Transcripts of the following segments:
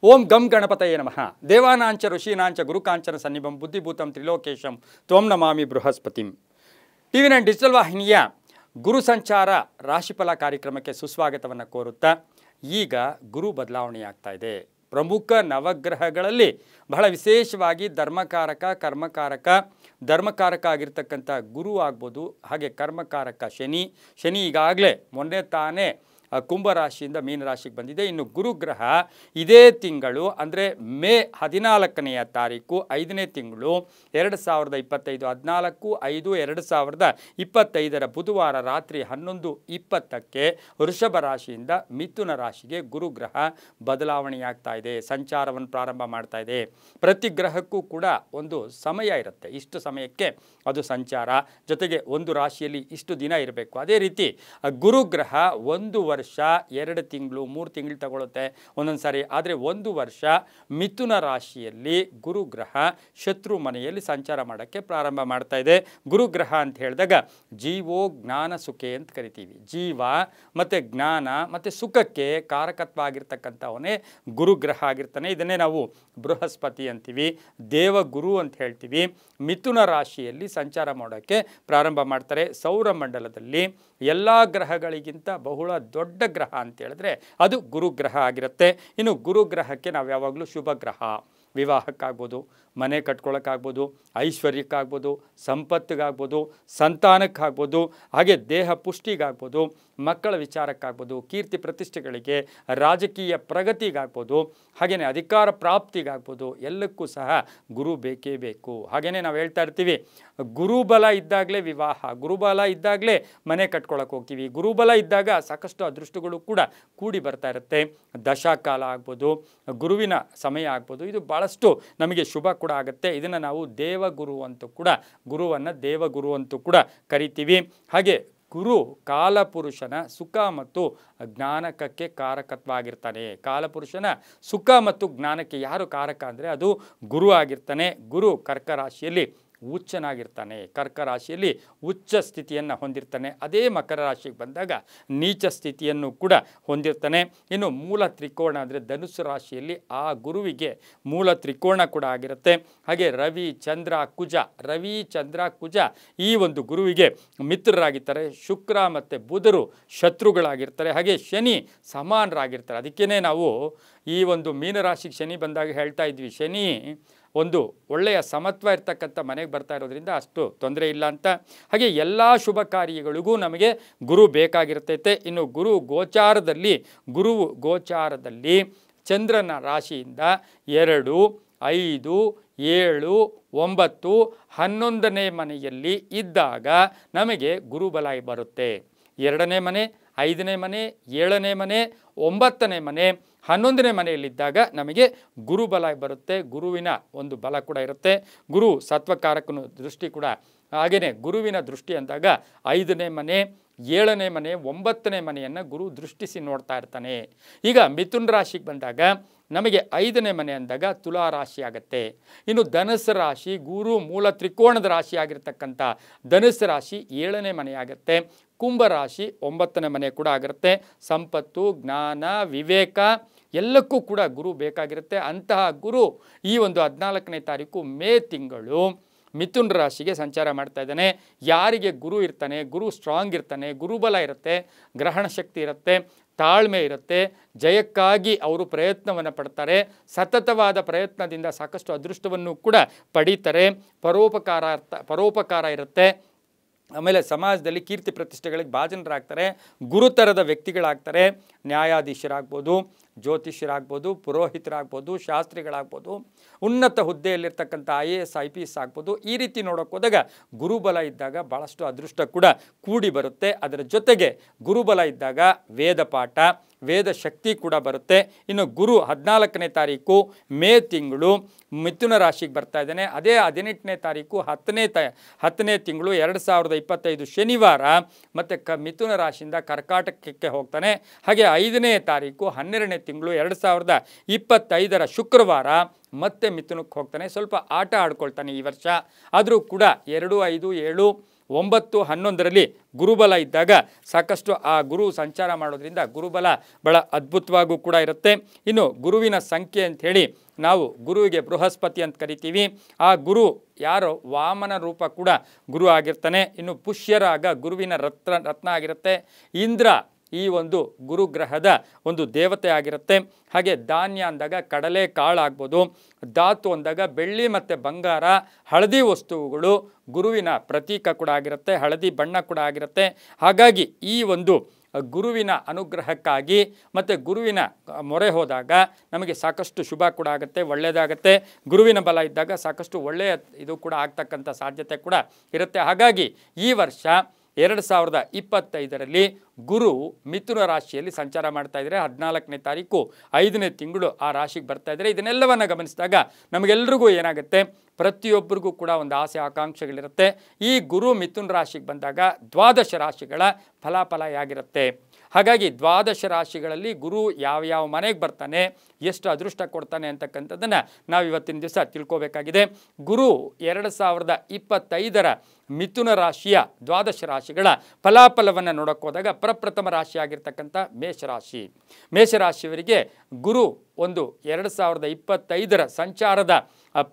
ಓಂ ಗಂ ಗಣಪತಯೇ ನಮಃ. ದೇವಾನಾಂಚ ಋಷೀನಾಂಚ ಗುರುಕಾಂಚನ ಸನ್ನಿಭಂ ಬುದ್ಧಿಭೂತಂ ತ್ರಿಲೋಕೇಶಂ ತ್ವಂ ನಮಾಮಿ ಬೃಹಸ್ಪತಿಂ. TV9 ಡಿಜಿಟಲ್ ವಾಹಿನಿಯ ಗುರು ಸಂಚಾರ ರಾಶಿಫಲ ಕಾರ್ಯಕ್ರಮಕ್ಕೆ ಸುಸ್ವಾಗತವನ್ನು ಕೋರುತ್ತಾ, ಈಗ ಗುರು ಬದಲಾವಣೆಯಾಗ್ತಾ ಇದೆ. ಪ್ರಮುಖ ನವಗ್ರಹಗಳಲ್ಲಿ ಬಹಳ ವಿಶೇಷವಾಗಿ ಧರ್ಮಕಾರಕ, ಕರ್ಮಕಾರಕ, ಧರ್ಮಕಾರಕ ಆಗಿರ್ತಕ್ಕಂಥ ಗುರು ಆಗ್ಬೋದು, ಹಾಗೆ ಕರ್ಮಕಾರಕ ಶನಿ ಈಗಾಗಲೇ ಮೊನ್ನೆ ತಾನೇ ಕುಂಭರಾಶಿಯಿಂದ ಮೀನರಾಶಿಗೆ ಬಂದಿದೆ. ಇನ್ನು ಗುರುಗ್ರಹ ಇದೇ ತಿಂಗಳು ಅಂದರೆ ಮೇ 14ನೇ ತಾರೀಕು 5ನೇ ತಿಂಗಳು 2025 14/5/2025 ಬುಧವಾರ ರಾತ್ರಿ 11:20ಕ್ಕೆ ವೃಷಭ ರಾಶಿಯಿಂದ ಮಿಥುನ ರಾಶಿಗೆ ಗುರುಗ್ರಹ ಬದಲಾವಣೆಯಾಗ್ತಾ ಇದೆ, ಸಂಚಾರವನ್ನು ಪ್ರಾರಂಭ ಮಾಡ್ತಾ ಇದೆ. ಪ್ರತಿ ಗ್ರಹಕ್ಕೂ ಕೂಡ ಒಂದು ಸಮಯ ಇರುತ್ತೆ, ಇಷ್ಟು ಸಮಯಕ್ಕೆ ಅದು ಸಂಚಾರ, ಜೊತೆಗೆ ಒಂದು ರಾಶಿಯಲ್ಲಿ ಇಷ್ಟು ದಿನ ಇರಬೇಕು. ಅದೇ ರೀತಿ ಗುರುಗ್ರಹ 1 ವರ್ಷ 2 ತಿಂಗಳು 3 ತಿಂಗಳು ತಗೊಳುತ್ತೆ ಒಂದೊಂದು ಸಾರಿ. ಆದರೆ 1 ವರ್ಷ ಮಿಥುನ ರಾಶಿಯಲ್ಲಿ ಗುರುಗ್ರಹ ಶತ್ರು ಮನೆಯಲ್ಲಿ ಸಂಚಾರ ಮಾಡೋಕ್ಕೆ ಪ್ರಾರಂಭ ಮಾಡ್ತಾ ಇದೆ. ಗುರುಗ್ರಹ ಅಂತ ಹೇಳಿದಾಗ ಜೀವೋ ಜ್ಞಾನ ಸುಖೆ ಅಂತ ಕರಿತೀವಿ. ಜೀವ ಮತ್ತು ಜ್ಞಾನ ಮತ್ತು ಸುಖಕ್ಕೆ ಕಾರಕತ್ವ ಆಗಿರ್ತಕ್ಕಂಥವನೇ ಗುರುಗ್ರಹ ಆಗಿರ್ತಾನೆ. ಇದನ್ನೇ ನಾವು ಬೃಹಸ್ಪತಿ ಅಂತೀವಿ, ದೇವಗುರು ಅಂತ ಹೇಳ್ತೀವಿ. ಮಿಥುನ ರಾಶಿಯಲ್ಲಿ ಸಂಚಾರ ಮಾಡೋಕ್ಕೆ ಪ್ರಾರಂಭ ಮಾಡ್ತಾರೆ. ಸೌರಮಂಡಲದಲ್ಲಿ ಎಲ್ಲ ಗ್ರಹಗಳಿಗಿಂತ ಬಹಳ ದೊಡ್ಡ ಗ್ರಹ ಅಂತ ಹೇಳಿದ್ರೆ ಅದು ಗುರುಗ್ರಹ ಆಗಿರುತ್ತೆ. ಇನ್ನು ಗುರುಗ್ರಹಕ್ಕೆ ನಾವು ಯಾವಾಗಲೂ ಶುಭ ಗ್ರಹ, ವಿವಾಹಕ್ಕಾಗ್ಬೋದು, ಮನೆ ಕಟ್ಕೊಳ್ಳೋಕ್ಕಾಗ್ಬೋದು, ಐಶ್ವರ್ಯಕ್ಕಾಗ್ಬೋದು, ಸಂಪತ್ತಿಗಾಗ್ಬೋದು, ಸಂತಾನಕ್ಕಾಗ್ಬೋದು, ಹಾಗೆ ದೇಹ ಪುಷ್ಟಿಗಾಗ್ಬೋದು, ಮಕ್ಕಳ ವಿಚಾರಕ್ಕಾಗ್ಬೋದು, ಕೀರ್ತಿ ಪ್ರತಿಷ್ಠೆಗಳಿಗೆ, ರಾಜಕೀಯ ಪ್ರಗತಿಗಾಗ್ಬೋದು, ಹಾಗೆಯೇ ಅಧಿಕಾರ ಪ್ರಾಪ್ತಿಗಾಗ್ಬೋದು, ಎಲ್ಲಕ್ಕೂ ಸಹ ಗುರು ಬೇಕೇ ಬೇಕು. ಹಾಗೆಯೇ ನಾವು ಹೇಳ್ತಾ ಇರ್ತೀವಿ, ಗುರುಬಲ ಇದ್ದಾಗಲೇ ವಿವಾಹ, ಗುರುಬಲ ಇದ್ದಾಗಲೇ ಮನೆ ಕಟ್ಕೊಳ್ಳೋಕೆ ಹೋಗ್ತೀವಿ, ಗುರುಬಲ ಇದ್ದಾಗ ಸಾಕಷ್ಟು ಅದೃಷ್ಟಗಳು ಕೂಡ ಕೂಡಿ ಬರ್ತಾ ಇರುತ್ತೆ. ದಶಾಕಾಲ ಆಗ್ಬೋದು, ಗುರುವಿನ ಸಮಯ ಆಗ್ಬೋದು, ಇದು ಭಾಳಷ್ಟು ನಮಗೆ ಶುಭ ಕೂಡ ಆಗುತ್ತೆ. ಇದನ್ನು ನಾವು ದೇವಗುರು ಅಂತೂ ಕೂಡ, ಗುರುವನ್ನು ದೇವಗುರು ಅಂತೂ ಕೂಡ ಕರಿತೀವಿ. ಹಾಗೆ ಗುರು ಕಾಲಪುರುಷನ ಸುಖ ಮತ್ತು ಜ್ಞಾನಕಕ್ಕೆ ಕಾರಕತ್ವ ಆಗಿರ್ತಾನೆ. ಕಾಲಪುರುಷನ ಸುಖ ಮತ್ತು ಜ್ಞಾನಕ್ಕೆ ಯಾರು ಕಾರಕ ಅಂದರೆ ಅದು ಗುರು ಆಗಿರ್ತಾನೆ. ಗುರು ಕರ್ಕ ರಾಶಿಯಲ್ಲಿ ಉಚ್ಚನಾಗಿರ್ತಾನೆ, ಕರ್ಕ ರಾಶಿಯಲ್ಲಿ ಉಚ್ಚ ಸ್ಥಿತಿಯನ್ನು ಹೊಂದಿರ್ತಾನೆ. ಅದೇ ಮಕರ ರಾಶಿಗೆ ಬಂದಾಗ ನೀಚ ಸ್ಥಿತಿಯನ್ನು ಕೂಡ ಹೊಂದಿರ್ತಾನೆ. ಇನ್ನು ಮೂಲ ತ್ರಿಕೋಣ ಅಂದರೆ ಧನುಸ್ಸು ರಾಶಿಯಲ್ಲಿ ಆ ಗುರುವಿಗೆ ಮೂಲ ತ್ರಿಕೋಣ ಕೂಡ ಆಗಿರುತ್ತೆ. ಹಾಗೆ ರವಿ ಚಂದ್ರ ಕುಜ ಈ ಒಂದು ಗುರುವಿಗೆ ಮಿತ್ರರಾಗಿರ್ತಾರೆ. ಶುಕ್ರ ಮತ್ತು ಬುಧರು ಶತ್ರುಗಳಾಗಿರ್ತಾರೆ. ಹಾಗೆ ಶನಿ ಸಮಾನರಾಗಿರ್ತಾರೆ. ಅದಕ್ಕೇ ನಾವು ಈ ಒಂದು ಮೀನರಾಶಿಗೆ ಶನಿ ಬಂದಾಗ ಹೇಳ್ತಾ ಇದ್ವಿ, ಶನಿ ಒಂದು ಒಳ್ಳೆಯ ಸಮತ್ವ ಇರ್ತಕ್ಕಂಥ ಮನೆಗೆ ಬರ್ತಾ ಇರೋದ್ರಿಂದ ಅಷ್ಟು ತೊಂದರೆ ಇಲ್ಲ ಅಂತ. ಹಾಗೆ ಎಲ್ಲ ಶುಭ ಕಾರ್ಯಗಳಿಗೂ ನಮಗೆ ಗುರು ಬೇಕಾಗಿರ್ತೈತೆ. ಇನ್ನು ಗುರು ಗೋಚಾರದಲ್ಲಿ ಚಂದ್ರನ ರಾಶಿಯಿಂದ 2, 5, 7, 9, 11ನೇ ಮನೆಯಲ್ಲಿ ಇದ್ದಾಗ ನಮಗೆ ಗುರುಬಲ ಬರುತ್ತೆ. 2ನೇ ಮನೆ, 5ನೇ ಮನೆ, 7ನೇ ಮನೆ, 9ನೇ ಮನೆ, 11ನೇ ಮನೆಯಲ್ಲಿದ್ದಾಗ ನಮಗೆ ಗುರುಬಲ ಬರುತ್ತೆ. ಗುರುವಿನ ಒಂದು ಬಲ ಕೂಡ ಇರುತ್ತೆ. ಗುರು ಸತ್ವಕಾರಕನ ದೃಷ್ಟಿ ಕೂಡ. ಹಾಗೆಯೇ ಗುರುವಿನ ದೃಷ್ಟಿ ಅಂದಾಗ 5ನೇ ಮನೆ, 7ನೇ ಮನೆ, 9ನೇ ಮನೆಯನ್ನು ಗುರು ದೃಷ್ಟಿಸಿ ನೋಡ್ತಾ ಇರ್ತಾನೆ. ಈಗ ಮಿಥುನ ರಾಶಿಗೆ ಬಂದಾಗ ನಮಗೆ 5ನೇ ಮನೆ ಅಂದಾಗ ತುಲಾ ರಾಶಿ ಆಗುತ್ತೆ. ಇನ್ನು ಧನುಸ್ಸು ರಾಶಿ, ಗುರು ಮೂಲ ತ್ರಿಕೋಣದ ರಾಶಿ ಆಗಿರ್ತಕ್ಕಂಥ ಧನುಸ್ಸು ರಾಶಿ 7ನೇ ಮನೆ ಆಗುತ್ತೆ. ಕುಂಭರಾಶಿ 9ನೇ ಮನೆ ಕೂಡ ಆಗಿರುತ್ತೆ. ಸಂಪತ್ತು, ಜ್ಞಾನ, ವಿವೇಕ ಎಲ್ಲಕ್ಕೂ ಕೂಡ ಗುರು ಬೇಕಾಗಿರುತ್ತೆ. ಅಂತಹ ಗುರು ಈ ಒಂದು 14ನೇ ತಾರೀಕು ಮೇ ತಿಂಗಳು ಮಿಥುನ ರಾಶಿಗೆ ಸಂಚಾರ ಮಾಡ್ತಾ ಇದ್ದಾನೆ. ಯಾರಿಗೆ ಗುರು ಇರ್ತಾನೆ, ಗುರು ಸ್ಟ್ರಾಂಗ್ ಇರ್ತಾನೆ, ಗುರುಬಲ ಇರುತ್ತೆ, ಗ್ರಹಣ ಶಕ್ತಿ ಇರುತ್ತೆ, ತಾಳ್ಮೆ ಇರುತ್ತೆ, ಜಯಕ್ಕಾಗಿ ಅವರು ಪ್ರಯತ್ನವನ್ನು ಪಡ್ತಾರೆ, ಸತತವಾದ ಪ್ರಯತ್ನದಿಂದ ಸಾಕಷ್ಟು ಅದೃಷ್ಟವನ್ನು ಕೂಡ ಪಡೀತಾರೆ, ಪರೋಪಕಾರ ಇರುತ್ತೆ. ಆಮೇಲೆ ಸಮಾಜದಲ್ಲಿ ಕೀರ್ತಿ ಪ್ರತಿಷ್ಠೆಗಳಿಗೆ ಭಾಜನರಾಗ್ತಾರೆ, ಗುರುತರದ ವ್ಯಕ್ತಿಗಳಾಗ್ತಾರೆ. ನ್ಯಾಯಾಧೀಶರಾಗ್ಬೋದು, ಜ್ಯೋತಿಷ್ಯರಾಗ್ಬೋದು, ಪುರೋಹಿತರಾಗ್ಬೋದು, ಶಾಸ್ತ್ರಿಗಳಾಗ್ಬೋದು, ಉನ್ನತ ಹುದ್ದೆಯಲ್ಲಿರ್ತಕ್ಕಂಥ IAS IPS ಆಗ್ಬೋದು. ಈ ರೀತಿ ನೋಡೋಕೆ ಹೋದಾಗ ಗುರುಬಲ ಇದ್ದಾಗ ಭಾಳಷ್ಟು ಅದೃಷ್ಟ ಕೂಡ ಕೂಡಿ ಬರುತ್ತೆ. ಅದರ ಜೊತೆಗೆ ಗುರುಬಲ ಇದ್ದಾಗ ವೇದ ಪಾಠ, ವೇದ ಶಕ್ತಿ ಕೂಡ ಬರುತ್ತೆ. ಇನ್ನು ಗುರು 14ನೇ ತಾರೀಕು ಮೇ ತಿಂಗಳು ಮಿಥುನ ರಾಶಿಗೆ ಬರ್ತಾ ಇದ್ದಾನೆ. ಅದೇ 18ನೇ ತಾರೀಕು 10ನೇ ತಿಂಗಳು 2025 ಶನಿವಾರ ಮತ್ತು ಮಿಥುನ ರಾಶಿಯಿಂದ ಕರ್ಕಾಟಕಕ್ಕೆ ಹೋಗ್ತಾನೆ. ಹಾಗೆ 5ನೇ ತಾರೀಕು 12ನೇ ತಿಂಗಳು 2025 ಶುಕ್ರವಾರ ಮತ್ತೆ ಮಿಥುನಕ್ಕೆ ಹೋಗ್ತಾನೆ. ಸ್ವಲ್ಪ ಆಟ ಆಡ್ಕೊಳ್ತಾನೆ ಈ ವರ್ಷ. ಆದರೂ ಕೂಡ 2, 5, 7, 9, 11ರಲ್ಲಿ ಗುರುಬಲ ಇದ್ದಾಗ ಸಾಕಷ್ಟು ಆ ಗುರು ಸಂಚಾರ ಮಾಡೋದ್ರಿಂದ ಗುರುಬಲ ಬಹಳ ಅದ್ಭುತವಾಗೂ ಕೂಡ ಇರುತ್ತೆ. ಇನ್ನು ಗುರುವಿನ ಸಂಖ್ಯೆ ಅಂಥೇಳಿ ನಾವು ಗುರುವಿಗೆ ಬೃಹಸ್ಪತಿ ಅಂತ ಕರಿತೀವಿ. ಆ ಗುರು ಯಾರೋ ವಾಮನ ರೂಪ ಕೂಡ ಗುರು ಆಗಿರ್ತಾನೆ. ಇನ್ನು ಪುಷ್ಯರಾಗ ಗುರುವಿನ ರತ್ನ ಆಗಿರುತ್ತೆ. ಇಂದ್ರ ಈ ಒಂದು ಗುರುಗ್ರಹದ ಒಂದು ದೇವತೆ ಆಗಿರುತ್ತೆ. ಹಾಗೆ ಧಾನ್ಯ ಅಂದಾಗ ಕಡಲೆ ಕಾಳು ಆಗ್ಬೋದು. ಧಾತು ಅಂದಾಗ ಬೆಳ್ಳಿ ಮತ್ತು ಬಂಗಾರ, ಹಳದಿ ವಸ್ತುಗಳು ಗುರುವಿನ ಪ್ರತೀಕ ಕೂಡ ಆಗಿರುತ್ತೆ, ಹಳದಿ ಬಣ್ಣ ಕೂಡ ಆಗಿರುತ್ತೆ. ಹಾಗಾಗಿ ಈ ಒಂದು ಗುರುವಿನ ಅನುಗ್ರಹಕ್ಕಾಗಿ ಮತ್ತು ಗುರುವಿನ ಮೊರೆ ಹೋದಾಗ ನಮಗೆ ಸಾಕಷ್ಟು ಶುಭ ಕೂಡ ಆಗುತ್ತೆ, ಒಳ್ಳೆಯದಾಗುತ್ತೆ. ಗುರುವಿನ ಬಲ ಇದ್ದಾಗ ಸಾಕಷ್ಟು ಒಳ್ಳೆಯ ಇದು ಕೂಡ ಆಗ್ತಕ್ಕಂಥ ಸಾಧ್ಯತೆ ಕೂಡ ಇರುತ್ತೆ. ಹಾಗಾಗಿ ಈ ವರ್ಷ 2025ರಲ್ಲಿ ಗುರು ಮಿಥುನ ರಾಶಿಯಲ್ಲಿ ಸಂಚಾರ ಮಾಡ್ತಾ ಇದ್ದಾರೆ. 14ನೇ ತಾರೀಕು 5ನೇ ತಿಂಗಳು ಆ ರಾಶಿಗೆ ಬರ್ತಾ ಇದ್ದಾರೆ. ಇದನ್ನೆಲ್ಲವನ್ನು ಗಮನಿಸಿದಾಗ ನಮಗೆಲ್ರಿಗೂ ಏನಾಗುತ್ತೆ, ಪ್ರತಿಯೊಬ್ಬರಿಗೂ ಕೂಡ ಒಂದು ಆಸೆ ಆಕಾಂಕ್ಷೆಗಳಿರುತ್ತೆ. ಈ ಗುರು ಮಿಥುನ ರಾಶಿಗೆ ಬಂದಾಗ 12 ರಾಶಿಗಳ ಫಲಾಫಲ ಹೇಗಿರುತ್ತೆ. ಹಾಗಾಗಿ 12 ರಾಶಿಗಳಲ್ಲಿ ಗುರು ಯಾವ ಮನೆಗೆ ಬರ್ತಾನೆ, ಎಷ್ಟು ಅದೃಷ್ಟ ಕೊಡ್ತಾನೆ ಅಂತಕ್ಕಂಥದ್ದನ್ನು ನಾವು ಇವತ್ತಿನ ದಿವಸ ತಿಳ್ಕೋಬೇಕಾಗಿದೆ. ಗುರು 2025ರ ಮಿಥುನ ರಾಶಿಯ 12 ರಾಶಿಗಳ ಫಲಾಫಲವನ್ನು ನೋಡೋಕೆ ಹೋದಾಗ ಪ್ರಪ್ರಥಮ ರಾಶಿಯಾಗಿರ್ತಕ್ಕಂಥ ಮೇಷರಾಶಿಯವರಿಗೆ ಗುರು ಒಂದು 2025ರ ಸಂಚಾರದ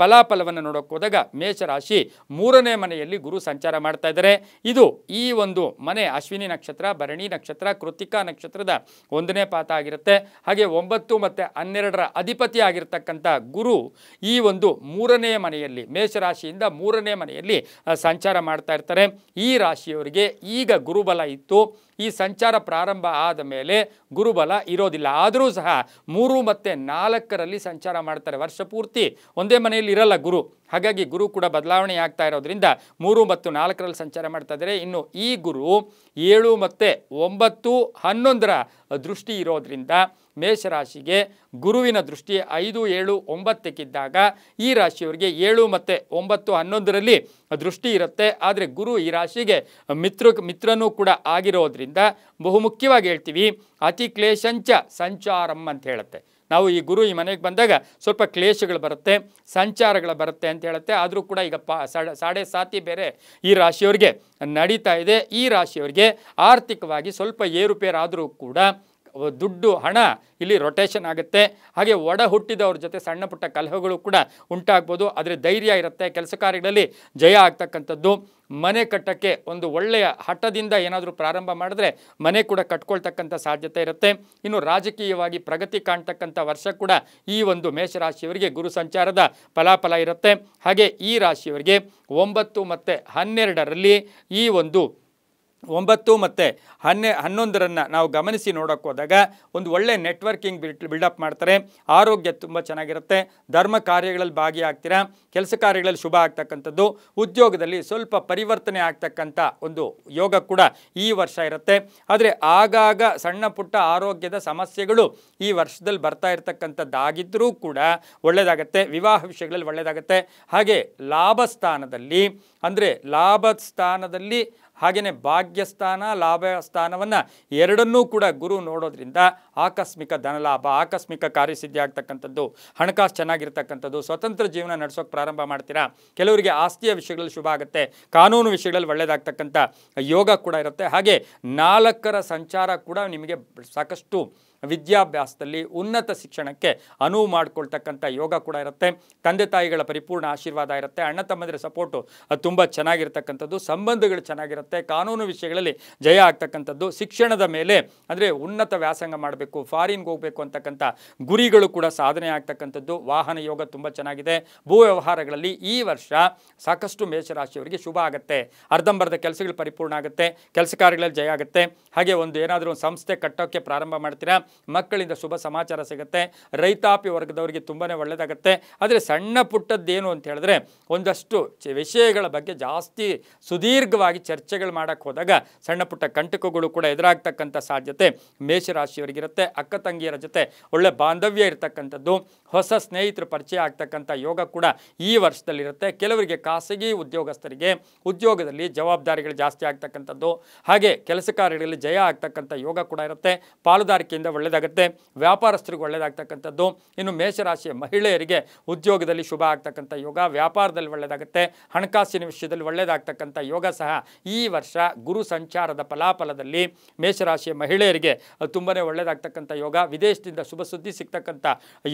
ಫಲಾಫಲವನ್ನು ನೋಡೋಕೆ ಹೋದಾಗ ಮೇಷರಾಶಿ 3ನೇ ಮನೆಯಲ್ಲಿ ಗುರು ಸಂಚಾರ ಮಾಡ್ತಾ ಇದ್ದಾರೆ. ಇದು ಈ ಒಂದು ಮನೆ ಅಶ್ವಿನಿ ನಕ್ಷತ್ರ, ಭರಣಿ ನಕ್ಷತ್ರ, ಕೃತಿಕಾ ನಕ್ಷತ್ರದ 1ನೇ ಪಾದ ಆಗಿರುತ್ತೆ. ಹಾಗೆ 9 ಮತ್ತು 12ರ ಅಧಿಪತಿ ಆಗಿರ್ತಕ್ಕಂಥ ಗುರು ಈ ಒಂದು 3ನೇ ಮನೆಯಲ್ಲಿ, ಮೇಷರಾಶಿಯಿಂದ 3ನೇ ಮನೆಯಲ್ಲಿ ಸಂಚಾರ ಮಾಡ್ತಾ ಇರ್ತಾರೆ. ಈ ರಾಶಿಯವರಿಗೆ ಈಗ ಗುರುಬಲ ಇತ್ತು. ಈ ಸಂಚಾರ ಪ್ರಾರಂಭ ಆದ ಮೇಲೆ ಗುರುಬಲ ಇರೋದಿಲ್ಲ. ಆದರೂ ಸಹ 3 ಮತ್ತು 4ರಲ್ಲಿ ಸಂಚಾರ ಮಾಡ್ತಾರೆ. ವರ್ಷ ಪೂರ್ತಿ ಒಂದೇ ಮನೆಯಲ್ಲಿ ಇರಲ್ಲ ಗುರು. ಹಾಗಾಗಿ ಗುರು ಕೂಡ ಬದಲಾವಣೆ ಆಗ್ತಾ ಇರೋದ್ರಿಂದ 3 ಮತ್ತು 4ರಲ್ಲಿ ಸಂಚಾರ ಮಾಡ್ತಾ ಇದ್ದಾರೆ. ಇನ್ನು ಈ ಗುರು 7 ಮತ್ತು 9, 11ರ ದೃಷ್ಟಿ ಇರೋದ್ರಿಂದ ಮೇಷರಾಶಿಗೆ ಗುರುವಿನ ದೃಷ್ಟಿ 5, 7, 9ಕ್ಕಿದ್ದಾಗ ಈ ರಾಶಿಯವರಿಗೆ 7 ಮತ್ತು 9, 11ರಲ್ಲಿ ದೃಷ್ಟಿ ಇರುತ್ತೆ. ಆದರೆ ಗುರು ಈ ರಾಶಿಗೆ ಮಿತ್ರನೂ ಕೂಡ ಆಗಿರೋದ್ರಿಂದ ಬಹುಮುಖ್ಯವಾಗಿ ಹೇಳ್ತೀವಿ, ಅತಿ ಕ್ಲೇಶಂಚ ಸಂಚಾರಂ ಅಂತ ಹೇಳುತ್ತೆ. ನಾವು ಈ ಗುರು ಈ ಮನೆಗೆ ಬಂದಾಗ ಸ್ವಲ್ಪ ಕ್ಲೇಶಗಳು ಬರುತ್ತೆ, ಸಂಚಾರಗಳು ಬರುತ್ತೆ ಅಂತ ಹೇಳುತ್ತೆ. ಆದರೂ ಕೂಡ ಈಗ ಸಾಡೆ ಸಾತಿ ಬೇರೆ ಈ ರಾಶಿಯವರಿಗೆ ನಡೀತಾ ಇದೆ. ಈ ರಾಶಿಯವರಿಗೆ ಆರ್ಥಿಕವಾಗಿ ಸ್ವಲ್ಪ ಏರುಪೇರಾದರೂ ಕೂಡ ದುಡ್ಡು ಹಣ ಇಲ್ಲಿ ರೊಟೇಷನ್ ಆಗುತ್ತೆ. ಹಾಗೆ ಒಡ ಹುಟ್ಟಿದವ್ರ ಜೊತೆ ಸಣ್ಣ ಪುಟ್ಟ ಕಲಹಗಳು ಕೂಡ ಉಂಟಾಗ್ಬೋದು. ಆದರೆ ಧೈರ್ಯ ಇರುತ್ತೆ, ಕೆಲಸ ಕಾರ್ಯಗಳಲ್ಲಿ ಜಯ ಆಗ್ತಕ್ಕಂಥದ್ದು. ಮನೆ ಕಟ್ಟಕ್ಕೆ ಒಂದು ಒಳ್ಳೆಯ ಹಠದಿಂದ ಏನಾದರೂ ಪ್ರಾರಂಭ ಮಾಡಿದ್ರೆ ಮನೆ ಕೂಡ ಕಟ್ಕೊಳ್ತಕ್ಕಂಥ ಸಾಧ್ಯತೆ ಇರುತ್ತೆ. ಇನ್ನು ರಾಜಕೀಯವಾಗಿ ಪ್ರಗತಿ ಕಾಣ್ತಕ್ಕಂಥ ವರ್ಷ ಕೂಡ ಈ ಒಂದು ಮೇಷರಾಶಿಯವರಿಗೆ ಗುರು ಸಂಚಾರದ ಫಲಾಫಲ ಇರುತ್ತೆ. ಹಾಗೆ ಈ ರಾಶಿಯವರಿಗೆ 9 ಮತ್ತು 12ರಲ್ಲಿ ಈ ಒಂದು 9 ಮತ್ತು 11ರನ್ನು ನಾವು ಗಮನಿಸಿ ನೋಡೋಕೆ ಹೋದಾಗ ಒಂದು ಒಳ್ಳೆ ನೆಟ್ವರ್ಕಿಂಗ್ ಬಿಲ್ಡಪ್ ಮಾಡ್ತಾರೆ. ಆರೋಗ್ಯ ತುಂಬ ಚೆನ್ನಾಗಿರುತ್ತೆ. ಧರ್ಮ ಕಾರ್ಯಗಳಲ್ಲಿ ಭಾಗಿಯಾಗ್ತೀರಾ. ಕೆಲಸ ಕಾರ್ಯಗಳಲ್ಲಿ ಶುಭ ಆಗ್ತಕ್ಕಂಥದ್ದು. ಉದ್ಯೋಗದಲ್ಲಿ ಸ್ವಲ್ಪ ಪರಿವರ್ತನೆ ಆಗ್ತಕ್ಕಂಥ ಒಂದು ಯೋಗ ಕೂಡ ಈ ವರ್ಷ ಇರುತ್ತೆ. ಆದರೆ ಆಗಾಗ ಸಣ್ಣ ಪುಟ್ಟ ಆರೋಗ್ಯದ ಸಮಸ್ಯೆಗಳು ಈ ವರ್ಷದಲ್ಲಿ ಬರ್ತಾ ಇರತಕ್ಕಂಥದ್ದಾಗಿದ್ದರೂ ಕೂಡ ಒಳ್ಳೆಯದಾಗತ್ತೆ. ವಿವಾಹ ವಿಷಯಗಳಲ್ಲಿ ಒಳ್ಳೆಯದಾಗತ್ತೆ. ಹಾಗೆ ಲಾಭಸ್ಥಾನದಲ್ಲಿ ಹಾಗೆಯೇ ಭಾಗ್ಯಸ್ಥಾನ, ಲಾಭ ಸ್ಥಾನವನ್ನು ಎರಡನ್ನೂ ಕೂಡ ಗುರು ನೋಡೋದ್ರಿಂದ ಆಕಸ್ಮಿಕ ಧನಲಾಭ, ಆಕಸ್ಮಿಕ ಕಾರ್ಯಸಿದ್ಧಿ ಆಗ್ತಕ್ಕಂಥದ್ದು, ಹಣಕಾಸು ಚೆನ್ನಾಗಿರ್ತಕ್ಕಂಥದ್ದು, ಸ್ವತಂತ್ರ ಜೀವನ ನಡೆಸೋಕೆ ಪ್ರಾರಂಭ ಮಾಡ್ತೀರಾ. ಕೆಲವರಿಗೆ ಆಸ್ತಿಯ ವಿಷಯಗಳಲ್ಲಿ ಶುಭ ಆಗುತ್ತೆ. ಕಾನೂನು ವಿಷಯಗಳಲ್ಲಿ ಒಳ್ಳೆಯದಾಗ್ತಕ್ಕಂಥ ಯೋಗ ಕೂಡ ಇರುತ್ತೆ. ಹಾಗೆ 4ರ ಸಂಚಾರ ಕೂಡ ನಿಮಗೆ ಸಾಕಷ್ಟು ವಿದ್ಯಾಭ್ಯಾಸದಲ್ಲಿ ಉನ್ನತ ಶಿಕ್ಷಣಕ್ಕೆ ಅನುವು ಮಾಡಿಕೊಳ್ತಕ್ಕಂಥ ಯೋಗ ಕೂಡ ಇರುತ್ತೆ. ತಂದೆ ತಾಯಿಗಳ ಪರಿಪೂರ್ಣ ಆಶೀರ್ವಾದ ಇರುತ್ತೆ. ಅಣ್ಣ ತಮ್ಮಂದಿರ ಸಪೋರ್ಟು ತುಂಬ ಚೆನ್ನಾಗಿರ್ತಕ್ಕಂಥದ್ದು. ಸಂಬಂಧಗಳು ಚೆನ್ನಾಗಿರುತ್ತೆ. ಕಾನೂನು ವಿಷಯಗಳಲ್ಲಿ ಜಯ ಆಗ್ತಕ್ಕಂಥದ್ದು. ಶಿಕ್ಷಣದ ಮೇಲೆ ಅಂದರೆ ಉನ್ನತ ವ್ಯಾಸಂಗ ಮಾಡಬೇಕು, ಫಾರಿನ್ಗೆ ಹೋಗಬೇಕು ಅಂತಕ್ಕಂಥ ಗುರಿಗಳು ಕೂಡ ಸಾಧನೆ ಆಗ್ತಕ್ಕಂಥದ್ದು. ವಾಹನ ಯೋಗ ತುಂಬ ಚೆನ್ನಾಗಿದೆ. ಭೂ ವ್ಯವಹಾರಗಳಲ್ಲಿ ಈ ವರ್ಷ ಸಾಕಷ್ಟು ಮೇಷರಾಶಿಯವರಿಗೆ ಶುಭ ಆಗುತ್ತೆ. ಅರ್ಧಂಬರ್ಧ ಕೆಲಸಗಳು ಪರಿಪೂರ್ಣ ಆಗುತ್ತೆ. ಕೆಲಸ ಕಾರ್ಯಗಳಲ್ಲಿ ಜಯ ಆಗುತ್ತೆ. ಹಾಗೆ ಏನಾದರೂ ಒಂದು ಸಂಸ್ಥೆ ಕಟ್ಟೋಕ್ಕೆ ಪ್ರಾರಂಭ ಮಾಡ್ತೀರಾ. ಮಕ್ಕಳಿಂದ ಶುಭ ಸಮಾಚಾರ ಸಿಗುತ್ತೆ. ರೈತಾಪಿ ವರ್ಗದವರಿಗೆ ತುಂಬಾ ಒಳ್ಳೆಯದಾಗುತ್ತೆ. ಆದರೆ ಸಣ್ಣ ಪುಟ್ಟದ್ದೇನು ಅಂತ ಹೇಳಿದ್ರೆ ಒಂದಷ್ಟು ವಿಷಯಗಳ ಬಗ್ಗೆ ಜಾಸ್ತಿ ಸುದೀರ್ಘವಾಗಿ ಚರ್ಚೆಗಳು ಮಾಡೋಕ್ಕೆ ಹೋದಾಗ ಸಣ್ಣ ಪುಟ್ಟ ಕಂಟಕಗಳು ಕೂಡ ಎದುರಾಗ್ತಕ್ಕಂಥ ಸಾಧ್ಯತೆ ಮೇಷರಾಶಿಯವರಿಗಿರುತ್ತೆ. ಅಕ್ಕ ತಂಗಿಯರ ಜೊತೆ ಒಳ್ಳೆ ಬಾಂಧವ್ಯ ಇರತಕ್ಕಂಥದ್ದು, ಹೊಸ ಸ್ನೇಹಿತರ ಪರಿಚಯ ಆಗ್ತಕ್ಕಂಥ ಯೋಗ ಕೂಡ ಈ ವರ್ಷದಲ್ಲಿರುತ್ತೆ. ಕೆಲವರಿಗೆ ಖಾಸಗಿ ಉದ್ಯೋಗಸ್ಥರಿಗೆ ಉದ್ಯೋಗದಲ್ಲಿ ಜವಾಬ್ದಾರಿಗಳು ಜಾಸ್ತಿ ಆಗ್ತಕ್ಕಂಥದ್ದು, ಹಾಗೆ ಕೆಲಸ ಕಾರ್ಯಗಳಲ್ಲಿ ಜಯ ಆಗ್ತಕ್ಕಂಥ ಯೋಗ ಕೂಡ ಇರುತ್ತೆ. ಪಾಲುದಾರಿಕೆಯಿಂದ ಒಳ್ಳೆಯದಾಗುತ್ತೆ, ವ್ಯಾಪಾರಸ್ಥರಿಗೆ ಒಳ್ಳೆಯದಾಗ್ತಕ್ಕಂಥದ್ದು. ಇನ್ನು ಮೇಷರಾಶಿಯ ಮಹಿಳೆಯರಿಗೆ ಉದ್ಯೋಗದಲ್ಲಿ ಶುಭ ಆಗ್ತಕ್ಕಂಥ ಯೋಗ, ವ್ಯಾಪಾರದಲ್ಲಿ ಒಳ್ಳೆಯದಾಗುತ್ತೆ, ಹಣಕಾಸಿನ ವಿಷಯದಲ್ಲಿ ಒಳ್ಳೆಯದಾಗ್ತಕ್ಕಂಥ ಯೋಗ ಸಹ ಈ ವರ್ಷ ಗುರು ಸಂಚಾರದ ಫಲಾಫಲದಲ್ಲಿ ಮೇಷರಾಶಿಯ ಮಹಿಳೆಯರಿಗೆ ತುಂಬಾ ಒಳ್ಳೆಯದಾಗ್ತಕ್ಕಂಥ ಯೋಗ, ವಿದೇಶದಿಂದ ಶುಭ ಸುದ್ದಿ ಸಿಗ್ತಕ್ಕಂಥ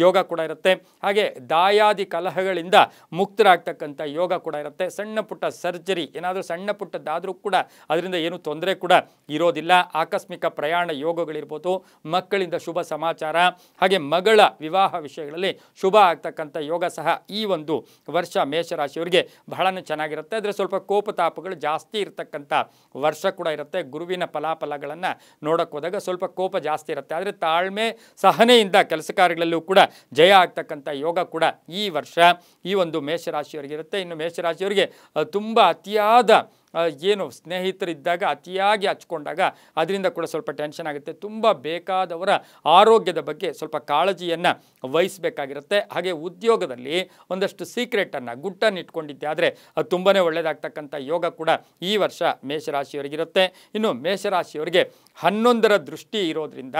ಯೋಗ ಕೂಡ ಇರುತ್ತೆ. ಹಾಗೆ ದಾಯಾದಿ ಕಲಹಗಳಿಂದ ಮುಕ್ತರಾಗ್ತಕ್ಕಂಥ ಯೋಗ ಕೂಡ ಇರುತ್ತೆ. ಸಣ್ಣ ಪುಟ್ಟ ಸರ್ಜರಿ ಏನಾದರೂ ಸಣ್ಣ ಪುಟ್ಟದ್ದಾದರೂ ಕೂಡ ಅದರಿಂದ ಏನು ತೊಂದರೆ ಕೂಡ ಇರೋದಿಲ್ಲ. ಆಕಸ್ಮಿಕ ಪ್ರಯಾಣ ಯೋಗಗಳಿರ್ಬೋದು, ಮಕ್ಕಳಿಂದ ಶುಭ ಸಮಾಚಾರ, ಹಾಗೆ ಮಗಳ ವಿವಾಹ ವಿಷಯಗಳಲ್ಲಿ ಶುಭ ಆಗ್ತಕ್ಕಂಥ ಯೋಗ ಸಹ ಈ ಒಂದು ವರ್ಷ ಮೇಷರಾಶಿಯವರಿಗೆ ಬಹಳನೇ ಚೆನ್ನಾಗಿರುತ್ತೆ. ಆದರೆ ಸ್ವಲ್ಪ ಕೋಪತಾಪಗಳು ಜಾಸ್ತಿ ಇರತಕ್ಕಂಥ ವರ್ಷ ಕೂಡ ಇರುತ್ತೆ. ಗುರುವಿನ ಫಲಾಫಲಗಳನ್ನು ನೋಡಕ್ಕೆ ಹೋದಾಗ ಸ್ವಲ್ಪ ಕೋಪ ಜಾಸ್ತಿ ಇರುತ್ತೆ. ಆದರೆ ತಾಳ್ಮೆ ಸಹನೆಯಿಂದ ಕೆಲಸ ಕಾರ್ಯಗಳಲ್ಲೂ ಕೂಡ ಜಯ ಆಗ್ತಕ್ಕಂಥ ಯೋಗ ಕೂಡ ಈ ವರ್ಷ ಈ ಒಂದು ಮೇಷರಾಶಿಯವರಿಗೆ ಇರುತ್ತೆ. ಇನ್ನು ಮೇಷರಾಶಿಯವರಿಗೆ ತುಂಬ ಅತಿಯಾದ ಏನು ಸ್ನೇಹಿತರಿದ್ದಾಗ ಅತಿಯಾಗಿ ಹಚ್ಕೊಂಡಾಗ ಅದರಿಂದ ಕೂಡ ಸ್ವಲ್ಪ ಟೆನ್ಷನ್ ಆಗುತ್ತೆ. ತುಂಬ ಬೇಕಾದವರ ಆರೋಗ್ಯದ ಬಗ್ಗೆ ಸ್ವಲ್ಪ ಕಾಳಜಿಯನ್ನು ವಹಿಸಬೇಕಾಗಿರುತ್ತೆ. ಹಾಗೆ ಉದ್ಯೋಗದಲ್ಲಿ ಒಂದಷ್ಟು ಸೀಕ್ರೆಟನ್ನು ಗುಟ್ಟನ್ನು ಇಟ್ಕೊಂಡಿದ್ದೆ ಆದರೆ ಅದು ತುಂಬಾ ಒಳ್ಳೆಯದಾಗ್ತಕ್ಕಂಥ ಯೋಗ ಕೂಡ ಈ ವರ್ಷ ಮೇಷರಾಶಿಯವರಿಗಿರುತ್ತೆ. ಇನ್ನು ಮೇಷರಾಶಿಯವರಿಗೆ 11ರ ದೃಷ್ಟಿ ಇರೋದ್ರಿಂದ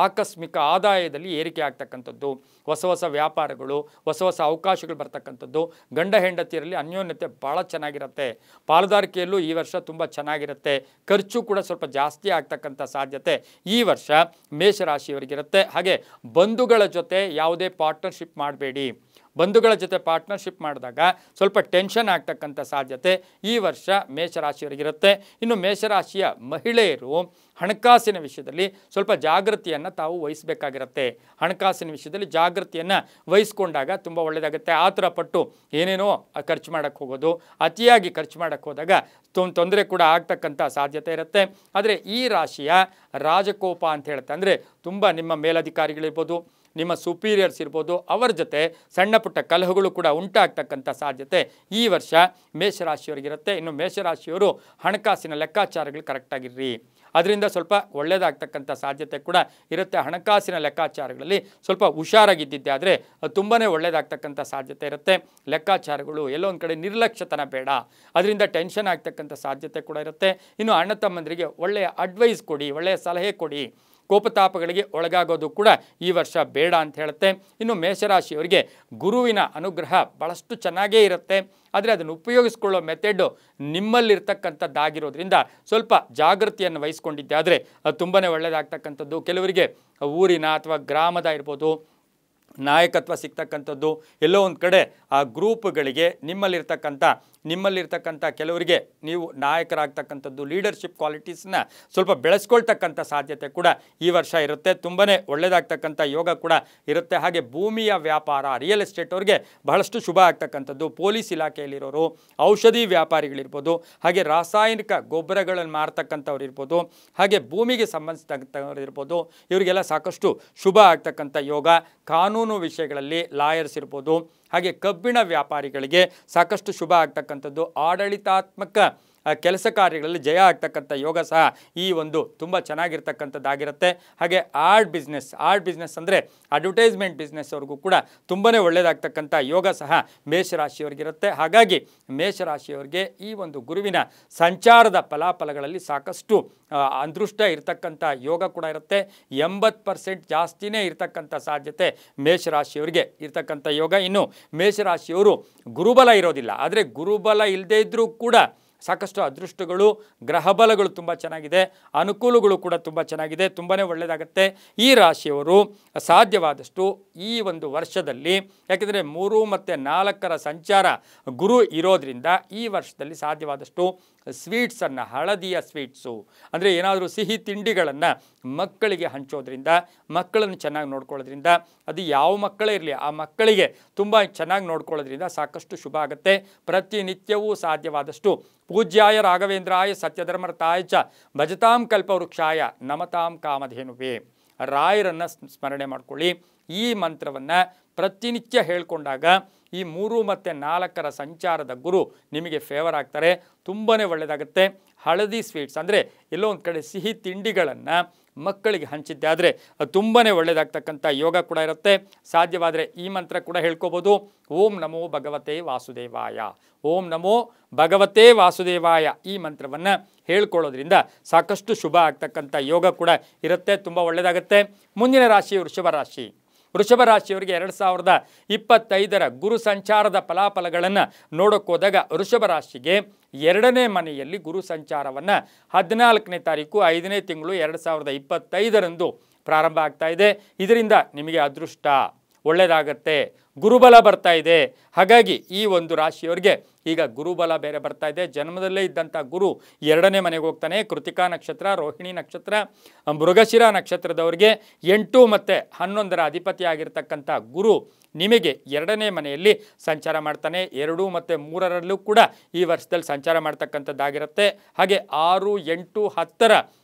ಆಕಸ್ಮಿಕ ಆದಾಯದಲ್ಲಿ ಏರಿಕೆ ಆಗ್ತಕ್ಕಂಥದ್ದು, ಹೊಸ ಹೊಸ ವ್ಯಾಪಾರಗಳು, ಹೊಸ ಹೊಸ ಅವಕಾಶಗಳು ಬರ್ತಕ್ಕಂಥದ್ದು, ಗಂಡ ಹೆಂಡತಿಯರಲ್ಲಿ ಅನ್ಯೋನ್ಯತೆ ಭಾಳ ಚೆನ್ನಾಗಿರುತ್ತೆ. ಪಾಲುದಾರಿಕೆಯಲ್ಲೂ ಈ ವರ್ಷ ತುಂಬ ಚೆನ್ನಾಗಿರುತ್ತೆ. ಖರ್ಚು ಕೂಡ ಸ್ವಲ್ಪ ಜಾಸ್ತಿ ಆಗ್ತಕ್ಕಂಥ ಸಾಧ್ಯತೆ ಈ ವರ್ಷ ಮೇಷರಾಶಿಯವರಿಗಿರುತ್ತೆ. ಹಾಗೆ ಬಂಧುಗಳ ಜೊತೆ ಯಾವುದೇ ಪಾರ್ಟ್ನರ್ಶಿಪ್ ಮಾಡಬೇಡಿ. ಬಂಧುಗಳ ಜೊತೆ ಪಾರ್ಟ್ನರ್ಶಿಪ್ ಮಾಡಿದಾಗ ಸ್ವಲ್ಪ ಟೆನ್ಷನ್ ಆಗ್ತಕ್ಕಂಥ ಸಾಧ್ಯತೆ ಈ ವರ್ಷ ಮೇಷರಾಶಿಯವರಿಗಿರುತ್ತೆ. ಇನ್ನು ಮೇಷರಾಶಿಯ ಮಹಿಳೆಯರು ಹಣಕಾಸಿನ ವಿಷಯದಲ್ಲಿ ಸ್ವಲ್ಪ ಜಾಗೃತಿಯನ್ನು ತಾವು ವಹಿಸಬೇಕಾಗಿರುತ್ತೆ. ಹಣಕಾಸಿನ ವಿಷಯದಲ್ಲಿ ಜಾಗೃತಿಯನ್ನು ವಹಿಸ್ಕೊಂಡಾಗ ತುಂಬ ಒಳ್ಳೆಯದಾಗುತ್ತೆ. ಆತರ ಪಟ್ಟು ಏನೇನೋ ಖರ್ಚು ಮಾಡೋಕ್ಕೆ ಹೋಗೋದು, ಅತಿಯಾಗಿ ಖರ್ಚು ಮಾಡೋಕ್ಕೆ ಹೋದಾಗ ತೊಂದರೆ ಕೂಡ ಆಗ್ತಕ್ಕಂಥ ಸಾಧ್ಯತೆ ಇರುತ್ತೆ. ಆದರೆ ಈ ರಾಶಿಯ ರಾಜಕೋಪ ಅಂತ ಹೇಳ್ತಾ ಅಂದರೆ ತುಂಬ ನಿಮ್ಮ ಮೇಲಧಿಕಾರಿಗಳಿರ್ಬೋದು, ನಿಮ್ಮ ಸುಪೀರಿಯರ್ಸ್ ಇರ್ಬೋದು, ಅವರ ಜೊತೆ ಸಣ್ಣ ಪುಟ್ಟ ಕಲಹಗಳು ಕೂಡ ಉಂಟಾಗ್ತಕ್ಕಂಥ ಸಾಧ್ಯತೆ ಈ ವರ್ಷ ಮೇಷರಾಶಿಯವರಿಗಿರುತ್ತೆ. ಇನ್ನು ಮೇಷರಾಶಿಯವರು ಹಣಕಾಸಿನ ಲೆಕ್ಕಾಚಾರಗಳು ಕರೆಕ್ಟಾಗಿರ್ರಿ, ಅದರಿಂದ ಸ್ವಲ್ಪ ಒಳ್ಳೆಯದಾಗ್ತಕ್ಕಂಥ ಸಾಧ್ಯತೆ ಕೂಡ ಇರುತ್ತೆ. ಹಣಕಾಸಿನ ಲೆಕ್ಕಾಚಾರಗಳಲ್ಲಿ ಸ್ವಲ್ಪ ಹುಷಾರಾಗಿದ್ದಿದ್ದೆ ಆದರೆ ತುಂಬಾ ಒಳ್ಳೆಯದಾಗ್ತಕ್ಕಂಥ ಸಾಧ್ಯತೆ ಇರುತ್ತೆ. ಲೆಕ್ಕಾಚಾರಗಳು ಎಲ್ಲೋ ಒಂದು ಕಡೆ ನಿರ್ಲಕ್ಷ್ಯತನ ಬೇಡ, ಅದರಿಂದ ಟೆನ್ಷನ್ ಆಗ್ತಕ್ಕಂಥ ಸಾಧ್ಯತೆ ಕೂಡ ಇರುತ್ತೆ. ಇನ್ನು ಅಣ್ಣ ತಮ್ಮಂದರಿಗೆ ಒಳ್ಳೆಯ ಅಡ್ವೈಸ್ ಕೊಡಿ, ಒಳ್ಳೆಯ ಸಲಹೆ ಕೊಡಿ. ಕೋಪತಾಪಗಳಿಗೆ ಒಳಗಾಗೋದು ಕೂಡ ಈ ವರ್ಷ ಬೇಡ ಅಂತ ಹೇಳುತ್ತೆ. ಇನ್ನು ಮೇಷರಾಶಿಯವರಿಗೆ ಗುರುವಿನ ಅನುಗ್ರಹ ಭಾಳಷ್ಟು ಚೆನ್ನಾಗೇ ಇರುತ್ತೆ. ಆದರೆ ಅದನ್ನು ಉಪಯೋಗಿಸ್ಕೊಳ್ಳೋ ಮೆಥೆಡು ನಿಮ್ಮಲ್ಲಿರ್ತಕ್ಕಂಥದ್ದಾಗಿರೋದ್ರಿಂದ ಸ್ವಲ್ಪ ಜಾಗೃತಿಯನ್ನು ವಹಿಸ್ಕೊಂಡಿದ್ದೆ ಆದರೆ ಅದು ತುಂಬಾ ಒಳ್ಳೆಯದಾಗ್ತಕ್ಕಂಥದ್ದು. ಕೆಲವರಿಗೆ ಊರಿನ ಅಥವಾ ಗ್ರಾಮದ ಇರ್ಬೋದು ನಾಯಕತ್ವ ಸಿಗ್ತಕ್ಕಂಥದ್ದು, ಎಲ್ಲೋ ಒಂದು ಕಡೆ ಆ ಗ್ರೂಪ್ಗಳಿಗೆ ನಿಮ್ಮಲ್ಲಿರ್ತಕ್ಕಂಥ ಕೆಲವರಿಗೆ ನೀವು ನಾಯಕರಾಗ್ತಕ್ಕಂಥದ್ದು, ಲೀಡರ್ಶಿಪ್ ಕ್ವಾಲಿಟೀಸ್ನ ಸ್ವಲ್ಪ ಬೆಳೆಸ್ಕೊಳ್ತಕ್ಕಂಥ ಸಾಧ್ಯತೆ ಕೂಡ ಈ ವರ್ಷ ಇರುತ್ತೆ. ತುಂಬಾ ಒಳ್ಳೆಯದಾಗ್ತಕ್ಕಂಥ ಯೋಗ ಕೂಡ ಇರುತ್ತೆ. ಹಾಗೆ ಭೂಮಿಯ ವ್ಯಾಪಾರ, ರಿಯಲ್ ಎಸ್ಟೇಟ್ ಅವ್ರಿಗೆ ಬಹಳಷ್ಟು ಶುಭ ಆಗ್ತಕ್ಕಂಥದ್ದು. ಪೊಲೀಸ್ ಇಲಾಖೆಯಲ್ಲಿರೋರು, ಔಷಧಿ ವ್ಯಾಪಾರಿಗಳಿರ್ಬೋದು, ಹಾಗೆ ರಾಸಾಯನಿಕ ಗೊಬ್ಬರಗಳನ್ನು ಮಾರ್ತಕ್ಕಂಥವ್ರು ಇರ್ಬೋದು, ಹಾಗೆ ಭೂಮಿಗೆ ಸಂಬಂಧಿಸಿದಂಥವ್ರು ಇರ್ಬೋದು, ಇವರಿಗೆಲ್ಲ ಸಾಕಷ್ಟು ಶುಭ ಆಗ್ತಕ್ಕಂಥ ಯೋಗ. ಕಾನೂನು ವಿಷಯಗಳಲ್ಲಿ ಲಾಯರ್ಸ್ ಇರ್ಬೋದು, ಹಾಗೆ ಕಬ್ಬಿಣ ವ್ಯಾಪಾರಿಗಳಿಗೆ ಸಾಕಷ್ಟು ಶುಭ ಆಗ್ತಕ್ಕಂಥದ್ದು. ಆಡಳಿತಾತ್ಮಕ ಕೆಲಸ ಕಾರ್ಯಗಳಲ್ಲಿ ಜಯ ಆಗ್ತಕ್ಕಂಥ ಯೋಗ ಸಹ ಈ ಒಂದು ತುಂಬ ಚೆನ್ನಾಗಿರ್ತಕ್ಕಂಥದ್ದಾಗಿರುತ್ತೆ. ಹಾಗೆ ಆರ್ಟ್ ಬಿಸ್ನೆಸ್ ಅಂದರೆ ಅಡ್ವರ್ಟೈಸ್ಮೆಂಟ್ ಬಿಸ್ನೆಸ್ ಅವ್ರಿಗೂ ಕೂಡ ತುಂಬಾ ಒಳ್ಳೆಯದಾಗ್ತಕ್ಕಂಥ ಯೋಗ ಸಹ ಮೇಷರಾಶಿಯವರಿಗಿರುತ್ತೆ. ಹಾಗಾಗಿ ಮೇಷರಾಶಿಯವರಿಗೆ ಈ ಒಂದು ಗುರುವಿನ ಸಂಚಾರದ ಫಲಾಫಲಗಳಲ್ಲಿ ಸಾಕಷ್ಟು ಅದೃಷ್ಟ ಇರತಕ್ಕಂಥ ಯೋಗ ಕೂಡ ಇರುತ್ತೆ. 80% ಜಾಸ್ತಿನೇ ಇರತಕ್ಕಂಥ ಸಾಧ್ಯತೆ ಮೇಷರಾಶಿಯವರಿಗೆ ಇರ್ತಕ್ಕಂಥ ಯೋಗ. ಇನ್ನು ಮೇಷರಾಶಿಯವರು ಗುರುಬಲ ಇರೋದಿಲ್ಲ, ಆದರೆ ಗುರುಬಲ ಇಲ್ಲದೇ ಇದ್ದರೂ ಕೂಡ ಸಾಕಷ್ಟು ಅದೃಷ್ಟಗಳು, ಗ್ರಹಬಲಗಳು ತುಂಬ ಚೆನ್ನಾಗಿದೆ, ಅನುಕೂಲಗಳು ಕೂಡ ತುಂಬ ಚೆನ್ನಾಗಿದೆ, ತುಂಬಾ ಒಳ್ಳೆಯದಾಗುತ್ತೆ. ಈ ರಾಶಿಯವರು ಸಾಧ್ಯವಾದಷ್ಟು ಈ ಒಂದು ವರ್ಷದಲ್ಲಿ, ಯಾಕೆಂದರೆ 3 ಮತ್ತು 4ರ ಸಂಚಾರ ಗುರು ಇರೋದ್ರಿಂದ ಈ ವರ್ಷದಲ್ಲಿ ಸಾಧ್ಯವಾದಷ್ಟು ಸ್ವೀಟ್ಸನ್ನು, ಹಳದಿಯ ಸ್ವೀಟ್ಸು ಅಂದರೆ ಏನಾದರೂ ಸಿಹಿ ತಿಂಡಿಗಳನ್ನು ಮಕ್ಕಳಿಗೆ ಹಂಚೋದ್ರಿಂದ, ಮಕ್ಕಳನ್ನು ಚೆನ್ನಾಗಿ ನೋಡ್ಕೊಳ್ಳೋದ್ರಿಂದ, ಅದು ಯಾವ ಮಕ್ಕಳೇ ಇರಲಿ ಆ ಮಕ್ಕಳಿಗೆ ತುಂಬ ಚೆನ್ನಾಗಿ ನೋಡ್ಕೊಳ್ಳೋದ್ರಿಂದ ಸಾಕಷ್ಟು ಶುಭ ಆಗುತ್ತೆ. ಪ್ರತಿನಿತ್ಯವೂ ಸಾಧ್ಯವಾದಷ್ಟು ಪೂಜ್ಯಾಯ ರಾಘವೇಂದ್ರಾಯ ಸತ್ಯಧರ್ಮರತಾಯ ಚ ಭಜತಾಂ ಕಲ್ಪವೃಕ್ಷಾಯ ನಮತಾಂ ಕಾಮಧೇನುವೆ ರಾಯರನ್ನು ಸ್ಮರಣೆ ಮಾಡ್ಕೊಳ್ಳಿ. ಈ ಮಂತ್ರವನ್ನು ಪ್ರತಿನಿತ್ಯ ಹೇಳ್ಕೊಂಡಾಗ ಈ 3 ಮತ್ತು 4ರ ಸಂಚಾರದ ಗುರು ನಿಮಗೆ ಫೇವರ್ ಆಗ್ತಾರೆ, ತುಂಬಾ ಒಳ್ಳೆಯದಾಗುತ್ತೆ. ಹಳದಿ ಸ್ವೀಟ್ಸ್ ಅಂದರೆ ಎಲ್ಲೋ ಒಂದು ಕಡೆ ಸಿಹಿ ತಿಂಡಿಗಳನ್ನು ಮಕ್ಕಳಿಗೆ ಹಂಚಿದ್ದೆ ಆದರೆ ತುಂಬಾ ಒಳ್ಳೆಯದಾಗ್ತಕ್ಕಂಥ ಯೋಗ ಕೂಡ ಇರುತ್ತೆ. ಸಾಧ್ಯವಾದರೆ ಈ ಮಂತ್ರ ಕೂಡ ಹೇಳ್ಕೋಬೋದು. ಓಂ ನಮೋ ಭಗವತೆ ವಾಸುದೇವಾಯ, ಓಂ ನಮೋ ಭಗವತೆ ವಾಸುದೇವಾಯ ಈ ಮಂತ್ರವನ್ನು ಹೇಳ್ಕೊಳ್ಳೋದ್ರಿಂದ ಸಾಕಷ್ಟು ಶುಭ ಆಗ್ತಕ್ಕಂಥ ಯೋಗ ಕೂಡ ಇರುತ್ತೆ, ತುಂಬ ಒಳ್ಳೆಯದಾಗುತ್ತೆ. ಮುಂದಿನ ರಾಶಿ ವೃಷಭ ರಾಶಿ. ವೃಷಭ ರಾಶಿಯವರಿಗೆ 2025 ಗುರು ಸಂಚಾರದ ಫಲಾಫಲಗಳನ್ನು ನೋಡೋಕ್ಕೋದಾಗ ವೃಷಭ ರಾಶಿಗೆ 2ನೇ ಮನೆಯಲ್ಲಿ ಗುರು ಸಂಚಾರವನ್ನು 14ನೇ ತಾರೀಕು 5ನೇ ತಿಂಗಳು 2025 ಪ್ರಾರಂಭ ಆಗ್ತಾ ಇದೆ. ಇದರಿಂದ ನಿಮಗೆ ಅದೃಷ್ಟ ಒಳ್ಳೆಯದಾಗತ್ತೆ, ಗುರುಬಲ ಬರ್ತಾ ಇದೆ. ಹಾಗಾಗಿ ಈ ಒಂದು ರಾಶಿಯವರಿಗೆ ಈಗ ಗುರುಬಲ ಬೇರೆ ಬರ್ತಾ ಇದೆ. ಜನ್ಮದಲ್ಲೇ ಇದ್ದಂಥ ಗುರು 2ನೇ ಮನೆಗೆ ಹೋಗ್ತಾನೆ. ಕೃತಿಕಾ ನಕ್ಷತ್ರ, ರೋಹಿಣಿ ನಕ್ಷತ್ರ, ಮೃಗಶಿರ ನಕ್ಷತ್ರದವರಿಗೆ 8 ಮತ್ತು 11ರ ಅಧಿಪತಿಯಾಗಿರ್ತಕ್ಕಂಥ ಗುರು ನಿಮಗೆ 2ನೇ ಮನೆಯಲ್ಲಿ ಸಂಚಾರ ಮಾಡ್ತಾನೆ. 2 ಮತ್ತು 3ರಲ್ಲೂ ಕೂಡ ಈ ವರ್ಷದಲ್ಲಿ ಸಂಚಾರ ಮಾಡ್ತಕ್ಕಂಥದ್ದಾಗಿರುತ್ತೆ. ಹಾಗೆ 6, 8, 10ರ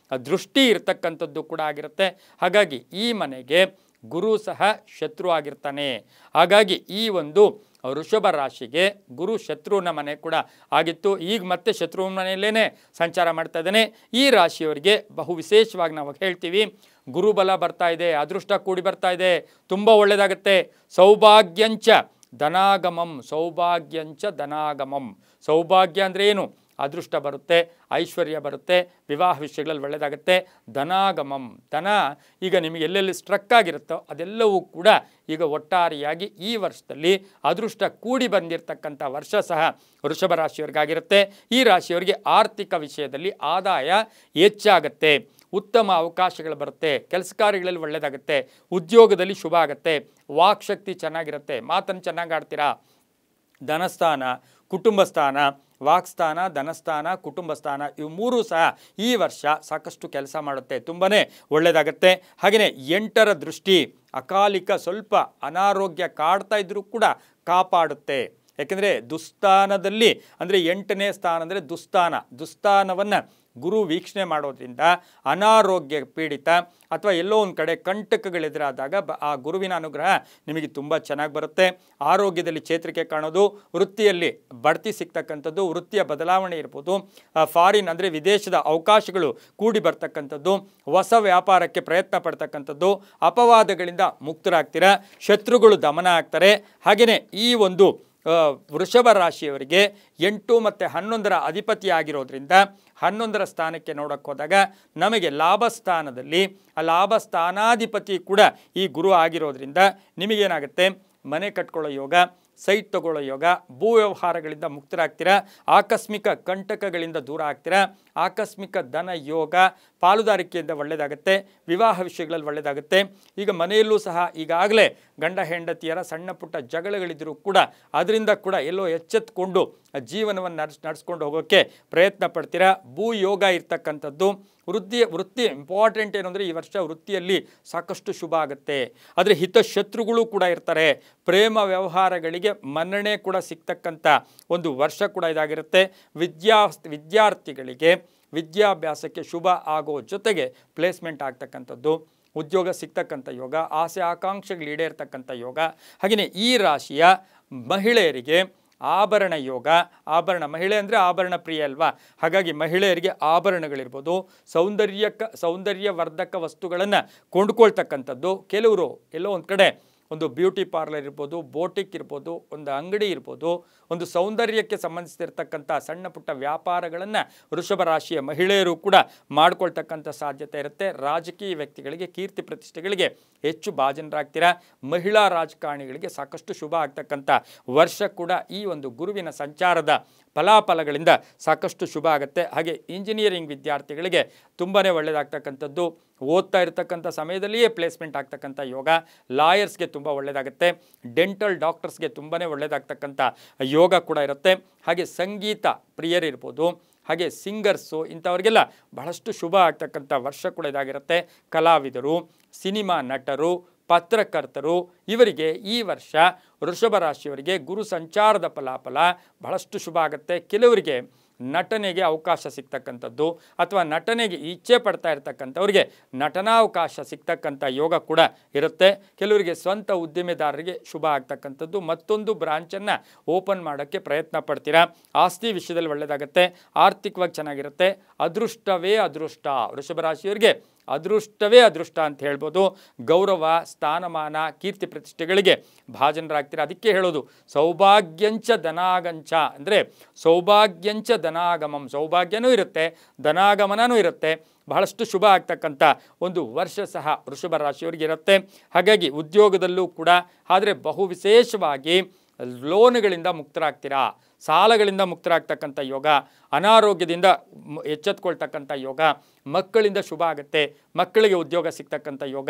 ದೃಷ್ಟಿ ಇರ್ತಕ್ಕಂಥದ್ದು ಕೂಡ ಆಗಿರುತ್ತೆ. ಹಾಗಾಗಿ ಈ ಮನೆಗೆ ಗುರು ಸಹ ಶತ್ರು ಆಗಿರ್ತಾನೆ. ಹಾಗಾಗಿ ಈ ಒಂದು ವೃಷಭ ರಾಶಿಗೆ ಗುರು ಶತ್ರುವಿನ ಮನೆ ಕೂಡ ಆಗಿತ್ತು, ಈಗ ಮತ್ತೆ ಶತ್ರುವಿನ ಮನೆಯಲ್ಲೇ ಸಂಚಾರ ಮಾಡ್ತಾ ಇದ್ದಾನೆ. ಈ ರಾಶಿಯವರಿಗೆ ಬಹು ವಿಶೇಷವಾಗಿ ನಾವು ಹೇಳ್ತೀವಿ, ಗುರುಬಲ ಬರ್ತಾ ಇದೆ, ಅದೃಷ್ಟ ಕೂಡಿ ಬರ್ತಾ ಇದೆ, ತುಂಬ ಒಳ್ಳೆಯದಾಗುತ್ತೆ. ಸೌಭಾಗ್ಯಂಚ ಧನಾಗಮಂ, ಸೌಭಾಗ್ಯಂಚ ಧನಾಗಮಂ. ಸೌಭಾಗ್ಯ ಅಂದರೆ ಏನು? ಅದೃಷ್ಟ ಬರುತ್ತೆ, ಐಶ್ವರ್ಯ ಬರುತ್ತೆ, ವಿವಾಹ ವಿಷಯಗಳಲ್ಲಿ ಒಳ್ಳೆಯದಾಗುತ್ತೆ. ಧನಾಗಮಂ, ಧನ ಈಗ ನಿಮಗೆ ಎಲ್ಲೆಲ್ಲಿ ಸ್ಟ್ರಕ್ ಆಗಿರುತ್ತೋ ಅದೆಲ್ಲವೂ ಕೂಡ ಈಗ ಒಟ್ಟಾರೆಯಾಗಿ ಈ ವರ್ಷದಲ್ಲಿ ಅದೃಷ್ಟ ಕೂಡಿ ಬಂದಿರತಕ್ಕಂಥ ವರ್ಷ ಸಹ ವೃಷಭ ರಾಶಿಯವರಿಗಾಗಿರುತ್ತೆ. ಈ ರಾಶಿಯವರಿಗೆ ಆರ್ಥಿಕ ವಿಷಯದಲ್ಲಿ ಆದಾಯ ಹೆಚ್ಚಾಗತ್ತೆ, ಉತ್ತಮ ಅವಕಾಶಗಳು ಬರುತ್ತೆ, ಕೆಲಸ ಕಾರ್ಯಗಳಲ್ಲಿ ಒಳ್ಳೆಯದಾಗುತ್ತೆ, ಉದ್ಯೋಗದಲ್ಲಿ ಶುಭ ಆಗುತ್ತೆ, ವಾಕ್ಶಕ್ತಿ ಚೆನ್ನಾಗಿರುತ್ತೆ, ಮಾತನ್ನು ಚೆನ್ನಾಗಿ ಆಡ್ತೀರಾ. ಧನಸ್ಥಾನ, ಕುಟುಂಬ ಸ್ಥಾನ, ವಾಕ್ಸ್ಥಾನ, ಧನಸ್ಥಾನ, ಕುಟುಂಬ ಸ್ಥಾನ ಇವು 3 ಸಹ ಈ ವರ್ಷ ಸಾಕಷ್ಟು ಕೆಲಸ ಮಾಡುತ್ತೆ, ತುಂಬಾ ಒಳ್ಳೆಯದಾಗುತ್ತೆ. ಹಾಗೆಯೇ 8ರ ದೃಷ್ಟಿ ಅಕಾಲಿಕ ಸ್ವಲ್ಪ ಅನಾರೋಗ್ಯ ಕಾಡ್ತಾ ಇದ್ದರೂ ಕೂಡ ಕಾಪಾಡುತ್ತೆ. ಯಾಕೆಂದರೆ ದುಸ್ಥಾನದಲ್ಲಿ ಅಂದರೆ 8ನೇ ಸ್ಥಾನ ಅಂದರೆ ದುಸ್ಥಾನವನ್ನು ಗುರು ವೀಕ್ಷಣೆ ಮಾಡೋದ್ರಿಂದ ಅನಾರೋಗ್ಯ ಪೀಡಿತ ಅಥವಾ ಎಲ್ಲೋ ಒಂದು ಕಡೆ ಕಂಟಕಗಳೆದುರಾದಾಗ ಆ ಗುರುವಿನ ಅನುಗ್ರಹ ನಿಮಗೆ ತುಂಬ ಚೆನ್ನಾಗಿ ಬರುತ್ತೆ. ಆರೋಗ್ಯದಲ್ಲಿ ಚೇತರಿಕೆ ಕಾಣೋದು, ವೃತ್ತಿಯಲ್ಲಿ ಬಡ್ತಿ ಸಿಗ್ತಕ್ಕಂಥದ್ದು, ವೃತ್ತಿಯ ಬದಲಾವಣೆ ಇರ್ಬೋದು, ಫಾರಿನ್ ಅಂದರೆ ವಿದೇಶದ ಅವಕಾಶಗಳು ಕೂಡಿ ಬರ್ತಕ್ಕಂಥದ್ದು, ಹೊಸ ವ್ಯಾಪಾರಕ್ಕೆ ಪ್ರಯತ್ನ ಪಡ್ತಕ್ಕಂಥದ್ದು, ಅಪವಾದಗಳಿಂದ ಮುಕ್ತರಾಗ್ತೀರಾ, ಶತ್ರುಗಳು ದಮನ ಆಗ್ತಾರೆ. ಹಾಗೆಯೇ ಈ ಒಂದು ವೃಷಭ ರಾಶಿಯವರಿಗೆ 8 ಮತ್ತು 11ರ ಅಧಿಪತಿಯಾಗಿರೋದ್ರಿಂದ 11ರ ಸ್ಥಾನಕ್ಕೆ ನೋಡೋಕ್ಕೆ ಹೋದಾಗ ನಮಗೆ ಲಾಭಸ್ಥಾನದಲ್ಲಿ ಆ ಲಾಭಸ್ಥಾನಾಧಿಪತಿ ಕೂಡ ಈ ಗುರು ಆಗಿರೋದ್ರಿಂದ ನಿಮಗೇನಾಗುತ್ತೆ, ಮನೆ ಕಟ್ಕೊಳ್ಳೋ ಯೋಗ, ಸೈಟ್ ತಗೊಳ್ಳೋ ಯೋಗ, ಭೂ ವ್ಯವಹಾರಗಳಿಂದ ಮುಕ್ತರಾಗ್ತೀರಾ, ಆಕಸ್ಮಿಕ ಕಂಟಕಗಳಿಂದ ದೂರ ಆಗ್ತೀರಾ, ಆಕಸ್ಮಿಕ ಧನ ಯೋಗ, ಪಾಲುದಾರಿಕೆಯಿಂದ ಒಳ್ಳೆಯದಾಗುತ್ತೆ, ವಿವಾಹ ವಿಷಯಗಳಲ್ಲಿ ಒಳ್ಳೆಯದಾಗುತ್ತೆ. ಈಗ ಮನೆಯಲ್ಲೂ ಸಹ ಈಗಾಗಲೇ ಗಂಡ ಹೆಂಡತಿಯರ ಸಣ್ಣ ಪುಟ್ಟ ಜಗಳಗಳಿದ್ದರೂ ಕೂಡ ಅದರಿಂದ ಕೂಡ ಎಲ್ಲೋ ಎಚ್ಚೆತ್ತುಕೊಂಡು ಜೀವನವನ್ನು ನಡೆಸ್ಕೊಂಡು ಹೋಗೋಕ್ಕೆ ಪ್ರಯತ್ನ ಪಡ್ತೀರಾ. ಭೂ ಯೋಗ ಇರ್ತಕ್ಕಂಥದ್ದು, ವೃತ್ತಿ ಇಂಪಾರ್ಟೆಂಟ್ ಏನು ಅಂದರೆ ಈ ವರ್ಷ ವೃತ್ತಿಯಲ್ಲಿ ಸಾಕಷ್ಟು ಶುಭ ಆಗುತ್ತೆ. ಆದರೆ ಹಿತಶತ್ರುಗಳು ಕೂಡ ಇರ್ತಾರೆ. ಪ್ರೇಮ ವ್ಯವಹಾರಗಳಿಗೆ ಮನ್ನಣೆ ಕೂಡ ಸಿಗ್ತಕ್ಕಂಥ ಒಂದು ವರ್ಷ ಕೂಡ ಇದಾಗಿರುತ್ತೆ. ವಿದ್ಯಾರ್ಥಿಗಳಿಗೆ ವಿದ್ಯಾಭ್ಯಾಸಕ್ಕೆ ಶುಭ ಆಗೋ ಜೊತೆಗೆ ಪ್ಲೇಸ್ಮೆಂಟ್ ಆಗ್ತಕ್ಕಂಥದ್ದು, ಉದ್ಯೋಗ ಸಿಗ್ತಕ್ಕಂಥ ಯೋಗ, ಆಸೆ ಆಕಾಂಕ್ಷೆಗಳು ಈಡೇರ್ತಕ್ಕಂಥ ಯೋಗ. ಹಾಗೆಯೇ ಈ ರಾಶಿಯ ಮಹಿಳೆಯರಿಗೆ ಆಭರಣ ಯೋಗ, ಮಹಿಳೆ ಅಂದರೆ ಆಭರಣ ಪ್ರಿಯ ಅಲ್ವಾ, ಹಾಗಾಗಿ ಮಹಿಳೆಯರಿಗೆ ಆಭರಣಗಳಿರ್ಬೋದು, ಸೌಂದರ್ಯವರ್ಧಕ ವಸ್ತುಗಳನ್ನು ಕೊಂಡ್ಕೊಳ್ತಕ್ಕಂಥದ್ದು. ಕೆಲವರು ಎಲ್ಲೋ ಒಂದು ಕಡೆ ಒಂದು ಬ್ಯೂಟಿ ಪಾರ್ಲರ್ ಇರ್ಬೋದು, ಬೋಟಿಕ್ ಇರ್ಬೋದು, ಒಂದು ಅಂಗಡಿ ಇರ್ಬೋದು, ಒಂದು ಸೌಂದರ್ಯಕ್ಕೆ ಸಂಬಂಧಿಸಿರ್ತಕ್ಕಂಥ ಸಣ್ಣ ಪುಟ್ಟ ವ್ಯಾಪಾರಗಳನ್ನು ವೃಷಭ ರಾಶಿಯ ಮಹಿಳೆಯರು ಕೂಡ ಮಾಡ್ಕೊಳ್ತಕ್ಕಂಥ ಸಾಧ್ಯತೆ ಇರುತ್ತೆ. ರಾಜಕೀಯ ವ್ಯಕ್ತಿಗಳಿಗೆ, ಕೀರ್ತಿ ಪ್ರತಿಷ್ಠೆಗಳಿಗೆ ಹೆಚ್ಚು ಭಾಜನರಾಗ್ತೀರಾ. ಮಹಿಳಾ ರಾಜಕಾರಣಿಗಳಿಗೆ ಸಾಕಷ್ಟು ಶುಭ ಆಗ್ತಕ್ಕಂಥ ವರ್ಷ ಕೂಡ ಈ ಒಂದು ಗುರುವಿನ ಸಂಚಾರದ ಫಲಾಫಲಗಳಿಂದ ಸಾಕಷ್ಟು ಶುಭ ಆಗುತ್ತೆ. ಹಾಗೆ ಇಂಜಿನಿಯರಿಂಗ್ ವಿದ್ಯಾರ್ಥಿಗಳಿಗೆ ತುಂಬಾ ಒಳ್ಳೆಯದಾಗ್ತಕ್ಕಂಥದ್ದು, ಓದ್ತಾ ಇರತಕ್ಕಂಥ ಸಮಯದಲ್ಲಿಯೇ ಪ್ಲೇಸ್ಮೆಂಟ್ ಆಗ್ತಕ್ಕಂಥ ಯೋಗ, ಲಾಯರ್ಸ್ಗೆ ತುಂಬ ಒಳ್ಳೆಯದಾಗುತ್ತೆ, ಡೆಂಟಲ್ ಡಾಕ್ಟರ್ಸ್ಗೆ ತುಂಬಾ ಒಳ್ಳೆಯದಾಗ್ತಕ್ಕಂಥ ಯೋಗ ಕೂಡ ಇರುತ್ತೆ. ಹಾಗೆ ಸಂಗೀತ ಪ್ರಿಯರಿರ್ಬೋದು, ಹಾಗೆ ಸಿಂಗರ್ಸು ಇಂಥವ್ರಿಗೆಲ್ಲ ಬಹಳಷ್ಟು ಶುಭ ಆಗ್ತಕ್ಕಂಥ ವರ್ಷ ಕೂಡ ಇದಾಗಿರುತ್ತೆ. ಕಲಾವಿದರು, ಸಿನಿಮಾ ನಟರು, ಪತ್ರಕರ್ತರು ಇವರಿಗೆ ಈ ವರ್ಷ ವೃಷಭ ರಾಶಿಯವರಿಗೆ ಗುರು ಸಂಚಾರದ ಫಲಾಫಲ ಬಹಳಷ್ಟು ಶುಭ ಆಗುತ್ತೆ. ಕೆಲವರಿಗೆ ನಟನೆಗೆ ಅವಕಾಶ ಸಿಗ್ತಕ್ಕಂಥದ್ದು ಅಥವಾ ನಟನೆಗೆ ಇಚ್ಛೆ ಪಡ್ತಾ ಇರ್ತಕ್ಕಂಥವ್ರಿಗೆ ನಟನಾವಕಾಶ ಸಿಗ್ತಕ್ಕಂಥ ಯೋಗ ಕೂಡ ಇರುತ್ತೆ. ಕೆಲವರಿಗೆ ಸ್ವಂತ ಉದ್ದಿಮೆದಾರರಿಗೆ ಶುಭ ಆಗ್ತಕ್ಕಂಥದ್ದು, ಮತ್ತೊಂದು ಬ್ರಾಂಚನ್ನು ಓಪನ್ ಮಾಡೋಕ್ಕೆ ಪ್ರಯತ್ನ ಪಡ್ತೀರಾ. ಆಸ್ತಿ ವಿಷಯದಲ್ಲಿ ಒಳ್ಳೆಯದಾಗುತ್ತೆ, ಆರ್ಥಿಕವಾಗಿ ಚೆನ್ನಾಗಿರುತ್ತೆ. ಅದೃಷ್ಟವೇ ಅದೃಷ್ಟ, ವೃಷಭ ರಾಶಿಯವರಿಗೆ ಅದೃಷ್ಟವೇ ಅದೃಷ್ಟ ಅಂತ ಹೇಳ್ಬೋದು. ಗೌರವ, ಸ್ಥಾನಮಾನ, ಕೀರ್ತಿ ಪ್ರತಿಷ್ಠೆಗಳಿಗೆ ಭಾಜನರಾಗ್ತೀರ. ಅದಕ್ಕೆ ಹೇಳೋದು ಸೌಭಾಗ್ಯಂಚ ಧನಾಗಂಚ ಅಂದರೆ ಸೌಭಾಗ್ಯಂಚ ಧನಾಗಮಂ, ಸೌಭಾಗ್ಯನೂ ಇರುತ್ತೆ, ಧನಾಗಮನವೂ ಇರುತ್ತೆ. ಬಹಳಷ್ಟು ಶುಭ ಆಗ್ತಕ್ಕಂಥ ಒಂದು ವರ್ಷ ಸಹ ವೃಷಭ ರಾಶಿಯವರಿಗೆ ಇರುತ್ತೆ. ಹಾಗಾಗಿ ಉದ್ಯೋಗದಲ್ಲೂ ಕೂಡ ಆದರೆ ಬಹು ವಿಶೇಷವಾಗಿ ಲೋನ್ಗಳಿಂದ ಮುಕ್ತರಾಗ್ತೀರಾ, ಸಾಲಗಳಿಂದ ಮುಕ್ತರಾಗ್ತಕ್ಕಂಥ ಯೋಗ, ಅನಾರೋಗ್ಯದಿಂದ ಎಚ್ಚೆತ್ಕೊಳ್ತಕ್ಕಂಥ ಯೋಗ, ಮಕ್ಕಳಿಂದ ಶುಭ ಆಗುತ್ತೆ, ಮಕ್ಕಳಿಗೆ ಉದ್ಯೋಗ ಸಿಗ್ತಕ್ಕಂಥ ಯೋಗ,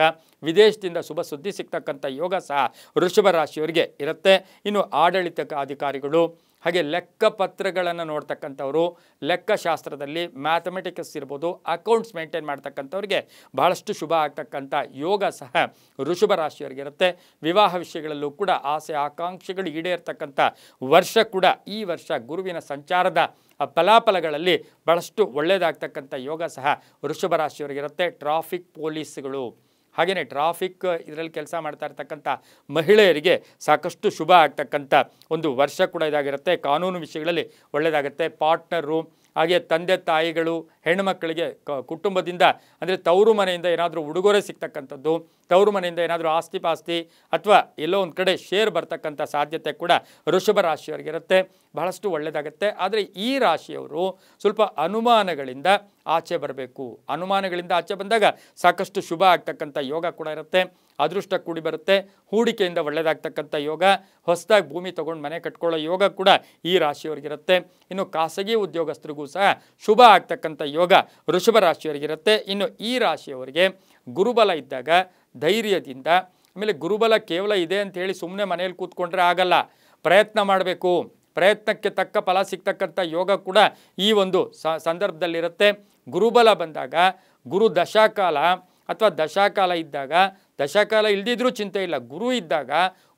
ವಿದೇಶದಿಂದ ಶುಭ ಸುದ್ದಿ ಸಿಗ್ತಕ್ಕಂಥ ಯೋಗ ಸಹ ವೃಷಭ ರಾಶಿಯವರಿಗೆ ಇರುತ್ತೆ. ಇನ್ನು ಆಡಳಿತ ಅಧಿಕಾರಿಗಳು ಹಾಗೆ ಲೆಕ್ಕಪತ್ರಗಳನ್ನು ನೋಡ್ತಕ್ಕಂಥವ್ರು, ಲೆಕ್ಕಶಾಸ್ತ್ರದಲ್ಲಿ ಮ್ಯಾಥಮೆಟಿಕ್ಸ್ ಇರ್ಬೋದು, ಅಕೌಂಟ್ಸ್ ಮೇಂಟೈನ್ ಮಾಡ್ತಕ್ಕಂಥವ್ರಿಗೆ ಬಹಳಷ್ಟು ಶುಭ ಆಗ್ತಕ್ಕಂಥ ಯೋಗ ಸಹ ವೃಷಭ ರಾಶಿಯವರಿಗಿರುತ್ತೆ. ವಿವಾಹ ವಿಷಯಗಳಲ್ಲೂ ಕೂಡ ಆಸೆ ಆಕಾಂಕ್ಷೆಗಳು ಈಡೇರ್ತಕ್ಕಂಥ ವರ್ಷ ಕೂಡ ಈ ವರ್ಷ ಗುರುವಿನ ಸಂಚಾರದ ಫಲಾಫಲಗಳಲ್ಲಿ ಬಹಳಷ್ಟು ಒಳ್ಳೆಯದಾಗ್ತಕ್ಕಂಥ ಯೋಗ ಸಹ ವೃಷಭ ರಾಶಿಯವರಿಗಿರುತ್ತೆ. ಟ್ರಾಫಿಕ್ ಪೊಲೀಸ್ಗಳು ಹಾಗೆಯೇ ಟ್ರಾಫಿಕ್ ಇದರಲ್ಲಿ ಕೆಲಸ ಮಾಡ್ತಾ ಇರ್ತಕ್ಕಂಥ ಮಹಿಳೆಯರಿಗೆ ಸಾಕಷ್ಟು ಶುಭ ಆಗ್ತಕ್ಕಂಥ ಒಂದು ವರ್ಷ ಕೂಡ ಇದಾಗಿರುತ್ತೆ. ಕಾನೂನು ವಿಷಯಗಳಲ್ಲಿ ಒಳ್ಳೆಯದಾಗುತ್ತೆ. ಪಾರ್ಟ್ನರು ಹಾಗೆ ತಂದೆ ತಾಯಿಗಳು ಹೆಣ್ಣುಮಕ್ಕಳಿಗೆ ಕುಟುಂಬದಿಂದ ಅಂದರೆ ತವರು ಮನೆಯಿಂದ ಏನಾದರೂ ಉಡುಗೊರೆ ಸಿಗ್ತಕ್ಕಂಥದ್ದು, ತವರು ಮನೆಯಿಂದ ಏನಾದರೂ ಆಸ್ತಿ ಪಾಸ್ತಿ ಅಥವಾ ಎಲ್ಲೋ ಒಂದು ಕಡೆ ಶೇರ್ ಬರ್ತಕ್ಕಂಥ ಸಾಧ್ಯತೆ ಕೂಡ ವೃಷಭ ರಾಶಿಯವರಿಗಿರುತ್ತೆ. ಬಹಳಷ್ಟು ಒಳ್ಳೆಯದಾಗುತ್ತೆ. ಆದರೆ ಈ ರಾಶಿಯವರು ಸ್ವಲ್ಪ ಅನುಮಾನಗಳಿಂದ ಆಚೆ ಬರಬೇಕು. ಅನುಮಾನಗಳಿಂದ ಆಚೆ ಬಂದಾಗ ಸಾಕಷ್ಟು ಶುಭ ಆಗ್ತಕ್ಕಂಥ ಯೋಗ ಕೂಡ ಇರುತ್ತೆ. ಅದೃಷ್ಟ ಕೂಡಿ ಬರುತ್ತೆ. ಹೂಡಿಕೆಯಿಂದ ಒಳ್ಳೆಯದಾಗ್ತಕ್ಕಂಥ ಯೋಗ, ಹೊಸದಾಗಿ ಭೂಮಿ ತೊಗೊಂಡು ಮನೆ ಕಟ್ಕೊಳ್ಳೋ ಯೋಗ ಕೂಡ ಈ ರಾಶಿಯವರಿಗಿರುತ್ತೆ. ಇನ್ನು ಖಾಸಗಿ ಉದ್ಯೋಗಸ್ಥರಿಗೂ ಸಹ ಶುಭ ಆಗ್ತಕ್ಕಂಥ ಯೋಗ ವೃಷಭ ರಾಶಿಯವರಿಗಿರುತ್ತೆ. ಇನ್ನು ಈ ರಾಶಿಯವರಿಗೆ ಗುರುಬಲ ಇದ್ದಾಗ ಧೈರ್ಯದಿಂದ, ಆಮೇಲೆ ಗುರುಬಲ ಕೇವಲ ಇದೆ ಅಂತ ಹೇಳಿ ಸುಮ್ಮನೆ ಮನೆಯಲ್ಲಿ ಕೂತ್ಕೊಂಡ್ರೆ ಆಗಲ್ಲ, ಪ್ರಯತ್ನ ಮಾಡಬೇಕು. ಪ್ರಯತ್ನಕ್ಕೆ ತಕ್ಕ ಫಲ ಸಿಗ್ತಕ್ಕಂಥ ಯೋಗ ಕೂಡ ಈ ಒಂದು ಸಂದರ್ಭದಲ್ಲಿರುತ್ತೆ. ಗುರುಬಲ ಬಂದಾಗ, ಗುರು ದಶಾಕಾಲ ಅಥವಾ ದಶಾಕಾಲ ಇದ್ದಾಗ, ದಶಾಕಾಲ ಇಲ್ದಿದ್ರೂ ಚಿಂತೆ ಇಲ್ಲ, ಗುರು ಇದ್ದಾಗ,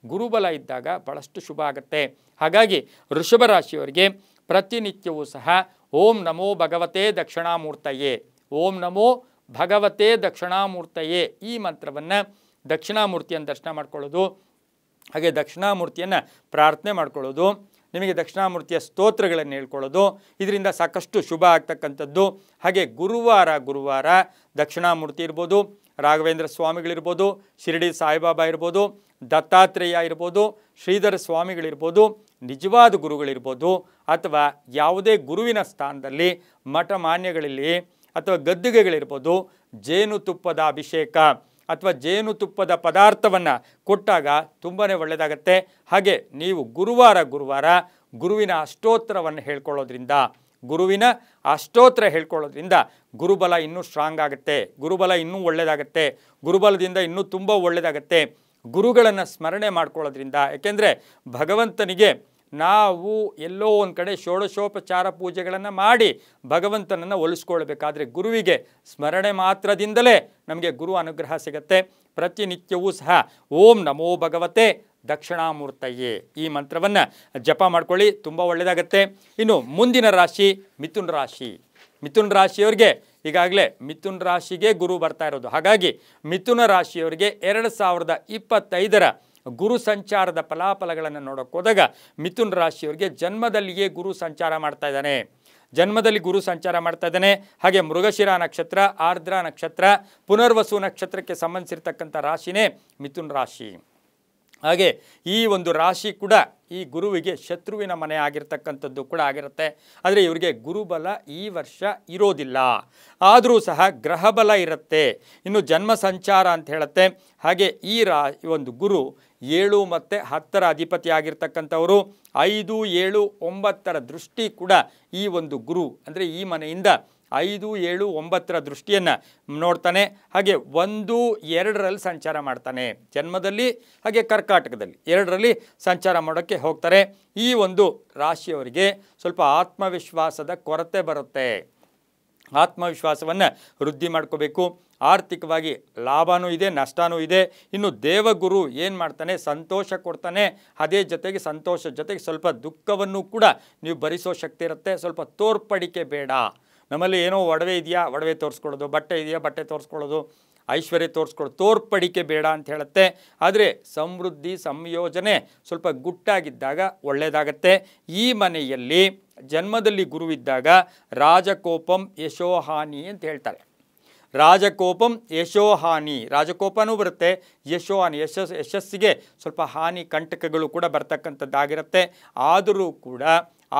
ಗುರುಬಲ ಇದ್ದಾಗ ಭಾಳಷ್ಟು ಶುಭ ಆಗುತ್ತೆ. ಹಾಗಾಗಿ ವೃಷಭ ರಾಶಿಯವರಿಗೆ ಪ್ರತಿನಿತ್ಯವೂ ಸಹ ಓಂ ನಮೋ ಭಗವತೆ ದಕ್ಷಿಣಾಮೂರ್ತಯೇ, ಓಂ ನಮೋ ಭಗವತೆ ದಕ್ಷಿಣಾಮೂರ್ತಯೇ ಈ ಮಂತ್ರವನ್ನು ದಕ್ಷಿಣಾಮೂರ್ತಿಯನ್ನು ದರ್ಶನ ಮಾಡ್ಕೊಳ್ಳೋದು, ಹಾಗೆ ದಕ್ಷಿಣಾಮೂರ್ತಿಯನ್ನು ಪ್ರಾರ್ಥನೆ ಮಾಡ್ಕೊಳ್ಳೋದು, ನಿಮಗೆ ದಕ್ಷಿಣಾಮೂರ್ತಿಯ ಸ್ತೋತ್ರಗಳನ್ನು ಹೇಳ್ಕೊಳ್ಳೋದು, ಇದರಿಂದ ಸಾಕಷ್ಟು ಶುಭ ಆಗ್ತಕ್ಕಂಥದ್ದು. ಹಾಗೆ ಗುರುವಾರ ದಕ್ಷಿಣಾಮೂರ್ತಿ ಇರ್ಬೋದು, ರಾಘವೇಂದ್ರ ಸ್ವಾಮಿಗಳಿರ್ಬೋದು, ಶಿರಡಿ ಸಾಯಿಬಾಬಾ ಇರ್ಬೋದು, ದತ್ತಾತ್ರೇಯ ಇರ್ಬೋದು, ಶ್ರೀಧರ ಸ್ವಾಮಿಗಳಿರ್ಬೋದು, ನಿಜವಾದ ಗುರುಗಳಿರ್ಬೋದು, ಅಥವಾ ಯಾವುದೇ ಗುರುವಿನ ಸ್ಥಾನದಲ್ಲಿ ಮಠ ಮಾನ್ಯಗಳಲ್ಲಿ ಅಥವಾ ಗದ್ದುಗೆಗಳಿರ್ಬೋದು, ಜೇನುತುಪ್ಪದ ಅಭಿಷೇಕ ಅಥವಾ ಜೇನುತುಪ್ಪದ ಪದಾರ್ಥವನ್ನು ಕೊಟ್ಟಾಗ ತುಂಬಾ ಒಳ್ಳೆಯದಾಗತ್ತೆ. ಹಾಗೆ ನೀವು ಗುರುವಾರ ಗುರುವಿನ ಅಷ್ಟೋತ್ತರವನ್ನು ಹೇಳ್ಕೊಳ್ಳೋದ್ರಿಂದ, ಗುರುವಿನ ಅಷ್ಟೋತ್ತರ ಹೇಳ್ಕೊಳ್ಳೋದ್ರಿಂದ ಗುರುಬಲ ಇನ್ನೂ ಸ್ಟ್ರಾಂಗ್ ಆಗುತ್ತೆ, ಗುರುಬಲ ಇನ್ನೂ ಒಳ್ಳೆಯದಾಗತ್ತೆ, ಗುರುಬಲದಿಂದ ಇನ್ನೂ ತುಂಬ ಒಳ್ಳೆಯದಾಗತ್ತೆ. ಗುರುಗಳನ್ನು ಸ್ಮರಣೆ ಮಾಡ್ಕೊಳ್ಳೋದ್ರಿಂದ, ಯಾಕೆಂದರೆ ಭಗವಂತನಿಗೆ ನಾವು ಎಲ್ಲೋ ಒಂದು ಕಡೆ ಷೋಡಶೋಪಚಾರ ಪೂಜೆಗಳನ್ನು ಮಾಡಿ ಭಗವಂತನನ್ನು ಒಲಿಸ್ಕೊಳ್ಬೇಕಾದ್ರೆ ಗುರುವಿಗೆ ಸ್ಮರಣೆ ಮಾತ್ರದಿಂದಲೇ ನಮಗೆ ಗುರು ಅನುಗ್ರಹ ಸಿಗುತ್ತೆ. ಪ್ರತಿನಿತ್ಯವೂ ಸಹ ಓಂ ನಮೋ ಭಗವತೆ ದಕ್ಷಿಣಾಮೂರ್ತಯೇ ಈ ಮಂತ್ರವನ್ನು ಜಪ ಮಾಡ್ಕೊಳ್ಳಿ, ತುಂಬ ಒಳ್ಳೆಯದಾಗತ್ತೆ. ಇನ್ನು ಮುಂದಿನ ರಾಶಿ ಮಿಥುನ ರಾಶಿ. ಮಿಥುನ ರಾಶಿಯವರಿಗೆ ಈಗಾಗಲೇ ಮಿಥುನ ರಾಶಿಗೆ ಗುರು ಬರ್ತಾ ಇರೋದು. ಹಾಗಾಗಿ ಮಿಥುನ ರಾಶಿಯವರಿಗೆ 2025ರ ಗುರು ಸಂಚಾರದ ಫಲಾಫಲಗಳನ್ನು ನೋಡೋಕೆ ಹೋದಾಗ ಮಿಥುನ ರಾಶಿಯವರಿಗೆ ಜನ್ಮದಲ್ಲಿಯೇ ಗುರು ಸಂಚಾರ ಮಾಡ್ತಾ ಇದ್ದಾನೆ, ಜನ್ಮದಲ್ಲಿ ಗುರು ಸಂಚಾರ ಮಾಡ್ತಾ ಇದ್ದಾನೆ. ಹಾಗೆ ಮೃಗಶಿರ ನಕ್ಷತ್ರ, ಆರ್ದ್ರ ನಕ್ಷತ್ರ, ಪುನರ್ವಸು ನಕ್ಷತ್ರಕ್ಕೆ ಸಂಬಂಧಿಸಿರ್ತಕ್ಕಂಥ ರಾಶಿನೇ ಮಿಥುನ ರಾಶಿ. ಹಾಗೆ ಈ ಒಂದು ರಾಶಿ ಕೂಡ ಈ ಗುರುವಿಗೆ ಶತ್ರುವಿನ ಮನೆ ಆಗಿರ್ತಕ್ಕಂಥದ್ದು ಕೂಡ ಆಗಿರುತ್ತೆ. ಆದರೆ ಇವರಿಗೆ ಗುರುಬಲ ಈ ವರ್ಷ ಇರೋದಿಲ್ಲ, ಆದರೂ ಸಹ ಗ್ರಹಬಲ ಇರುತ್ತೆ. ಇನ್ನು ಜನ್ಮ ಸಂಚಾರ ಅಂತ ಹೇಳುತ್ತೆ. ಹಾಗೆ ಈ ಒಂದು ಗುರು 7 ಮತ್ತು 10ರ ಅಧಿಪತಿ ಆಗಿರ್ತಕ್ಕಂಥವರು, 5, 7, 9ರ ದೃಷ್ಟಿ ಕೂಡ ಈ ಒಂದು ಗುರು ಅಂದರೆ ಈ ಮನೆಯಿಂದ 5, 7, 9ರ ದೃಷ್ಟಿಯನ್ನು ನೋಡ್ತಾನೆ. ಹಾಗೆ 1, 2ರಲ್ಲಿ ಸಂಚಾರ ಮಾಡ್ತಾನೆ ಜನ್ಮದಲ್ಲಿ, ಹಾಗೆ ಕರ್ಕಾಟಕದಲ್ಲಿ 2ರಲ್ಲಿ ಸಂಚಾರ ಮಾಡೋಕ್ಕೆ ಹೋಗ್ತಾರೆ. ಈ ಒಂದು ರಾಶಿಯವರಿಗೆ ಸ್ವಲ್ಪ ಆತ್ಮವಿಶ್ವಾಸದ ಕೊರತೆ ಬರುತ್ತೆ. ಆತ್ಮವಿಶ್ವಾಸವನ್ನು ವೃದ್ಧಿ ಮಾಡ್ಕೋಬೇಕು. ಆರ್ಥಿಕವಾಗಿ ಲಾಭವೂ ಇದೆ, ನಷ್ಟವೂ ಇದೆ. ಇನ್ನು ದೇವಗುರು ಏನು ಮಾಡ್ತಾನೆ, ಸಂತೋಷ ಕೊಡ್ತಾನೆ. ಅದೇ ಜೊತೆಗೆ ಸಂತೋಷ ಜೊತೆಗೆ ಸ್ವಲ್ಪ ದುಃಖವನ್ನು ಕೂಡ ನೀವು ಭರಿಸೋ ಶಕ್ತಿ ಇರುತ್ತೆ. ಸ್ವಲ್ಪ ತೋರ್ಪಡಿಕೆ ಬೇಡ. ನಮ್ಮಲ್ಲಿ ಏನೋ ಒಡವೆ ಇದೆಯಾ, ಒಡವೆ ತೋರಿಸ್ಕೊಳ್ಳೋದು, ಬಟ್ಟೆ ಇದೆಯಾ, ಬಟ್ಟೆ ತೋರಿಸ್ಕೊಳ್ಳೋದು, ಐಶ್ವರ್ಯ ತೋರಿಸ್ಕೊಳ್ಳೋದು, ತೋರ್ಪಡಿಕೆ ಬೇಡ ಅಂತ ಹೇಳುತ್ತೆ. ಆದರೆ ಸಮೃದ್ಧಿ ಸಂಯೋಜನೆ ಸ್ವಲ್ಪ ಗುಟ್ಟಾಗಿದ್ದಾಗ ಒಳ್ಳೆಯದಾಗತ್ತೆ. ಈ ಮನೆಯಲ್ಲಿ ಜನ್ಮದಲ್ಲಿ ಗುರುವಿದ್ದಾಗ ರಾಜಕೋಪಂ ಯಶೋಹಾನಿ ಅಂತ ಹೇಳ್ತಾರೆ. ರಾಜಕೋಪಂ ಯಶೋಹಾನಿ, ರಾಜಕೋಪನೂ ಬರುತ್ತೆ, ಯಶೋಹಾನಿ ಯಶಸ್ಸಿಗೆ ಸ್ವಲ್ಪ ಹಾನಿ ಕಂಟಕಗಳು ಕೂಡ ಬರ್ತಕ್ಕಂಥದ್ದಾಗಿರುತ್ತೆ. ಆದರೂ ಕೂಡ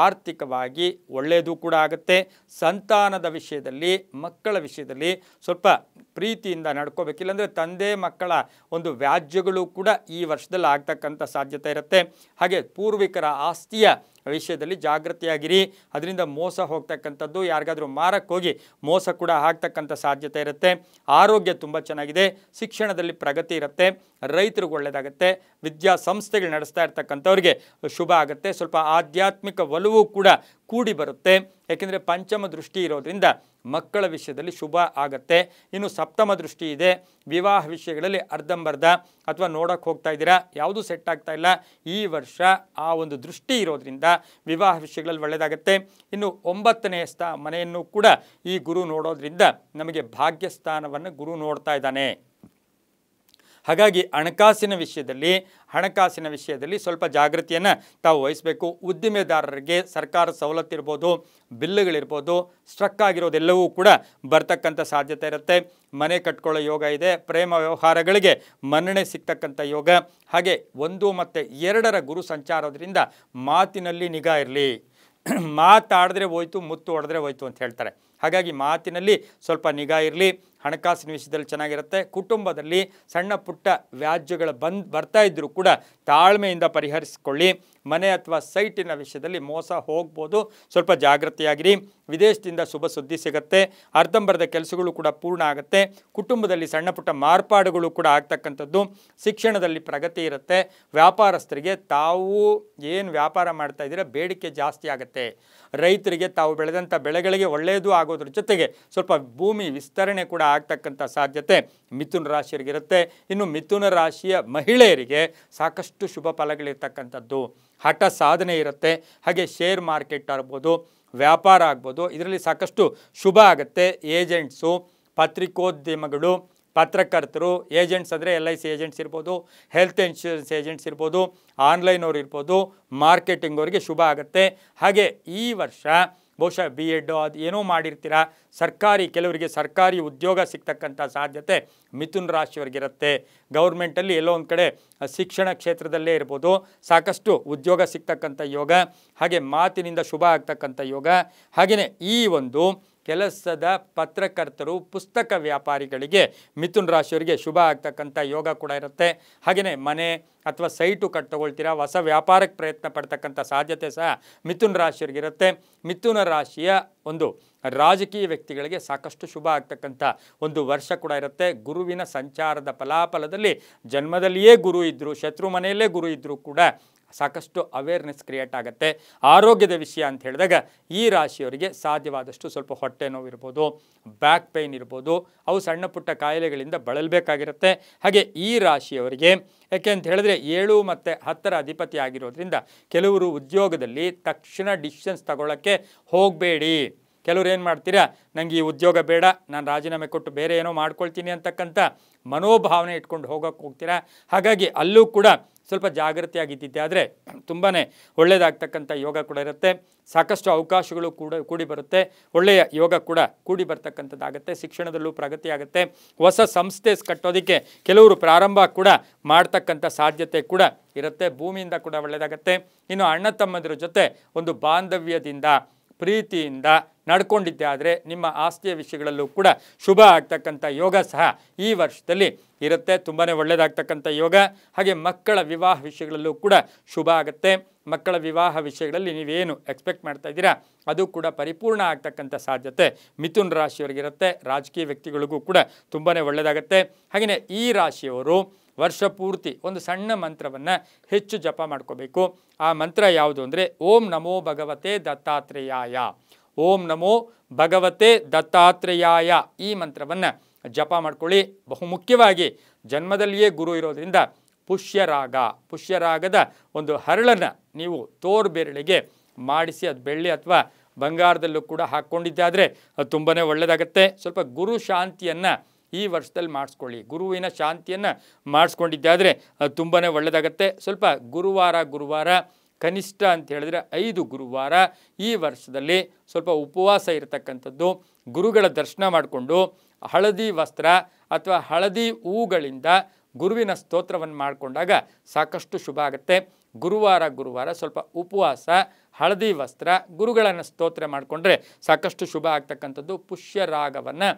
ಆರ್ಥಿಕವಾಗಿ ಒಳ್ಳೆಯದು ಕೂಡ ಆಗುತ್ತೆ. ಸಂತಾನದ ವಿಷಯದಲ್ಲಿ, ಮಕ್ಕಳ ವಿಷಯದಲ್ಲಿ ಸ್ವಲ್ಪ ಪ್ರೀತಿಯಿಂದ ನಡ್ಕೋಬೇಕು. ಇಲ್ಲಾಂದರೆ ತಂದೆ ಮಕ್ಕಳ ಒಂದು ವ್ಯಾಜ್ಯಗಳು ಕೂಡ ಈ ವರ್ಷದಲ್ಲಿ ಆಗ್ತಕ್ಕಂಥ ಸಾಧ್ಯತೆ ಇರುತ್ತೆ. ಹಾಗೆ ಪೂರ್ವಿಕರ ಆಸ್ತಿಯ ವಿಷಯದಲ್ಲಿ ಜಾಗೃತಿಯಾಗಿರಿ. ಅದರಿಂದ ಮೋಸ ಹೋಗ್ತಕ್ಕಂಥದ್ದು, ಯಾರಿಗಾದರೂ ಮಾರಕ್ಕೆ ಹೋಗಿ ಮೋಸ ಕೂಡ ಆಗ್ತಕ್ಕಂಥ ಸಾಧ್ಯತೆ ಇರುತ್ತೆ. ಆರೋಗ್ಯ ತುಂಬ ಚೆನ್ನಾಗಿದೆ. ಶಿಕ್ಷಣದಲ್ಲಿ ಪ್ರಗತಿ ಇರುತ್ತೆ. ರೈತರಿಗೆ ಒಳ್ಳೆಯದಾಗುತ್ತೆ. ವಿದ್ಯಾಸಂಸ್ಥೆಗಳು ನಡೆಸ್ತಾ ಇರ್ತಕ್ಕಂಥವ್ರಿಗೆ ಶುಭ ಆಗುತ್ತೆ. ಸ್ವಲ್ಪ ಆಧ್ಯಾತ್ಮಿಕ ಒಲವು ಕೂಡ ಕೂಡಿ ಬರುತ್ತೆ. ಯಾಕೆಂದರೆ ಪಂಚಮ ದೃಷ್ಟಿ ಇರೋದ್ರಿಂದ ಮಕ್ಕಳ ವಿಷಯದಲ್ಲಿ ಶುಭ ಆಗುತ್ತೆ. ಇನ್ನು ಸಪ್ತಮ ದೃಷ್ಟಿ ಇದೆ. ವಿವಾಹ ವಿಷಯಗಳಲ್ಲಿ ಅರ್ಧಂಬರ್ಧ ಅಥವಾ ನೋಡೋಕ್ಕೆ ಹೋಗ್ತಾ ಇದ್ದೀರಾ, ಯಾವುದೂ ಸೆಟ್ ಆಗ್ತಾ ಇಲ್ಲ, ಈ ವರ್ಷ ಆ ಒಂದು ದೃಷ್ಟಿ ಇರೋದ್ರಿಂದ ವಿವಾಹ ವಿಷಯಗಳಲ್ಲಿ ಒಳ್ಳೆಯದಾಗುತ್ತೆ. ಇನ್ನು 9ನೇ ಮನೆಯನ್ನು ಕೂಡ ಈ ಗುರು ನೋಡೋದ್ರಿಂದ ನಮಗೆ ಭಾಗ್ಯಸ್ಥಾನವನ್ನು ಗುರು ನೋಡ್ತಾ ಇದ್ದಾನೆ. ಹಾಗಾಗಿ ಹಣಕಾಸಿನ ವಿಷಯದಲ್ಲಿ ಸ್ವಲ್ಪ ಜಾಗೃತಿಯನ್ನು ತಾವು ವಹಿಸಬೇಕು. ಉದ್ದಿಮೆದಾರರಿಗೆ ಸರ್ಕಾರ ಸವಲತ್ತು ಇರ್ಬೋದು, ಬಿಲ್ಲುಗಳಿರ್ಬೋದು, ಸ್ಟ್ರಕ್ ಆಗಿರೋದೆಲ್ಲವೂ ಕೂಡ ಬರ್ತಕ್ಕಂಥ ಸಾಧ್ಯತೆ ಇರುತ್ತೆ. ಮನೆ ಕಟ್ಕೊಳ್ಳೋ ಯೋಗ ಇದೆ. ಪ್ರೇಮ ವ್ಯವಹಾರಗಳಿಗೆ ಮನ್ನಣೆ ಸಿಗ್ತಕ್ಕಂಥ ಯೋಗ. ಹಾಗೆ 1 ಮತ್ತು 2ರ ಗುರು ಸಂಚಾರೋದ್ರಿಂದ ಮಾತಿನಲ್ಲಿ ನಿಗಾ ಇರಲಿ. ಮಾತಾಡಿದ್ರೆ ಹೋಯ್ತು, ಮುತ್ತು ಹೊಡೆದ್ರೆ ಹೋಯ್ತು ಅಂತ ಹೇಳ್ತಾರೆ. ಹಾಗಾಗಿ ಮಾತಿನಲ್ಲಿ ಸ್ವಲ್ಪ ನಿಗಾ ಇರಲಿ. ಹಣಕಾಸಿನ ವಿಷಯದಲ್ಲಿ ಚೆನ್ನಾಗಿರುತ್ತೆ. ಕುಟುಂಬದಲ್ಲಿ ಸಣ್ಣ ಪುಟ್ಟ ವ್ಯಾಜ್ಯಗಳು ಬರ್ತಾ ಇದ್ದರೂ ಕೂಡ ತಾಳ್ಮೆಯಿಂದ ಪರಿಹರಿಸಿಕೊಳ್ಳಿ. ಮನೆ ಅಥವಾ ಸೈಟಿನ ವಿಷಯದಲ್ಲಿ ಮೋಸ ಹೋಗ್ಬೋದು, ಸ್ವಲ್ಪ ಜಾಗೃತಿಯಾಗಿರಿ. ವಿದೇಶದಿಂದ ಶುಭ ಸುದ್ದಿ ಸಿಗುತ್ತೆ. ಅರ್ಧಂಬರ್ಧ ಕೆಲಸಗಳು ಕೂಡ ಪೂರ್ಣ ಆಗುತ್ತೆ. ಕುಟುಂಬದಲ್ಲಿ ಸಣ್ಣ ಪುಟ್ಟ ಮಾರ್ಪಾಡುಗಳು ಕೂಡ ಆಗ್ತಕ್ಕಂಥದ್ದು. ಶಿಕ್ಷಣದಲ್ಲಿ ಪ್ರಗತಿ ಇರುತ್ತೆ. ವ್ಯಾಪಾರಸ್ಥರಿಗೆ ತಾವು ಏನು ವ್ಯಾಪಾರ ಮಾಡ್ತಾ ಇದ್ದೀರಾ ಬೇಡಿಕೆ ಜಾಸ್ತಿ ಆಗುತ್ತೆ. ರೈತರಿಗೆ ತಾವು ಬೆಳೆದಂಥ ಬೆಳೆಗಳಿಗೆ ಒಳ್ಳೆಯದು ಆಗೋದ್ರ ಜೊತೆಗೆ ಸ್ವಲ್ಪ ಭೂಮಿ ವಿಸ್ತರಣೆ ಕೂಡ ಆಗ್ತಕ್ಕಂಥ ಸಾಧ್ಯತೆ ಮಿಥುನ ರಾಶಿಯರಿಗಿರುತ್ತೆ. ಇನ್ನು ಮಿಥುನ ರಾಶಿಯ ಮಹಿಳೆಯರಿಗೆ ಸಾಕಷ್ಟು ಶುಭ ಫಲಗಳಿರ್ತಕ್ಕಂಥದ್ದು. ಹಠ ಸಾಧನೆ ಇರುತ್ತೆ. ಹಾಗೆ ಶೇರ್ ಮಾರ್ಕೆಟ್ ಆಗ್ಬೋದು, ವ್ಯಾಪಾರ ಆಗ್ಬೋದು, ಇದರಲ್ಲಿ ಸಾಕಷ್ಟು ಶುಭ ಆಗುತ್ತೆ. ಏಜೆಂಟ್ಸು, ಪತ್ರಿಕೋದ್ಯಮಗಳು, ಪತ್ರಕರ್ತರು, ಏಜೆಂಟ್ಸ್ ಅಂದರೆ LIC ಏಜೆಂಟ್ಸ್ ಇರ್ಬೋದು, ಹೆಲ್ತ್ ಇನ್ಶೂರೆನ್ಸ್ ಏಜೆಂಟ್ಸ್ ಇರ್ಬೋದು, ಆನ್ಲೈನ್ ಅವ್ರು ಇರ್ಬೋದು, ಮಾರ್ಕೆಟಿಂಗ್ ಅವರಿಗೆ ಶುಭ ಆಗುತ್ತೆ. ಹಾಗೆ ಈ ವರ್ಷ ಬಹುಶಃ B.Ed ಅದು ಏನೋ ಮಾಡಿರ್ತೀರ, ಕೆಲವರಿಗೆ ಸರ್ಕಾರಿ ಉದ್ಯೋಗ ಸಿಗ್ತಕ್ಕಂಥ ಸಾಧ್ಯತೆ ಮಿಥುನ ರಾಶಿಯವರಿಗಿರುತ್ತೆ. ಗೌರ್ಮೆಂಟಲ್ಲಿ ಎಲ್ಲೋ ಒಂದು ಕಡೆ ಶಿಕ್ಷಣ ಕ್ಷೇತ್ರದಲ್ಲೇ ಇರ್ಬೋದು, ಸಾಕಷ್ಟು ಉದ್ಯೋಗ ಸಿಗ್ತಕ್ಕಂಥ ಯೋಗ. ಹಾಗೆ ಮಾತಿನಿಂದ ಶುಭ ಆಗ್ತಕ್ಕಂಥ ಯೋಗ. ಹಾಗೆಯೇ ಈ ಒಂದು ಕೆಲಸದ ಪತ್ರಕರ್ತರು, ಪುಸ್ತಕ ವ್ಯಾಪಾರಿಗಳಿಗೆ ಮಿಥುನ ರಾಶಿಯವರಿಗೆ ಶುಭ ಆಗ್ತಕ್ಕಂಥ ಯೋಗ ಕೂಡ ಇರುತ್ತೆ. ಹಾಗೆಯೇ ಮನೆ ಅಥವಾ ಸೈಟು ತಗೊಳ್ತೀರಾ, ಹೊಸ ವ್ಯಾಪಾರಕ್ಕೆ ಪ್ರಯತ್ನ ಪಡ್ತಕ್ಕಂಥ ಸಾಧ್ಯತೆ ಸಹ ಮಿಥುನ ರಾಶಿಯವರಿಗಿರುತ್ತೆ. ಮಿಥುನ ರಾಶಿಯ ಒಂದು ರಾಜಕೀಯ ವ್ಯಕ್ತಿಗಳಿಗೆ ಸಾಕಷ್ಟು ಶುಭ ಆಗ್ತಕ್ಕಂಥ ಒಂದು ವರ್ಷ ಕೂಡ ಇರುತ್ತೆ. ಗುರುವಿನ ಸಂಚಾರದ ಫಲಾಫಲದಲ್ಲಿ ಜನ್ಮದಲ್ಲಿಯೇ ಗುರು ಇದ್ದರು, ಶತ್ರು ಮನೆಯಲ್ಲೇ ಗುರು ಇದ್ದರೂ ಕೂಡ ಸಾಕಷ್ಟು ಅವೇರ್ನೆಸ್ ಕ್ರಿಯೇಟ್ ಆಗುತ್ತೆ. ಆರೋಗ್ಯದ ವಿಷಯ ಅಂತ ಹೇಳಿದಾಗ ಈ ರಾಶಿಯವರಿಗೆ ಸಾಧ್ಯವಾದಷ್ಟು ಸ್ವಲ್ಪ ಹೊಟ್ಟೆ ನೋವು ಇರ್ಬೋದು, ಬ್ಯಾಕ್ ಪೈನ್ ಇರ್ಬೋದು, ಅವು ಸಣ್ಣ ಪುಟ್ಟ ಕಾಯಿಲೆಗಳಿಂದ ಬಳಲಬೇಕಾಗಿರುತ್ತೆ. ಹಾಗೆ ಈ ರಾಶಿಯವರಿಗೆ ಯಾಕೆ ಅಂತ ಹೇಳಿದ್ರೆ 7 ಮತ್ತು 10ರ ಅಧಿಪತಿ ಆಗಿರೋದ್ರಿಂದ ಕೆಲವರು ಉದ್ಯೋಗದಲ್ಲಿ ತಕ್ಷಣ ಡಿಸಿಷನ್ಸ್ ತಗೊಳ್ಳೋಕ್ಕೆ ಹೋಗಬೇಡಿ. ಕೆಲವ್ರು ಏನು ಮಾಡ್ತೀರಾ, ನನಗೆ ಈ ಉದ್ಯೋಗ ಬೇಡ, ನಾನು ರಾಜೀನಾಮೆ ಕೊಟ್ಟು ಬೇರೆ ಏನೋ ಮಾಡ್ಕೊಳ್ತೀನಿ ಅಂತಕ್ಕಂಥ ಮನೋಭಾವನೆ ಇಟ್ಕೊಂಡು ಹೋಗ್ತೀರಾ. ಹಾಗಾಗಿ ಅಲ್ಲೂ ಕೂಡ ಸ್ವಲ್ಪ ಜಾಗೃತಿಯಾಗಿದ್ದಿದ್ದೆ ಆದರೆ ತುಂಬಾ ಒಳ್ಳೆಯದಾಗ್ತಕ್ಕಂಥ ಯೋಗ ಕೂಡ ಇರುತ್ತೆ. ಸಾಕಷ್ಟು ಅವಕಾಶಗಳು ಕೂಡಿ ಬರುತ್ತೆ. ಒಳ್ಳೆಯ ಯೋಗ ಕೂಡ ಕೂಡಿ ಬರ್ತಕ್ಕಂಥದ್ದಾಗುತ್ತೆ. ಶಿಕ್ಷಣದಲ್ಲೂ ಪ್ರಗತಿ ಆಗುತ್ತೆ. ಹೊಸ ಸಂಸ್ಥೆ ಕಟ್ಟೋದಕ್ಕೆ ಕೆಲವರು ಪ್ರಾರಂಭ ಕೂಡ ಮಾಡ್ತಕ್ಕಂಥ ಸಾಧ್ಯತೆ ಕೂಡ ಇರುತ್ತೆ. ಭೂಮಿಯಿಂದ ಕೂಡ ಒಳ್ಳೆಯದಾಗುತ್ತೆ. ಇನ್ನು ಅಣ್ಣ ತಮ್ಮಂದಿರ ಜೊತೆ ಒಂದು ಬಾಂಧವ್ಯದಿಂದ, ಪ್ರೀತಿಯಿಂದ ನಡ್ಕೊಂಡಿದ್ದೆ ಆದರೆ ನಿಮ್ಮ ಆಸ್ತಿಯ ವಿಷಯಗಳಲ್ಲೂ ಕೂಡ ಶುಭ ಆಗ್ತಕ್ಕಂಥ ಯೋಗ ಸಹ ಈ ವರ್ಷದಲ್ಲಿ ಇರುತ್ತೆ. ತುಂಬಾ ಒಳ್ಳೆಯದಾಗ್ತಕ್ಕಂಥ ಯೋಗ. ಹಾಗೆ ಮಕ್ಕಳ ವಿವಾಹ ವಿಷಯಗಳಲ್ಲೂ ಕೂಡ ಶುಭ ಆಗುತ್ತೆ. ಮಕ್ಕಳ ವಿವಾಹ ವಿಷಯಗಳಲ್ಲಿ ನೀವೇನು ಎಕ್ಸ್ಪೆಕ್ಟ್ ಮಾಡ್ತಾ ಇದ್ದೀರಾ ಅದು ಕೂಡ ಪರಿಪೂರ್ಣ ಆಗ್ತಕ್ಕಂಥ ಸಾಧ್ಯತೆ ಮಿಥುನ ರಾಶಿಯವರಿಗಿರುತ್ತೆ. ರಾಜಕೀಯ ವ್ಯಕ್ತಿಗಳಿಗೂ ಕೂಡ ತುಂಬಾ ಒಳ್ಳೆಯದಾಗುತ್ತೆ. ಹಾಗೆಯೇ ಈ ರಾಶಿಯವರು ವರ್ಷ ಪೂರ್ತಿ ಒಂದು ಸಣ್ಣ ಮಂತ್ರವನ್ನು ಹೆಚ್ಚು ಜಪ ಮಾಡ್ಕೋಬೇಕು. ಆ ಮಂತ್ರ ಯಾವುದು ಅಂದರೆ ಓಂ ನಮೋ ಭಗವತೆ ದತ್ತಾತ್ರೇಯಾಯ. ಓಂ ನಮೋ ಭಗವತೆ ದತ್ತಾತ್ರೇಯಾಯ ಈ ಮಂತ್ರವನ್ನು ಜಪ ಮಾಡ್ಕೊಳ್ಳಿ. ಬಹುಮುಖ್ಯವಾಗಿ ಜನ್ಮದಲ್ಲಿಯೇ ಗುರು ಇರೋದ್ರಿಂದ ಪುಷ್ಯರಾಗದ ಒಂದು ಹರಳನ್ನು ನೀವು ತೋರ್ಬೆರಳಿಗೆ ಮಾಡಿಸಿ ಅದು ಬೆಳ್ಳಿ ಅಥವಾ ಬಂಗಾರದಲ್ಲೂ ಕೂಡ ಹಾಕ್ಕೊಂಡಿದ್ದಾದರೆ ಅದು ತುಂಬಾ ಒಳ್ಳೆಯದಾಗುತ್ತೆ. ಸ್ವಲ್ಪ ಗುರು ಶಾಂತಿಯನ್ನು ಈ ವರ್ಷದಲ್ಲಿ ಮಾಡಿಸ್ಕೊಳ್ಳಿ. ಗುರುವಿನ ಶಾಂತಿಯನ್ನು ಮಾಡಿಸ್ಕೊಂಡಿದ್ದಾದರೆ ಅದು ತುಂಬಾ ಒಳ್ಳೆಯದಾಗುತ್ತೆ. ಸ್ವಲ್ಪ ಗುರುವಾರ ಕನಿಷ್ಠ ಅಂತ ಹೇಳಿದ್ರೆ 5 ಗುರುವಾರ ಈ ವರ್ಷದಲ್ಲಿ ಸ್ವಲ್ಪ ಉಪವಾಸ ಇರತಕ್ಕಂಥದ್ದು, ಗುರುಗಳ ದರ್ಶನ ಮಾಡಿಕೊಂಡು ಹಳದಿ ವಸ್ತ್ರ ಅಥವಾ ಹಳದಿ ಹೂಗಳಿಂದ ಗುರುವಿನ ಸ್ತೋತ್ರವನ್ನು ಮಾಡಿಕೊಂಡಾಗ ಸಾಕಷ್ಟು ಶುಭ ಆಗುತ್ತೆ. ಗುರುವಾರ ಸ್ವಲ್ಪ ಉಪವಾಸ, ಹಳದಿ ವಸ್ತ್ರ, ಗುರುಗಳನ್ನು ಸ್ತೋತ್ರ ಮಾಡಿಕೊಂಡ್ರೆ ಸಾಕಷ್ಟು ಶುಭ ಆಗ್ತಕ್ಕಂಥದ್ದು. ಪುಷ್ಯರಾಗವನ್ನು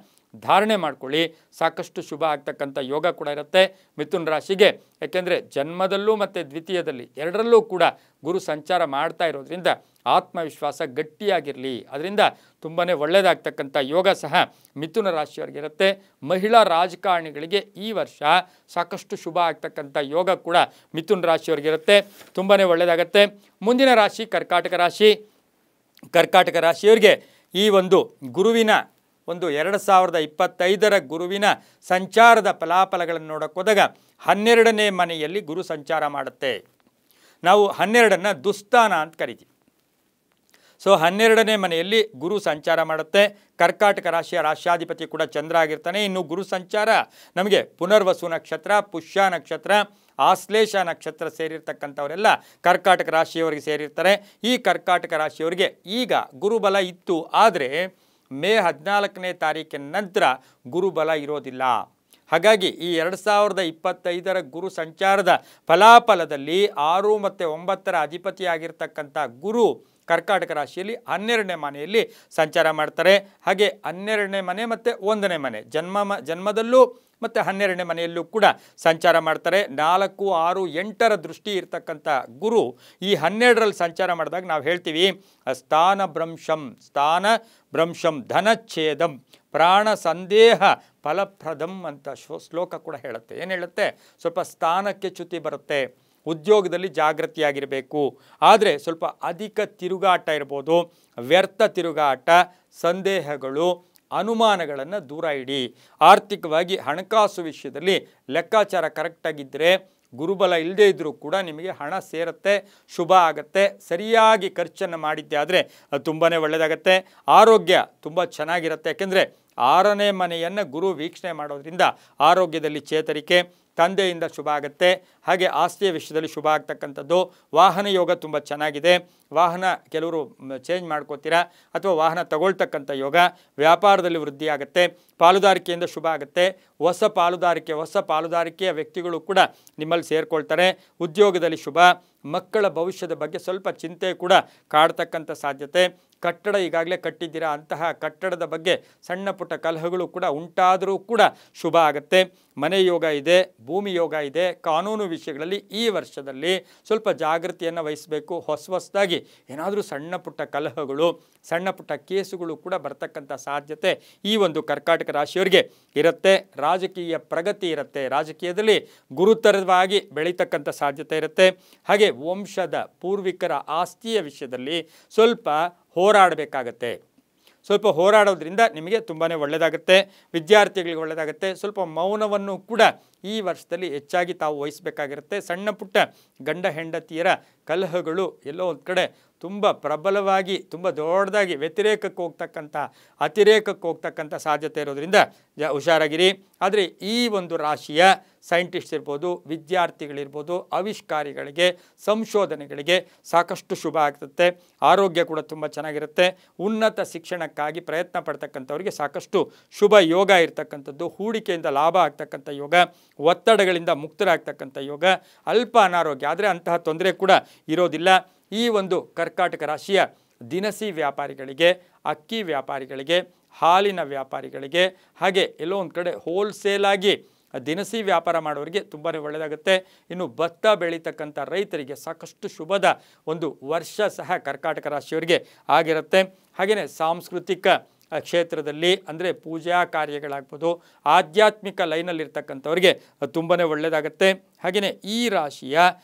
ಧಾರಣೆ ಮಾಡ್ಕೊಳ್ಳಿ, ಸಾಕಷ್ಟು ಶುಭ ಆಗ್ತಕ್ಕಂಥ ಯೋಗ ಕೂಡ ಇರುತ್ತೆ ಮಿಥುನ ರಾಶಿಗೆ. ಯಾಕೆಂದರೆ ಜನ್ಮದಲ್ಲೂ ಮತ್ತು ದ್ವಿತೀಯದಲ್ಲಿ ಎರಡರಲ್ಲೂ ಕೂಡ ಗುರು ಸಂಚಾರ ಮಾಡ್ತಾ ಇರೋದ್ರಿಂದ ಆತ್ಮವಿಶ್ವಾಸ ಗಟ್ಟಿಯಾಗಿರಲಿ, ಅದರಿಂದ ತುಂಬಾ ಒಳ್ಳೆಯದಾಗ್ತಕ್ಕಂಥ ಯೋಗ ಸಹ ಮಿಥುನ ರಾಶಿಯವರಿಗಿರುತ್ತೆ. ಮಹಿಳಾ ರಾಜಕಾರಣಿಗಳಿಗೆ ಈ ವರ್ಷ ಸಾಕಷ್ಟು ಶುಭ ಆಗ್ತಕ್ಕಂಥ ಯೋಗ ಕೂಡ ಮಿಥುನ ರಾಶಿಯವರಿಗಿರುತ್ತೆ, ತುಂಬಾ ಒಳ್ಳೆಯದಾಗತ್ತೆ. ಮುಂದಿನ ರಾಶಿ ಕರ್ಕಾಟಕ ರಾಶಿ. ಕರ್ಕಾಟಕ ರಾಶಿಯವರಿಗೆ ಈ ಒಂದು ಗುರುವಿನ 2025 ಗುರುವಿನ ಸಂಚಾರದ ಫಲಾಫಲಗಳನ್ನು ನೋಡೋಕೆ ಹೋದಾಗ 12ನೇ ಮನೆಯಲ್ಲಿ ಗುರು ಸಂಚಾರ ಮಾಡುತ್ತೆ. ನಾವು 12ನ್ನು ದುಸ್ಥಾನ ಅಂತ ಕರಿತೀವಿ. ಸೊ 12ನೇ ಮನೆಯಲ್ಲಿ ಗುರು ಸಂಚಾರ ಮಾಡುತ್ತೆ. ಕರ್ಕಾಟಕ ರಾಶಿಯ ರಾಶ್ಯಾಧಿಪತಿ ಕೂಡ ಚಂದ್ರ ಆಗಿರ್ತಾನೆ. ಇನ್ನು ಗುರು ಸಂಚಾರ ನಮಗೆ ಪುನರ್ವಸು ನಕ್ಷತ್ರ, ಪುಷ್ಯ ನಕ್ಷತ್ರ, ಆಶ್ಲೇಷ ನಕ್ಷತ್ರ ಸೇರಿರ್ತಕ್ಕಂಥವರೆಲ್ಲ ಕರ್ಕಾಟಕ ರಾಶಿಯವರಿಗೆ ಸೇರಿರ್ತಾರೆ. ಈ ಕರ್ಕಾಟಕ ರಾಶಿಯವರಿಗೆ ಈಗ ಗುರುಬಲ ಇತ್ತು, ಆದರೆ ಮೇ 14ನೇ ತಾರೀಕಿನ ನಂತರ ಗುರುಬಲ ಇರೋದಿಲ್ಲ. ಹಾಗಾಗಿ ಈ 2025 ಗುರು ಸಂಚಾರದ ಫಲಾಫಲದಲ್ಲಿ 6 ಮತ್ತು 9ರ ಅಧಿಪತಿಯಾಗಿರ್ತಕ್ಕಂಥ ಗುರು ಕರ್ಕಾಟಕ ರಾಶಿಯಲ್ಲಿ 12ನೇ ಮನೆಯಲ್ಲಿ ಸಂಚಾರ ಮಾಡ್ತಾರೆ. ಹಾಗೆ 12ನೇ ಮನೆ ಮತ್ತು 1ನೇ ಮನೆ ಜನ್ಮದಲ್ಲೂ ಮತ್ತು 12ನೇ ಮನೆಯಲ್ಲೂ ಕೂಡ ಸಂಚಾರ ಮಾಡ್ತಾರೆ. 4, 6, 8ರ ದೃಷ್ಟಿ ಇರ್ತಕ್ಕಂಥ ಗುರು ಈ 12ರಲ್ಲಿ ಸಂಚಾರ ಮಾಡಿದಾಗ ನಾವು ಹೇಳ್ತೀವಿ ಸ್ಥಾನ ಭ್ರಂಶಂ ಧನಚ್ಛೇದಂ ಪ್ರಾಣ ಸಂದೇಹ ಫಲಪ್ರದಂ ಅಂತ ಶ್ಲೋಕ ಕೂಡ ಹೇಳುತ್ತೆ. ಏನು ಹೇಳುತ್ತೆ? ಸ್ವಲ್ಪ ಸ್ಥಾನಕ್ಕೆ ಚ್ಯುತಿ ಬರುತ್ತೆ, ಉದ್ಯೋಗದಲ್ಲಿ ಜಾಗೃತಿಯಾಗಿರಬೇಕು, ಆದರೆ ಸ್ವಲ್ಪ ಅಧಿಕ ತಿರುಗಾಟ ಇರ್ಬೋದು, ವ್ಯರ್ಥ ತಿರುಗಾಟ, ಸಂದೇಹಗಳು, ಅನುಮಾನಗಳನ್ನು ದೂರ ಇಡಿ. ಆರ್ಥಿಕವಾಗಿ ಹಣಕಾಸು ವಿಷಯದಲ್ಲಿ ಲೆಕ್ಕಾಚಾರ ಕರೆಕ್ಟಾಗಿದ್ದರೆ ಗುರುಬಲ ಇಲ್ಲದೇ ಇದ್ದರೂ ಕೂಡ ನಿಮಗೆ ಹಣ ಸೇರುತ್ತೆ, ಶುಭ ಆಗುತ್ತೆ. ಸರಿಯಾಗಿ ಖರ್ಚನ್ನು ಮಾಡಿದ್ದೆ ಆದರೆ ಅದು ತುಂಬಾ ಒಳ್ಳೆಯದಾಗತ್ತೆ. ಆರೋಗ್ಯ ತುಂಬ ಚೆನ್ನಾಗಿರುತ್ತೆ, ಯಾಕೆಂದರೆ 6ನೇ ಮನೆಯನ್ನು ಗುರು ವೀಕ್ಷಣೆ ಮಾಡೋದ್ರಿಂದ ಆರೋಗ್ಯದಲ್ಲಿ ಚೇತರಿಕೆ, ತಂದೆಯಿಂದ ಶುಭ ಆಗುತ್ತೆ. ಹಾಗೆ ಆಸ್ತಿಯ ವಿಷಯದಲ್ಲಿ ಶುಭ ಆಗ್ತಕ್ಕಂಥದ್ದು. ವಾಹನ ಯೋಗ ತುಂಬ ಚೆನ್ನಾಗಿದೆ. ವಾಹನ ಕೆಲವರು ಚೇಂಜ್ ಮಾಡ್ಕೋತೀರಾ ಅಥವಾ ವಾಹನ ತಗೊಳ್ತಕ್ಕಂಥ ಯೋಗ. ವ್ಯಾಪಾರದಲ್ಲಿ ವೃದ್ಧಿ ಆಗುತ್ತೆ, ಪಾಲುದಾರಿಕೆಯಿಂದ ಶುಭ ಆಗುತ್ತೆ. ಹೊಸ ಪಾಲುದಾರಿಕೆಯ ವ್ಯಕ್ತಿಗಳು ಕೂಡ ನಿಮ್ಮಲ್ಲಿ ಸೇರಿಕೊಳ್ತಾರೆ. ಉದ್ಯೋಗದಲ್ಲಿ ಶುಭ. ಮಕ್ಕಳ ಭವಿಷ್ಯದ ಬಗ್ಗೆ ಸ್ವಲ್ಪ ಚಿಂತೆ ಕೂಡ ಕಾಡ್ತಕ್ಕಂಥ ಸಾಧ್ಯತೆ. ಕಟ್ಟಡ ಈಗಾಗಲೇ ಕಟ್ಟಿದ್ದೀರಾ, ಅಂತಹ ಕಟ್ಟಡದ ಬಗ್ಗೆ ಸಣ್ಣ ಪುಟ್ಟ ಕಲಹಗಳು ಕೂಡ ಉಂಟಾದರೂ ಕೂಡ ಶುಭ ಆಗುತ್ತೆ. ಮನೆ ಯೋಗ ಇದೆ, ಭೂಮಿ ಯೋಗ ಇದೆ. ಕಾನೂನು ವಿಷಯಗಳಲ್ಲಿ ಈ ವರ್ಷದಲ್ಲಿ ಸ್ವಲ್ಪ ಜಾಗೃತಿಯನ್ನು ವಹಿಸಬೇಕು. ಹೊಸದಾಗಿ ಏನಾದರೂ ಸಣ್ಣ ಪುಟ್ಟ ಕಲಹಗಳು, ಸಣ್ಣ ಪುಟ್ಟ ಕೇಸುಗಳು ಕೂಡ ಬರ್ತಕ್ಕಂಥ ಸಾಧ್ಯತೆ ಈ ಒಂದು ಕರ್ಕಾಟಕ ರಾಶಿಯವರಿಗೆ ಇರುತ್ತೆ. ರಾಜಕೀಯ ಪ್ರಗತಿ ಇರುತ್ತೆ, ರಾಜಕೀಯದಲ್ಲಿ ಗುರುತರವಾಗಿ ಬೆಳೀತಕ್ಕಂಥ ಸಾಧ್ಯತೆ ಇರುತ್ತೆ. ಹಾಗೆ ವಂಶದ ಪೂರ್ವಿಕರ ಆಸ್ತಿಯ ವಿಷಯದಲ್ಲಿ ಸ್ವಲ್ಪ ಹೋರಾಡಬೇಕಾಗತ್ತೆ. ಸ್ವಲ್ಪ ಹೋರಾಡೋದ್ರಿಂದ ನಿಮಗೆ ತುಂಬಾ ಒಳ್ಳೆಯದಾಗುತ್ತೆ. ವಿದ್ಯಾರ್ಥಿಗಳಿಗೆ ಒಳ್ಳೆಯದಾಗುತ್ತೆ. ಸ್ವಲ್ಪ ಮೌನವನ್ನು ಕೂಡ ಈ ವರ್ಷದಲ್ಲಿ ಹೆಚ್ಚಾಗಿ ತಾವು ವಹಿಸಬೇಕಾಗಿರುತ್ತೆ. ಸಣ್ಣ ಪುಟ್ಟ ಗಂಡ ಹೆಂಡತಿಯರ ಕಲಹಗಳು ಎಲ್ಲೋ ಒಂದು ಕಡೆ ತುಂಬ ಪ್ರಬಲವಾಗಿ, ತುಂಬ ದೊಡ್ಡದಾಗಿ ಅತಿರೇಕಕ್ಕೆ ಹೋಗ್ತಕ್ಕಂಥ ಸಾಧ್ಯತೆ ಇರೋದ್ರಿಂದ ಹುಷಾರಾಗಿರಿ. ಆದರೆ ಈ ಒಂದು ರಾಶಿಯ ಸೈಂಟಿಸ್ಟ್ ಇರ್ಬೋದು, ವಿದ್ಯಾರ್ಥಿಗಳಿರ್ಬೋದು, ಆವಿಷ್ಕಾರಿಗಳಿಗೆ, ಸಂಶೋಧನೆಗಳಿಗೆ ಸಾಕಷ್ಟು ಶುಭ ಆಗ್ತದೆ. ಆರೋಗ್ಯ ಕೂಡ ತುಂಬ ಚೆನ್ನಾಗಿರುತ್ತೆ. ಉನ್ನತ ಶಿಕ್ಷಣಕ್ಕಾಗಿ ಪ್ರಯತ್ನ ಪಡ್ತಕ್ಕಂಥವ್ರಿಗೆ ಸಾಕಷ್ಟು ಶುಭ ಯೋಗ ಇರ್ತಕ್ಕಂಥದ್ದು. ಹೂಡಿಕೆಯಿಂದ ಲಾಭ ಆಗ್ತಕ್ಕಂಥ ಯೋಗ, ಒತ್ತಡಗಳಿಂದ ಮುಕ್ತರಾಗ್ತಕ್ಕಂಥ ಯೋಗ. ಅಲ್ಪ ಅನಾರೋಗ್ಯ ಆದರೆ ಅಂತಹ ತೊಂದರೆ ಕೂಡ ಇರೋದಿಲ್ಲ. ಈ ಒಂದು ಕರ್ಕಾಟಕ ರಾಶಿಯ ದಿನಸಿ ವ್ಯಾಪಾರಿಗಳಿಗೆ, ಅಕ್ಕಿ ವ್ಯಾಪಾರಿಗಳಿಗೆ, ಹಾಲಿನ ವ್ಯಾಪಾರಿಗಳಿಗೆ, ಹಾಗೆ ಎಲ್ಲೋ ಒಂದು ಕಡೆ ಹೋಲ್ಸೇಲಾಗಿ ದಿನಸಿ ವ್ಯಾಪಾರ ಮಾಡೋರಿಗೆ ತುಂಬಾ ಒಳ್ಳೆಯದಾಗುತ್ತೆ. ಇನ್ನು ಭತ್ತ ಬೆಳೀತಕ್ಕಂಥ ರೈತರಿಗೆ ಸಾಕಷ್ಟು ಶುಭದ ಒಂದು ವರ್ಷ ಸಹ ಕರ್ಕಾಟಕ ರಾಶಿಯವರಿಗೆ ಆಗಿರುತ್ತೆ. ಹಾಗೆಯೇ ಸಾಂಸ್ಕೃತಿಕ ಕ್ಷೇತ್ರದಲ್ಲಿ ಅಂದರೆ ಪೂಜಾ ಕಾರ್ಯಗಳಾಗ್ಬೋದು, ಆಧ್ಯಾತ್ಮಿಕ ಲೈನಲ್ಲಿರ್ತಕ್ಕಂಥವ್ರಿಗೆ ತುಂಬಾ ಒಳ್ಳೆಯದಾಗುತ್ತೆ. ಹಾಗೆಯೇ ಈ ರಾಶಿಯ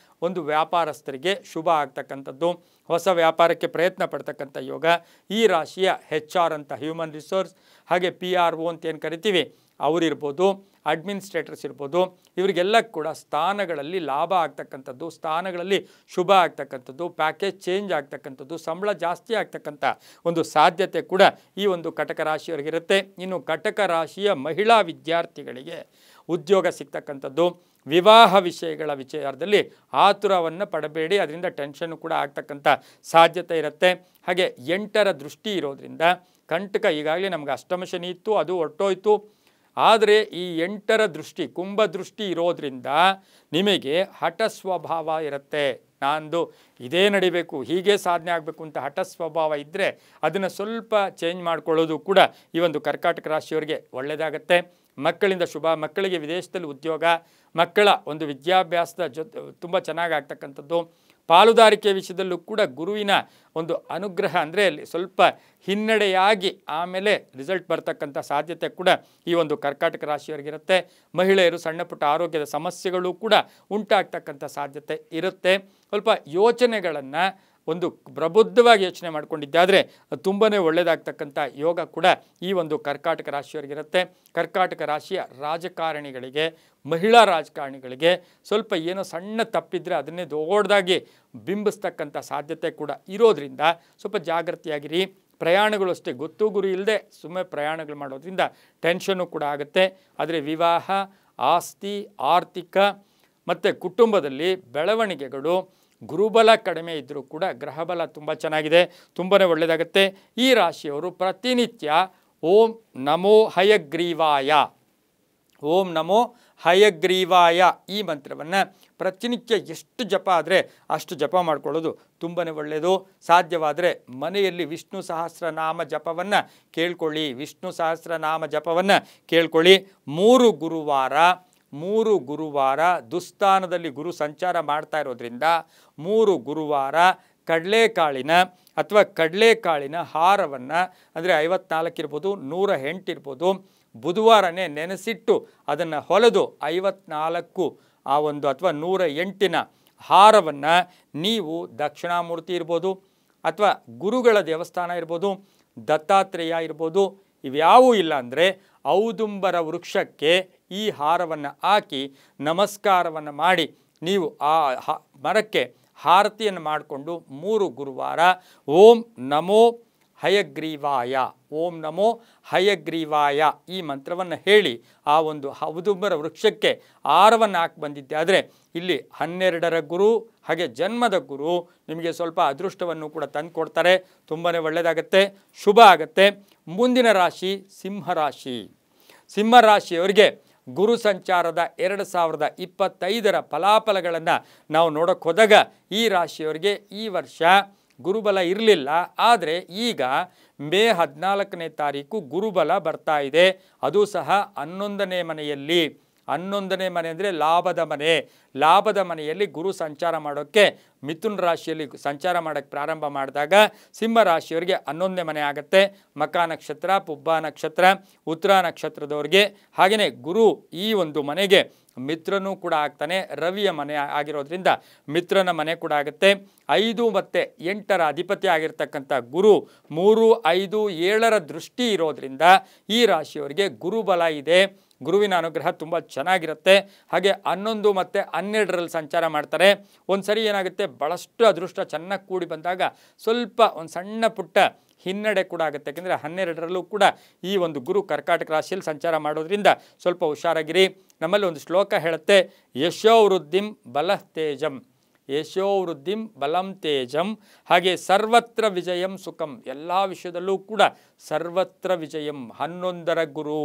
ಒಂದು ವ್ಯಾಪಾರಸ್ಥರಿಗೆ ಶುಭ ಆಗ್ತಕ್ಕಂಥದ್ದು, ಹೊಸ ವ್ಯಾಪಾರಕ್ಕೆ ಪ್ರಯತ್ನ ಪಡ್ತಕ್ಕಂಥ ಯೋಗ. ಈ ರಾಶಿಯ HR ಅಂತ ಹ್ಯೂಮನ್ ರಿಸೋರ್ಸ್, ಹಾಗೆ PRO ಅಂತ ಏನು ಕರಿತೀವಿ ಅವರಿರ್ಬೋದು, ಅಡ್ಮಿನಿಸ್ಟ್ರೇಟರ್ಸ್ ಇರ್ಬೋದು, ಇವರಿಗೆಲ್ಲ ಕೂಡ ಸ್ಥಾನಗಳಲ್ಲಿ ಲಾಭ ಆಗ್ತಕ್ಕಂಥದ್ದು, ಸ್ಥಾನಗಳಲ್ಲಿ ಶುಭ ಆಗ್ತಕ್ಕಂಥದ್ದು, ಪ್ಯಾಕೇಜ್ ಚೇಂಜ್ ಆಗ್ತಕ್ಕಂಥದ್ದು, ಸಂಬಳ ಜಾಸ್ತಿ ಆಗ್ತಕ್ಕಂಥ ಒಂದು ಸಾಧ್ಯತೆ ಕೂಡ ಈ ಒಂದು ಕಟಕ ರಾಶಿಯವರಿಗಿರುತ್ತೆ. ಇನ್ನು ಕಟಕ ರಾಶಿಯ ಮಹಿಳಾ ವಿದ್ಯಾರ್ಥಿಗಳಿಗೆ ಉದ್ಯೋಗ ಸಿಗ್ತಕ್ಕಂಥದ್ದು. ವಿವಾಹ ವಿಚಾರದಲ್ಲಿ ಆತುರವನ್ನು ಪಡಬೇಡಿ, ಅದರಿಂದ ಟೆನ್ಷನ್ ಕೂಡ ಆಗ್ತಕ್ಕಂಥ ಸಾಧ್ಯತೆ ಇರುತ್ತೆ. ಹಾಗೆ 8ರ ದೃಷ್ಟಿ ಇರೋದ್ರಿಂದ ಕಂಟಕ, ಈಗಾಗಲೇ ನಮಗೆ ಅಷ್ಟಮ ಶನಿ ಇತ್ತು, ಅದು ಹೊರಟೋಯ್ತು. ಆದರೆ ಈ 8ರ ದೃಷ್ಟಿ ಕುಂಭ ದೃಷ್ಟಿ ಇರೋದ್ರಿಂದ ನಿಮಗೆ ಹಠ ಸ್ವಭಾವ ಇರುತ್ತೆ. ನಂದು ಇದೇ ನಡಿಬೇಕು, ಹೀಗೆ ಸಾಧನೆ ಆಗಬೇಕು ಅಂತ ಹಠ ಸ್ವಭಾವ ಇದ್ದರೆ ಅದನ್ನು ಸ್ವಲ್ಪ ಚೇಂಜ್ ಮಾಡ್ಕೊಳ್ಳೋದು ಕೂಡ ಈ ಒಂದು ಕರ್ಕಾಟಕ ರಾಶಿಯವರಿಗೆ ಒಳ್ಳೆಯದಾಗತ್ತೆ. ಮಕ್ಕಳಿಂದ ಶುಭ, ಮಕ್ಕಳಿಗೆ ವಿದೇಶದಲ್ಲಿ ಉದ್ಯೋಗ, ಮಕ್ಕಳ ಒಂದು ವಿದ್ಯಾಭ್ಯಾಸದ ತುಂಬ ಚೆನ್ನಾಗಿ ಆಗ್ತಕ್ಕಂಥದ್ದು. ಪಾಲುದಾರಿಕೆ ವಿಷಯದಲ್ಲೂ ಕೂಡ ಗುರುವಿನ ಒಂದು ಅನುಗ್ರಹ ಅಂದರೆ ಅಲ್ಲಿ ಸ್ವಲ್ಪ ಹಿನ್ನಡೆಯಾಗಿ ಆಮೇಲೆ ರಿಸಲ್ಟ್ ಬರ್ತಕ್ಕಂಥ ಸಾಧ್ಯತೆ ಕೂಡ ಈ ಒಂದು ಕರ್ಕಾಟಕ ರಾಶಿಯವರಿಗಿರುತ್ತೆ. ಮಹಿಳೆಯರು ಸಣ್ಣ ಪುಟ್ಟ ಆರೋಗ್ಯದ ಸಮಸ್ಯೆಗಳು ಕೂಡ ಉಂಟಾಗ್ತಕ್ಕಂಥ ಸಾಧ್ಯತೆ ಇರುತ್ತೆ. ಸ್ವಲ್ಪ ಯೋಚನೆಗಳನ್ನು ಒಂದು ಪ್ರಬುದ್ಧವಾಗಿ ಯೋಚನೆ ಮಾಡ್ಕೊಂಡಿದ್ದಾದರೆ ತುಂಬಾ ಒಳ್ಳೆಯದಾಗ್ತಕ್ಕಂಥ ಯೋಗ ಕೂಡ ಈ ಒಂದು ಕರ್ಕಾಟಕ ರಾಶಿಯವರಿಗಿರುತ್ತೆ. ಕರ್ಕಾಟಕ ರಾಶಿಯ ರಾಜಕಾರಣಿಗಳಿಗೆ, ಮಹಿಳಾ ರಾಜಕಾರಣಿಗಳಿಗೆ ಸ್ವಲ್ಪ ಏನೋ ಸಣ್ಣ ತಪ್ಪಿದ್ರೆ ಅದನ್ನೇ ದೊಡ್ಡದಾಗಿ ಬಿಂಬಿಸ್ತಕ್ಕಂಥ ಸಾಧ್ಯತೆ ಕೂಡ ಇರೋದ್ರಿಂದ ಸ್ವಲ್ಪ ಜಾಗೃತಿಯಾಗಿರಿ. ಪ್ರಯಾಣಗಳು ಅಷ್ಟೇ, ಗೊತ್ತು ಗುರಿ ಇಲ್ಲದೆ ಸುಮ್ಮನೆ ಪ್ರಯಾಣಗಳು ಮಾಡೋದ್ರಿಂದ ಟೆನ್ಷನ್ನು ಕೂಡ ಆಗುತ್ತೆ. ಆದರೆ ವಿವಾಹ, ಆಸ್ತಿ, ಆರ್ಥಿಕ ಮತ್ತು ಕುಟುಂಬದಲ್ಲಿ ಬೆಳವಣಿಗೆಗಳು, ಗುರುಬಲ ಕಡಿಮೆ ಇದ್ದರೂ ಕೂಡ ಗ್ರಹಬಲ ತುಂಬ ಚೆನ್ನಾಗಿದೆ, ತುಂಬಾ ಒಳ್ಳೆಯದಾಗುತ್ತೆ. ಈ ರಾಶಿಯವರು ಪ್ರತಿನಿತ್ಯ ಓಂ ನಮೋ ಹಯಗ್ರೀವಾಯ, ಓಂ ನಮೋ ಹಯಗ್ರೀವಾಯ ಈ ಮಂತ್ರವನ್ನು ಪ್ರತಿನಿತ್ಯ ಎಷ್ಟು ಜಪ ಆದರೆ ಅಷ್ಟು ಜಪ ಮಾಡ್ಕೊಳ್ಳೋದು ತುಂಬಾ ಒಳ್ಳೆಯದು. ಸಾಧ್ಯವಾದರೆ ಮನೆಯಲ್ಲಿ ವಿಷ್ಣು ಸಹಸ್ರನಾಮ ಜಪವನ್ನು ಕೇಳ್ಕೊಳ್ಳಿ, ವಿಷ್ಣು ಸಹಸ್ರನಾಮ ಜಪವನ್ನು ಕೇಳ್ಕೊಳ್ಳಿ. 3 ಗುರುವಾರ ದುಸ್ಥಾನದಲ್ಲಿ ಗುರು ಸಂಚಾರ ಮಾಡ್ತಾ ಇರೋದ್ರಿಂದ 3 ಗುರುವಾರ ಕಡಲೆಕಾಳಿನ ಅಥವಾ ಕಡಲೆಕಾಳಿನ ಹಾರವನ್ನು ಅಂದರೆ 54 ಇರ್ಬೋದು, 108 ಇರ್ಬೋದು, ಬುಧವಾರನೇ ನೆನೆಸಿಟ್ಟು ಅದನ್ನು ಹೊಲೆದು 54 ಆ ಒಂದು ಅಥವಾ 108ನ ಹಾರವನ್ನು ನೀವು ದಕ್ಷಿಣಾಮೂರ್ತಿ ಇರ್ಬೋದು ಅಥವಾ ಗುರುಗಳ ದೇವಸ್ಥಾನ ಇರ್ಬೋದು, ದತ್ತಾತ್ರೇಯ ಇರ್ಬೋದು, ಇವ್ಯಾವೂ ಇಲ್ಲ ಅಂದರೆ ಔದುಂಬರ ವೃಕ್ಷಕ್ಕೆ ಈ ಹಾರವನ್ನು ಹಾಕಿ ನಮಸ್ಕಾರವನ್ನು ಮಾಡಿ ನೀವು ಆ ಮರಕ್ಕೆ ಹಾರತಿಯನ್ನು ಮಾಡಿಕೊಂಡು 3 ಗುರುವಾರ ಓಂ ನಮೋ ಹಯಗ್ರೀವಾಯ, ಓಂ ನಮೋ ಹಯಗ್ರೀವಾಯ ಈ ಮಂತ್ರವನ್ನು ಹೇಳಿ ಆ ಒಂದು ಔದುಂಬರ ವೃಕ್ಷಕ್ಕೆ ಹಾರವನ್ನು ಹಾಕಿ ಬಂದಿದ್ದೆ ಆದರೆ ಇಲ್ಲಿ 12ರ ಗುರು ಹಾಗೆ ಜನ್ಮದ ಗುರು ನಿಮಗೆ ಸ್ವಲ್ಪ ಅದೃಷ್ಟವನ್ನು ಕೂಡ ತಂದು ಕೊಡ್ತಾರೆ. ತುಂಬಾ ಒಳ್ಳೆಯದಾಗತ್ತೆ, ಶುಭ ಆಗುತ್ತೆ. ಮುಂದಿನ ರಾಶಿ ಸಿಂಹರಾಶಿ. ಸಿಂಹರಾಶಿಯವರಿಗೆ ಗುರು ಸಂಚಾರದ 2025ರ ಫಲಾಫಲಗಳನ್ನು ನಾವು ನೋಡೋಕ್ಕೆ ಹೋದಾಗ ಈ ರಾಶಿಯವರಿಗೆ ಈ ವರ್ಷ ಗುರುಬಲ ಇರಲಿಲ್ಲ. ಆದರೆ ಈಗ ಮೇ 14ನೇ ತಾರೀಕು ಗುರುಬಲ ಬರ್ತಾ ಇದೆ. ಅದು ಸಹ 11ನೇ ಮನೆಯಲ್ಲಿ. 11ನೇ ಮನೆ ಅಂದರೆ ಲಾಭದ ಮನೆ. ಲಾಭದ ಮನೆಯಲ್ಲಿ ಗುರು ಸಂಚಾರ ಮಾಡೋಕ್ಕೆ ಮಿಥುನ ರಾಶಿಯಲ್ಲಿ ಸಂಚಾರ ಮಾಡೋಕ್ಕೆ ಪ್ರಾರಂಭ ಮಾಡಿದಾಗ ಸಿಂಹ ರಾಶಿಯವರಿಗೆ 11ನೇ ಮನೆ ಆಗುತ್ತೆ. ಮಕ ನಕ್ಷತ್ರ, ಪುಬ್ಬ ನಕ್ಷತ್ರ, ಉತ್ತರ ನಕ್ಷತ್ರದವ್ರಿಗೆ ಹಾಗೆಯೇ ಗುರು ಈ ಒಂದು ಮನೆಗೆ ಮಿತ್ರನೂ ಕೂಡ ಆಗ್ತಾನೆ. ರವಿಯ ಮನೆ ಆಗಿರೋದ್ರಿಂದ ಮಿತ್ರನ ಮನೆ ಕೂಡ ಆಗುತ್ತೆ. 5 ಮತ್ತು 8ರ ಅಧಿಪತಿ ಆಗಿರ್ತಕ್ಕಂಥ ಗುರು 3, 5, 7ರ ದೃಷ್ಟಿ ಇರೋದ್ರಿಂದ ಈ ರಾಶಿಯವರಿಗೆ ಗುರುಬಲ ಇದೆ. ಗುರುವಿನ ಅನುಗ್ರಹ ತುಂಬ ಚೆನ್ನಾಗಿರುತ್ತೆ. ಹಾಗೆ 11 ಮತ್ತು 12ರಲ್ಲಿ ಸಂಚಾರ ಮಾಡ್ತಾರೆ. ಒಂದು ಸರಿ ಏನಾಗುತ್ತೆ, ಭಾಳಷ್ಟು ಅದೃಷ್ಟ ಚೆನ್ನಾಗಿ ಕೂಡಿ ಬಂದಾಗ ಸ್ವಲ್ಪ ಒಂದು ಸಣ್ಣ ಪುಟ್ಟ ಹಿನ್ನಡೆ ಕೂಡ ಆಗುತ್ತೆ. ಯಾಕೆಂದರೆ 12ರಲ್ಲೂ ಕೂಡ ಈ ಒಂದು ಗುರು ಕರ್ಕಾಟಕ ರಾಶಿಯಲ್ಲಿ ಸಂಚಾರ ಮಾಡೋದ್ರಿಂದ ಸ್ವಲ್ಪ ಹುಷಾರಾಗಿರಿ. ನಮ್ಮಲ್ಲಿ ಒಂದು ಶ್ಲೋಕ ಹೇಳುತ್ತೆ, ಯಶೋವೃದ್ಧಿಂ ಬಲಃ ತೇಜಂ, ಯಶೋವೃದ್ಧಿಂ ಬಲಂ ತೇಜಂ, ಹಾಗೆ ಸರ್ವತ್ರ ವಿಜಯಂ ಸುಖಂ, ಎಲ್ಲ ವಿಷಯದಲ್ಲೂ ಕೂಡ ಸರ್ವತ್ರ ವಿಜಯಂ 11ರ ಗುರು.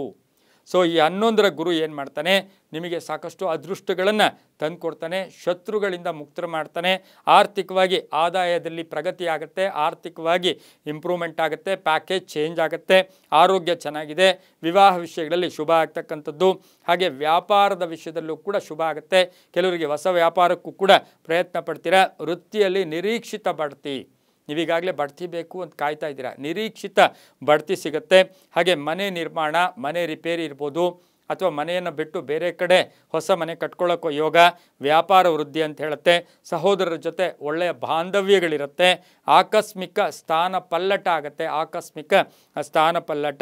ಸೊ ಈ 11ರ ಗುರು ಏನು ಮಾಡ್ತಾನೆ, ನಿಮಗೆ ಸಾಕಷ್ಟು ಅದೃಷ್ಟಗಳನ್ನು ತಂದುಕೊಡ್ತಾನೆ, ಶತ್ರುಗಳಿಂದ ಮುಕ್ತ ಮಾಡ್ತಾನೆ, ಆರ್ಥಿಕವಾಗಿ ಆದಾಯದಲ್ಲಿ ಪ್ರಗತಿ ಆಗುತ್ತೆ, ಆರ್ಥಿಕವಾಗಿ ಇಂಪ್ರೂವ್ಮೆಂಟ್ ಆಗುತ್ತೆ, ಪ್ಯಾಕೇಜ್ ಚೇಂಜ್ ಆಗುತ್ತೆ, ಆರೋಗ್ಯ ಚೆನ್ನಾಗಿದೆ, ವಿವಾಹ ವಿಷಯಗಳಲ್ಲಿ ಶುಭ ಆಗ್ತಕ್ಕಂಥದ್ದು, ಹಾಗೆ ವ್ಯಾಪಾರದ ವಿಷಯದಲ್ಲೂ ಕೂಡ ಶುಭ ಆಗುತ್ತೆ. ಕೆಲವರಿಗೆ ಹೊಸ ವ್ಯಾಪಾರಕ್ಕೂ ಕೂಡ ಪ್ರಯತ್ನ ಪಡ್ತೀರಾ. ವೃತ್ತಿಯಲ್ಲಿ ನಿರೀಕ್ಷಿತ ಬಡ್ತಿ, ನೀವೀಗಾಗಲೇ ಬಡ್ತಿ ಬೇಕು ಅಂತ ಕಾಯ್ತಾ ಇದ್ದೀರಾ, ನಿರೀಕ್ಷಿತ ಬಡ್ತಿ ಸಿಗುತ್ತೆ. ಹಾಗೆ ಮನೆ ನಿರ್ಮಾಣ, ಮನೆ ರಿಪೇರಿ ಇರ್ಬೋದು, ಅಥವಾ ಮನೆಯನ್ನು ಬಿಟ್ಟು ಬೇರೆ ಕಡೆ ಹೊಸ ಮನೆ ಕಟ್ಕೊಳ್ಳೋಕ್ಕೋ ಯೋಗ, ವ್ಯಾಪಾರ ವೃದ್ಧಿ ಅಂತ ಹೇಳುತ್ತೆ. ಸಹೋದರರ ಜೊತೆ ಒಳ್ಳೆಯ ಬಾಂಧವ್ಯಗಳಿರುತ್ತೆ. ಆಕಸ್ಮಿಕ ಸ್ಥಾನ ಪಲ್ಲಟ ಆಗುತ್ತೆ, ಆಕಸ್ಮಿಕ ಸ್ಥಾನ ಪಲ್ಲಟ,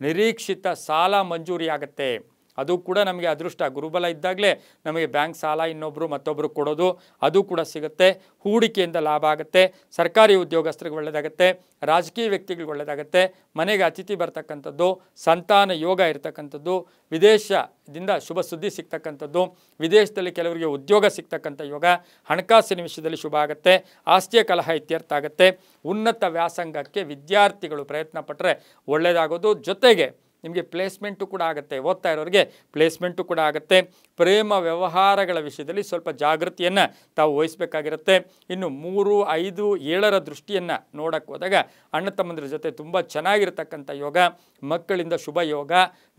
ನಿರೀಕ್ಷಿತ ಸಾಲ ಮಂಜೂರಿ ಆಗುತ್ತೆ. ಅದು ಕೂಡ ನಮಗೆ ಅದೃಷ್ಟ. ಗುರುಬಲ ಇದ್ದಾಗಲೇ ನಮಗೆ ಬ್ಯಾಂಕ್ ಸಾಲ ಇನ್ನೊಬ್ಬರು ಮತ್ತೊಬ್ಬರು ಕೊಡೋದು, ಅದು ಕೂಡ ಸಿಗುತ್ತೆ. ಹೂಡಿಕೆಯಿಂದ ಲಾಭ ಆಗುತ್ತೆ. ಸರ್ಕಾರಿ ಉದ್ಯೋಗಸ್ಥರಿಗೆ ಒಳ್ಳೆಯದಾಗುತ್ತೆ, ರಾಜಕೀಯ ವ್ಯಕ್ತಿಗಳಿಗೆ ಒಳ್ಳೆಯದಾಗುತ್ತೆ. ಮನೆಗೆ ಅತಿಥಿ ಬರ್ತಕ್ಕಂಥದ್ದು, ಸಂತಾನ ಯೋಗ ಇರ್ತಕ್ಕಂಥದ್ದು, ವಿದೇಶದಿಂದ ಶುಭ ಸುದ್ದಿ ಸಿಗ್ತಕ್ಕಂಥದ್ದು, ವಿದೇಶದಲ್ಲಿ ಕೆಲವರಿಗೆ ಉದ್ಯೋಗ ಸಿಗ್ತಕ್ಕಂಥ ಯೋಗ, ಹಣಕಾಸಿನ ವಿಷಯದಲ್ಲಿ ಶುಭ ಆಗುತ್ತೆ. ಆಸ್ತಿಯ ಕಲಹ ಇತ್ಯರ್ಥ ಆಗುತ್ತೆ. ಉನ್ನತ ವ್ಯಾಸಂಗಕ್ಕೆ ವಿದ್ಯಾರ್ಥಿಗಳು ಪ್ರಯತ್ನ ಪಟ್ಟರೆ ಒಳ್ಳೆಯದಾಗೋದು. ಜೊತೆಗೆ ನಿಮಗೆ ಪ್ಲೇಸ್ಮೆಂಟು ಕೂಡ ಆಗುತ್ತೆ, ಓದ್ತಾ ಇರೋರಿಗೆ ಪ್ಲೇಸ್ಮೆಂಟು ಕೂಡ ಆಗುತ್ತೆ. ಪ್ರೇಮ ವ್ಯವಹಾರಗಳ ವಿಷಯದಲ್ಲಿ ಸ್ವಲ್ಪ ಜಾಗೃತಿಯನ್ನು ತಾವು ವಹಿಸಬೇಕಾಗಿರುತ್ತೆ. ಇನ್ನು 3, 5, 7ರ ದೃಷ್ಟಿಯನ್ನು ನೋಡಕ್ಕೆ ಹೋದಾಗ ಅಣ್ಣ ತಮ್ಮಂದಿರ ಜೊತೆ ತುಂಬ ಚೆನ್ನಾಗಿರ್ತಕ್ಕಂಥ ಯೋಗ, ಮಕ್ಕಳಿಂದ ಶುಭ ಯೋಗ,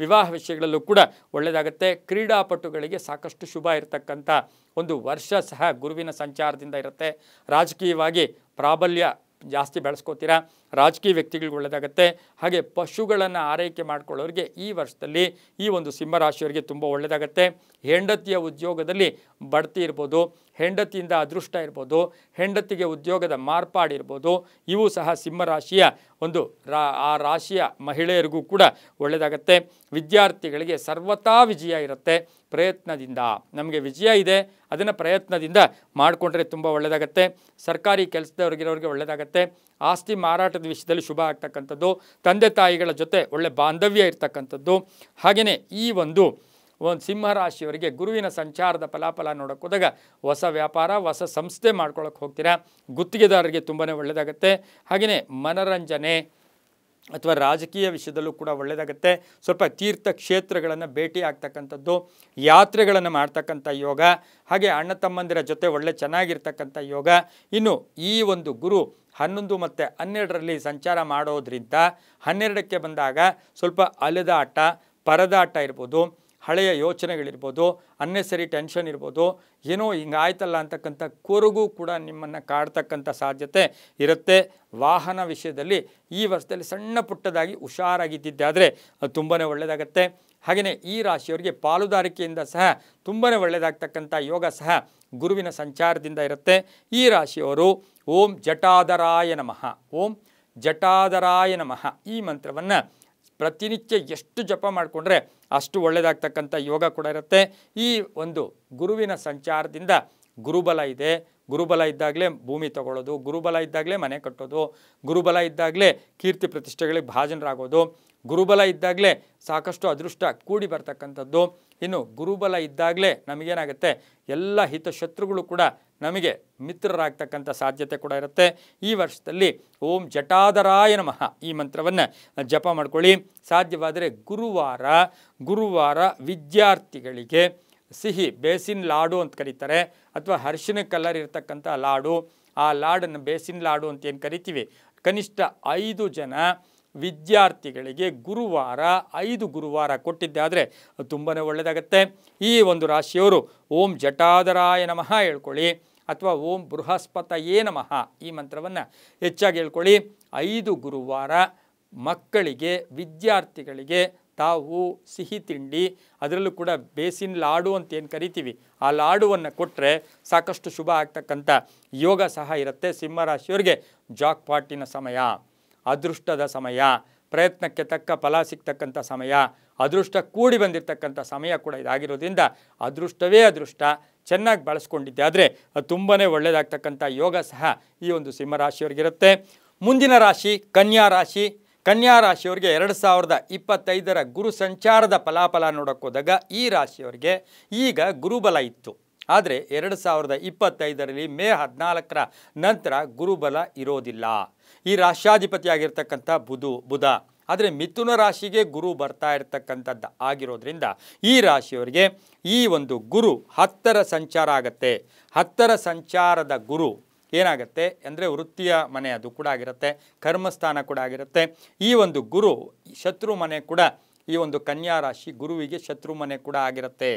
ವಿವಾಹ ವಿಷಯಗಳಲ್ಲೂ ಕೂಡ ಒಳ್ಳೆಯದಾಗುತ್ತೆ. ಕ್ರೀಡಾಪಟುಗಳಿಗೆ ಸಾಕಷ್ಟು ಶುಭ ಇರತಕ್ಕಂಥ ಒಂದು ವರ್ಷ ಸಹ ಗುರುವಿನ ಸಂಚಾರದಿಂದ ಇರುತ್ತೆ. ರಾಜಕೀಯವಾಗಿ ಪ್ರಾಬಲ್ಯ ಜಾಸ್ತಿ ಬೆಳೆಸ್ಕೋತೀರಾ, ರಾಜಕೀಯ ವ್ಯಕ್ತಿಗಳಿಗೆ ಒಳ್ಳೆಯದಾಗುತ್ತೆ. ಹಾಗೆ ಪಶುಗಳನ್ನು ಆರೈಕೆ ಮಾಡ್ಕೊಳ್ಳೋರಿಗೆ ಈ ವರ್ಷದಲ್ಲಿ ಈ ಒಂದು ಸಿಂಹರಾಶಿಯವರಿಗೆ ತುಂಬ ಒಳ್ಳೆಯದಾಗುತ್ತೆ. ಹೆಂಡತಿಯ ಉದ್ಯೋಗದಲ್ಲಿ ಬಡ್ತಿ ಇರ್ಬೋದು, ಹೆಂಡತಿಯಿಂದ ಅದೃಷ್ಟ ಇರ್ಬೋದು, ಹೆಂಡತಿಗೆ ಉದ್ಯೋಗದ ಮಾರ್ಪಾಡಿರ್ಬೋದು, ಇವು ಸಹ ಸಿಂಹರಾಶಿಯ ಒಂದು ಆ ರಾಶಿಯ ಮಹಿಳೆಯರಿಗೂ ಕೂಡ ಒಳ್ಳೆಯದಾಗುತ್ತೆ. ವಿದ್ಯಾರ್ಥಿಗಳಿಗೆ ಸರ್ವತಾ ವಿಜಯ ಇರುತ್ತೆ. ಪ್ರಯತ್ನದಿಂದ ನಮಗೆ ವಿಜಯ ಇದೆ, ಅದನ್ನು ಪ್ರಯತ್ನದಿಂದ ಮಾಡಿಕೊಂಡ್ರೆ ತುಂಬ ಒಳ್ಳೆಯದಾಗುತ್ತೆ. ಸರ್ಕಾರಿ ಕೆಲಸದವ್ರಿಗಿರೋರಿಗೆ ಒಳ್ಳೆಯದಾಗುತ್ತೆ. ಆಸ್ತಿ ಮಾರಾಟದ ವಿಷಯದಲ್ಲಿ ಶುಭ ಆಗ್ತಕ್ಕಂಥದ್ದು, ತಂದೆ ತಾಯಿಗಳ ಜೊತೆ ಒಳ್ಳೆ ಬಾಂಧವ್ಯ ಇರ್ತಕ್ಕಂಥದ್ದು. ಹಾಗೆಯೇ ಈ ಒಂದು ಸಿಂಹರಾಶಿಯವರಿಗೆ ಗುರುವಿನ ಸಂಚಾರದ ಫಲಾಫಲ ನೋಡೋಕೆ ಹೋದಾಗ ಹೊಸ ವ್ಯಾಪಾರ, ಹೊಸ ಸಂಸ್ಥೆ ಮಾಡ್ಕೊಳ್ಳೋಕೆ ಹೋಗ್ತೀರಾ. ಗುತ್ತಿಗೆದಾರರಿಗೆ ತುಂಬಾ ಒಳ್ಳೆಯದಾಗುತ್ತೆ. ಹಾಗೆಯೇ ಮನರಂಜನೆ ಅಥವಾ ರಾಜಕೀಯ ವಿಷಯದಲ್ಲೂ ಕೂಡ ಒಳ್ಳೆಯದಾಗುತ್ತೆ. ಸ್ವಲ್ಪ ತೀರ್ಥ ಕ್ಷೇತ್ರಗಳನ್ನು ಭೇಟಿ ಆಗ್ತಕ್ಕಂಥದ್ದು, ಯಾತ್ರೆಗಳನ್ನು ಮಾಡ್ತಕ್ಕಂಥ ಯೋಗ, ಹಾಗೆ ಅಣ್ಣ ತಮ್ಮಂದಿರ ಜೊತೆ ಒಳ್ಳೆ ಚೆನ್ನಾಗಿರ್ತಕ್ಕಂಥ ಯೋಗ. ಇನ್ನು ಈ ಒಂದು ಗುರು 11 ಮತ್ತು 12ರಲ್ಲಿ ಸಂಚಾರ ಮಾಡೋದ್ರಿಂದ 12ಕ್ಕೆ ಬಂದಾಗ ಸ್ವಲ್ಪ ಅಲೆದಾಟ, ಪರದಾಟ ಇರ್ಬೋದು, ಹಳೆಯ ಯೋಚನೆಗಳಿರ್ಬೋದು, ಅನ್ನೆಸರಿ ಟೆನ್ಷನ್ ಇರ್ಬೋದು, ಏನೋ ಹಿಂಗಾಯ್ತಲ್ಲ ಅಂತಕ್ಕಂಥ ಕೊರಗು ಕೂಡ ನಿಮ್ಮನ್ನು ಕಾಡ್ತಕ್ಕಂಥ ಸಾಧ್ಯತೆ ಇರುತ್ತೆ. ವಾಹನ ವಿಷಯದಲ್ಲಿ ಈ ವರ್ಷದಲ್ಲಿ ಸಣ್ಣ ಪುಟ್ಟದಾಗಿ ಹುಷಾರಾಗಿದ್ದಿದ್ದಾದರೆ ಅದು ತುಂಬಾ ಒಳ್ಳೆಯದಾಗುತ್ತೆ. ಹಾಗೆಯೇ ಈ ರಾಶಿಯವರಿಗೆ ಪಾಲುದಾರಿಕೆಯಿಂದ ಸಹ ತುಂಬಾ ಒಳ್ಳೆಯದಾಗ್ತಕ್ಕಂಥ ಯೋಗ ಸಹ ಗುರುವಿನ ಸಂಚಾರದಿಂದ ಇರುತ್ತೆ. ಈ ರಾಶಿಯವರು ಓಂ ಜಟಾಧರಾಯ ನಮಃ, ಓಂ ಜಟಾಧರಾಯ ನಮಃ ಈ ಮಂತ್ರವನ್ನು ಪ್ರತಿನಿತ್ಯ ಎಷ್ಟು ಜಪ ಮಾಡಿಕೊಂಡ್ರೆ ಅಷ್ಟು ಒಳ್ಳೆಯದಾಗ್ತಕ್ಕಂಥ ಯೋಗ ಕೂಡ ಇರುತ್ತೆ. ಈ ಒಂದು ಗುರುವಿನ ಸಂಚಾರದಿಂದ ಗುರುಬಲ ಇದೆ. ಗುರುಬಲ ಇದ್ದಾಗಲೇ ಭೂಮಿ ತಗೊಳ್ಳೋದು, ಗುರುಬಲ ಇದ್ದಾಗಲೇ ಮನೆ ಕಟ್ಟೋದು, ಗುರುಬಲ ಇದ್ದಾಗಲೇ ಕೀರ್ತಿ ಪ್ರತಿಷ್ಠೆಗಳಿಗೆ ಭಾಜನರಾಗೋದು, ಗುರುಬಲ ಇದ್ದಾಗಲೇ ಸಾಕಷ್ಟು ಅದೃಷ್ಟ ಕೂಡಿ ಬರ್ತಕ್ಕಂಥದ್ದು. ಇನ್ನು ಗುರುಬಲ ಇದ್ದಾಗಲೇ ನಮಗೇನಾಗುತ್ತೆ, ಎಲ್ಲ ಹಿತಶತ್ರುಗಳು ಕೂಡ ನಮಗೆ ಮಿತ್ರರಾಗ್ತಕ್ಕಂಥ ಸಾಧ್ಯತೆ ಕೂಡ ಇರುತ್ತೆ. ಈ ವರ್ಷದಲ್ಲಿ ಓಂ ಜಟಾಧರಾಯ ನಮಃ ಈ ಮಂತ್ರವನ್ನು ಜಪ ಮಾಡ್ಕೊಳ್ಳಿ. ಸಾಧ್ಯವಾದರೆ ಗುರುವಾರ ವಿದ್ಯಾರ್ಥಿಗಳಿಗೆ ಸಿಹಿ ಬೇಸಿನ್ ಲಾಡು ಅಂತ ಕರೀತಾರೆ, ಅಥವಾ ಅರಿಶಿನ ಕಲರ್ ಇರ್ತಕ್ಕಂಥ ಲಾಡು, ಆ ಲಾಡನ್ನು ಬೇಸಿನ್ ಲಾಡು ಅಂತ ಏನು ಕರಿತೀವಿ, ಕನಿಷ್ಠ 5 ಜನ ವಿದ್ಯಾರ್ಥಿಗಳಿಗೆ ಗುರುವಾರ 5 ಗುರುವಾರ ಕೊಟ್ಟಿದ್ದಾದರೆ ತುಂಬಾ ಒಳ್ಳೆಯದಾಗುತ್ತೆ. ಈ ಒಂದು ರಾಶಿಯವರು ಓಂ ಜಟಾಧರಾಯ ನಮಃ ಹೇಳ್ಕೊಳ್ಳಿ, ಅಥವಾ ಓಂ ಬೃಹಸ್ಪತಯೇ ನಮಃ ಈ ಮಂತ್ರವನ್ನು ಹೆಚ್ಚಾಗಿ ಹೇಳ್ಕೊಳ್ಳಿ. 5 ಗುರುವಾರ ಮಕ್ಕಳಿಗೆ, ವಿದ್ಯಾರ್ಥಿಗಳಿಗೆ ತಾವು ಸಿಹಿ ತಿಂಡಿ, ಅದರಲ್ಲೂ ಕೂಡ ಬೇಸಿನ್ ಲಾಡು ಅಂತ ಏನು ಕರಿತೀವಿ, ಆ ಲಾಡುವನ್ನು ಕೊಟ್ಟರೆ ಸಾಕಷ್ಟು ಶುಭ ಆಗ್ತಕ್ಕಂಥ ಯೋಗ ಸಹ ಇರುತ್ತೆ. ಸಿಂಹರಾಶಿಯವರಿಗೆ ಜಾಕ್ಪಾಟಿನ ಸಮಯ, ಅದೃಷ್ಟದ ಸಮಯ, ಪ್ರಯತ್ನಕ್ಕೆ ತಕ್ಕ ಫಲ ಸಿಗ್ತಕ್ಕಂಥ ಸಮಯ, ಅದೃಷ್ಟ ಕೂಡಿ ಬಂದಿರತಕ್ಕಂಥ ಸಮಯ ಕೂಡ ಇದಾಗಿರೋದ್ರಿಂದ ಅದೃಷ್ಟವೇ ಅದೃಷ್ಟ ಚೆನ್ನಾಗಿ ಬಳಸ್ಕೊಂಡಿದ್ದೆ ಆದರೆ ಅದು ತುಂಬಾ ಒಳ್ಳೆಯದಾಗ್ತಕ್ಕಂಥ ಯೋಗ ಸಹ ಈ ಒಂದು ಸಿಂಹರಾಶಿಯವರಿಗಿರುತ್ತೆ. ಮುಂದಿನ ರಾಶಿ ಕನ್ಯಾ ರಾಶಿ. ಕನ್ಯಾ ರಾಶಿಯವರಿಗೆ 2025ರ ಗುರು ಸಂಚಾರದ ಫಲಾಫಲ ನೋಡೋಕೆ ಹೋದಾಗ ಈ ರಾಶಿಯವರಿಗೆ ಈಗ ಗುರುಬಲ ಇತ್ತು, ಆದರೆ 2025ರಲ್ಲಿ ಮೇ 14ರ ನಂತರ ಗುರುಬಲ ಇರೋದಿಲ್ಲ. ಈ ರಾಶ್ಯಾಧಿಪತಿಯಾಗಿರ್ತಕ್ಕಂಥ ಬುಧ, ಆದರೆ ಮಿಥುನ ರಾಶಿಗೆ ಗುರು ಬರ್ತಾ ಇರ್ತಕ್ಕಂಥದ್ದು ಆಗಿರೋದ್ರಿಂದ ಈ ರಾಶಿಯವರಿಗೆ ಈ ಒಂದು ಗುರು 10ರ ಸಂಚಾರ ಆಗತ್ತೆ. 10ರ ಸಂಚಾರದ ಗುರು ಏನಾಗುತ್ತೆ ಅಂದರೆ ವೃತ್ತಿಯ ಮನೆ ಅದು ಕೂಡ ಆಗಿರುತ್ತೆ, ಕರ್ಮಸ್ಥಾನ ಕೂಡ ಆಗಿರುತ್ತೆ. ಈ ಒಂದು ಗುರು ಶತ್ರು ಮನೆ ಕೂಡ ಈ ಒಂದು ಕನ್ಯಾ ರಾಶಿ ಗುರುವಿಗೆ ಶತ್ರು ಮನೆ ಕೂಡ ಆಗಿರುತ್ತೆ.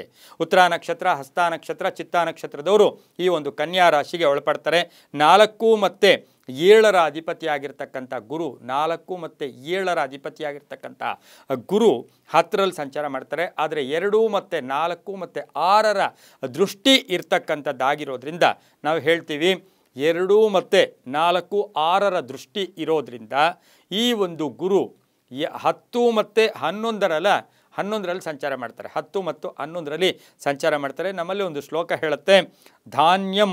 ಉತ್ತರ ನಕ್ಷತ್ರ, ಹಸ್ತ ನಕ್ಷತ್ರ, ಚಿತ್ತ ನಕ್ಷತ್ರದವರು ಈ ಒಂದು ಕನ್ಯಾ ರಾಶಿಗೆ ಒಳಪಡ್ತಾರೆ. 4 ಮತ್ತು 7ರ ಅಧಿಪತಿಯಾಗಿರ್ತಕ್ಕಂಥ ಗುರು, 4 ಮತ್ತು 7ರ ಅಧಿಪತಿಯಾಗಿರ್ತಕ್ಕಂಥ ಗುರು 10ರಲ್ಲಿ ಸಂಚಾರ ಮಾಡ್ತಾರೆ. ಆದರೆ 2 ಮತ್ತು 4 ಮತ್ತು 6ರ ದೃಷ್ಟಿ ಇರ್ತಕ್ಕಂಥದ್ದಾಗಿರೋದ್ರಿಂದ ನಾವು ಹೇಳ್ತೀವಿ 2 ಮತ್ತು 4, 6ರ ದೃಷ್ಟಿ ಇರೋದ್ರಿಂದ ಈ ಒಂದು ಗುರು 10 ಮತ್ತು 11ರಲ್ಲಿ ಸಂಚಾರ ಮಾಡ್ತಾರೆ. 10 ಮತ್ತು 11ರಲ್ಲಿ ಸಂಚಾರ ಮಾಡ್ತಾರೆ. ನಮ್ಮಲ್ಲಿ ಒಂದು ಶ್ಲೋಕ ಹೇಳುತ್ತೆ, ಧಾನ್ಯಂ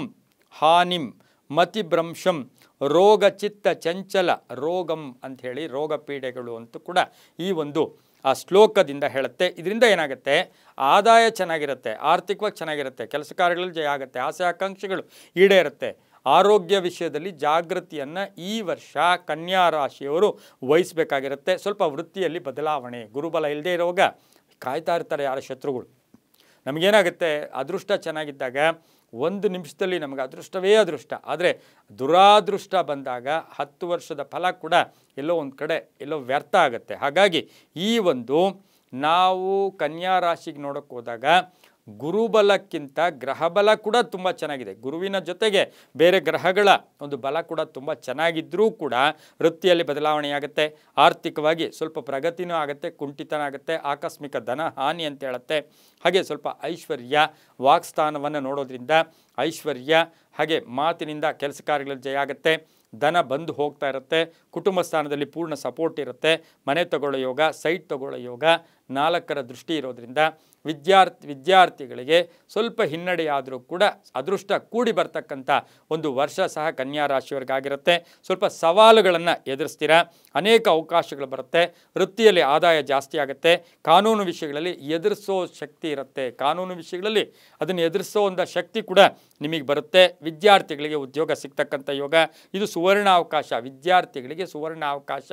ಹಾನಿಂ ಮತಿಭ್ರಂಶಂ ರೋಗ ಚಿತ್ತ ಚಂಚಲ ರೋಗಂ ಅಂಥೇಳಿ, ರೋಗ ಪೀಡೆಗಳು ಅಂತೂ ಕೂಡ ಈ ಒಂದು ಆ ಶ್ಲೋಕದಿಂದ ಹೇಳುತ್ತೆ. ಇದರಿಂದ ಏನಾಗುತ್ತೆ, ಆದಾಯ ಚೆನ್ನಾಗಿರುತ್ತೆ, ಆರ್ಥಿಕವಾಗಿ ಚೆನ್ನಾಗಿರುತ್ತೆ, ಕೆಲಸ ಕಾರ್ಯಗಳಲ್ಲಿ ಜಯ ಆಗುತ್ತೆ, ಆಸೆ ಆಕಾಂಕ್ಷೆಗಳು ಈಡೇರುತ್ತೆ. ಆರೋಗ್ಯ ವಿಷಯದಲ್ಲಿ ಜಾಗೃತಿಯನ್ನು ಈ ವರ್ಷ ಕನ್ಯಾ ರಾಶಿಯವರು ವಹಿಸಬೇಕಾಗಿರುತ್ತೆ. ಸ್ವಲ್ಪ ವೃತ್ತಿಯಲ್ಲಿ ಬದಲಾವಣೆ, ಗುರುಬಲ ಇಲ್ಲದೆ ಇರುವಾಗ ಕಾಯ್ತಾ ಇರ್ತಾರೆ ಯಾರ ಶತ್ರುಗಳು. ನಮಗೇನಾಗುತ್ತೆ, ಅದೃಷ್ಟ ಚೆನ್ನಾಗಿದ್ದಾಗ 1 ನಿಮಿಷದಲ್ಲಿ ನಮಗೆ ಅದೃಷ್ಟವೇ ಅದೃಷ್ಟ, ಆದರೆ ದುರಾದೃಷ್ಟ ಬಂದಾಗ 10 ವರ್ಷದ ಫಲ ಕೂಡ ಎಲ್ಲೋ ಒಂದು ಕಡೆ ಎಲ್ಲೋ ವ್ಯರ್ಥ ಆಗುತ್ತೆ. ಹಾಗಾಗಿ ಈ ಒಂದು ನಾವು ಕನ್ಯಾ ರಾಶಿಗೆ ನೋಡೋಕ್ಕೆ ಹೋದಾಗ ಗುರುಬಲಕ್ಕಿಂತ ಗ್ರಹಬಲ ಕೂಡ ತುಂಬ ಚೆನ್ನಾಗಿದೆ. ಗುರುವಿನ ಜೊತೆಗೆ ಬೇರೆ ಗ್ರಹಗಳ ಒಂದು ಬಲ ಕೂಡ ತುಂಬ ಚೆನ್ನಾಗಿದ್ದರೂ ಕೂಡ ವೃತ್ತಿಯಲ್ಲಿ ಬದಲಾವಣೆಯಾಗುತ್ತೆ. ಆರ್ಥಿಕವಾಗಿ ಸ್ವಲ್ಪ ಪ್ರಗತಿನೂ ಆಗುತ್ತೆ, ಕುಂಠಿತನ ಆಗುತ್ತೆ, ಆಕಸ್ಮಿಕ ಧನ ಹಾನಿ ಅಂತ ಹೇಳುತ್ತೆ. ಹಾಗೆ ಸ್ವಲ್ಪ ಐಶ್ವರ್ಯ, ವಾಕ್ಸ್ಥಾನವನ್ನು ನೋಡೋದ್ರಿಂದ ಐಶ್ವರ್ಯ, ಹಾಗೆ ಮಾತಿನಿಂದ ಕೆಲಸ ಕಾರ್ಯಗಳಲ್ಲಿ ಜಯ ಆಗುತ್ತೆ. ಧನ ಬಂದು ಹೋಗ್ತಾ ಇರುತ್ತೆ. ಕುಟುಂಬ ಸ್ಥಾನದಲ್ಲಿ ಪೂರ್ಣ ಸಪೋರ್ಟ್ ಇರುತ್ತೆ. ಮನೆ ತಗೊಳ್ಳೋ ಯೋಗ, ಸೈಟ್ ತಗೊಳ್ಳೋ ಯೋಗ, 4ರ ದೃಷ್ಟಿ ಇರೋದ್ರಿಂದ ವಿದ್ಯಾರ್ಥಿಗಳಿಗೆ ಸ್ವಲ್ಪ ಹಿನ್ನಡೆಯಾದರೂ ಕೂಡ ಅದೃಷ್ಟ ಕೂಡಿ ಬರ್ತಕ್ಕಂಥ ಒಂದು ವರ್ಷ ಸಹ ಕನ್ಯಾ ರಾಶಿಯವರಿಗಾಗಿರುತ್ತೆ. ಸ್ವಲ್ಪ ಸವಾಲುಗಳನ್ನು ಎದುರಿಸ್ತೀರಾ, ಅನೇಕ ಅವಕಾಶಗಳು ಬರುತ್ತೆ. ವೃತ್ತಿಯಲ್ಲಿ ಆದಾಯ ಜಾಸ್ತಿ ಆಗುತ್ತೆ. ಕಾನೂನು ವಿಷಯಗಳಲ್ಲಿ ಎದುರಿಸೋ ಶಕ್ತಿ ಇರುತ್ತೆ. ಕಾನೂನು ವಿಷಯಗಳಲ್ಲಿ ಅದನ್ನು ಎದುರಿಸೋ ಒಂದು ಶಕ್ತಿ ಕೂಡ ನಿಮಗೆ ಬರುತ್ತೆ. ವಿದ್ಯಾರ್ಥಿಗಳಿಗೆ ಉದ್ಯೋಗ ಸಿಗ್ತಕ್ಕಂಥ ಯೋಗ, ಇದು ಸುವರ್ಣಾವಕಾಶ. ವಿದ್ಯಾರ್ಥಿಗಳಿಗೆ ಸುವರ್ಣಾವಕಾಶ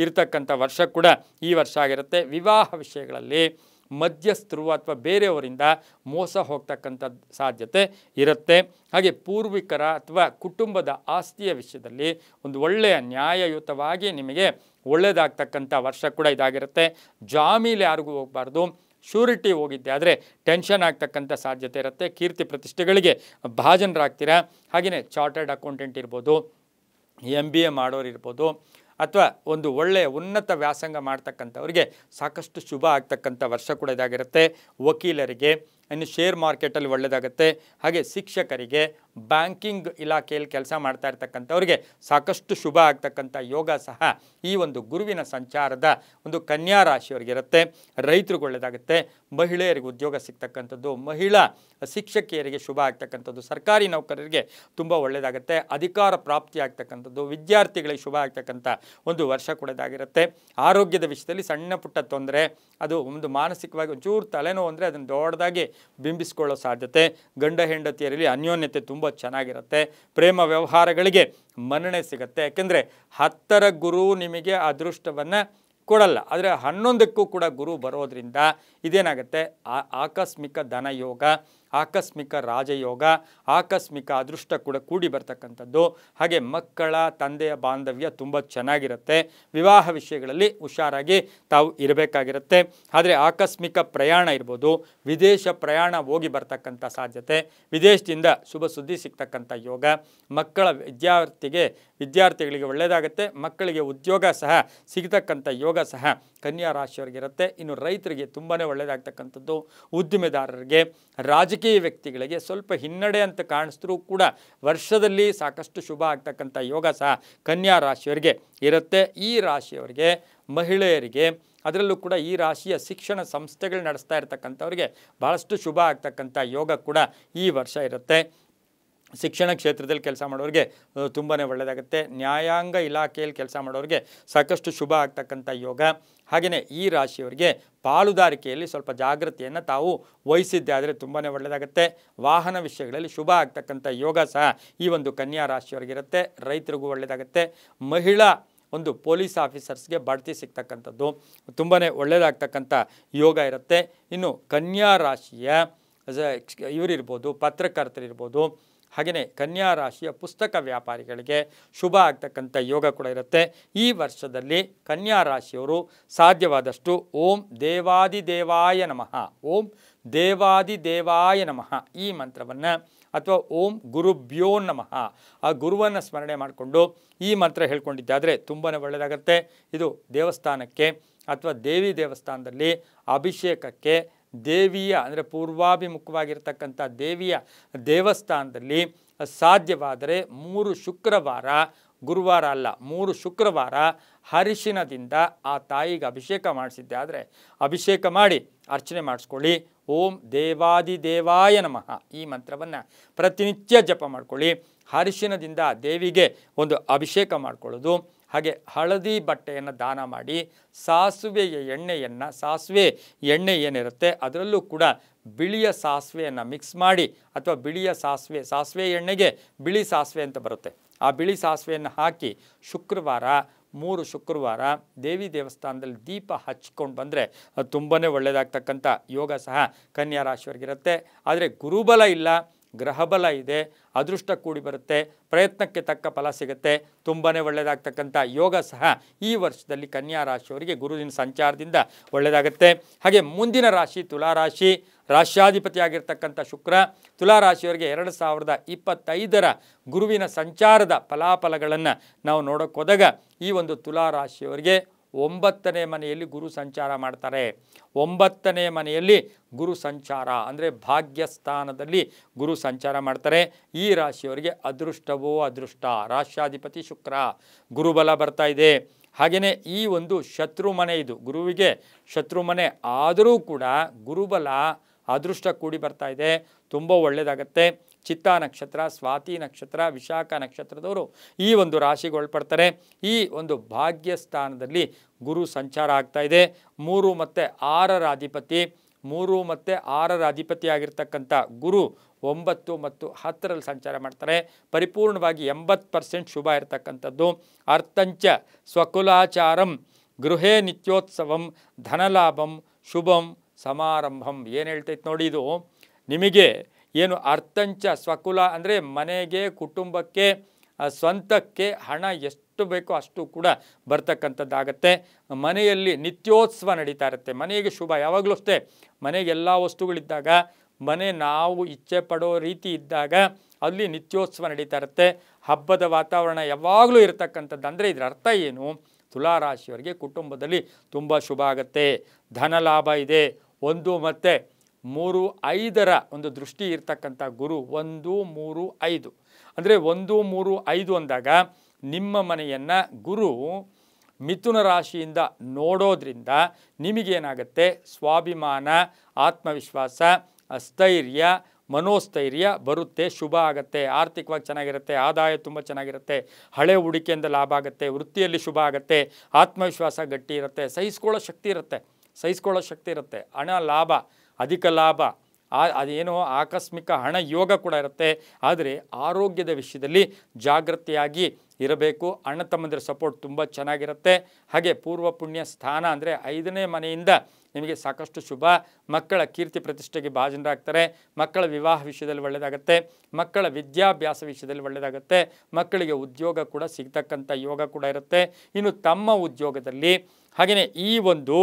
ಇರತಕ್ಕಂಥ ವರ್ಷ ಕೂಡ ಈ ವರ್ಷ ಆಗಿರುತ್ತೆ. ವಿವಾಹ ವಿಷಯಗಳಲ್ಲಿ ಮಧ್ಯಸ್ಥರು ಅಥವಾ ಬೇರೆಯವರಿಂದ ಮೋಸ ಹೋಗ್ತಕ್ಕಂಥ ಸಾಧ್ಯತೆ ಇರುತ್ತೆ. ಹಾಗೆ ಪೂರ್ವಿಕರ ಅಥವಾ ಕುಟುಂಬದ ಆಸ್ತಿಯ ವಿಷಯದಲ್ಲಿ ಒಂದು ಒಳ್ಳೆಯ ನ್ಯಾಯಯುತವಾಗಿ ನಿಮಗೆ ಒಳ್ಳೆಯದಾಗ್ತಕ್ಕಂಥ ವರ್ಷ ಕೂಡ ಇದಾಗಿರುತ್ತೆ. ಜಾಮೀನು ಯಾರಿಗೂ ಹೋಗಬಾರ್ದು. ಶ್ಯೂರಿಟಿ ಹೋಗಿದ್ದೆ ಆದರೆ ಟೆನ್ಷನ್ ಆಗ್ತಕ್ಕಂಥ ಸಾಧ್ಯತೆ ಇರುತ್ತೆ. ಕೀರ್ತಿ ಪ್ರತಿಷ್ಠೆಗಳಿಗೆ ಭಾಜನರಾಗ್ತೀರಾ. ಹಾಗೆಯೇ ಚಾರ್ಟರ್ಡ್ ಅಕೌಂಟೆಂಟ್ ಇರ್ಬೋದು, MBA ಮಾಡೋರು ಇರ್ಬೋದು, ಅಥವಾ ಒಂದು ಒಳ್ಳೆಯ ಉನ್ನತ ವ್ಯಾಸಂಗ ಮಾಡ್ತಕ್ಕಂಥವ್ರಿಗೆ ಸಾಕಷ್ಟು ಶುಭ ಆಗ್ತಕ್ಕಂಥ ವರ್ಷ ಕೂಡ ಇದಾಗಿರುತ್ತೆ. ವಕೀಲರಿಗೆ, ಇನ್ನು ಶೇರ್ ಮಾರ್ಕೆಟಲ್ಲಿ ಒಳ್ಳೆಯದಾಗುತ್ತೆ. ಹಾಗೆ ಶಿಕ್ಷಕರಿಗೆ, ಬ್ಯಾಂಕಿಂಗ್ ಇಲಾಖೆಯಲ್ಲಿ ಕೆಲಸ ಮಾಡ್ತಾ ಇರ್ತಕ್ಕಂಥವ್ರಿಗೆ ಸಾಕಷ್ಟು ಶುಭ ಆಗ್ತಕ್ಕಂಥ ಯೋಗ ಸಹ ಈ ಒಂದು ಗುರುವಿನ ಸಂಚಾರದ ಒಂದು ಕನ್ಯಾ ರಾಶಿಯವರಿಗಿರುತ್ತೆ. ರೈತರಿಗೆ ಒಳ್ಳೆಯದಾಗುತ್ತೆ. ಮಹಿಳೆಯರಿಗೆ ಉದ್ಯೋಗ ಸಿಗ್ತಕ್ಕಂಥದ್ದು, ಮಹಿಳಾ ಶಿಕ್ಷಕಿಯರಿಗೆ ಶುಭ ಆಗ್ತಕ್ಕಂಥದ್ದು, ಸರ್ಕಾರಿ ನೌಕರರಿಗೆ ತುಂಬ ಒಳ್ಳೆಯದಾಗುತ್ತೆ. ಅಧಿಕಾರ ಪ್ರಾಪ್ತಿ ಆಗ್ತಕ್ಕಂಥದ್ದು, ವಿದ್ಯಾರ್ಥಿಗಳಿಗೆ ಶುಭ ಆಗ್ತಕ್ಕಂಥ ಒಂದು ವರ್ಷ ಕೂಡ ಇದಾಗಿರುತ್ತೆ. ಆರೋಗ್ಯದ ವಿಷಯದಲ್ಲಿ ಸಣ್ಣ ಪುಟ್ಟ ತೊಂದರೆ, ಅದು ಒಂದು ಮಾನಸಿಕವಾಗಿ ಒಂಚೂರು ತಲೆನೋವು ಅಂದರೆ ಅದನ್ನು ದೊಡ್ಡದಾಗಿ ಬಿಂಬಿಸ್ಕೊಳ್ಳೋ ಸಾಧ್ಯತೆ. ಗಂಡ ಹೆಂಡತಿಯರಲ್ಲಿ ಅನ್ಯೋನ್ಯತೆ ತುಂಬ ಚೆನ್ನಾಗಿರುತ್ತೆ. ಪ್ರೇಮ ವ್ಯವಹಾರಗಳಿಗೆ ಮನ್ನಣೆ ಸಿಗುತ್ತೆ. ಯಾಕೆಂದರೆ 10ರ ಗುರು ನಿಮಗೆ ಅದೃಷ್ಟವನ್ನು ಕೊಡಲ್ಲ, ಆದರೆ 11ಕ್ಕೂ ಕೂಡ ಗುರು ಬರೋದ್ರಿಂದ ಇದೇನಾಗುತ್ತೆ, ಆಕಸ್ಮಿಕ ಧನಯೋಗ, ಆಕಸ್ಮಿಕ ರಾಜಯೋಗ, ಆಕಸ್ಮಿಕ ಅದೃಷ್ಟ ಕೂಡ ಕೂಡಿ ಬರ್ತಕ್ಕಂಥದ್ದು. ಹಾಗೆ ಮಕ್ಕಳ ತಂದೆಯ ಬಾಂಧವ್ಯ ತುಂಬ ಚೆನ್ನಾಗಿರುತ್ತೆ. ವಿವಾಹ ವಿಷಯಗಳಲ್ಲಿ ಹುಷಾರಾಗಿ ತಾವು ಇರಬೇಕಾಗಿರುತ್ತೆ. ಆದರೆ ಆಕಸ್ಮಿಕ ಪ್ರಯಾಣ ಇರ್ಬೋದು, ವಿದೇಶ ಪ್ರಯಾಣ ಹೋಗಿ ಬರ್ತಕ್ಕಂಥ ಸಾಧ್ಯತೆ, ವಿದೇಶದಿಂದ ಶುಭ ಸುದ್ದಿ ಸಿಗ್ತಕ್ಕಂಥ ಯೋಗ, ಮಕ್ಕಳ ವಿದ್ಯಾರ್ಥಿಗಳಿಗೆ ಒಳ್ಳೆಯದಾಗುತ್ತೆ. ಮಕ್ಕಳಿಗೆ ಉದ್ಯೋಗ ಸಹ ಸಿಗ್ತಕ್ಕಂಥ ಯೋಗ ಸಹ ಕನ್ಯಾ ರಾಶಿಯವರಿಗಿರುತ್ತೆ. ಇನ್ನು ರೈತರಿಗೆ ತುಂಬಾ ಒಳ್ಳೆಯದಾಗ್ತಕ್ಕಂಥದ್ದು. ಉದ್ದಿಮೆದಾರರಿಗೆ, ರಾಜಕೀಯ ವ್ಯಕ್ತಿಗಳಿಗೆ ಸ್ವಲ್ಪ ಹಿನ್ನಡೆ ಅಂತ ಕಾಣಿಸಿದ್ರೂ ಕೂಡ ವರ್ಷದಲ್ಲಿ ಸಾಕಷ್ಟು ಶುಭ ಆಗ್ತಕ್ಕಂಥ ಯೋಗ ಸಹ ಕನ್ಯಾ ರಾಶಿಯವರಿಗೆ ಇರುತ್ತೆ. ಈ ರಾಶಿಯವರಿಗೆ, ಮಹಿಳೆಯರಿಗೆ, ಅದರಲ್ಲೂ ಕೂಡ ಈ ರಾಶಿಯ ಶಿಕ್ಷಣ ಸಂಸ್ಥೆಗಳು ನಡೆಸ್ತಾ ಇರ್ತಕ್ಕಂಥವ್ರಿಗೆ ಭಾಳಷ್ಟು ಶುಭ ಆಗ್ತಕ್ಕಂಥ ಯೋಗ ಕೂಡ ಈ ವರ್ಷ ಇರುತ್ತೆ. ಶಿಕ್ಷಣ ಕ್ಷೇತ್ರದಲ್ಲಿ ಕೆಲಸ ಮಾಡೋರಿಗೆ ತುಂಬಾ ಒಳ್ಳೆಯದಾಗುತ್ತೆ. ನ್ಯಾಯಾಂಗ ಇಲಾಖೆಯಲ್ಲಿ ಕೆಲಸ ಮಾಡೋರಿಗೆ ಸಾಕಷ್ಟು ಶುಭ ಆಗ್ತಕ್ಕಂಥ ಯೋಗ. ಹಾಗೆಯೇ ಈ ರಾಶಿಯವರಿಗೆ ಪಾಲುದಾರಿಕೆಯಲ್ಲಿ ಸ್ವಲ್ಪ ಜಾಗೃತಿಯನ್ನು ತಾವು ವಹಿಸಿದ್ದೆ ಆದರೆ ತುಂಬಾ ಒಳ್ಳೆಯದಾಗುತ್ತೆ. ವಾಹನ ವಿಷಯಗಳಲ್ಲಿ ಶುಭ ಆಗ್ತಕ್ಕಂಥ ಯೋಗ ಸಹ ಈ ಒಂದು ಕನ್ಯಾ ರಾಶಿಯವರಿಗಿರುತ್ತೆ. ರೈತರಿಗೂ ಒಳ್ಳೆಯದಾಗುತ್ತೆ. ಮಹಿಳಾ ಒಂದು ಪೊಲೀಸ್ ಆಫೀಸರ್ಸ್ಗೆ ಬಡ್ತಿ ಸಿಗ್ತಕ್ಕಂಥದ್ದು ತುಂಬಾ ಒಳ್ಳೆಯದಾಗ್ತಕ್ಕಂಥ ಯೋಗ ಇರುತ್ತೆ. ಇನ್ನು ಕನ್ಯಾ ರಾಶಿಯ ಇವರಿರ್ಬೋದು, ಪತ್ರಕರ್ತರಿರ್ಬೋದು, ಹಾಗೆಯೇ ಕನ್ಯಾ ರಾಶಿಯ ಪುಸ್ತಕ ವ್ಯಾಪಾರಿಗಳಿಗೆ ಶುಭ ಆಗ್ತಕ್ಕಂಥ ಯೋಗ ಕೂಡ ಇರುತ್ತೆ. ಈ ವರ್ಷದಲ್ಲಿ ಕನ್ಯಾ ರಾಶಿಯವರು ಸಾಧ್ಯವಾದಷ್ಟು ಓಂ ದೇವಾದಿದೇವಾಯ ನಮಃ, ಓಂ ದೇವಾದಿದೇವಾಯ ನಮಃ ಈ ಮಂತ್ರವನ್ನು, ಅಥವಾ ಓಂ ಗುರುಭ್ಯೋ ನಮಃ ಆ ಗುರುವನ್ನು ಸ್ಮರಣೆ ಮಾಡಿಕೊಂಡು ಈ ಮಂತ್ರ ಹೇಳ್ಕೊಂಡಿದ್ದಾದರೆ ತುಂಬಾ ಒಳ್ಳೆಯದಾಗುತ್ತೆ. ಇದು ದೇವಸ್ಥಾನಕ್ಕೆ ಅಥವಾ ದೇವಿ ದೇವಸ್ಥಾನದಲ್ಲಿ ಅಭಿಷೇಕಕ್ಕೆ, ದೇವಿಯ ಅಂದರೆ ಪೂರ್ವಾಭಿಮುಖವಾಗಿರ್ತಕ್ಕಂಥ ದೇವಿಯ ದೇವಸ್ಥಾನದಲ್ಲಿ ಸಾಧ್ಯವಾದರೆ 3 ಶುಕ್ರವಾರ, ಗುರುವಾರ ಅಲ್ಲ 3 ಶುಕ್ರವಾರ ಅರಿಶಿನದಿಂದ ಆ ತಾಯಿಗೆ ಅಭಿಷೇಕ ಮಾಡಿಸಿದ್ದೆ ಆದರೆ ಅಭಿಷೇಕ ಮಾಡಿ ಅರ್ಚನೆ ಮಾಡಿಸ್ಕೊಳ್ಳಿ. ಓಂ ದೇವಾದಿದೇವಾಯ ನಮಃ ಈ ಮಂತ್ರವನ್ನು ಪ್ರತಿನಿತ್ಯ ಜಪ ಮಾಡ್ಕೊಳ್ಳಿ. ಅರಿಶಿನದಿಂದ ದೇವಿಗೆ ಒಂದು ಅಭಿಷೇಕ ಮಾಡ್ಕೊಳ್ಳೋದು. ಹಾಗೆ ಹಳದಿ ಬಟ್ಟೆಯನ್ನು ದಾನ ಮಾಡಿ ಸಾಸಿವೆಯ ಎಣ್ಣೆಯನ್ನು, ಸಾಸಿವೆ ಎಣ್ಣೆ ಏನಿರುತ್ತೆ ಅದರಲ್ಲೂ ಕೂಡ ಬಿಳಿಯ ಸಾಸಿವೆಯನ್ನು ಮಿಕ್ಸ್ ಮಾಡಿ, ಅಥವಾ ಬಿಳಿಯ ಸಾಸಿವೆ ಎಣ್ಣೆಗೆ ಬಿಳಿ ಸಾಸಿವೆ ಅಂತ ಬರುತ್ತೆ, ಆ ಬಿಳಿ ಸಾಸಿವೆಯನ್ನು ಹಾಕಿ ಶುಕ್ರವಾರ 3 ಶುಕ್ರವಾರ ದೇವಿ ದೇವಸ್ಥಾನದಲ್ಲಿ ದೀಪ ಹಚ್ಕೊಂಡು ಬಂದರೆ ಅದು ತುಂಬಾ ಒಳ್ಳೆಯದಾಗ್ತಕ್ಕಂಥ ಯೋಗ ಸಹ ಕನ್ಯಾ ರಾಶಿಯವರಿಗಿರುತ್ತೆ. ಆದರೆ ಗುರುಬಲ ಇಲ್ಲ, ಗ್ರಹಬಲ ಇದೆ, ಅದೃಷ್ಟ ಕೂಡಿ ಬರುತ್ತೆ, ಪ್ರಯತ್ನಕ್ಕೆ ತಕ್ಕ ಫಲ ಸಿಗುತ್ತೆ, ತುಂಬಾ ಒಳ್ಳೆಯದಾಗ್ತಕ್ಕಂಥ ಯೋಗ ಸಹ ಈ ವರ್ಷದಲ್ಲಿ ಕನ್ಯಾ ರಾಶಿಯವರಿಗೆ ಗುರುವಿನ ಸಂಚಾರದಿಂದ ಒಳ್ಳೆಯದಾಗುತ್ತೆ. ಹಾಗೆ ಮುಂದಿನ ರಾಶಿ ತುಲಾರಾಶಿ. ರಾಶ್ಯಾಧಿಪತಿಯಾಗಿರ್ತಕ್ಕಂಥ ಶುಕ್ರ ತುಲಾರಾಶಿಯವರಿಗೆ 2025ರ ಗುರುವಿನ ಸಂಚಾರದ ಫಲಾಫಲಗಳನ್ನು ನಾವು ನೋಡೋಕೆ ಹೋದಾಗ ಈ ಒಂದು ತುಲಾರಾಶಿಯವರಿಗೆ 9ನೇ ಮನೆಯಲ್ಲಿ ಗುರು ಸಂಚಾರ ಮಾಡ್ತಾರೆ. 9ನೇ ಮನೆಯಲ್ಲಿ ಗುರು ಸಂಚಾರ ಅಂದರೆ ಭಾಗ್ಯಸ್ಥಾನದಲ್ಲಿ ಗುರು ಸಂಚಾರ ಮಾಡ್ತಾರೆ. ಈ ರಾಶಿಯವರಿಗೆ ಅದೃಷ್ಟವೋ ಅದೃಷ್ಟ. ರಾಶ್ಯಾಧಿಪತಿ ಶುಕ್ರ, ಗುರುಬಲ ಬರ್ತಾ ಇದೆ. ಹಾಗೆಯೇ ಈ ಒಂದು ಶತ್ರುಮನೆ, ಇದು ಗುರುವಿಗೆ ಶತ್ರುಮನೆ ಆದರೂ ಕೂಡ ಗುರುಬಲ ಅದೃಷ್ಟ ಕೂಡಿ ಬರ್ತಾ ಇದೆ, ತುಂಬ ಒಳ್ಳೆಯದಾಗತ್ತೆ. ಚಿತ್ತಾ ನಕ್ಷತ್ರ, ಸ್ವಾತಿ ನಕ್ಷತ್ರ, ವಿಶಾಖ ನಕ್ಷತ್ರದವರು ಈ ಒಂದು ರಾಶಿಗೆ ಒಳಪಡ್ತಾರೆ. ಈ ಒಂದು ಭಾಗ್ಯಸ್ಥಾನದಲ್ಲಿ ಗುರು ಸಂಚಾರ ಆಗ್ತಾ ಇದೆ. 3 ಮತ್ತು 6ರ ಅಧಿಪತಿ, 3 ಮತ್ತು 6ರ ಅಧಿಪತಿಯಾಗಿರ್ತಕ್ಕಂಥ ಗುರು 9 ಮತ್ತು 10ರಲ್ಲಿ ಸಂಚಾರ ಮಾಡ್ತಾರೆ. ಪರಿಪೂರ್ಣವಾಗಿ 80% ಶುಭ ಇರತಕ್ಕಂಥದ್ದು. ಅರ್ಥಂಚ ಸ್ವಕುಲಾಚಾರಂ ಗೃಹೇ ನಿತ್ಯೋತ್ಸವಂ ಧನಲಾಭಂ ಶುಭಂ ಸಮಾರಂಭಂ. ಏನು ಹೇಳ್ತೈತೆ ನೋಡಿ, ಇದು ನಿಮಗೆ ಏನು ಅರ್ಥಂಚ ಸ್ವಕುಲ ಅಂದರೆ ಮನೆಗೆ, ಕುಟುಂಬಕ್ಕೆ, ಸ್ವಂತಕ್ಕೆ ಹಣ ಎಷ್ಟು ಬೇಕೋ ಅಷ್ಟು ಕೂಡ ಬರ್ತಕ್ಕಂಥದ್ದಾಗತ್ತೆ. ಮನೆಯಲ್ಲಿ ನಿತ್ಯೋತ್ಸವ ನಡೀತಾ ಇರುತ್ತೆ. ಮನೆಗೆ ಶುಭ ಯಾವಾಗಲೂ ಅಷ್ಟೇ, ಮನೆಗೆ ಎಲ್ಲ ವಸ್ತುಗಳಿದ್ದಾಗ, ಮನೆ ನಾವು ಇಚ್ಛೆ ಪಡೋ ರೀತಿ ಇದ್ದಾಗ ಅಲ್ಲಿ ನಿತ್ಯೋತ್ಸವ ನಡೀತಾ ಇರುತ್ತೆ. ಹಬ್ಬದ ವಾತಾವರಣ ಯಾವಾಗಲೂ ಇರತಕ್ಕಂಥದ್ದು. ಅಂದರೆ ಇದರ ಅರ್ಥ ಏನು? ತುಲಾರಾಶಿಯವರಿಗೆ ಕುಟುಂಬದಲ್ಲಿ ತುಂಬ ಶುಭ ಆಗುತ್ತೆ, ಧನಲಾಭ ಇದೆ. 1 ಮತ್ತು 3, 5ರ ಒಂದು ದೃಷ್ಟಿ ಇರ್ತಕ್ಕಂಥ ಗುರು 1, 3, 5 ಅಂದರೆ 1, 3, 5 ಅಂದಾಗ ನಿಮ್ಮ ಮನೆಯನ್ನು ಗುರು ಮಿಥುನ ರಾಶಿಯಿಂದ ನೋಡೋದ್ರಿಂದ ನಿಮಗೇನಾಗುತ್ತೆ, ಸ್ವಾಭಿಮಾನ, ಆತ್ಮವಿಶ್ವಾಸ, ಸ್ಥೈರ್ಯ, ಮನೋಸ್ಥೈರ್ಯ ಬರುತ್ತೆ, ಶುಭ ಆಗುತ್ತೆ. ಆರ್ಥಿಕವಾಗಿ ಚೆನ್ನಾಗಿರುತ್ತೆ, ಆದಾಯ ತುಂಬ ಚೆನ್ನಾಗಿರುತ್ತೆ, ಹಳೆ ಹೂಡಿಕೆಯಿಂದ ಲಾಭ ಆಗುತ್ತೆ, ವೃತ್ತಿಯಲ್ಲಿ ಶುಭ ಆಗುತ್ತೆ, ಆತ್ಮವಿಶ್ವಾಸ ಗಟ್ಟಿ ಇರುತ್ತೆ, ಸಹಿಸ್ಕೊಳ್ಳೋ ಶಕ್ತಿ ಇರುತ್ತೆ, ಹಣ ಲಾಭ, ಅಧಿಕ ಲಾಭ, ಅದೇನೋ ಆಕಸ್ಮಿಕ ಹಣ ಯೋಗ ಕೂಡ ಇರುತ್ತೆ. ಆದರೆ ಆರೋಗ್ಯದ ವಿಷಯದಲ್ಲಿ ಜಾಗೃತಿಯಾಗಿ ಇರಬೇಕು. ಅಣ್ಣ ತಮ್ಮಂದಿರ ಸಪೋರ್ಟ್ ತುಂಬ ಚೆನ್ನಾಗಿರುತ್ತೆ. ಹಾಗೆ ಪೂರ್ವ ಪುಣ್ಯ ಸ್ಥಾನ ಅಂದರೆ 5ನೇ ಮನೆಯಿಂದ ನಿಮಗೆ ಸಾಕಷ್ಟು ಶುಭ. ಮಕ್ಕಳ ಕೀರ್ತಿ ಪ್ರತಿಷ್ಠೆಗೆ ಭಾಜನರಾಗ್ತಾರೆ. ಮಕ್ಕಳ ವಿವಾಹ ವಿಷಯದಲ್ಲಿ ಒಳ್ಳೆಯದಾಗುತ್ತೆ, ಮಕ್ಕಳ ವಿದ್ಯಾಭ್ಯಾಸ ವಿಷಯದಲ್ಲಿ ಒಳ್ಳೆಯದಾಗುತ್ತೆ, ಮಕ್ಕಳಿಗೆ ಉದ್ಯೋಗ ಕೂಡ ಸಿಗ್ತಕ್ಕಂಥ ಯೋಗ ಕೂಡ ಇರುತ್ತೆ. ಇನ್ನು ತಮ್ಮ ಉದ್ಯೋಗದಲ್ಲಿ ಹಾಗೆಯೇ ಈ ಒಂದು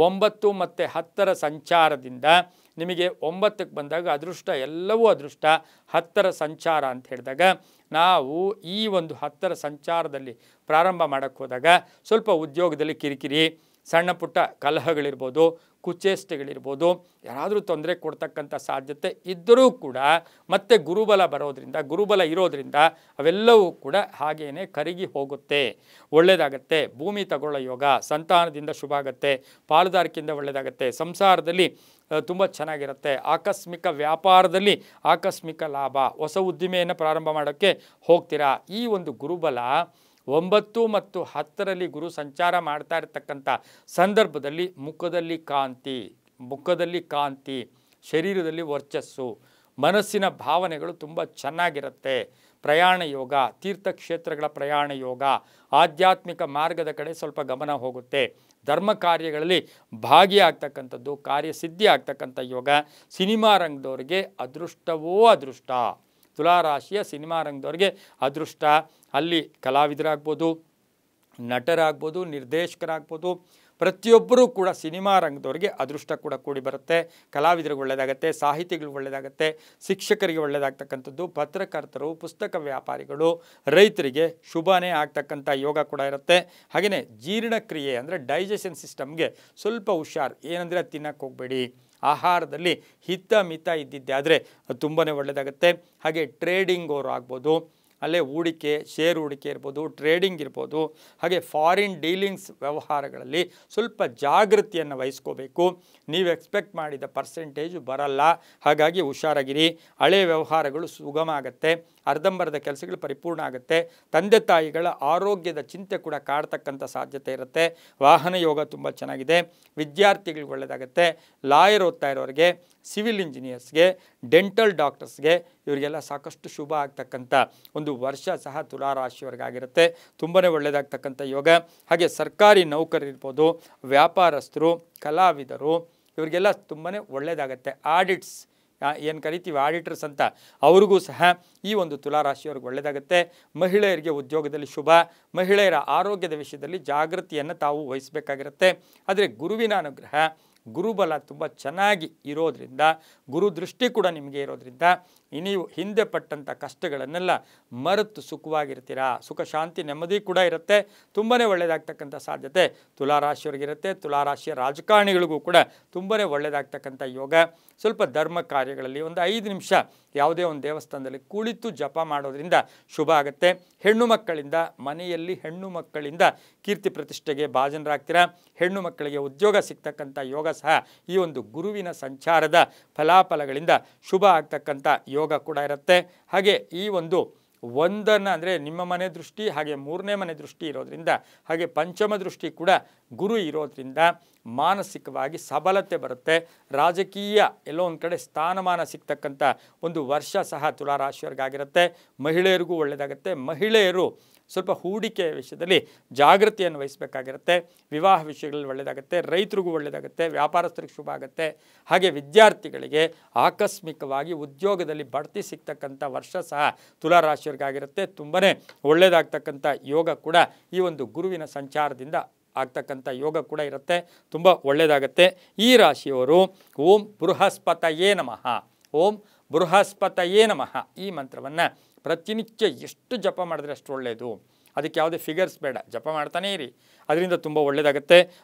9 ಮತ್ತು 10ರ ಸಂಚಾರದಿಂದ ನಿಮಗೆ 9ಕ್ಕೆ ಬಂದಾಗ ಅದೃಷ್ಟ, ಎಲ್ಲವೂ ಅದೃಷ್ಟ. 10ರ ಸಂಚಾರ ಅಂತ ಹೇಳಿದಾಗ ನಾವು ಈ ಒಂದು 10ರ ಸಂಚಾರದಲ್ಲಿ ಪ್ರಾರಂಭ ಮಾಡೋಕ್ಕೆ ಹೋದಾಗ ಸ್ವಲ್ಪ ಉದ್ಯೋಗದಲ್ಲಿ ಕಿರಿಕಿರಿ, ಸಣ್ಣ ಪುಟ್ಟ ಕಲಹಗಳಿರ್ಬೋದು, ಕುಚೇಷ್ಟೆಗಳಿರ್ಬೋದು, ಯಾರಾದರೂ ತೊಂದರೆ ಕೊಡ್ತಕ್ಕಂಥ ಸಾಧ್ಯತೆ ಇದ್ದರೂ ಕೂಡ ಮತ್ತೆ ಗುರುಬಲ ಇರೋದ್ರಿಂದ ಅವೆಲ್ಲವೂ ಕೂಡ ಹಾಗೇನೆ ಕರಗಿ ಹೋಗುತ್ತೆ, ಒಳ್ಳೆಯದಾಗತ್ತೆ. ಭೂಮಿ ತಗೊಳ್ಳೋ ಯೋಗ, ಸಂತಾನದಿಂದ ಶುಭ ಆಗುತ್ತೆ, ಪಾಲುದಾರಿಕೆಯಿಂದ ಒಳ್ಳೆಯದಾಗತ್ತೆ, ಸಂಸಾರದಲ್ಲಿ ತುಂಬ ಚೆನ್ನಾಗಿರುತ್ತೆ, ಆಕಸ್ಮಿಕ ವ್ಯಾಪಾರದಲ್ಲಿ ಆಕಸ್ಮಿಕ ಲಾಭ, ಹೊಸ ಉದ್ದಿಮೆಯನ್ನು ಪ್ರಾರಂಭ ಮಾಡೋಕ್ಕೆ ಹೋಗ್ತೀರಾ. ಈ ಒಂದು ಗುರುಬಲ 9 ಮತ್ತು 10ರಲ್ಲಿ ಗುರು ಸಂಚಾರ ಮಾಡ್ತಾ ಇರತಕ್ಕಂಥ ಸಂದರ್ಭದಲ್ಲಿ ಮುಖದಲ್ಲಿ ಕಾಂತಿ, ಶರೀರದಲ್ಲಿ ವರ್ಚಸ್ಸು, ಮನಸ್ಸಿನ ಭಾವನೆಗಳು ತುಂಬ ಚೆನ್ನಾಗಿರುತ್ತೆ. ಪ್ರಯಾಣ ಯೋಗ, ತೀರ್ಥಕ್ಷೇತ್ರಗಳ ಪ್ರಯಾಣ ಯೋಗ, ಆಧ್ಯಾತ್ಮಿಕ ಮಾರ್ಗದ ಕಡೆ ಸ್ವಲ್ಪ ಗಮನ ಹೋಗುತ್ತೆ. ಧರ್ಮ ಕಾರ್ಯಗಳಲ್ಲಿ ಭಾಗಿಯಾಗ್ತಕ್ಕಂಥದ್ದು, ಕಾರ್ಯಸಿದ್ಧಿ ಆಗ್ತಕ್ಕಂಥ ಯೋಗ. ಸಿನಿಮಾ ರಂಗದವರಿಗೆ ಅದೃಷ್ಟವೋ ಅದೃಷ್ಟ. ತುಲಾರಾಶಿಯ ಸಿನಿಮಾ ರಂಗದವ್ರಿಗೆ ಅದೃಷ್ಟ. ಅಲ್ಲಿ ಕಲಾವಿದರಾಗ್ಬೋದು, ನಟರಾಗ್ಬೋದು, ನಿರ್ದೇಶಕರಾಗ್ಬೋದು, ಪ್ರತಿಯೊಬ್ಬರೂ ಕೂಡ ಸಿನಿಮಾ ರಂಗದವ್ರಿಗೆ ಅದೃಷ್ಟ ಕೂಡ ಕೂಡಿ ಬರುತ್ತೆ. ಕಲಾವಿದರಿಗೆ ಒಳ್ಳೆಯದಾಗತ್ತೆ, ಸಾಹಿತಿಗಳಿಗೆ ಒಳ್ಳೆಯದಾಗತ್ತೆ, ಶಿಕ್ಷಕರಿಗೆ ಒಳ್ಳೆಯದಾಗ್ತಕ್ಕಂಥದ್ದು, ಪತ್ರಕರ್ತರು, ಪುಸ್ತಕ ವ್ಯಾಪಾರಿಗಳು, ರೈತರಿಗೆ ಶುಭನೇ ಆಗ್ತಕ್ಕಂಥ ಯೋಗ ಕೂಡ ಇರುತ್ತೆ. ಹಾಗೆಯೇ ಜೀರ್ಣಕ್ರಿಯೆ ಅಂದರೆ ಡೈಜೆಷನ್ ಸಿಸ್ಟಮ್ಗೆ ಸ್ವಲ್ಪ ಹುಷಾರು. ಏನಂದರೆ ತಿನ್ನಕ್ಕೆ ಹೋಗಬೇಡಿ, ಆಹಾರದಲ್ಲಿ ಹಿತ ಮಿತ ಇದ್ದಿದ್ದೆ ಆದರೆ ತುಂಬಾ ಒಳ್ಳೆಯದಾಗುತ್ತೆ. ಹಾಗೆ ಟ್ರೇಡಿಂಗ್ ಅವರು ಆಗ್ಬೋದು, ಅಲ್ಲೇ ಹೂಡಿಕೆ, ಶೇರ್ ಹೂಡಿಕೆ ಇರ್ಬೋದು, ಟ್ರೇಡಿಂಗ್ ಇರ್ಬೋದು. ಹಾಗೆ ಫಾರಿನ್ ಡೀಲಿಂಗ್ಸ್ ವ್ಯವಹಾರಗಳಲ್ಲಿ ಸ್ವಲ್ಪ ಜಾಗೃತಿಯನ್ನು ವಹಿಸ್ಕೋಬೇಕು. ನೀವು ಎಕ್ಸ್ಪೆಕ್ಟ್ ಮಾಡಿದ ಪರ್ಸೆಂಟೇಜು ಬರಲ್ಲ, ಹಾಗಾಗಿ ಹುಷಾರಾಗಿರಿ. ಹಳೆ ವ್ಯವಹಾರಗಳು ಸುಗಮ ಆಗುತ್ತೆ, ಅರ್ಧಂಬರ್ಧ ಕೆಲಸಗಳು ಪರಿಪೂರ್ಣ ಆಗುತ್ತೆ. ತಂದೆ ತಾಯಿಗಳ ಆರೋಗ್ಯದ ಚಿಂತೆ ಕೂಡ ಕಾಡ್ತಕ್ಕಂಥ ಸಾಧ್ಯತೆ ಇರುತ್ತೆ. ವಾಹನ ಯೋಗ ತುಂಬ ಚೆನ್ನಾಗಿದೆ. ವಿದ್ಯಾರ್ಥಿಗಳಿಗೆ ಒಳ್ಳೆಯದಾಗುತ್ತೆ. ಲಾಯರ್ ಓದ್ತಾ ಇರೋರಿಗೆ, ಸಿವಿಲ್ ಇಂಜಿನಿಯರ್ಸ್ಗೆ, ಡೆಂಟಲ್ ಡಾಕ್ಟರ್ಸ್ಗೆ ಇವರಿಗೆಲ್ಲ ಸಾಕಷ್ಟು ಶುಭ ಆಗ್ತಕ್ಕಂಥ ಒಂದು ವರ್ಷ ಸಹ ತುಲಾರಾಶಿಯವರಿಗಾಗಿರುತ್ತೆ. ತುಂಬಾ ಒಳ್ಳೆಯದಾಗ್ತಕ್ಕಂಥ ಯೋಗ. ಹಾಗೆ ಸರ್ಕಾರಿ ನೌಕರರಿರ್ಬೋದು, ವ್ಯಾಪಾರಸ್ಥರು, ಕಲಾವಿದರು ಇವರಿಗೆಲ್ಲ ತುಂಬಾ ಒಳ್ಳೆಯದಾಗತ್ತೆ. ಆಡಿಟ್ಸ್ ಏನು ಕರಿತೀವಿ ಆಡಿಟರ್ಸ್ ಅಂತ, ಅವ್ರಿಗೂ ಸಹ ಈ ಒಂದು ತುಲಾರಾಶಿಯವ್ರಿಗೆ ಒಳ್ಳೆಯದಾಗುತ್ತೆ. ಮಹಿಳೆಯರಿಗೆ ಉದ್ಯೋಗದಲ್ಲಿ ಶುಭ. ಮಹಿಳೆಯರ ಆರೋಗ್ಯದ ವಿಷಯದಲ್ಲಿ ಜಾಗೃತಿಯನ್ನು ತಾವು ವಹಿಸಬೇಕಾಗಿರುತ್ತೆ. ಆದರೆ ಗುರುವಿನ ಅನುಗ್ರಹ, ಗುರುಬಲ ತುಂಬ ಚೆನ್ನಾಗಿ ಇರೋದ್ರಿಂದ, ಗುರು ದೃಷ್ಟಿ ಕೂಡ ನಿಮಗೆ ಇರೋದ್ರಿಂದ ನೀವು ಹಿಂದೆ ಪಟ್ಟಂಥ ಕಷ್ಟಗಳನ್ನೆಲ್ಲ ಮರೆತು ಸುಖವಾಗಿರ್ತೀರಾ. ಸುಖ, ಶಾಂತಿ, ನೆಮ್ಮದಿ ಕೂಡ ಇರುತ್ತೆ. ತುಂಬಾ ಒಳ್ಳೆಯದಾಗ್ತಕ್ಕಂಥ ಸಾಧ್ಯತೆ ತುಲಾರಾಶಿಯವರಿಗಿರುತ್ತೆ. ತುಲಾರಾಶಿಯ ರಾಜಕಾರಣಿಗಳಿಗೂ ಕೂಡ ತುಂಬಾ ಒಳ್ಳೆಯದಾಗ್ತಕ್ಕಂಥ ಯೋಗ. ಸ್ವಲ್ಪ ಧರ್ಮ ಕಾರ್ಯಗಳಲ್ಲಿ ಒಂದು 5 ನಿಮಿಷ ಯಾವುದೇ ಒಂದು ದೇವಸ್ಥಾನದಲ್ಲಿ ಕುಳಿತು ಜಪ ಮಾಡೋದ್ರಿಂದ ಶುಭ ಆಗುತ್ತೆ. ಹೆಣ್ಣು ಮಕ್ಕಳಿಂದ, ಮನೆಯಲ್ಲಿ ಹೆಣ್ಣು ಮಕ್ಕಳಿಂದ ಕೀರ್ತಿ ಪ್ರತಿಷ್ಠೆಗೆ ಭಾಜನರಾಗ್ತೀರಾ. ಹೆಣ್ಣು ಮಕ್ಕಳಿಗೆ ಉದ್ಯೋಗ ಸಿಗ್ತಕ್ಕಂಥ ಯೋಗ ಸಹ ಈ ಒಂದು ಗುರುವಿನ ಸಂಚಾರದ ಫಲಾಫಲಗಳಿಂದ ಶುಭ ಆಗ್ತಕ್ಕಂಥ ಯೋಗ ಕೂಡ ಇರುತ್ತೆ. ಹಾಗೆ ಈ ಒಂದು ಒಂದನ್ನು ಅಂದರೆ ನಿಮ್ಮ ಮನೆ ದೃಷ್ಟಿ, ಹಾಗೆ 3ನೇ ಮನೆ ದೃಷ್ಟಿ ಇರೋದ್ರಿಂದ, ಹಾಗೆ ಪಂಚಮ ದೃಷ್ಟಿ ಕೂಡ ಗುರು ಇರೋದ್ರಿಂದ ಮಾನಸಿಕವಾಗಿ ಸಬಲತೆ ಬರುತ್ತೆ. ರಾಜಕೀಯ ಎಲ್ಲೋ ಒಂದು ಕಡೆ ಸ್ಥಾನಮಾನ ಸಿಗ್ತಕ್ಕಂಥ ಒಂದು ವರ್ಷ ಸಹ ತುಲಾರಾಶಿಯವರಿಗಾಗಿರುತ್ತೆ. ಮಹಿಳೆಯರಿಗೂ ಒಳ್ಳೆಯದಾಗುತ್ತೆ. ಮಹಿಳೆಯರು ಸ್ವಲ್ಪ ಹೂಡಿಕೆ ವಿಷಯದಲ್ಲಿ ಜಾಗೃತಿಯನ್ನು ವಹಿಸಬೇಕಾಗಿರುತ್ತೆ. ವಿವಾಹ ವಿಷಯಗಳಲ್ಲಿ ಒಳ್ಳೆಯದಾಗುತ್ತೆ. ರೈತರಿಗೂ ಒಳ್ಳೆಯದಾಗುತ್ತೆ. ವ್ಯಾಪಾರಸ್ಥರಿಗೆ ಶುಭ ಆಗುತ್ತೆ. ಹಾಗೆ ವಿದ್ಯಾರ್ಥಿಗಳಿಗೆ ಆಕಸ್ಮಿಕವಾಗಿ ಉದ್ಯೋಗದಲ್ಲಿ ಬಡ್ತಿ ಸಿಗ್ತಕ್ಕಂಥ ವರ್ಷ ಸಹ ತುಲಾರಾಶಿಯವರಿಗಾಗಿರುತ್ತೆ. ತುಂಬಾ ಒಳ್ಳೆಯದಾಗ್ತಕ್ಕಂಥ ಯೋಗ ಕೂಡ ಈ ಒಂದು ಗುರುವಿನ ಸಂಚಾರದಿಂದ ಆಗ್ತಕ್ಕಂಥ ಯೋಗ ಕೂಡ ಇರುತ್ತೆ. ತುಂಬ ಒಳ್ಳೆಯದಾಗತ್ತೆ. ಈ ರಾಶಿಯವರು ಓಂ ಬೃಹಸ್ಪತಯೇ ನಮಃ, ಓಂ ಬೃಹಸ್ಪತಯೇ ನಮಃ ಈ ಮಂತ್ರವನ್ನು ಪ್ರತಿನಿತ್ಯ ಎಷ್ಟು ಜಪ ಮಾಡಿದ್ರೆ ಅಷ್ಟು ಒಳ್ಳೆಯದು. ಅದಕ್ಕೆ ಯಾವುದೇ ಫಿಗರ್ಸ್ ಬೇಡ, ಜಪ ಮಾಡ್ತಾನೇ ಇರಿ. ಅದರಿಂದ ತುಂಬ ಒಳ್ಳೆಯದಾಗುತ್ತೆ.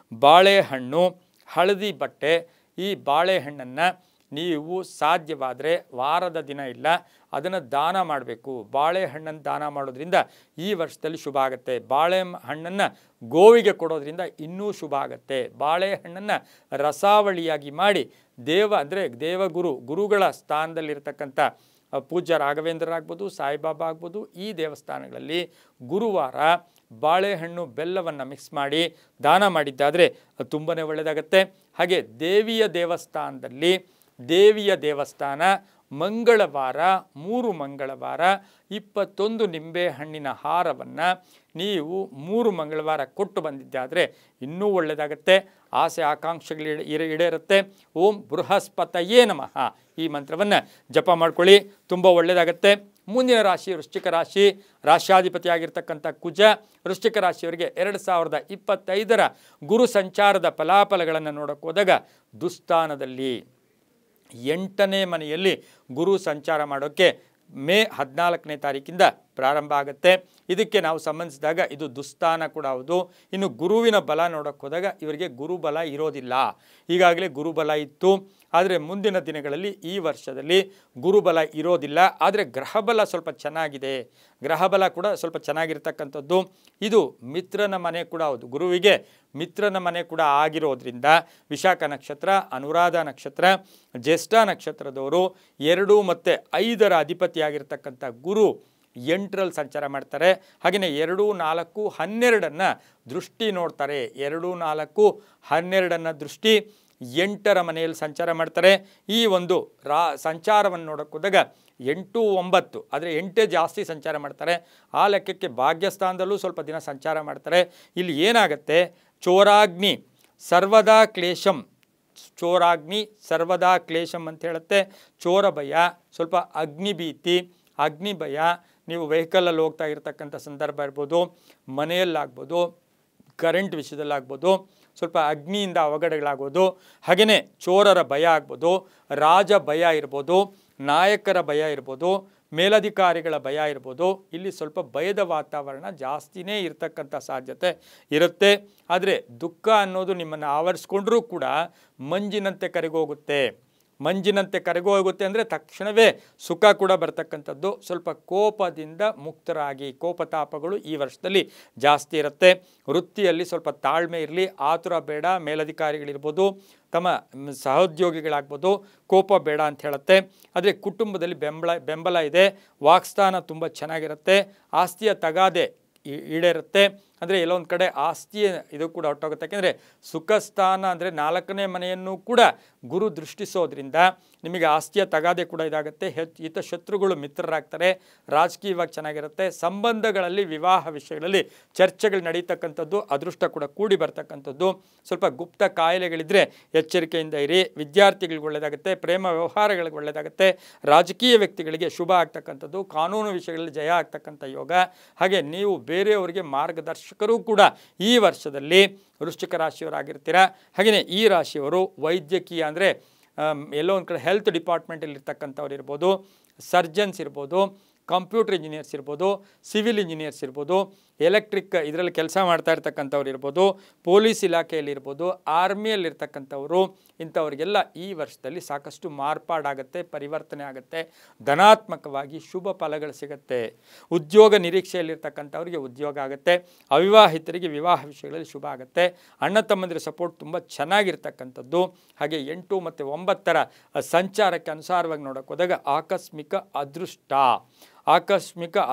ಬಾಳೆಹಣ್ಣು, ಹಳದಿ ಬಟ್ಟೆ, ಈ ಬಾಳೆಹಣ್ಣನ್ನು ನೀವು ಸಾಧ್ಯವಾದರೆ ವಾರದ ದಿನ ಇಲ್ಲ ಅದನ್ನು ದಾನ ಮಾಡಬೇಕು. ಬಾಳೆಹಣ್ಣನ್ನು ದಾನ ಮಾಡೋದ್ರಿಂದ ಈ ವರ್ಷದಲ್ಲಿ ಶುಭ ಆಗುತ್ತೆ. ಬಾಳೆಹಣ್ಣನ್ನು ಗೋವಿಗೆ ಕೊಡೋದ್ರಿಂದ ಇನ್ನೂ ಶುಭ ಆಗುತ್ತೆ. ಬಾಳೆಹಣ್ಣನ್ನು ರಸಾವಳಿಯಾಗಿ ಮಾಡಿ ಗುರುಗಳ ಸ್ಥಾನದಲ್ಲಿರ್ತಕ್ಕಂಥ ಪೂಜ್ಯ ರಾಘವೇಂದ್ರರಾಗ್ಬೋದು, ಸಾಯಿಬಾಬಾ ಆಗ್ಬೋದು, ಈ ದೇವಸ್ಥಾನಗಳಲ್ಲಿ ಗುರುವಾರ ಬಾಳೆಹಣ್ಣು ಬೆಲ್ಲವನ್ನು ಮಿಕ್ಸ್ ಮಾಡಿ ದಾನ ಮಾಡಿದ್ದಾದರೆ ತುಂಬಾ ಒಳ್ಳೆಯದಾಗತ್ತೆ. ಹಾಗೆ ದೇವಿಯ ದೇವಸ್ಥಾನ ಮಂಗಳವಾರ 3 ಮಂಗಳವಾರ 21 ನಿಂಬೆಹಣ್ಣಿನ ಹಾರವನ್ನು ನೀವು 3 ಮಂಗಳವಾರ ಕೊಟ್ಟು ಬಂದಿದ್ದಾದರೆ ಇನ್ನೂ ಒಳ್ಳೆಯದಾಗತ್ತೆ. ಆಸೆ ಆಕಾಂಕ್ಷೆಗಳು ಈಡೇರುತ್ತೆ. ಓಂ ಬೃಹಸ್ಪತಯೇ ನಮಃ ಈ ಮಂತ್ರವನ್ನು ಜಪ ಮಾಡ್ಕೊಳ್ಳಿ, ತುಂಬ ಒಳ್ಳೆಯದಾಗತ್ತೆ. ಮುಂದಿನ ರಾಶಿ ವೃಶ್ಚಿಕ ರಾಶಿ. ರಾಶ್ಯಾಧಿಪತಿಯಾಗಿರ್ತಕ್ಕಂಥ ಕುಜ ವೃಶ್ಚಿಕ ರಾಶಿಯವರಿಗೆ 2025ರ ಗುರು ಸಂಚಾರದ ಫಲಾಫಲಗಳನ್ನು ನೋಡೋಕೆ ಹೋದಾಗ ದುಸ್ಥಾನದಲ್ಲಿ 8ನೇ ಮನೆಯಲ್ಲಿ ಗುರು ಸಂಚಾರ ಮಾಡೋಕ್ಕೆ ಮೇ 14ನೇ ತಾರೀಕಿಂದ ಪ್ರಾರಂಭ ಆಗುತ್ತೆ. ಇದಕ್ಕೆ ನಾವು ಸಂಬಂಧಿಸಿದಾಗ ಇದು ದುಸ್ಥಾನ ಕೂಡ ಹೌದು. ಇನ್ನು ಗುರುವಿನ ಬಲ ನೋಡೋಕ್ಕೆ ಹೋದಾಗ ಇವರಿಗೆ ಗುರುಬಲ ಇರೋದಿಲ್ಲ. ಈಗಾಗಲೇ ಗುರುಬಲ ಇತ್ತು, ಆದರೆ ಮುಂದಿನ ದಿನಗಳಲ್ಲಿ ಈ ವರ್ಷದಲ್ಲಿ ಗುರುಬಲ ಇರೋದಿಲ್ಲ. ಆದರೆ ಗ್ರಹಬಲ ಸ್ವಲ್ಪ ಚೆನ್ನಾಗಿದೆ. ಗ್ರಹಬಲ ಕೂಡ ಸ್ವಲ್ಪ ಚೆನ್ನಾಗಿರ್ತಕ್ಕಂಥದ್ದು. ಇದು ಮಿತ್ರನ ಮನೆ ಕೂಡ ಹೌದು. ಗುರುವಿಗೆ ಮಿತ್ರನ ಮನೆ ಕೂಡ ಆಗಿರೋದ್ರಿಂದ ವಿಶಾಖ ನಕ್ಷತ್ರ, ಅನುರಾಧ ನಕ್ಷತ್ರ, ಜ್ಯೇಷ್ಠ ನಕ್ಷತ್ರದವರು 2 ಮತ್ತು 5ರ ಅಧಿಪತಿಯಾಗಿರ್ತಕ್ಕಂಥ ಗುರು 8ರಲ್ಲಿ ಸಂಚಾರ ಮಾಡ್ತಾರೆ. ಹಾಗೆಯೇ 2, 4, 12 ದೃಷ್ಟಿ ನೋಡ್ತಾರೆ. 2, 4, 12 ದೃಷ್ಟಿ 8ರ ಮನೆಯಲ್ಲಿ ಸಂಚಾರ ಮಾಡ್ತಾರೆ. ಈ ಒಂದು ಸಂಚಾರವನ್ನು ನೋಡೋಕೆ ಹೋದಾಗ 8, 9 ಆದರೆ 8 ಜಾಸ್ತಿ ಸಂಚಾರ ಮಾಡ್ತಾರೆ. ಆ ಲೆಕ್ಕಕ್ಕೆ ಭಾಗ್ಯಸ್ಥಾನದಲ್ಲೂ ಸ್ವಲ್ಪ ದಿನ ಸಂಚಾರ ಮಾಡ್ತಾರೆ. ಇಲ್ಲಿ ಏನಾಗುತ್ತೆ, ಚೋರಾಗ್ನಿ ಸರ್ವದಾ ಕ್ಲೇಶಂ, ಚೋರಾಗ್ನಿ ಸರ್ವದಾ ಕ್ಲೇಶಂ ಅಂತ ಹೇಳುತ್ತೆ. ಚೋರ ಭಯ, ಸ್ವಲ್ಪ ಅಗ್ನಿಭೀತಿ, ಅಗ್ನಿ ಭಯ, ನೀವು ವೆಹಿಕಲಲ್ಲಿ ಹೋಗ್ತಾ ಇರ್ತಕ್ಕಂಥ ಸಂದರ್ಭ ಇರ್ಬೋದು, ಮನೆಯಲ್ಲಾಗ್ಬೋದು, ಕರೆಂಟ್ ವಿಷಯದಲ್ಲಾಗ್ಬೋದು, ಸ್ವಲ್ಪ ಅಗ್ನಿಯಿಂದ ಅವಘಡಗಳಾಗೋದು. ಹಾಗೆಯೇ ಚೋರರ ಭಯ ಆಗ್ಬೋದು, ರಾಜ ಭಯ ಇರ್ಬೋದು, ನಾಯಕರ ಭಯ ಇರ್ಬೋದು, ಮೇಲಧಿಕಾರಿಗಳ ಭಯ ಇರ್ಬೋದು. ಇಲ್ಲಿ ಸ್ವಲ್ಪ ಭಯದ ವಾತಾವರಣ ಜಾಸ್ತಿನೇ ಇರತಕ್ಕಂಥ ಸಾಧ್ಯತೆ ಇರುತ್ತೆ. ಆದರೆ ದುಃಖ ಅನ್ನೋದು ನಿಮ್ಮನ್ನು ಆವರಿಸ್ಕೊಂಡ್ರೂ ಕೂಡ ಮಂಜಿನಂತೆ ಕರಗೋಗುತ್ತೆ. ಮಂಜಿನಂತೆ ಕರಗೋಗುತ್ತೆ ಅಂದರೆ ತಕ್ಷಣವೇ ಸುಖ ಕೂಡ ಬರ್ತಕ್ಕಂಥದ್ದು. ಸ್ವಲ್ಪ ಕೋಪದಿಂದ ಮುಕ್ತರಾಗಿ, ಕೋಪತಾಪಗಳು ಈ ವರ್ಷದಲ್ಲಿ ಜಾಸ್ತಿ ಇರುತ್ತೆ. ವೃತ್ತಿಯಲ್ಲಿ ಸ್ವಲ್ಪ ತಾಳ್ಮೆ ಇರಲಿ, ಆತುರ ಬೇಡ. ಮೇಲಧಿಕಾರಿಗಳಿರ್ಬೋದು, ತಮ್ಮ ಸಹೋದ್ಯೋಗಿಗಳಾಗ್ಬೋದು, ಕೋಪ ಬೇಡ ಅಂತ ಹೇಳುತ್ತೆ. ಆದರೆ ಕುಟುಂಬದಲ್ಲಿ ಬೆಂಬಲ ಇದೆ. ವಾಕ್ಸ್ಥಾನ ತುಂಬ ಚೆನ್ನಾಗಿರುತ್ತೆ. ಆಸ್ತಿಯ ತಗಾದೆ ಈಡೇರುತ್ತೆ. ಅಂದರೆ ಎಲ್ಲೊಂದು ಕಡೆ ಆಸ್ತಿಯ ಇದು ಕೂಡ ಹೊಟ್ಟೋಗುತ್ತೆ. ಯಾಕೆಂದರೆ ಸುಖಸ್ಥಾನ ಅಂದರೆ 4ನೇ ಮನೆಯನ್ನು ಕೂಡ ಗುರು ದೃಷ್ಟಿಸೋದ್ರಿಂದ ನಿಮಗೆ ಆಸ್ತಿಯ ತಗಾದೆ ಕೂಡ ಇದಾಗುತ್ತೆ. ಹಿತಶತ್ರುಗಳು ಮಿತ್ರರಾಗ್ತಾರೆ. ರಾಜಕೀಯವಾಗಿ ಚೆನ್ನಾಗಿರುತ್ತೆ. ಸಂಬಂಧಗಳಲ್ಲಿ, ವಿವಾಹ ವಿಷಯಗಳಲ್ಲಿ ಚರ್ಚೆಗಳು ನಡೀತಕ್ಕಂಥದ್ದು, ಅದೃಷ್ಟ ಕೂಡ ಕೂಡಿ ಬರ್ತಕ್ಕಂಥದ್ದು. ಸ್ವಲ್ಪ ಗುಪ್ತ ಕಾಯಿಲೆಗಳಿದ್ದರೆ ಎಚ್ಚರಿಕೆಯಿಂದ ಇರಿ. ವಿದ್ಯಾರ್ಥಿಗಳಿಗೆ ಒಳ್ಳೆಯದಾಗುತ್ತೆ. ಪ್ರೇಮ ವ್ಯವಹಾರಗಳಿಗೆ ಒಳ್ಳೆಯದಾಗುತ್ತೆ. ರಾಜಕೀಯ ವ್ಯಕ್ತಿಗಳಿಗೆ ಶುಭ ಆಗ್ತಕ್ಕಂಥದ್ದು. ಕಾನೂನು ವಿಷಯಗಳಲ್ಲಿ ಜಯ ಆಗ್ತಕ್ಕಂಥ ಯೋಗ. ಹಾಗೆ ನೀವು ಬೇರೆಯವರಿಗೆ ಮಾರ್ಗದರ್ಶಕರು ಕೂಡ ಈ ವರ್ಷದಲ್ಲಿ ವೃಶ್ಚಿಕ ರಾಶಿಯವರಾಗಿರ್ತೀರ. ಹಾಗೆಯೇ ಈ ರಾಶಿಯವರು ವೈದ್ಯಕೀಯ ಅಂದರೆ ಎಲ್ಲೋ ಒಂದು ಕಡೆ ಹೆಲ್ತ್ ಡಿಪಾರ್ಟ್ಮೆಂಟಲ್ಲಿ ಇರ್ತಕ್ಕಂಥವ್ರು ಇರ್ಬೋದು, ಸರ್ಜನ್ಸ್ ಇರ್ಬೋದು, ಕಂಪ್ಯೂಟರ್ ಇಂಜಿನಿಯರ್ಸ್ ಇರ್ಬೋದು, ಸಿವಿಲ್ ಇಂಜಿನಿಯರ್ಸ್ ಇರ್ಬೋದು, ಎಲೆಕ್ಟ್ರಿಕ್ ಇದರಲ್ಲಿ ಕೆಲಸ ಮಾಡ್ತಾ ಇರ್ತಕ್ಕಂಥವ್ರು ಇರ್ಬೋದು, ಪೊಲೀಸ್ ಇಲಾಖೆಯಲ್ಲಿ ಇರ್ಬೋದು, ಆರ್ಮಿಯಲ್ಲಿರ್ತಕ್ಕಂಥವರು, ಇಂಥವ್ರಿಗೆಲ್ಲ ಈ ವರ್ಷದಲ್ಲಿ ಸಾಕಷ್ಟು ಮಾರ್ಪಾಡಾಗುತ್ತೆ, ಪರಿವರ್ತನೆ ಆಗುತ್ತೆ. ಧನಾತ್ಮಕವಾಗಿ ಶುಭ ಫಲಗಳು ಸಿಗುತ್ತೆ. ಉದ್ಯೋಗ ನಿರೀಕ್ಷೆಯಲ್ಲಿರ್ತಕ್ಕಂಥವ್ರಿಗೆ ಉದ್ಯೋಗ ಆಗುತ್ತೆ. ಅವಿವಾಹಿತರಿಗೆ ವಿವಾಹ ವಿಷಯಗಳಲ್ಲಿ ಶುಭ ಆಗುತ್ತೆ. ಅಣ್ಣ ತಮ್ಮಂದಿರ ಸಪೋರ್ಟ್ ತುಂಬ ಚೆನ್ನಾಗಿರ್ತಕ್ಕಂಥದ್ದು. ಹಾಗೆ 8 ಮತ್ತು 9ರ ಸಂಚಾರಕ್ಕೆ ಅನುಸಾರವಾಗಿ ನೋಡೋಕೆ ಹೋದಾಗ ಆಕಸ್ಮಿಕ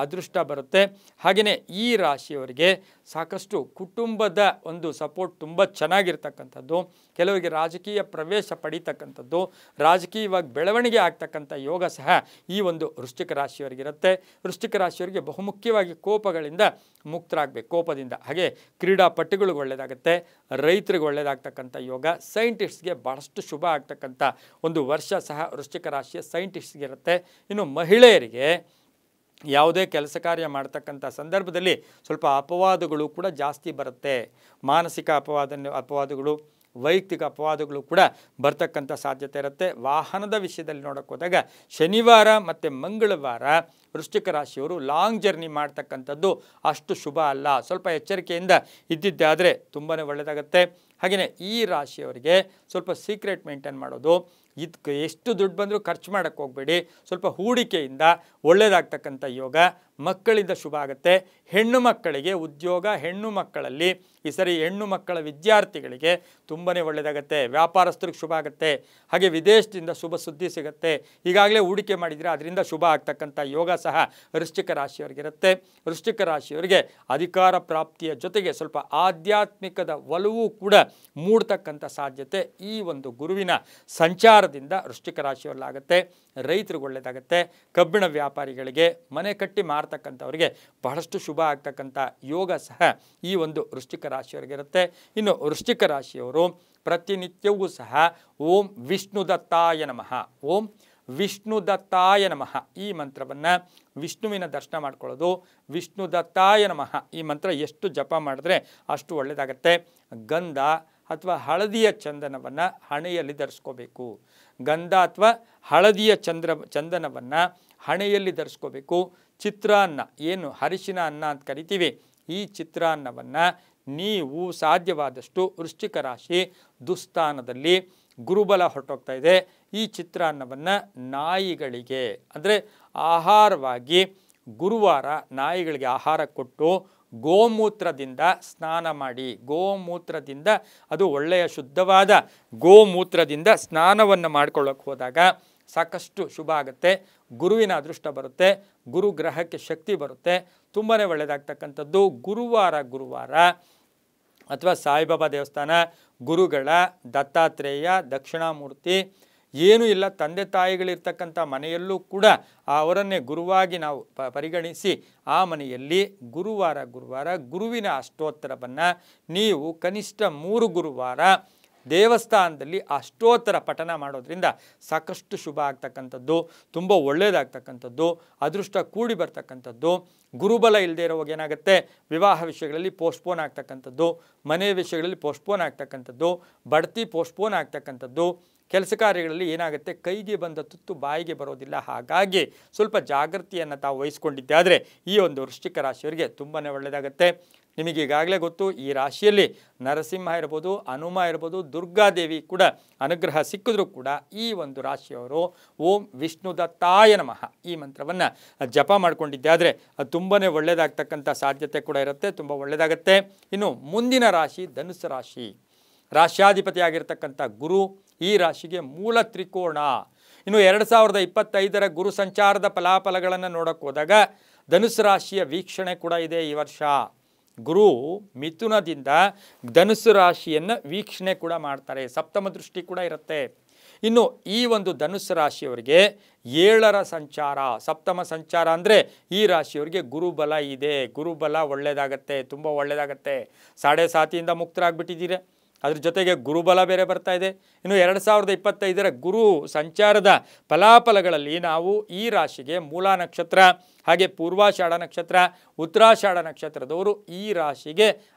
ಅದೃಷ್ಟ ಬರುತ್ತೆ. ಹಾಗೆಯೇ ಈ ರಾಶಿಯವರಿಗೆ ಸಾಕಷ್ಟು ಕುಟುಂಬದ ಒಂದು ಸಪೋರ್ಟ್ ತುಂಬ ಚೆನ್ನಾಗಿರ್ತಕ್ಕಂಥದ್ದು. ಕೆಲವರಿಗೆ ರಾಜಕೀಯ ಪ್ರವೇಶ ಪಡೀತಕ್ಕಂಥದ್ದು, ರಾಜಕೀಯವಾಗಿ ಬೆಳವಣಿಗೆ ಆಗ್ತಕ್ಕಂಥ ಯೋಗ ಸಹ ಈ ಒಂದು ವೃಶ್ಚಿಕ ರಾಶಿಯವರಿಗಿರುತ್ತೆ. ವೃಶ್ಚಿಕ ರಾಶಿಯವರಿಗೆ ಬಹುಮುಖ್ಯವಾಗಿ ಕೋಪಗಳಿಂದ ಮುಕ್ತರಾಗಬೇಕು, ಕೋಪದಿಂದ. ಹಾಗೆ ಕ್ರೀಡಾಪಟುಗಳಿಗೆ ಒಳ್ಳೆಯದಾಗುತ್ತೆ. ರೈತರಿಗೆ ಒಳ್ಳೆಯದಾಗ್ತಕ್ಕಂಥ ಯೋಗ. ಸೈಂಟಿಸ್ಟ್ಗೆ ಭಾಳಷ್ಟು ಶುಭ ಆಗ್ತಕ್ಕಂಥ ಒಂದು ವರ್ಷ ಸಹ ವೃಶ್ಚಿಕ ರಾಶಿಯ ಸೈಂಟಿಸ್ಟ್ಗೆ ಇರುತ್ತೆ. ಇನ್ನು ಮಹಿಳೆಯರಿಗೆ ಯಾವುದೇ ಕೆಲಸ ಕಾರ್ಯ ಮಾಡ್ತಕ್ಕಂಥ ಸಂದರ್ಭದಲ್ಲಿ ಸ್ವಲ್ಪ ಅಪವಾದಗಳು ಕೂಡ ಜಾಸ್ತಿ ಬರುತ್ತೆ. ಮಾನಸಿಕ ಅಪವಾದಗಳು, ವೈಯಕ್ತಿಕ ಅಪವಾದಗಳು ಕೂಡ ಬರ್ತಕ್ಕಂಥ ಸಾಧ್ಯತೆ ಇರುತ್ತೆ. ವಾಹನದ ವಿಷಯದಲ್ಲಿ ನೋಡೋಕೆ ಹೋದಾಗ ಶನಿವಾರ ಮತ್ತು ಮಂಗಳವಾರ ವೃಶ್ಚಿಕ ರಾಶಿಯವರು ಲಾಂಗ್ ಜರ್ನಿ ಮಾಡ್ತಕ್ಕಂಥದ್ದು ಅಷ್ಟು ಶುಭ ಅಲ್ಲ. ಸ್ವಲ್ಪ ಎಚ್ಚರಿಕೆಯಿಂದ ಇದ್ದಿದ್ದಾದರೆ ತುಂಬಾ ಒಳ್ಳೆಯದಾಗುತ್ತೆ. ಹಾಗೆಯೇ ಈ ರಾಶಿಯವರಿಗೆ ಸ್ವಲ್ಪ ಸೀಕ್ರೆಟ್ ಮೇಂಟೈನ್ ಮಾಡೋದು, ಇದಕ್ಕೆ ಎಷ್ಟು ದುಡ್ಡು ಬಂದರೂ ಖರ್ಚು ಮಾಡೋಕ್ಕೆ ಹೋಗಬೇಡಿ. ಸ್ವಲ್ಪ ಹೂಡಿಕೆಯಿಂದ ಒಳ್ಳೆಯದಾಗ್ತಕ್ಕಂಥ ಯೋಗ. ಮಕ್ಕಳಿಂದ ಶುಭ ಆಗುತ್ತೆ. ಹೆಣ್ಣು ಮಕ್ಕಳಿಗೆ ಉದ್ಯೋಗ, ಹೆಣ್ಣು ಮಕ್ಕಳಲ್ಲಿ ಈ ಸರಿ ಹೆಣ್ಣು ಮಕ್ಕಳ ವಿದ್ಯಾರ್ಥಿಗಳಿಗೆ ತುಂಬಾ ಒಳ್ಳೆಯದಾಗುತ್ತೆ. ವ್ಯಾಪಾರಸ್ಥರಿಗೆ ಶುಭ ಆಗುತ್ತೆ. ಹಾಗೆ ವಿದೇಶದಿಂದ ಶುಭ ಸುದ್ದಿ ಸಿಗುತ್ತೆ. ಈಗಾಗಲೇ ಹೂಡಿಕೆ ಮಾಡಿದರೆ ಅದರಿಂದ ಶುಭ ಆಗ್ತಕ್ಕಂಥ ಯೋಗ ಸಹ ವೃಶ್ಚಿಕ ರಾಶಿಯವರಿಗಿರುತ್ತೆ. ವೃಶ್ಚಿಕ ರಾಶಿಯವರಿಗೆ ಅಧಿಕಾರ ಪ್ರಾಪ್ತಿಯ ಜೊತೆಗೆ ಸ್ವಲ್ಪ ಆಧ್ಯಾತ್ಮಿಕದ ಒಲವು ಕೂಡ ಮೂಡ್ತಕ್ಕಂಥ ಸಾಧ್ಯತೆ ಈ ಒಂದು ಗುರುವಿನ ಸಂಚಾರದಿಂದ ವೃಶ್ಚಿಕ ರಾಶಿಯವರಲ್ಲಾಗುತ್ತೆ. ರೈತರಿಗೆ ಒಳ್ಳೆಯದಾಗುತ್ತೆ. ಕಬ್ಬಿಣ ವ್ಯಾಪಾರಿಗಳಿಗೆ, ಮನೆ ಕಟ್ಟಿ ಮಾರ್ತಕ್ಕಂಥವ್ರಿಗೆ ಬಹಳಷ್ಟು ಶುಭ ಆಗ್ತಕ್ಕಂಥ ಯೋಗ ಸಹ ಈ ಒಂದು ವೃಶ್ಚಿಕ ರಾಶಿಯವರಿಗಿರುತ್ತೆ. ಇನ್ನು ವೃಶ್ಚಿಕ ರಾಶಿಯವರು ಪ್ರತಿನಿತ್ಯವೂ ಸಹ ಓಂ ವಿಷ್ಣುದತ್ತಾಯ ನಮಃ, ಓಂ ವಿಷ್ಣುದತ್ತಾಯ ನಮಃ ಈ ಮಂತ್ರವನ್ನು ವಿಷ್ಣುವಿನ ದರ್ಶನ ಮಾಡ್ಕೊಳ್ಳೋದು. ವಿಷ್ಣುದತ್ತಾಯ ನಮಃ ಈ ಮಂತ್ರ ಎಷ್ಟು ಜಪ ಮಾಡಿದ್ರೆ ಅಷ್ಟು ಒಳ್ಳೆಯದಾಗತ್ತೆ. ಗಂಧ ಅಥವಾ ಹಳದಿಯ ಚಂದನವನ್ನು ಹಣೆಯಲ್ಲಿ ಧರಿಸ್ಕೋಬೇಕು. ಗಂಧ ಅಥವಾ ಹಳದಿಯ ಚಂದನವನ್ನು ಹಣೆಯಲ್ಲಿ ಧರಿಸ್ಕೋಬೇಕು. ಚಿತ್ರಾನ್ನ, ಏನು ಅರಿಶಿನ ಅನ್ನ ಅಂತ ಕರಿತೀವಿ, ಈ ಚಿತ್ರಾನ್ನವನ್ನು ನೀವು ಸಾಧ್ಯವಾದಷ್ಟು ವೃಶ್ಚಿಕ ರಾಶಿ ದುಸ್ಥಾನದಲ್ಲಿ ಗುರುಬಲ ಹೊರಟೋಗ್ತಾ ಇದೆ, ಈ ಚಿತ್ರಾನ್ನವನ್ನು ನಾಯಿಗಳಿಗೆ ಅಂದರೆ ಆಹಾರವಾಗಿ ಗುರುವಾರ ನಾಯಿಗಳಿಗೆ ಆಹಾರ ಕೊಟ್ಟು ಗೋಮೂತ್ರದಿಂದ ಸ್ನಾನ ಮಾಡಿ. ಗೋಮೂತ್ರದಿಂದ, ಅದು ಒಳ್ಳೆಯ ಶುದ್ಧವಾದ ಗೋಮೂತ್ರದಿಂದ ಸ್ನಾನವನ್ನು ಮಾಡ್ಕೊಳ್ಳೋಕೆ ಹೋದಾಗ ಸಾಕಷ್ಟು ಶುಭ ಆಗುತ್ತೆ. ಗುರುವಿನ ಅದೃಷ್ಟ ಬರುತ್ತೆ. ಗುರು ಗ್ರಹಕ್ಕೆ ಶಕ್ತಿ ಬರುತ್ತೆ. ತುಂಬಾ ಒಳ್ಳೆಯದಾಗ್ತಕ್ಕಂಥದ್ದು. ಗುರುವಾರ ಅಥವಾ ಸಾಯಿಬಾಬಾ ದೇವಸ್ಥಾನ, ಗುರುಗಳ, ದತ್ತಾತ್ರೇಯ, ದಕ್ಷಿಣಾಮೂರ್ತಿ, ಏನೂ ಇಲ್ಲ ತಂದೆ ತಾಯಿಗಳಿರ್ತಕ್ಕಂಥ ಮನೆಯಲ್ಲೂ ಕೂಡ ಅವರನ್ನೇ ಗುರುವಾಗಿ ನಾವು ಪರಿಗಣಿಸಿ ಆ ಮನೆಯಲ್ಲಿ ಗುರುವಾರ ಗುರುವಿನ ಅಷ್ಟೋತ್ತರವನ್ನು ನೀವು ಕನಿಷ್ಠ 3 ಗುರುವಾರ ದೇವಸ್ಥಾನದಲ್ಲಿ ಅಷ್ಟೋತ್ತರ ಪಠನ ಮಾಡೋದ್ರಿಂದ ಸಾಕಷ್ಟು ಶುಭ ಆಗ್ತಕ್ಕಂಥದ್ದು, ತುಂಬ ಒಳ್ಳೆಯದಾಗ್ತಕ್ಕಂಥದ್ದು, ಅದೃಷ್ಟ ಕೂಡಿ ಬರ್ತಕ್ಕಂಥದ್ದು. ಗುರುಬಲ ಇಲ್ಲದೆ ಇರೋವಾಗ ಏನಾಗುತ್ತೆ, ವಿವಾಹ ವಿಷಯಗಳಲ್ಲಿ ಪೋಸ್ಟ್ಪೋನ್ ಆಗ್ತಕ್ಕಂಥದ್ದು, ಮನೆ ವಿಷಯಗಳಲ್ಲಿ ಪೋಸ್ಟ್ಪೋನ್ ಆಗ್ತಕ್ಕಂಥದ್ದು, ಬಡ್ತಿ ಪೋಸ್ಟ್ಪೋನ್ ಆಗ್ತಕ್ಕಂಥದ್ದು, ಕೆಲಸ ಕಾರ್ಯಗಳಲ್ಲಿ ಏನಾಗುತ್ತೆ, ಕೈಗೆ ಬಂದ ತುತ್ತು ಬಾಯಿಗೆ ಬರೋದಿಲ್ಲ. ಹಾಗಾಗಿ ಸ್ವಲ್ಪ ಜಾಗೃತಿಯನ್ನು ತಾವು ವಹಿಸ್ಕೊಂಡಿದ್ದೆ ಆದರೆ ಈ ಒಂದು ವೃಶ್ಚಿಕ ರಾಶಿಯವರಿಗೆ ತುಂಬಾ ಒಳ್ಳೆಯದಾಗುತ್ತೆ. ನಿಮಗೆ ಈಗಾಗಲೇ ಗೊತ್ತು, ಈ ರಾಶಿಯಲ್ಲಿ ನರಸಿಂಹ ಇರ್ಬೋದು, ಹನುಮ ಇರ್ಬೋದು, ದುರ್ಗಾದೇವಿ ಕೂಡ ಅನುಗ್ರಹ ಸಿಕ್ಕಿದ್ರೂ ಕೂಡ ಈ ಒಂದು ರಾಶಿಯವರು ಓಂ ವಿಷ್ಣು ದತ್ತಾಯ ನಮಃ ಈ ಮಂತ್ರವನ್ನು ಜಪ ಮಾಡಿಕೊಂಡಿದ್ದೆ ಆದರೆ ಅದು ತುಂಬಾ ಒಳ್ಳೆಯದಾಗ್ತಕ್ಕಂಥ ಸಾಧ್ಯತೆ ಕೂಡ ಇರುತ್ತೆ, ತುಂಬ ಒಳ್ಳೆಯದಾಗುತ್ತೆ. ಇನ್ನು ಮುಂದಿನ ರಾಶಿ ಧನುಸ್ಸು ರಾಶಿ. ರಾಶ್ಯಾಧಿಪತಿಯಾಗಿರ್ತಕ್ಕಂಥ ಗುರು ಈ ರಾಶಿಗೆ ಮೂಲ ತ್ರಿಕೋಣ. ಇನ್ನು 2025 ಗುರು ಸಂಚಾರದ ಫಲಾಫಲಗಳನ್ನು ನೋಡೋಕೆ ಹೋದಾಗ ಧನುಸ್ಸು ರಾಶಿಯ ವೀಕ್ಷಣೆ ಕೂಡ ಇದೆ ಈ ವರ್ಷ. ಗುರು ಮಿಥುನದಿಂದ ಧನುಸ್ಸು ರಾಶಿಯನ್ನು ವೀಕ್ಷಣೆ ಕೂಡ ಮಾಡ್ತಾರೆ, ಸಪ್ತಮ ದೃಷ್ಟಿ ಕೂಡ ಇರುತ್ತೆ. ಇನ್ನು ಈ ಒಂದು ಧನುಸ್ಸು ರಾಶಿಯವರಿಗೆ 7ರ ಸಂಚಾರ, ಸಪ್ತಮ ಸಂಚಾರ ಅಂದರೆ ಈ ರಾಶಿಯವರಿಗೆ ಗುರುಬಲ ಇದೆ. ಗುರುಬಲ ಒಳ್ಳೆಯದಾಗತ್ತೆ, ತುಂಬ ಒಳ್ಳೆಯದಾಗತ್ತೆ. 7.5 ಮುಕ್ತರಾಗ್ಬಿಟ್ಟಿದ್ದೀರಿ, ಅದ್ರ ಜೊತೆಗೆ ಗುರುಬಲ ಬೇರೆ ಬರ್ತಾ ಇದೆ. ಇನ್ನು 2025 ಗುರು ಸಂಚಾರದ ಫಲಾಫಲಗಳಲ್ಲಿ ನಾವು ಈ ರಾಶಿಗೆ ಮೂಲ ನಕ್ಷತ್ರ ಹಾಗೆ ಪೂರ್ವಾಷಾಢ ನಕ್ಷತ್ರ, ಉತ್ತರಾಷಾಢ ನಕ್ಷತ್ರದವರು ಈ ರಾಶಿಗೆ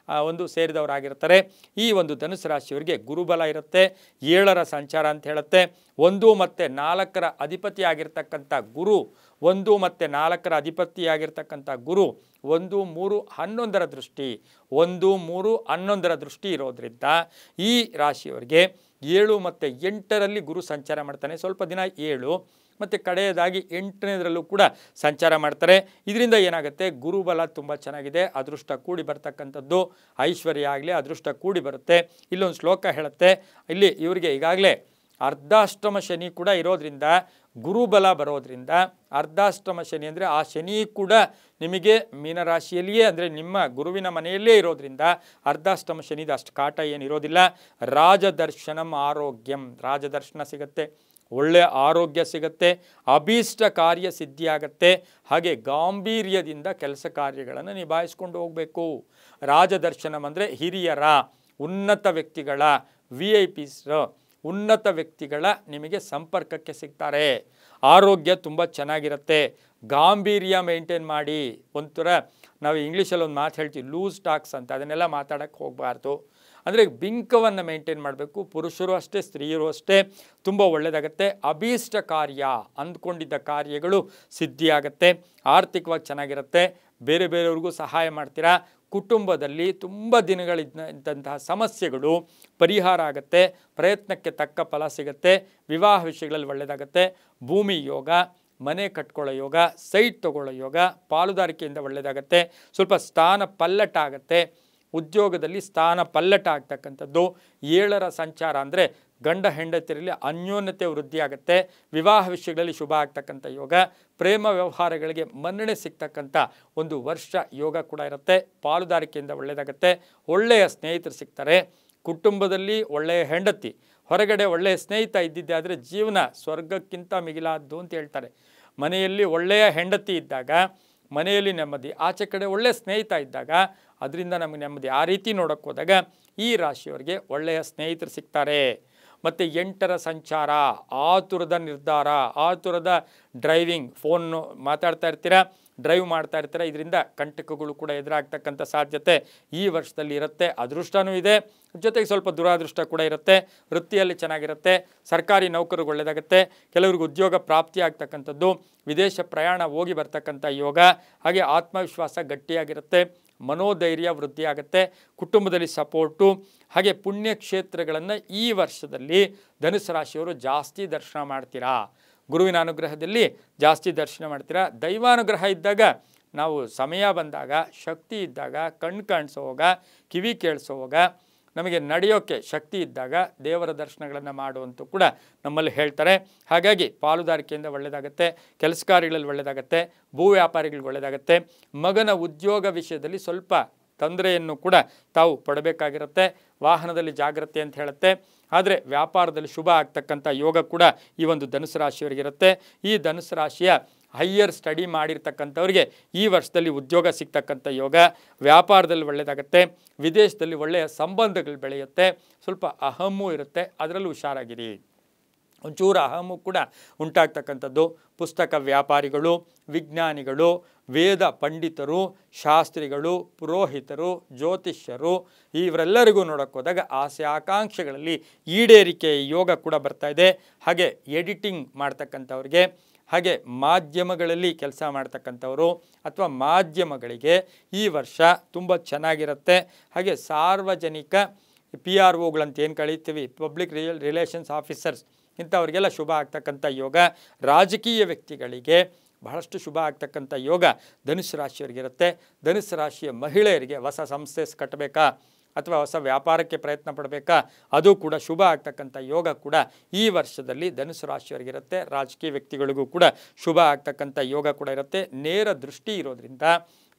ಒಂದು ಸೇರಿದವರಾಗಿರ್ತಾರೆ. ಈ ಒಂದು ಧನುಸ್ಸು ರಾಶಿಯವರಿಗೆ ಗುರುಬಲ ಇರುತ್ತೆ, 7ರ ಸಂಚಾರ ಅಂತ ಹೇಳುತ್ತೆ. 1 ಮತ್ತು 4ರ ಅಧಿಪತಿಯಾಗಿರ್ತಕ್ಕಂಥ ಗುರು, 1 ಮತ್ತು 4ರ ಅಧಿಪತಿಯಾಗಿರ್ತಕ್ಕಂಥ ಗುರು 1, 3, 11ರ ದೃಷ್ಟಿ, 1, 3, 11ರ ದೃಷ್ಟಿ ಇರೋದ್ರಿಂದ ಈ ರಾಶಿಯವರಿಗೆ 7 ಮತ್ತು 8ರಲ್ಲಿ ಗುರು ಸಂಚಾರ ಮಾಡ್ತಾನೆ. ಸ್ವಲ್ಪ ದಿನ 7 ಮತ್ತು ಕಡೆಯದಾಗಿ 8ನೇದರಲ್ಲೂ ಕೂಡ ಸಂಚಾರ ಮಾಡ್ತಾರೆ. ಇದರಿಂದ ಏನಾಗುತ್ತೆ, ಗುರುಬಲ ತುಂಬ ಚೆನ್ನಾಗಿದೆ, ಅದೃಷ್ಟ ಕೂಡಿ ಬರ್ತಕ್ಕಂಥದ್ದು, ಐಶ್ವರ್ಯ ಆಗಲಿ ಅದೃಷ್ಟ ಕೂಡಿ ಬರುತ್ತೆ. ಇಲ್ಲೊಂದು ಶ್ಲೋಕ ಹೇಳುತ್ತೆ, ಇಲ್ಲಿ ಇವರಿಗೆ ಈಗಾಗಲೇ ಅರ್ಧಾಷ್ಟಮ ಶನಿ ಕೂಡ ಇರೋದ್ರಿಂದ, ಗುರುಬಲ ಬರೋದ್ರಿಂದ, ಅರ್ಧಾಷ್ಟಮ ಶನಿ ಅಂದರೆ ಆ ಶನಿ ಕೂಡ ನಿಮಗೆ ಮೀನರಾಶಿಯಲ್ಲಿಯೇ ಅಂದರೆ ನಿಮ್ಮ ಗುರುವಿನ ಮನೆಯಲ್ಲೇ ಇರೋದ್ರಿಂದ ಅರ್ಧಾಷ್ಟಮ ಶನಿದ ಅಷ್ಟು ಕಾಟ ಏನಿರೋದಿಲ್ಲ. ರಾಜದರ್ಶನಂ ಆರೋಗ್ಯಂ, ರಾಜದರ್ಶನ ಸಿಗುತ್ತೆ, ಒಳ್ಳೆಯ ಆರೋಗ್ಯ ಸಿಗುತ್ತೆ, ಅಭೀಷ್ಟ ಕಾರ್ಯ ಸಿದ್ಧಿಯಾಗತ್ತೆ. ಹಾಗೆ ಗಾಂಭೀರ್ಯದಿಂದ ಕೆಲಸ ಕಾರ್ಯಗಳನ್ನು ನಿಭಾಯಿಸ್ಕೊಂಡು ಹೋಗಬೇಕು. ರಾಜದರ್ಶನಂ ಅಂದರೆ ಹಿರಿಯರ, ಉನ್ನತ ವ್ಯಕ್ತಿಗಳ, VIP ಉನ್ನತ ವ್ಯಕ್ತಿಗಳ ನಿಮಗೆ ಸಂಪರ್ಕಕ್ಕೆ ಸಿಗ್ತಾರೆ. ಆರೋಗ್ಯ ತುಂಬ ಚೆನ್ನಾಗಿರುತ್ತೆ. ಗಾಂಭೀರ್ಯ ಮೇಂಟೈನ್ ಮಾಡಿ. ಒಂಥರ ನಾವು ಇಂಗ್ಲೀಷಲ್ಲಿ ಒಂದು ಮಾತು ಹೇಳ್ತೀವಿ, ಲೂಸ್ ಟಾಕ್ಸ್ ಅಂತ, ಅದನ್ನೆಲ್ಲ ಮಾತಾಡೋಕ್ಕೆ ಹೋಗಬಾರ್ದು. ಅಂದರೆ ಬಿಂಕವನ್ನು ಮೇಂಟೈನ್ ಮಾಡಬೇಕು. ಪುರುಷರು ಅಷ್ಟೇ, ಸ್ತ್ರೀಯರು ಅಷ್ಟೇ, ತುಂಬ ಒಳ್ಳೆಯದಾಗತ್ತೆ. ಅಭೀಷ್ಟ ಕಾರ್ಯ, ಅಂದ್ಕೊಂಡಿದ್ದ ಕಾರ್ಯಗಳು ಸಿದ್ಧಿಯಾಗತ್ತೆ. ಆರ್ಥಿಕವಾಗಿ ಚೆನ್ನಾಗಿರುತ್ತೆ. ಬೇರೆ ಬೇರೆಯವ್ರಿಗೂ ಸಹಾಯ ಮಾಡ್ತೀರಾ. ಕುಟುಂಬದಲ್ಲಿ ತುಂಬ ದಿನಗಳಿದ್ದಂತಹ ಸಮಸ್ಯೆಗಳು ಪರಿಹಾರ ಆಗುತ್ತೆ. ಪ್ರಯತ್ನಕ್ಕೆ ತಕ್ಕ ಫಲ ಸಿಗುತ್ತೆ. ವಿವಾಹ ವಿಷಯಗಳಲ್ಲಿ ಒಳ್ಳೆಯದಾಗತ್ತೆ. ಭೂಮಿ ಯೋಗ, ಮನೆ ಕಟ್ಕೊಳ್ಳೋ ಯೋಗ, ಸೈಟ್ ತೊಗೊಳ್ಳೋ ಯೋಗ, ಪಾಲುದಾರಿಕೆಯಿಂದ ಒಳ್ಳೆಯದಾಗತ್ತೆ. ಸ್ವಲ್ಪ ಸ್ಥಾನ ಪಲ್ಲಟ ಆಗುತ್ತೆ. ಉದ್ಯೋಗದಲ್ಲಿ ಸ್ಥಾನ ಪಲ್ಲಟ ಆಗ್ತಕ್ಕಂಥದ್ದು. 7ರ ಸಂಚಾರ ಅಂದರೆ ಗಂಡ ಹೆಂಡತಿಯರಲ್ಲಿ ಅನ್ಯೋನ್ಯತೆ ವೃದ್ಧಿ ಆಗುತ್ತೆ. ವಿವಾಹ ವಿಷಯಗಳಲ್ಲಿ ಶುಭ ಆಗ್ತಕ್ಕಂಥ ಯೋಗ, ಪ್ರೇಮ ವ್ಯವಹಾರಗಳಿಗೆ ಮನ್ನಣೆ ಸಿಗ್ತಕ್ಕಂಥ ಒಂದು ವರ್ಷ ಯೋಗ ಕೂಡ ಇರುತ್ತೆ. ಪಾಲುದಾರಿಕೆಯಿಂದ ಒಳ್ಳೆಯದಾಗುತ್ತೆ. ಒಳ್ಳೆಯ ಸ್ನೇಹಿತರು ಸಿಗ್ತಾರೆ. ಕುಟುಂಬದಲ್ಲಿ ಒಳ್ಳೆಯ ಹೆಂಡತಿ, ಹೊರಗಡೆ ಒಳ್ಳೆಯ ಸ್ನೇಹಿತ ಇದ್ದಿದ್ದೆ ಆದರೆ ಜೀವನ ಸ್ವರ್ಗಕ್ಕಿಂತ ಮಿಗಿಲಾದ್ದು ಅಂತ ಹೇಳ್ತಾರೆ. ಮನೆಯಲ್ಲಿ ಒಳ್ಳೆಯ ಹೆಂಡತಿ ಇದ್ದಾಗ ಮನೆಯಲ್ಲಿ ನೆಮ್ಮದಿ, ಆಚೆ ಕಡೆ ಒಳ್ಳೆಯ ಸ್ನೇಹಿತ ಇದ್ದಾಗ ಅದರಿಂದ ನಮಗೆ ನೆಮ್ಮದಿ. ಆ ರೀತಿ ನೋಡೋಕ್ಕೆ ಹೋದಾಗ ಈ ರಾಶಿಯವರಿಗೆ ಒಳ್ಳೆಯ ಸ್ನೇಹಿತರು ಸಿಗ್ತಾರೆ. ಮತ್ತು 8ರ ಸಂಚಾರ, ಆತುರದ ನಿರ್ಧಾರ, ಆತುರದ ಡ್ರೈವಿಂಗ್, ಫೋನ್ನು ಮಾತಾಡ್ತಾ ಇರ್ತೀರಾ, ಡ್ರೈವ್ ಮಾಡ್ತಾ ಇರ್ತೀರ, ಇದರಿಂದ ಕಂಟಕಗಳು ಕೂಡ ಎದುರಾಗ್ತಕ್ಕಂಥ ಸಾಧ್ಯತೆ ಈ ವರ್ಷದಲ್ಲಿ ಇರುತ್ತೆ. ಅದೃಷ್ಟವೂ ಇದೆ, ಜೊತೆಗೆ ಸ್ವಲ್ಪ ದುರಾದೃಷ್ಟ ಕೂಡ ಇರುತ್ತೆ. ವೃತ್ತಿಯಲ್ಲಿ ಚೆನ್ನಾಗಿರುತ್ತೆ. ಸರ್ಕಾರಿ ನೌಕರಿಗೆ ಒಳ್ಳೆಯದಾಗುತ್ತೆ. ಕೆಲವ್ರಿಗೆ ಉದ್ಯೋಗ ಪ್ರಾಪ್ತಿ ಆಗ್ತಕ್ಕಂಥದ್ದು, ವಿದೇಶ ಪ್ರಯಾಣ ಹೋಗಿ ಬರ್ತಕ್ಕಂಥ ಯೋಗ, ಹಾಗೆ ಆತ್ಮವಿಶ್ವಾಸ ಗಟ್ಟಿಯಾಗಿರುತ್ತೆ. ಮನೋಧೈರ್ಯ ವೃದ್ಧಿ ಆಗುತ್ತೆ. ಕುಟುಂಬದಲ್ಲಿ ಸಪೋರ್ಟು, ಹಾಗೆ ಪುಣ್ಯಕ್ಷೇತ್ರಗಳನ್ನು ಈ ವರ್ಷದಲ್ಲಿ ಧನುಸ್ಸು ರಾಶಿಯವರು ಜಾಸ್ತಿ ದರ್ಶನ ಮಾಡ್ತೀರಾ. ಗುರುವಿನ ಅನುಗ್ರಹದಲ್ಲಿ ಜಾಸ್ತಿ ದರ್ಶನ ಮಾಡ್ತೀರಾ. ದೈವಾನುಗ್ರಹ ಇದ್ದಾಗ, ನಾವು ಸಮಯ ಬಂದಾಗ, ಶಕ್ತಿ ಇದ್ದಾಗ, ಕಣ್ಣು ಕಾಣಿಸೋವಾಗ, ಕಿವಿ ಕೇಳಿಸೋವಾಗ, ನಮಗೆ ನಡೆಯೋಕ್ಕೆ ಶಕ್ತಿ ಇದ್ದಾಗ ದೇವರ ದರ್ಶನಗಳನ್ನು ಮಾಡುವಂತೂ ಕೂಡ ನಮ್ಮಲ್ಲಿ ಹೇಳ್ತಾರೆ. ಹಾಗಾಗಿ ಪಾಲುದಾರಿಕೆಯಿಂದ ಒಳ್ಳೆಯದಾಗುತ್ತೆ. ಕೆಲಸ ಕಾರ್ಯಗಳಲ್ಲಿ ಒಳ್ಳೆಯದಾಗುತ್ತೆ. ಭೂ ವ್ಯಾಪಾರಿಗಳಿಗೆ ಒಳ್ಳೆಯದಾಗುತ್ತೆ. ಮಗನ ಉದ್ಯೋಗ ವಿಷಯದಲ್ಲಿ ಸ್ವಲ್ಪ ತೊಂದರೆಯನ್ನು ಕೂಡ ತಾವು ಪಡಬೇಕಾಗಿರುತ್ತೆ. ವಾಹನದಲ್ಲಿ ಜಾಗ್ರತೆ ಅಂತ ಹೇಳುತ್ತೆ. ಆದರೆ ವ್ಯಾಪಾರದಲ್ಲಿ ಶುಭ ಆಗ್ತಕ್ಕಂಥ ಯೋಗ ಕೂಡ ಈ ಒಂದು ಧನುಸ್ಸು ರಾಶಿಯವರಿಗಿರುತ್ತೆ. ಈ ಧನುಸ್ಸು ರಾಶಿಯ ಹೈಯರ್ ಸ್ಟಡಿ ಮಾಡಿರ್ತಕ್ಕಂಥವ್ರಿಗೆ ಈ ವರ್ಷದಲ್ಲಿ ಉದ್ಯೋಗ ಸಿಗ್ತಕ್ಕಂಥ ಯೋಗ, ವ್ಯಾಪಾರದಲ್ಲಿ ಒಳ್ಳೆಯದಾಗುತ್ತೆ. ವಿದೇಶದಲ್ಲಿ ಒಳ್ಳೆಯ ಸಂಬಂಧಗಳು ಬೆಳೆಯುತ್ತೆ. ಸ್ವಲ್ಪ ಅಹಮ್ಮೂ ಇರುತ್ತೆ, ಅದರಲ್ಲೂ ಹುಷಾರಾಗಿರಿ. ಒಂಚೂರು ಅಹಮು ಕೂಡ ಉಂಟಾಗ್ತಕ್ಕಂಥದ್ದು. ಪುಸ್ತಕ ವ್ಯಾಪಾರಿಗಳು, ವಿಜ್ಞಾನಿಗಳು, ವೇದ ಪಂಡಿತರು, ಶಾಸ್ತ್ರಿಗಳು, ಪುರೋಹಿತರು, ಜ್ಯೋತಿಷ್ಯರು ಇವರೆಲ್ಲರಿಗೂ ನೋಡೋಕ್ಕೆ ಹೋದಾಗ ಆಸೆ ಆಕಾಂಕ್ಷೆಗಳಲ್ಲಿ ಈಡೇರಿಕೆ ಯೋಗ ಕೂಡ ಬರ್ತಾ ಇದೆ. ಹಾಗೆ ಎಡಿಟಿಂಗ್ ಮಾಡ್ತಕ್ಕಂಥವ್ರಿಗೆ, ಹಾಗೆ ಮಾಧ್ಯಮಗಳಲ್ಲಿ ಕೆಲಸ ಮಾಡ್ತಕ್ಕಂಥವರು ಅಥವಾ ಮಾಧ್ಯಮಗಳಿಗೆ ಈ ವರ್ಷ ತುಂಬ ಚೆನ್ನಾಗಿರುತ್ತೆ. ಹಾಗೆ ಸಾರ್ವಜನಿಕ PROಗಳಂತ ಏನು ಕಳೀತೀವಿ, ಪಬ್ಲಿಕ್ ರಿಲೇಷನ್ಸ್ ಆಫೀಸರ್ಸ್, ಇಂಥವ್ರಿಗೆಲ್ಲ ಶುಭ ಆಗ್ತಕ್ಕಂಥ ಯೋಗ. ರಾಜಕೀಯ ವ್ಯಕ್ತಿಗಳಿಗೆ ಬಹಳಷ್ಟು ಶುಭ ಆಗ್ತಕ್ಕಂಥ ಯೋಗ ಧನುಸ್ಸು ರಾಶಿಯವರಿಗಿರುತ್ತೆ. ಧನುಸ್ಸು ರಾಶಿಯ ಮಹಿಳೆಯರಿಗೆ ಹೊಸ ಸಂಸ್ಥೆ ಕಟ್ಟಬೇಕಾ ಅಥವಾ ಹೊಸ ವ್ಯಾಪಾರಕ್ಕೆ ಪ್ರಯತ್ನ ಪಡಬೇಕಾ, ಅದು ಕೂಡ ಶುಭ ಆಗ್ತಕ್ಕಂಥ ಯೋಗ ಕೂಡ ಈ ವರ್ಷದಲ್ಲಿ ಧನುಸ್ಸು ರಾಶಿಯವರಿಗಿರುತ್ತೆ. ರಾಜಕೀಯ ವ್ಯಕ್ತಿಗಳಿಗೂ ಕೂಡ ಶುಭ ಆಗ್ತಕ್ಕಂಥ ಯೋಗ ಕೂಡ ಇರುತ್ತೆ. ನೇರ ದೃಷ್ಟಿ ಇರೋದ್ರಿಂದ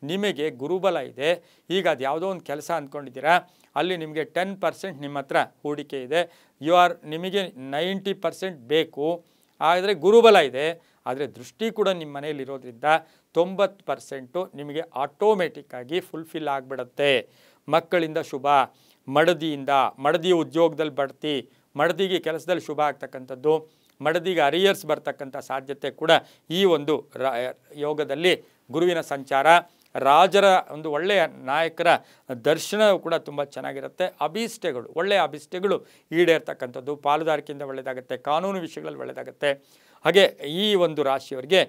ನಿಮಗೆ ಗುರುಬಲ ಇದೆ. ಈಗ ಅದು ಯಾವುದೋ ಒಂದು ಕೆಲಸ ಅಂದ್ಕೊಂಡಿದ್ದೀರಾ, ಅಲ್ಲಿ ನಿಮಗೆ 10% ನಿಮ್ಮ ಹತ್ರ ಹೂಡಿಕೆ ಇದೆ, ನಿಮಗೆ 90% ಬೇಕು, ಆದರೆ ಗುರುಬಲ ಇದೆ. ಆದರೆ ದೃಷ್ಟಿ ಕೂಡ ನಿಮ್ಮ ಮನೆಯಲ್ಲಿರೋದ್ರಿಂದ 90% ನಿಮಗೆ ಆಟೋಮೆಟಿಕ್ಕಾಗಿ ಫುಲ್ಫಿಲ್ ಆಗಿಬಿಡುತ್ತೆ. ಮಕ್ಕಳಿಂದ ಶುಭ, ಮಡದಿ ಉದ್ಯೋಗದಲ್ಲಿ ಬಡ್ತಿ, ಮಡದಿಗೆ ಕೆಲಸದಲ್ಲಿ ಶುಭ ಆಗ್ತಕ್ಕಂಥದ್ದು, ಮಡದಿಗೆ ಅರಿಯರ್ಸ್ ಬರ್ತಕ್ಕಂಥ ಸಾಧ್ಯತೆ ಕೂಡ ಈ ಒಂದು ಯೋಗದಲ್ಲಿ ಗುರುವಿನ ಸಂಚಾರ. ರಾಜರ ಒಂದು ಒಳ್ಳೆಯ ನಾಯಕರ ದರ್ಶನವೂ ಕೂಡ ತುಂಬ ಚೆನ್ನಾಗಿರುತ್ತೆ. ಅಭೀಷ್ಟಗಳು, ಒಳ್ಳೆಯ ಅಭೀಷ್ಟಗಳು ಈಡೇರ್ತಕ್ಕಂಥದ್ದು, ಪಾಲುದಾರಿಕೆಯಿಂದ ಒಳ್ಳೆಯದಾಗುತ್ತೆ, ಕಾನೂನು ವಿಷಯಗಳಲ್ಲಿ ಒಳ್ಳೆಯದಾಗುತ್ತೆ. ಹಾಗೆ ಈ ಒಂದು ರಾಶಿಯವರಿಗೆ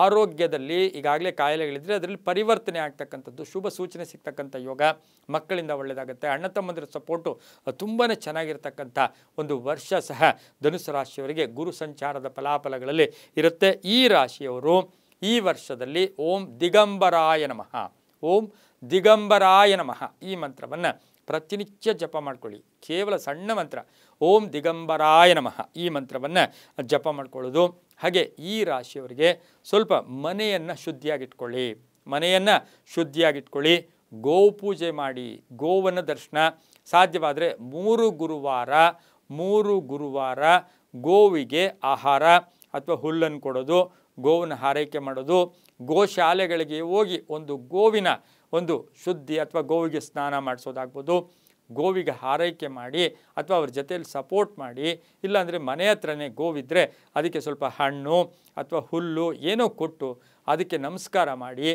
ಆರೋಗ್ಯದಲ್ಲಿ ಈಗಾಗಲೇ ಕಾಯಿಲೆಗಳಿದ್ದರೆ ಅದರಲ್ಲಿ ಪರಿವರ್ತನೆ ಆಗ್ತಕ್ಕಂಥದ್ದು, ಶುಭ ಸೂಚನೆ ಸಿಗ್ತಕ್ಕಂಥ ಯೋಗ, ಮಕ್ಕಳಿಂದ ಒಳ್ಳೆಯದಾಗುತ್ತೆ. ಅಣ್ಣ ತಮ್ಮಂದಿರ ಸಪೋರ್ಟು ತುಂಬಾ ಚೆನ್ನಾಗಿರ್ತಕ್ಕಂಥ ಒಂದು ವರ್ಷ ಸಹ ಧನುಸ್ಸು ರಾಶಿಯವರಿಗೆ ಗುರು ಸಂಚಾರದ ಫಲಾಫಲಗಳಲ್ಲಿ ಇರುತ್ತೆ. ಈ ರಾಶಿಯವರು ಈ ವರ್ಷದಲ್ಲಿ ಓಂ ದಿಗಂಬರಾಯ ನಮಃ, ಓಂ ದಿಗಂಬರಾಯ ನಮಃ ಈ ಮಂತ್ರವನ್ನು ಪ್ರತಿನಿತ್ಯ ಜಪ ಮಾಡ್ಕೊಳ್ಳಿ. ಕೇವಲ ಸಣ್ಣ ಮಂತ್ರ, ಓಂ ದಿಗಂಬರಾಯ ನಮಃ ಈ ಮಂತ್ರವನ್ನು ಜಪ ಮಾಡ್ಕೊಳ್ಳೋದು. ಹಾಗೆ ಈ ರಾಶಿಯವರಿಗೆ ಸ್ವಲ್ಪ ಮನೆಯನ್ನು ಶುದ್ಧಿಯಾಗಿಟ್ಕೊಳ್ಳಿ, ಗೋವು ಪೂಜೆ ಮಾಡಿ, ಗೋವನ ದರ್ಶನ, ಸಾಧ್ಯವಾದರೆ 3 ಗುರುವಾರ ಗೋವಿಗೆ ಆಹಾರ ಅಥವಾ ಹುಲ್ಲನ್ನು ಕೊಡೋದು, ಗೋವನ್ನು ಹಾರೈಕೆ ಮಾಡೋದು, ಗೋಶಾಲೆಗಳಿಗೆ ಹೋಗಿ ಒಂದು ಗೋವಿನ ಒಂದು ಶುದ್ಧಿ ಅಥವಾ ಗೋವಿಗೆ ಸ್ನಾನ ಮಾಡಿಸೋದಾಗ್ಬೋದು, ಗೋವಿಗೆ ಹಾರೈಕೆ ಮಾಡಿ ಅಥವಾ ಅವ್ರ ಜೊತೆಯಲ್ಲಿ ಸಪೋರ್ಟ್ ಮಾಡಿ, ಇಲ್ಲಾಂದರೆ ಮನೆ ಹತ್ರನೇ ಗೋವಿದ್ದರೆ ಅದಕ್ಕೆ ಸ್ವಲ್ಪ ಹಣ್ಣು ಅಥವಾ ಹುಲ್ಲು ಏನೋ ಕೊಟ್ಟು ಅದಕ್ಕೆ ನಮಸ್ಕಾರ ಮಾಡಿ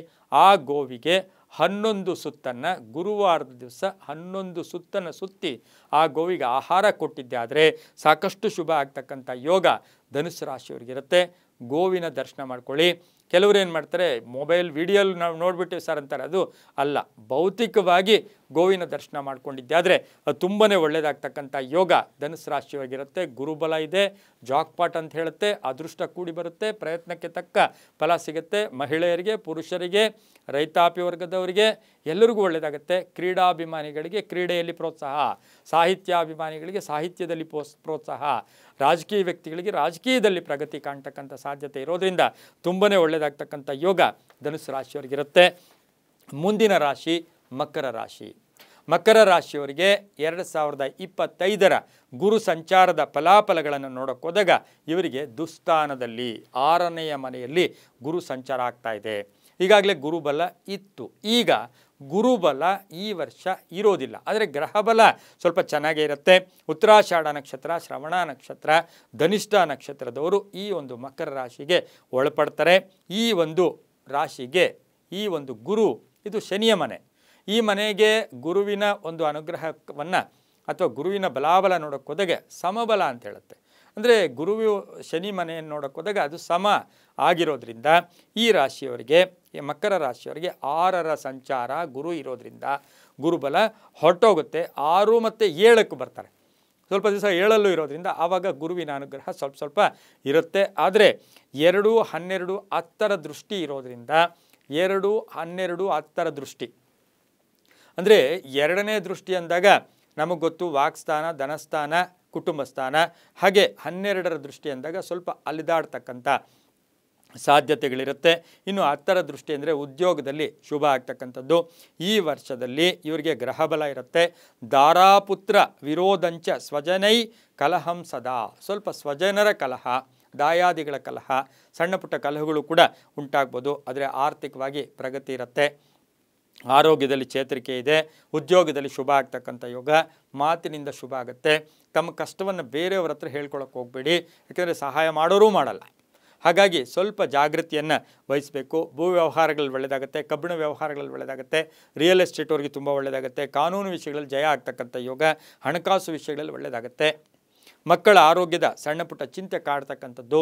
ಆ ಗೋವಿಗೆ 11 ಸುತ್ತನ್ನು ಗುರುವಾರದ ದಿವಸ 11 ಸುತ್ತನ್ನು ಸುತ್ತಿ ಆ ಗೋವಿಗೆ ಆಹಾರ ಕೊಟ್ಟಿದ್ದೆ ಆದರೆ ಸಾಕಷ್ಟು ಶುಭ ಆಗ್ತಕ್ಕಂಥ ಯೋಗ ಧನುಸ್ಸು ರಾಶಿಯವರಿಗಿರುತ್ತೆ. ಗೋವಿನ ದರ್ಶನ ಮಾಡ್ಕೊಳ್ಳಿ. ಕೆಲವರು ಏನು ಮಾಡ್ತಾರೆ, ಮೊಬೈಲ್ ವಿಡಿಯೋಲ್ಲಿ ನಾವು ನೋಡಿಬಿಟ್ಟಿವಿ ಸರ್ ಅಂತಾರೆ, ಅದು ಅಲ್ಲ, ಭೌತಿಕವಾಗಿ ಗೋವಿನ ದರ್ಶನ ಮಾಡ್ಕೊಂಡಿದ್ದೆ ಆದರೆ ಅದು ತುಂಬಾ ಒಳ್ಳೆಯದಾಗ್ತಕ್ಕಂಥ ಯೋಗ ಧನುಸ್ಸು ರಾಶಿಯವರಿಗಿರುತ್ತೆ. ಗುರುಬಲ ಇದೆ, ಜಾಕ್ಪಾಟ್ ಅಂತ ಹೇಳುತ್ತೆ, ಅದೃಷ್ಟ ಕೂಡಿ ಬರುತ್ತೆ, ಪ್ರಯತ್ನಕ್ಕೆ ತಕ್ಕ ಫಲ ಸಿಗುತ್ತೆ. ಮಹಿಳೆಯರಿಗೆ, ಪುರುಷರಿಗೆ, ರೈತಾಪಿ ವರ್ಗದವರಿಗೆ ಎಲ್ಲರಿಗೂ ಒಳ್ಳೆಯದಾಗುತ್ತೆ. ಕ್ರೀಡಾಭಿಮಾನಿಗಳಿಗೆ ಕ್ರೀಡೆಯಲ್ಲಿ ಪ್ರೋತ್ಸಾಹ, ಸಾಹಿತ್ಯಾಭಿಮಾನಿಗಳಿಗೆ ಸಾಹಿತ್ಯದಲ್ಲಿ ಪ್ರೋತ್ಸಾಹ, ರಾಜಕೀಯ ವ್ಯಕ್ತಿಗಳಿಗೆ ರಾಜಕೀಯದಲ್ಲಿ ಪ್ರಗತಿ ಕಾಣ್ತಕ್ಕಂಥ ಸಾಧ್ಯತೆ ಇರೋದ್ರಿಂದ ತುಂಬಾ ಒಳ್ಳೆಯದಾಗ್ತಕ್ಕಂಥ ಯೋಗ ಧನುಸ್ಸು ರಾಶಿಯವರಿಗಿರುತ್ತೆ. ಮುಂದಿನ ರಾಶಿ ಮಕರ ರಾಶಿ. ಮಕರ ರಾಶಿಯವರಿಗೆ 2025ರ ಗುರು ಸಂಚಾರದ ಫಲಾಫಲಗಳನ್ನು ನೋಡೋಕೆ ಹೋದಾಗ ಇವರಿಗೆ ದುಸ್ಥಾನದಲ್ಲಿ 6ನೆಯ ಮನೆಯಲ್ಲಿ ಗುರು ಸಂಚಾರ ಆಗ್ತಾ ಇದೆ. ಈಗಾಗಲೇ ಗುರುಬಲ ಇತ್ತು, ಈಗ ಗುರುಬಲ ಈ ವರ್ಷ ಇರೋದಿಲ್ಲ, ಆದರೆ ಗ್ರಹಬಲ ಸ್ವಲ್ಪ ಚೆನ್ನಾಗೇ ಇರುತ್ತೆ. ಉತ್ತರಾಷಾಢ ನಕ್ಷತ್ರ, ಶ್ರವಣ ನಕ್ಷತ್ರ, ಧನಿಷ್ಠ ನಕ್ಷತ್ರದವರು ಈ ಒಂದು ಮಕರ ರಾಶಿಗೆ ಒಳಪಡ್ತಾರೆ. ಈ ಒಂದು ರಾಶಿಗೆ ಈ ಒಂದು ಗುರು ಇದು ಶನಿಯ ಮನೆ. ಈ ಮನೆಗೆ ಗುರುವಿನ ಒಂದು ಅನುಗ್ರಹವನ್ನು ಅಥವಾ ಗುರುವಿನ ಬಲಾಬಲ ನೋಡೋಕೆ ಹೋದಾಗ ಸಮಬಲ ಅಂತ ಹೇಳುತ್ತೆ. ಅಂದರೆ ಗುರುವು ಶನಿ ಮನೆಯನ್ನು ನೋಡೋಕೆ ಹೋದಾಗ ಅದು ಸಮ ಆಗಿರೋದ್ರಿಂದ ಈ ರಾಶಿಯವರಿಗೆ, ಈ ಮಕರ ರಾಶಿಯವರಿಗೆ 6ರ ಸಂಚಾರ ಗುರು ಇರೋದ್ರಿಂದ ಗುರುಬಲ ಹೊರಟೋಗುತ್ತೆ. 6 ಮತ್ತು 7ಕ್ಕೆ ಬರ್ತಾರೆ, ಸ್ವಲ್ಪ ದಿವಸ 7ರಲ್ಲೂ ಇರೋದ್ರಿಂದ ಆವಾಗ ಗುರುವಿನ ಅನುಗ್ರಹ ಸ್ವಲ್ಪ ಇರುತ್ತೆ. ಆದರೆ 2, 12, 10ರ ದೃಷ್ಟಿ ಇರೋದ್ರಿಂದ 2, 12, 10ರ ದೃಷ್ಟಿ ಅಂದರೆ 2ನೇ ದೃಷ್ಟಿ ಅಂದಾಗ ನಮಗೆ ಗೊತ್ತು ವಾಕ್ಸ್ಥಾನ, ಧನಸ್ಥಾನ, ಕುಟುಂಬ ಸ್ಥಾನ. ಹಾಗೆ 12ರ ದೃಷ್ಟಿ ಅಂದಾಗ ಸ್ವಲ್ಪ ಅಲಿದಾಡ್ತಕ್ಕಂಥ ಸಾಧ್ಯತೆಗಳಿರುತ್ತೆ. ಇನ್ನು 10ರ ದೃಷ್ಟಿ ಅಂದರೆ ಉದ್ಯೋಗದಲ್ಲಿ ಶುಭ ಆಗ್ತಕ್ಕಂಥದ್ದು. ಈ ವರ್ಷದಲ್ಲಿ ಇವರಿಗೆ ಗ್ರಹಬಲ ಇರುತ್ತೆ. ದಾರಾಪುತ್ರ ವಿರೋಧಂಚ ಸ್ವಜನೈ ಕಲಹಂ ಸದಾ, ಸ್ವಲ್ಪ ಸ್ವಜನರ ಕಲಹ, ದಾಯಾದಿಗಳ ಕಲಹ, ಸಣ್ಣ ಪುಟ್ಟ ಕಲಹಗಳು ಕೂಡ ಉಂಟಾಗ್ಬೋದು. ಆದರೆ ಆರ್ಥಿಕವಾಗಿ ಪ್ರಗತಿ ಇರುತ್ತೆ. ಆರೋಗ್ಯದಲ್ಲಿ ಚೇತರಿಕೆ ಇದೆ, ಉದ್ಯೋಗದಲ್ಲಿ ಶುಭ ಆಗ್ತಕ್ಕಂಥ ಯೋಗ, ಮಾತಿನಿಂದ ಶುಭ ಆಗುತ್ತೆ. ತಮ್ಮ ಕಷ್ಟವನ್ನು ಬೇರೆಯವ್ರ ಹತ್ರ ಹೇಳ್ಕೊಳಕ್ಕೆ ಹೋಗಬೇಡಿ, ಯಾಕೆಂದರೆ ಸಹಾಯ ಮಾಡೋರೂ ಮಾಡಲ್ಲ. ಹಾಗಾಗಿ ಸ್ವಲ್ಪ ಜಾಗೃತಿಯನ್ನು ವಹಿಸಬೇಕು. ಭೂ ವ್ಯವಹಾರಗಳಲ್ಲಿ ಒಳ್ಳೆಯದಾಗುತ್ತೆ, ಕಬ್ಬಿಣ ವ್ಯವಹಾರಗಳಲ್ಲಿ ಒಳ್ಳೆಯದಾಗುತ್ತೆ, ರಿಯಲ್ ಎಸ್ಟೇಟ್ ಅವ್ರಿಗೆ ತುಂಬ ಒಳ್ಳೆಯದಾಗುತ್ತೆ, ಕಾನೂನು ವಿಷಯಗಳಲ್ಲಿ ಜಯ ಆಗ್ತಕ್ಕಂಥ ಯೋಗ, ಹಣಕಾಸು ವಿಷಯಗಳಲ್ಲಿ ಒಳ್ಳೆಯದಾಗುತ್ತೆ. ಮಕ್ಕಳ ಆರೋಗ್ಯದ ಸಣ್ಣ ಪುಟ್ಟ ಚಿಂತೆ ಕಾಡ್ತಕ್ಕಂಥದ್ದು,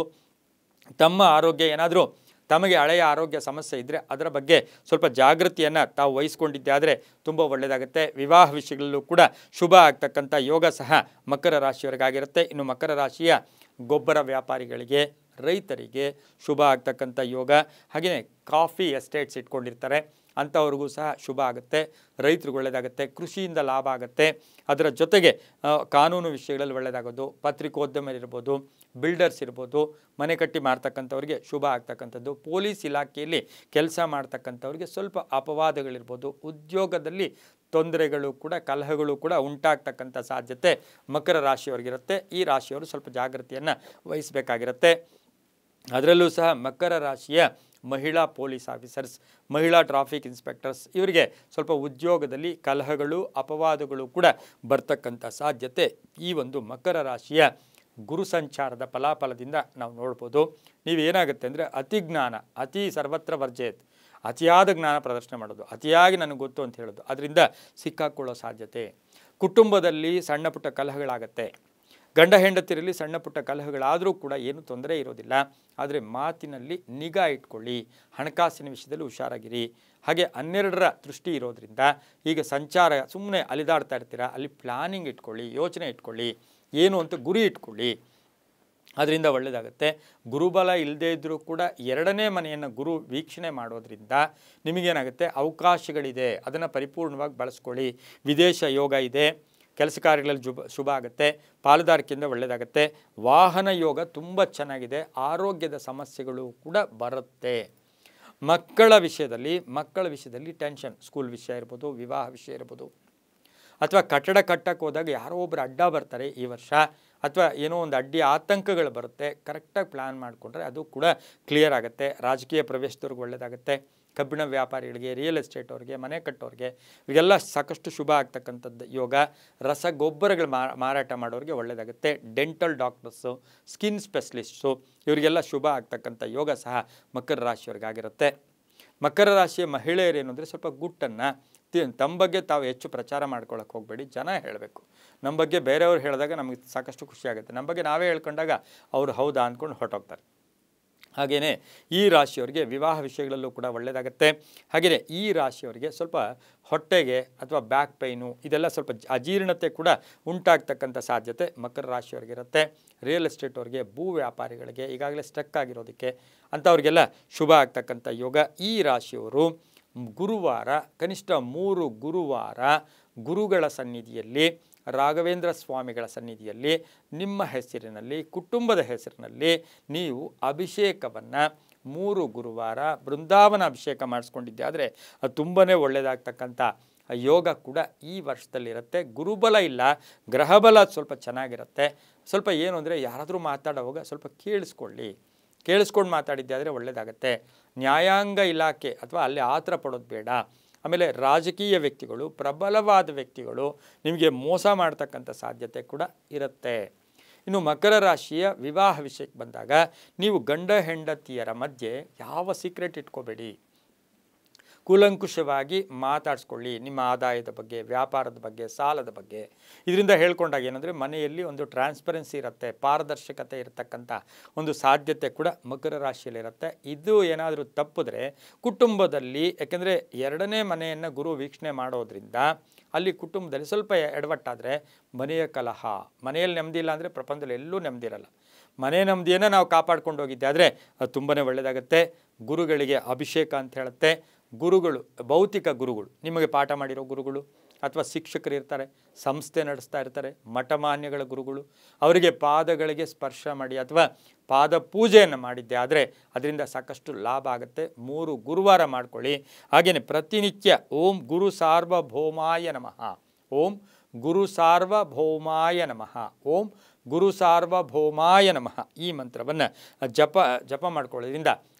ತಮ್ಮ ಆರೋಗ್ಯ ಏನಾದರೂ ತಮಗೆ ಹಳೆಯ ಆರೋಗ್ಯ ಸಮಸ್ಯೆ ಇದ್ದರೆ ಅದರ ಬಗ್ಗೆ ಸ್ವಲ್ಪ ಜಾಗೃತಿಯನ್ನು ತಾವು ವಹಿಸ್ಕೊಂಡಿದ್ದೆ ಆದರೆ ತುಂಬ ಒಳ್ಳೆಯದಾಗುತ್ತೆ. ವಿವಾಹ ವಿಷಯಗಳಲ್ಲೂ ಕೂಡ ಶುಭ ಆಗ್ತಕ್ಕಂಥ ಯೋಗ ಸಹ ಮಕರ ರಾಶಿಯವರಿಗಾಗಿರುತ್ತೆ. ಇನ್ನು ಮಕರ ರಾಶಿಯ ಗೊಬ್ಬರ ವ್ಯಾಪಾರಿಗಳಿಗೆ, ರೈತರಿಗೆ ಶುಭ ಆಗ್ತಕ್ಕಂಥ ಯೋಗ. ಹಾಗೆಯೇ ಕಾಫಿ ಎಸ್ಟೇಟ್ಸ್ ಇಟ್ಕೊಂಡಿರ್ತಾರೆ ಅಂಥವ್ರಿಗೂ ಸಹ ಶುಭ ಆಗುತ್ತೆ. ರೈತರಿಗೆ ಒಳ್ಳೆಯದಾಗುತ್ತೆ, ಕೃಷಿಯಿಂದ ಲಾಭ ಆಗುತ್ತೆ. ಅದರ ಜೊತೆಗೆ ಕಾನೂನು ವಿಷಯಗಳಲ್ಲಿ ಒಳ್ಳೆಯದಾಗೋದು, ಪತ್ರಿಕೋದ್ಯಮರಿರ್ಬೋದು, ಬಿಲ್ಡರ್ಸ್ ಇರ್ಬೋದು, ಮನೆ ಕಟ್ಟಿ ಮಾಡ್ತಕ್ಕಂಥವ್ರಿಗೆ ಶುಭ ಆಗ್ತಕ್ಕಂಥದ್ದು. ಪೊಲೀಸ್ ಇಲಾಖೆಯಲ್ಲಿ ಕೆಲಸ ಮಾಡ್ತಕ್ಕಂಥವ್ರಿಗೆ ಸ್ವಲ್ಪ ಅಪವಾದಗಳಿರ್ಬೋದು, ಉದ್ಯೋಗದಲ್ಲಿ ತೊಂದರೆಗಳು ಕೂಡ, ಕಲಹಗಳು ಕೂಡ ಉಂಟಾಗ್ತಕ್ಕಂಥ ಸಾಧ್ಯತೆ ಮಕರ ರಾಶಿಯವರಿಗಿರುತ್ತೆ. ಈ ರಾಶಿಯವರು ಸ್ವಲ್ಪ ಜಾಗೃತಿಯನ್ನು ವಹಿಸಬೇಕಾಗಿರುತ್ತೆ. ಅದರಲ್ಲೂ ಸಹ ಮಕರ ರಾಶಿಯ ಮಹಿಳಾ ಪೊಲೀಸ್ ಆಫೀಸರ್ಸ್, ಮಹಿಳಾ ಟ್ರಾಫಿಕ್ ಇನ್ಸ್ಪೆಕ್ಟರ್ಸ್ ಇವರಿಗೆ ಸ್ವಲ್ಪ ಉದ್ಯೋಗದಲ್ಲಿ ಕಲಹಗಳು, ಅಪವಾದಗಳು ಕೂಡ ಬರ್ತಕ್ಕಂಥ ಸಾಧ್ಯತೆ ಈ ಒಂದು ಮಕರ ರಾಶಿಯ ಗುರು ಸಂಚಾರದ ಫಲಾಫಲದಿಂದ ನಾವು ನೋಡ್ಬೋದು. ನೀವೇನಾಗುತ್ತೆ ಅಂದರೆ ಅತಿ ಜ್ಞಾನ, ಅತಿ ಸರ್ವತ್ರ ವರ್ಜೇತ್, ಅತಿಯಾದ ಜ್ಞಾನ ಪ್ರದರ್ಶನ ಮಾಡೋದು, ಅತಿಯಾಗಿ ನನಗೆ ಗೊತ್ತು ಅಂತ ಹೇಳೋದು, ಅದರಿಂದ ಸಿಕ್ಕಾಕೊಳ್ಳೋ ಸಾಧ್ಯತೆ. ಕುಟುಂಬದಲ್ಲಿ ಸಣ್ಣ ಪುಟ್ಟ ಕಲಹಗಳಾಗತ್ತೆ, ಗಂಡ ಹೆಂಡತಿರಲ್ಲಿ ಸಣ್ಣ ಪುಟ್ಟ ಕಲಹಗಳಾದರೂ ಕೂಡ ಏನು ತೊಂದರೆ ಇರೋದಿಲ್ಲ. ಆದರೆ ಮಾತಿನಲ್ಲಿ ನಿಗಾ ಇಟ್ಕೊಳ್ಳಿ, ಹಣಕಾಸಿನ ವಿಷಯದಲ್ಲಿ ಹುಷಾರಾಗಿರಿ. ಹಾಗೆ 12ರ ದೃಷ್ಟಿ ಇರೋದ್ರಿಂದ ಈಗ ಸಂಚಾರ ಸುಮ್ಮನೆ ಅಲಿದಾಡ್ತಾ ಇರ್ತೀರ, ಅಲ್ಲಿ ಪ್ಲಾನಿಂಗ್ ಇಟ್ಕೊಳ್ಳಿ, ಯೋಚನೆ ಇಟ್ಕೊಳ್ಳಿ, ಏನು ಅಂತ ಗುರಿ ಇಟ್ಕೊಳ್ಳಿ, ಅದರಿಂದ ಒಳ್ಳೆಯದಾಗುತ್ತೆ. ಗುರುಬಲ ಇಲ್ಲದೇ ಇದ್ದರೂ ಕೂಡ 2ನೇ ಮನೆಯನ್ನು ಗುರು ವೀಕ್ಷಣೆ ಮಾಡೋದ್ರಿಂದ ನಿಮಗೇನಾಗುತ್ತೆ, ಅವಕಾಶಗಳಿದೆ, ಅದನ್ನು ಪರಿಪೂರ್ಣವಾಗಿ ಬಳಸ್ಕೊಳ್ಳಿ. ವಿದೇಶ ಯೋಗ ಇದೆ, ಕೆಲಸ ಕಾರ್ಯಗಳಲ್ಲಿ ಶುಭ ಆಗುತ್ತೆ, ಪಾಲುದಾರಿಕೆಯಿಂದ ಒಳ್ಳೆಯದಾಗುತ್ತೆ. ವಾಹನ ಯೋಗ ತುಂಬ ಚೆನ್ನಾಗಿದೆ, ಆರೋಗ್ಯದ ಸಮಸ್ಯೆಗಳು ಕೂಡ ಬರುತ್ತೆ. ಮಕ್ಕಳ ವಿಷಯದಲ್ಲಿ ಟೆನ್ಷನ್, ಸ್ಕೂಲ್ ವಿಷಯ ಇರ್ಬೋದು, ವಿವಾಹ ವಿಷಯ ಇರ್ಬೋದು, ಅಥವಾ ಕಟ್ಟಡ ಕಟ್ಟಕ್ಕೆ ಹೋದಾಗ ಯಾರೋ ಒಬ್ಬರು ಅಡ್ಡ ಬರ್ತಾರೆ ಈ ವರ್ಷ, ಅಥವಾ ಏನೋ ಒಂದು ಅಡ್ಡಿ ಆತಂಕಗಳು ಬರುತ್ತೆ. ಕರೆಕ್ಟಾಗಿ ಪ್ಲ್ಯಾನ್ ಮಾಡಿಕೊಂಡ್ರೆ ಅದು ಕೂಡ ಕ್ಲಿಯರ್ ಆಗುತ್ತೆ. ರಾಜಕೀಯ ಪ್ರವೇಶದವ್ರಿಗೆ ಒಳ್ಳೆಯದಾಗುತ್ತೆ. ಕಬ್ಬಿಣ ವ್ಯಾಪಾರಿಗಳಿಗೆ, ರಿಯಲ್ ಎಸ್ಟೇಟ್ ಅವ್ರಿಗೆ, ಮನೆ ಕಟ್ಟೋರಿಗೆ ಇವೆಲ್ಲ ಸಾಕಷ್ಟು ಶುಭ ಆಗ್ತಕ್ಕಂಥದ್ದು ಯೋಗ. ರಸಗೊಬ್ಬರಗಳು ಮಾರಾಟ ಮಾಡೋರಿಗೆ ಒಳ್ಳೆಯದಾಗುತ್ತೆ. ಡೆಂಟಲ್ ಡಾಕ್ಟರ್ಸು, ಸ್ಕಿನ್ ಸ್ಪೆಷಲಿಸ್ಟ್ಸು ಇವರಿಗೆಲ್ಲ ಶುಭ ಆಗ್ತಕ್ಕಂಥ ಯೋಗ ಸಹ ಮಕರ ರಾಶಿಯವ್ರಿಗಾಗಿರುತ್ತೆ. ಮಕರ ರಾಶಿಯ ಮಹಿಳೆಯರೇನು ಅಂದರೆ ಸ್ವಲ್ಪ ಗುಟ್ಟನ್ನು ತಮ್ಮ ಬಗ್ಗೆ ತಾವು ಹೆಚ್ಚು ಪ್ರಚಾರ ಮಾಡ್ಕೊಳ್ಳೋಕೆ ಹೋಗಬೇಡಿ. ಜನ ಹೇಳಬೇಕು. ನಮ್ಮ ಬಗ್ಗೆ ಬೇರೆಯವ್ರು ಹೇಳಿದಾಗ ನಮಗೆ ಸಾಕಷ್ಟು ಖುಷಿ ಆಗುತ್ತೆ, ನಮ್ಮ ಬಗ್ಗೆ ನಾವೇ ಹೇಳ್ಕೊಂಡಾಗ ಅವರು ಹೌದಾ ಅಂದ್ಕೊಂಡು ಹೊರಟೋಗ್ತಾರೆ. ಹಾಗೆಯೇ ಈ ರಾಶಿಯವರಿಗೆ ವಿವಾಹ ವಿಷಯಗಳಲ್ಲೂ ಕೂಡ ಒಳ್ಳೆಯದಾಗುತ್ತೆ. ಹಾಗೆಯೇ ಈ ರಾಶಿಯವರಿಗೆ ಸ್ವಲ್ಪ ಹೊಟ್ಟೆಗೆ ಅಥವಾ ಬ್ಯಾಕ್ ಪೈನು ಇದೆಲ್ಲ ಸ್ವಲ್ಪ ಅಜೀರ್ಣತೆ ಕೂಡ ಉಂಟಾಗ್ತಕ್ಕಂಥ ಸಾಧ್ಯತೆ ಮಕರ ರಾಶಿಯವರಿಗಿರುತ್ತೆ. ರಿಯಲ್ ಎಸ್ಟೇಟ್ ಅವ್ರಿಗೆ, ಭೂ ವ್ಯಾಪಾರಿಗಳಿಗೆ, ಈಗಾಗಲೇ ಸ್ಟಕ್ ಆಗಿರೋದಕ್ಕೆ ಅಂಥವ್ರಿಗೆಲ್ಲ ಶುಭ ಆಗ್ತಕ್ಕಂಥ ಯೋಗ. ಈ ರಾಶಿಯವರು ಗುರುವಾರ, ಕನಿಷ್ಠ 3 ಗುರುವಾರ ಗುರುಗಳ ಸನ್ನಿಧಿಯಲ್ಲಿ, ರಾಘವೇಂದ್ರ ಸ್ವಾಮಿಗಳ ಸನ್ನಿಧಿಯಲ್ಲಿ ನಿಮ್ಮ ಹೆಸರಿನಲ್ಲಿ, ಕುಟುಂಬದ ಹೆಸರಿನಲ್ಲಿ ನೀವು ಅಭಿಷೇಕವನ್ನು 3 ಗುರುವಾರ ಬೃಂದಾವನ ಅಭಿಷೇಕ ಮಾಡಿಸ್ಕೊಂಡಿದ್ದೆ ಆದರೆ ಅದು ತುಂಬಾ ಒಳ್ಳೆಯದಾಗ್ತಕ್ಕಂಥ ಯೋಗ ಕೂಡ ಈ ವರ್ಷದಲ್ಲಿರುತ್ತೆ. ಗುರುಬಲ ಇಲ್ಲ, ಗ್ರಹಬಲ ಸ್ವಲ್ಪ ಚೆನ್ನಾಗಿರುತ್ತೆ. ಸ್ವಲ್ಪ ಏನು ಅಂದರೆ ಯಾರಾದರೂ ಮಾತಾಡೋವಾಗ ಸ್ವಲ್ಪ ಕೇಳಿಸ್ಕೊಂಡು ಮಾತಾಡಿದ್ದೆ ಆದರೆ ಒಳ್ಳೆಯದಾಗತ್ತೆ. ನ್ಯಾಯಾಂಗ ಇಲಾಖೆ ಅಥವಾ ಅಲ್ಲಿ ಆತರ ಪಡೋದು ಬೇಡ. ಆಮೇಲೆ ರಾಜಕೀಯ ವ್ಯಕ್ತಿಗಳು, ಪ್ರಬಲವಾದ ವ್ಯಕ್ತಿಗಳು ನಿಮಗೆ ಮೋಸ ಮಾಡ್ತಕ್ಕಂಥ ಸಾಧ್ಯತೆ ಕೂಡ ಇರುತ್ತೆ. ಇನ್ನು ಮಕರ ರಾಶಿಯ ವಿವಾಹ ವಿಷಯಕ್ಕೆ ಬಂದಾಗ ನೀವು ಗಂಡ ಹೆಂಡತಿಯರ ಮಧ್ಯೆ ಯಾವ ಸೀಕ್ರೆಟ್ ಇಟ್ಕೋಬೇಡಿ. ಕೂಲಂಕುಷವಾಗಿ ಮಾತಾಡಿಸ್ಕೊಳ್ಳಿ. ನಿಮ್ಮ ಆದಾಯದ ಬಗ್ಗೆ, ವ್ಯಾಪಾರದ ಬಗ್ಗೆ, ಸಾಲದ ಬಗ್ಗೆ. ಇದರಿಂದ ಹೇಳ್ಕೊಂಡಾಗ ಏನಂದರೆ ಮನೆಯಲ್ಲಿ ಒಂದು ಟ್ರಾನ್ಸ್ಪರೆನ್ಸಿ ಇರುತ್ತೆ, ಪಾರದರ್ಶಕತೆ ಇರತಕ್ಕಂಥ ಒಂದು ಸಾಧ್ಯತೆ ಕೂಡ ಮಕರ ರಾಶಿಯಲ್ಲಿರುತ್ತೆ. ಇದು ಏನಾದರೂ ತಪ್ಪಿದ್ರೆ ಕುಟುಂಬದಲ್ಲಿ, ಯಾಕೆಂದರೆ 2ನೇ ಮನೆಯನ್ನು ಗುರು ವೀಕ್ಷಣೆ ಮಾಡೋದ್ರಿಂದ ಅಲ್ಲಿ ಕುಟುಂಬದಲ್ಲಿ ಸ್ವಲ್ಪ ಎಡವಟ್ಟಾದರೆ ಮನೆಯ ಕಲಹ, ಮನೆಯಲ್ಲಿ ನೆಮ್ಮದಿ ಇಲ್ಲ ಅಂದರೆ ಪ್ರಪಂಚದಲ್ಲಿ ಎಲ್ಲೂ ನೆಮ್ಮದಿ ಇರಲ್ಲ. ಮನೆ ನೆಮ್ಮದಿಯನ್ನು ನಾವು ಕಾಪಾಡ್ಕೊಂಡು ಹೋಗಿದ್ದೆ ಆದರೆ ಅದು ತುಂಬಾ ಒಳ್ಳೆಯದಾಗುತ್ತೆ. ಗುರುಗಳಿಗೆ ಅಭಿಷೇಕ ಅಂತ ಹೇಳುತ್ತೆ. ಗುರುಗಳು, ಭೌತಿಕ ಗುರುಗಳು, ನಿಮಗೆ ಪಾಠ ಮಾಡಿರೋ ಗುರುಗಳು ಅಥವಾ ಶಿಕ್ಷಕರು ಇರ್ತಾರೆ, ಸಂಸ್ಥೆ ನಡೆಸ್ತಾ ಇರ್ತಾರೆ, ಮಠಮಾನ್ಯಗಳ ಗುರುಗಳು, ಅವರಿಗೆ ಪಾದಗಳಿಗೆ ಸ್ಪರ್ಶ ಮಾಡಿ ಅಥವಾ ಪಾದ ಪೂಜೆಯನ್ನು ಮಾಡಿದ್ದೆ ಆದರೆ ಅದರಿಂದ ಸಾಕಷ್ಟು ಲಾಭ ಆಗುತ್ತೆ. 3 ಗುರುವಾರ ಮಾಡ್ಕೊಳ್ಳಿ. ಹಾಗೆಯೇ ಪ್ರತಿನಿತ್ಯ ಓಂ ಗುರು ಸಾರ್ವಭೌಮಾಯ ನಮಃ, ಓಂ ಗುರು ಸಾರ್ವಭೌಮಾಯ ನಮಃ, ಓಂ ಗುರು ಸಾರ್ವಭೌಮಾಯ ನಮಃ ಈ ಮಂತ್ರವನ್ನು ಜಪ ಮಾಡ್ಕೊಳ್ಳೋದ್ರಿಂದ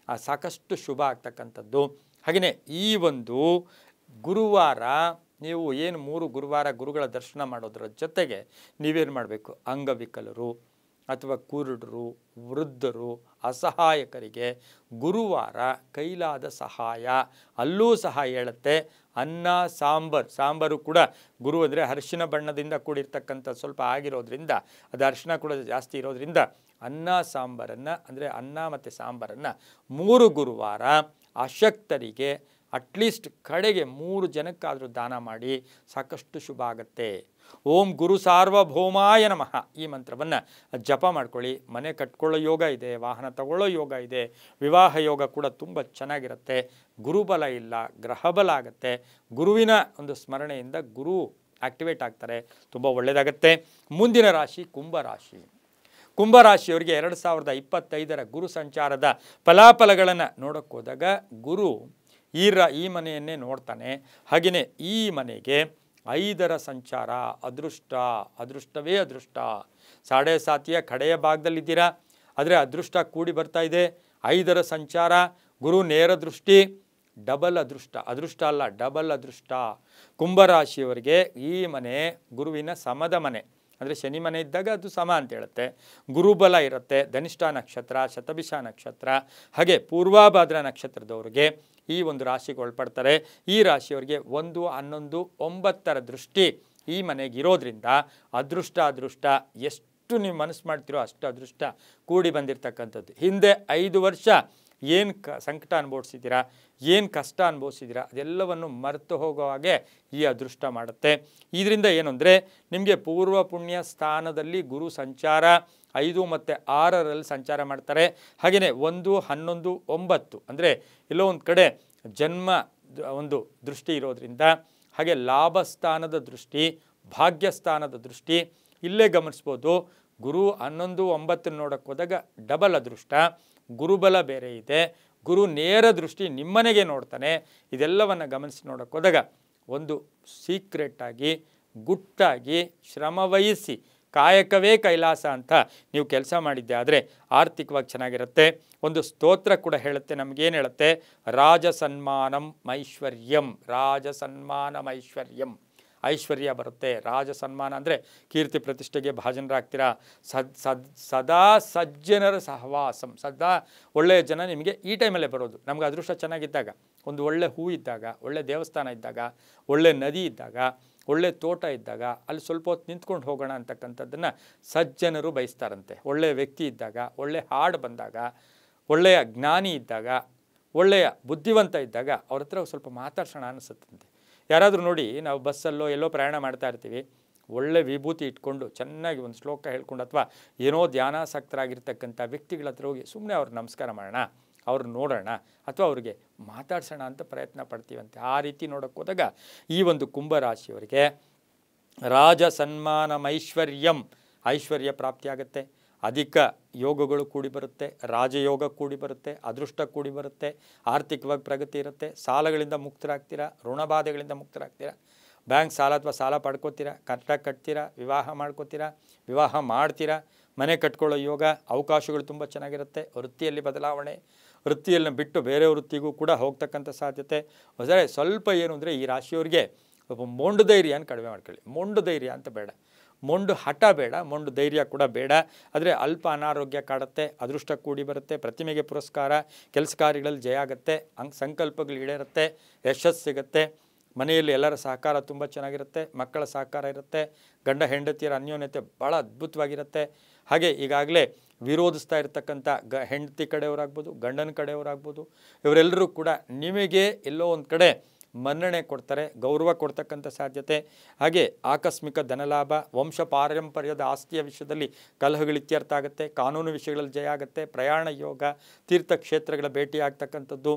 ಸಾಕಷ್ಟು ಶುಭ ಆಗ್ತಕ್ಕಂಥದ್ದು. ಹಾಗೆಯೇ ಈ ಒಂದು ಗುರುವಾರ ನೀವು ಏನು 3 ಗುರುವಾರ ಗುರುಗಳ ದರ್ಶನ ಮಾಡೋದರ ಜೊತೆಗೆ ನೀವೇನು ಮಾಡಬೇಕು, ಅಂಗವಿಕಲರು ಅಥವಾ ಕುರುಡರು, ವೃದ್ಧರು, ಅಸಹಾಯಕರಿಗೆ ಗುರುವಾರ ಕೈಲಾದ ಸಹಾಯ, ಅಲ್ಲೂ ಸಹ ಹೇಳುತ್ತೆ ಅನ್ನ ಸಾಂಬಾರು ಕೂಡ ಗುರು ಅಂದರೆ ಅರಿಶಿನ ಬಣ್ಣದಿಂದ ಕೂಡಿರ್ತಕ್ಕಂಥ ಸ್ವಲ್ಪ ಆಗಿರೋದ್ರಿಂದ, ಅದು ಅರಿಶಿನ ಕೂಡ ಜಾಸ್ತಿ ಇರೋದ್ರಿಂದ ಅನ್ನ ಸಾಂಬಾರನ್ನು ಅಂದರೆ ಅನ್ನ ಮತ್ತು ಸಾಂಬಾರನ್ನು 3 ಗುರುವಾರ ಅಶಕ್ತರಿಗೆ ಅಟ್ಲೀಸ್ಟ್ ಕಡೆಗೆ 3 ಜನಕ್ಕಾದರೂ ದಾನ ಮಾಡಿ, ಸಾಕಷ್ಟು ಶುಭ ಆಗುತ್ತೆ. ಓಂ ಗುರು ಸಾರ್ವಭೌಮಾಯ ನಮಃ ಈ ಮಂತ್ರವನ್ನು ಜಪ ಮಾಡ್ಕೊಳ್ಳಿ. ಮನೆ ಕಟ್ಕೊಳ್ಳೋ ಯೋಗ ಇದೆ, ವಾಹನ ತಗೊಳ್ಳೋ ಯೋಗ ಇದೆ, ವಿವಾಹ ಯೋಗ ಕೂಡ ತುಂಬ ಚೆನ್ನಾಗಿರುತ್ತೆ. ಗುರುಬಲ ಇಲ್ಲ, ಗ್ರಹಬಲ ಆಗುತ್ತೆ. ಗುರುವಿನ ಒಂದು ಸ್ಮರಣೆಯಿಂದ ಗುರು ಆಕ್ಟಿವೇಟ್ ಆಗ್ತಾರೆ, ತುಂಬ ಒಳ್ಳೆಯದಾಗತ್ತೆ. ಮುಂದಿನ ರಾಶಿ ಕುಂಭರಾಶಿ. ಕುಂಭರಾಶಿಯವರಿಗೆ 2025ರ ಗುರು ಸಂಚಾರದ ಫಲಾಫಲಗಳನ್ನು ನೋಡೋಕ್ಕೆ ಹೋದಾಗ ಗುರು ಈ ಮನೆಯನ್ನೇ ನೋಡ್ತಾನೆ. ಹಾಗೆಯೇ ಈ ಮನೆಗೆ 5ರ ಸಂಚಾರ ಅದೃಷ್ಟವೇ ಅದೃಷ್ಟ. 7.5 ಕಡೆಯ ಭಾಗದಲ್ಲಿದ್ದೀರಾ, ಆದರೆ ಅದೃಷ್ಟ ಕೂಡಿ ಬರ್ತಾ ಇದೆ. 5ರ ಸಂಚಾರ, ಗುರು ನೇರ ದೃಷ್ಟಿ, ಡಬಲ್ ಅದೃಷ್ಟ ಅಲ್ಲ ಡಬಲ್ ಅದೃಷ್ಟ. ಕುಂಭರಾಶಿಯವರಿಗೆ ಈ ಮನೆ ಗುರುವಿನ ಸಮದ ಮನೆ, ಅಂದರೆ ಶನಿ ಮನೆ ಇದ್ದಾಗ ಅದು ಸಮ ಅಂತ ಹೇಳುತ್ತೆ. ಗುರುಬಲ ಇರುತ್ತೆ. ಧನಿಷ್ಠ ನಕ್ಷತ್ರ, ಶತಭಿಷ ನಕ್ಷತ್ರ, ಹಾಗೆ ಪೂರ್ವಾಭಾದ್ರ ನಕ್ಷತ್ರದವ್ರಿಗೆ ಈ ಒಂದು ರಾಶಿಗೆ ಒಳಪಡ್ತಾರೆ. ಈ ರಾಶಿಯವರಿಗೆ 1, 11, 9ರ ದೃಷ್ಟಿ ಈ ಮನೆಗೆ ಇರೋದ್ರಿಂದ ಅದೃಷ್ಟ ಎಷ್ಟು ನೀವು ಮನಸ್ಸು ಮಾಡ್ತೀರೋ ಅಷ್ಟು ಅದೃಷ್ಟ ಕೂಡಿ ಬಂದಿರತಕ್ಕಂಥದ್ದು. ಹಿಂದೆ 5 ವರ್ಷ ಏನು ಸಂಕಟ ಅನುಭವಿಸಿದ್ದೀರಾ, ಏನು ಕಷ್ಟ ಅನುಭವಿಸಿದ್ದೀರಾ, ಅದೆಲ್ಲವನ್ನು ಮರೆತು ಹೋಗೋ ಹಾಗೆ ಈ ಅದೃಷ್ಟ ಮಾಡುತ್ತೆ. ಇದರಿಂದ ಏನು ಅಂದರೆ ನಿಮಗೆ ಪೂರ್ವ ಪುಣ್ಯ ಸ್ಥಾನದಲ್ಲಿ ಗುರು ಸಂಚಾರ 5 ಮತ್ತು 6ರಲ್ಲಿ ಸಂಚಾರ ಮಾಡ್ತಾರೆ. ಹಾಗೆಯೇ 1, 11, 9 ಅಂದರೆ ಎಲ್ಲೋ ಒಂದು ಕಡೆ ಜನ್ಮ ಒಂದು ದೃಷ್ಟಿ ಇರೋದ್ರಿಂದ, ಹಾಗೆ ಲಾಭಸ್ಥಾನದ ದೃಷ್ಟಿ, ಭಾಗ್ಯಸ್ಥಾನದ ದೃಷ್ಟಿ ಇಲ್ಲೇ ಗಮನಿಸ್ಬೋದು. ಗುರು 11, 9 ನೋಡೋಕ್ಕೆ ಹೋದಾಗ ಡಬಲ್ ಅದೃಷ್ಟ, ಗುರುಬಲ ಬೇರೆ ಇದೆ, ಗುರು ನೇರ ದೃಷ್ಟಿ ನಿಮ್ಮನೆಗೆ ನೋಡ್ತಾನೆ. ಇದೆಲ್ಲವನ್ನು ಗಮನಿಸಿ ನೋಡೋಕ್ಕೆ ಹೋದಾಗ ಒಂದು ಸೀಕ್ರೆಟಾಗಿ ಗುಟ್ಟಾಗಿ ಶ್ರಮವಹಿಸಿ ಕಾಯಕವೇ ಕೈಲಾಸ ಅಂತ ನೀವು ಕೆಲಸ ಮಾಡಿದ್ದೆ ಆದರೆ ಆರ್ಥಿಕವಾಗಿ ಚೆನ್ನಾಗಿರುತ್ತೆ. ಒಂದು ಸ್ತೋತ್ರ ಕೂಡ ಹೇಳುತ್ತೆ, ನಮಗೇನು ಹೇಳುತ್ತೆ, ರಾಜಸನ್ಮಾನಂ ಐಶ್ವರ್ಯಂ. ಐಶ್ವರ್ಯ ಬರುತ್ತೆ. ರಾಜಸನ್ಮಾನ ಅಂದರೆ ಕೀರ್ತಿ ಪ್ರತಿಷ್ಠೆಗೆ ಭಾಜನರಾಗ್ತೀರಾ. ಸದಾ ಸಜ್ಜನರ ಸಹವಾಸಂ, ಸದಾ ಒಳ್ಳೆಯ ಜನ ನಿಮಗೆ ಈ ಟೈಮಲ್ಲೇ ಬರೋದು. ನಮ್ಗೆ ಅದೃಷ್ಟ ಚೆನ್ನಾಗಿದ್ದಾಗ, ಒಂದು ಒಳ್ಳೆ ಹೂ ಇದ್ದಾಗ, ಒಳ್ಳೆ ದೇವಸ್ಥಾನ ಇದ್ದಾಗ, ಒಳ್ಳೆ ನದಿ ಇದ್ದಾಗ, ಒಳ್ಳೆ ತೋಟ ಇದ್ದಾಗ ಅಲ್ಲಿ ಸ್ವಲ್ಪ ಹೊತ್ತು ನಿಂತ್ಕೊಂಡು ಹೋಗೋಣ ಅಂತಕ್ಕಂಥದ್ದನ್ನು ಸಜ್ಜನರು ಬಯಸ್ತಾರಂತೆ. ಒಳ್ಳೆಯ ವ್ಯಕ್ತಿ ಇದ್ದಾಗ, ಒಳ್ಳೆ ಹಾಡು ಬಂದಾಗ, ಒಳ್ಳೆಯ ಜ್ಞಾನಿ ಇದ್ದಾಗ, ಒಳ್ಳೆಯ ಬುದ್ಧಿವಂತ ಇದ್ದಾಗ ಅವ್ರ ಹತ್ರ ಸ್ವಲ್ಪ ಮಾತಾಡ್ಸೋಣ ಅನಿಸುತ್ತಂತೆ. ಯಾರಾದರೂ ನೋಡಿ, ನಾವು ಬಸ್ಸಲ್ಲೋ ಎಲ್ಲೋ ಪ್ರಯಾಣ ಮಾಡ್ತಾ ಇರ್ತೀವಿ, ಒಳ್ಳೆ ವಿಭೂತಿ ಇಟ್ಕೊಂಡು ಚೆನ್ನಾಗಿ ಒಂದು ಶ್ಲೋಕ ಹೇಳ್ಕೊಂಡು ಅಥವಾ ಏನೋ ಧ್ಯಾನಾಸಕ್ತರಾಗಿರ್ತಕ್ಕಂಥ ವ್ಯಕ್ತಿಗಳ ಹತ್ರ ಹೋಗಿ ಸುಮ್ಮನೆ ಅವ್ರಿಗೆ ನಮಸ್ಕಾರ ಮಾಡೋಣ, ಅವ್ರನ್ನ ನೋಡೋಣ ಅಥವಾ ಅವ್ರಿಗೆ ಮಾತಾಡ್ಸೋಣ ಅಂತ ಪ್ರಯತ್ನ ಪಡ್ತೀವಂತೆ. ಆ ರೀತಿ ನೋಡೋಕ್ಕೆ ಹೋದಾಗ ಈ ಒಂದು ಕುಂಭರಾಶಿಯವರಿಗೆ ರಾಜಸನ್ಮಾನಂ ಐಶ್ವರ್ಯ ಪ್ರಾಪ್ತಿಯಾಗುತ್ತೆ. ಅಧಿಕ ಯೋಗಗಳು ಕೂಡಿ ಬರುತ್ತೆ, ರಾಜಯೋಗ ಕೂಡಿ ಬರುತ್ತೆ, ಅದೃಷ್ಟ ಕೂಡಿ ಬರುತ್ತೆ, ಆರ್ಥಿಕವಾಗಿ ಪ್ರಗತಿ ಇರುತ್ತೆ, ಸಾಲಗಳಿಂದ ಮುಕ್ತರಾಗ್ತೀರಾ, ಋಣಬಾಧೆಗಳಿಂದ ಮುಕ್ತರಾಗ್ತೀರಾ, ಬ್ಯಾಂಕ್ ಸಾಲ ಅಥವಾ ಸಾಲ ಪಡ್ಕೋತೀರಾ, ಕರೆಕ್ಟಾಗಿ ಕಟ್ತೀರಾ, ವಿವಾಹ ಮಾಡ್ಕೋತೀರಾ, ವಿವಾಹ ಮಾಡ್ತೀರಾ, ಮನೆ ಕಟ್ಕೊಳ್ಳೋ ಯೋಗ, ಅವಕಾಶಗಳು ತುಂಬ ಚೆನ್ನಾಗಿರುತ್ತೆ. ವೃತ್ತಿಯಲ್ಲಿ ಬದಲಾವಣೆ, ವೃತ್ತಿಯನ್ನು ಬಿಟ್ಟು ಬೇರೆ ವೃತ್ತಿಗೂ ಕೂಡ ಹೋಗ್ತಕ್ಕಂಥ ಸಾಧ್ಯತೆ. ಆದರೆ ಸ್ವಲ್ಪ ಏನು ಅಂದರೆ ಈ ರಾಶಿಯವರಿಗೆ ಮೊಂಡು ಧೈರ್ಯನ ಕಡಿಮೆ ಮಾಡ್ಕೊಳ್ಳಿ. ಮೊಂಡು ಧೈರ್ಯ ಅಂತ ಬೇಡ, ಮೊಂಡು ಹಠ ಬೇಡ, ಮೊಂಡು ಧೈರ್ಯ ಕೂಡ ಬೇಡ. ಆದರೆ ಅಲ್ಪ ಅನಾರೋಗ್ಯ ಕಾಡುತ್ತೆ, ಅದೃಷ್ಟ ಕೂಡಿ ಬರುತ್ತೆ, ಪ್ರತಿಮೆಗೆ ಪುರಸ್ಕಾರ, ಕೆಲಸ ಕಾರ್ಯಗಳಲ್ಲಿ ಜಯ ಆಗುತ್ತೆ, ಸಂಕಲ್ಪಗಳು ಈಡೇರುತ್ತೆ, ಯಶಸ್ಸು ಸಿಗುತ್ತೆ. ಮನೆಯಲ್ಲಿ ಎಲ್ಲರ ಸಹಕಾರ ತುಂಬ ಚೆನ್ನಾಗಿರುತ್ತೆ, ಮಕ್ಕಳ ಸಹಕಾರ ಇರುತ್ತೆ, ಗಂಡ ಹೆಂಡತಿಯರ ಅನ್ಯೋನ್ಯತೆ ಭಾಳ ಅದ್ಭುತವಾಗಿರುತ್ತೆ. ಹಾಗೆ ಈಗಾಗಲೇ ವಿರೋಧಿಸ್ತಾ ಇರತಕ್ಕಂಥ ಹೆಂಡತಿ ಕಡೆಯವರಾಗ್ಬೋದು, ಗಂಡನ ಕಡೆಯವರಾಗ್ಬೋದು, ಇವರೆಲ್ಲರೂ ಕೂಡ ನಿಮಗೆ ಎಲ್ಲೋ ಒಂದು ಕಡೆ ಮನ್ನಣೆ ಕೊಡ್ತಾರೆ, ಗೌರವ ಕೊಡ್ತಕ್ಕಂಥ ಸಾಧ್ಯತೆ. ಹಾಗೆ ಆಕಸ್ಮಿಕ ಧನಲಾಭ, ವಂಶ ಪಾರಂಪರ್ಯದ ಆಸ್ತಿಯ ವಿಷಯದಲ್ಲಿ ಕಲಹಗಳು ಇತ್ಯರ್ಥ ಆಗುತ್ತೆ, ಕಾನೂನು ವಿಷಯಗಳಲ್ಲಿ ಜಯ ಆಗುತ್ತೆ, ಪ್ರಯಾಣ ಯೋಗ, ತೀರ್ಥಕ್ಷೇತ್ರಗಳ ಭೇಟಿ ಆಗ್ತಕ್ಕಂಥದ್ದು,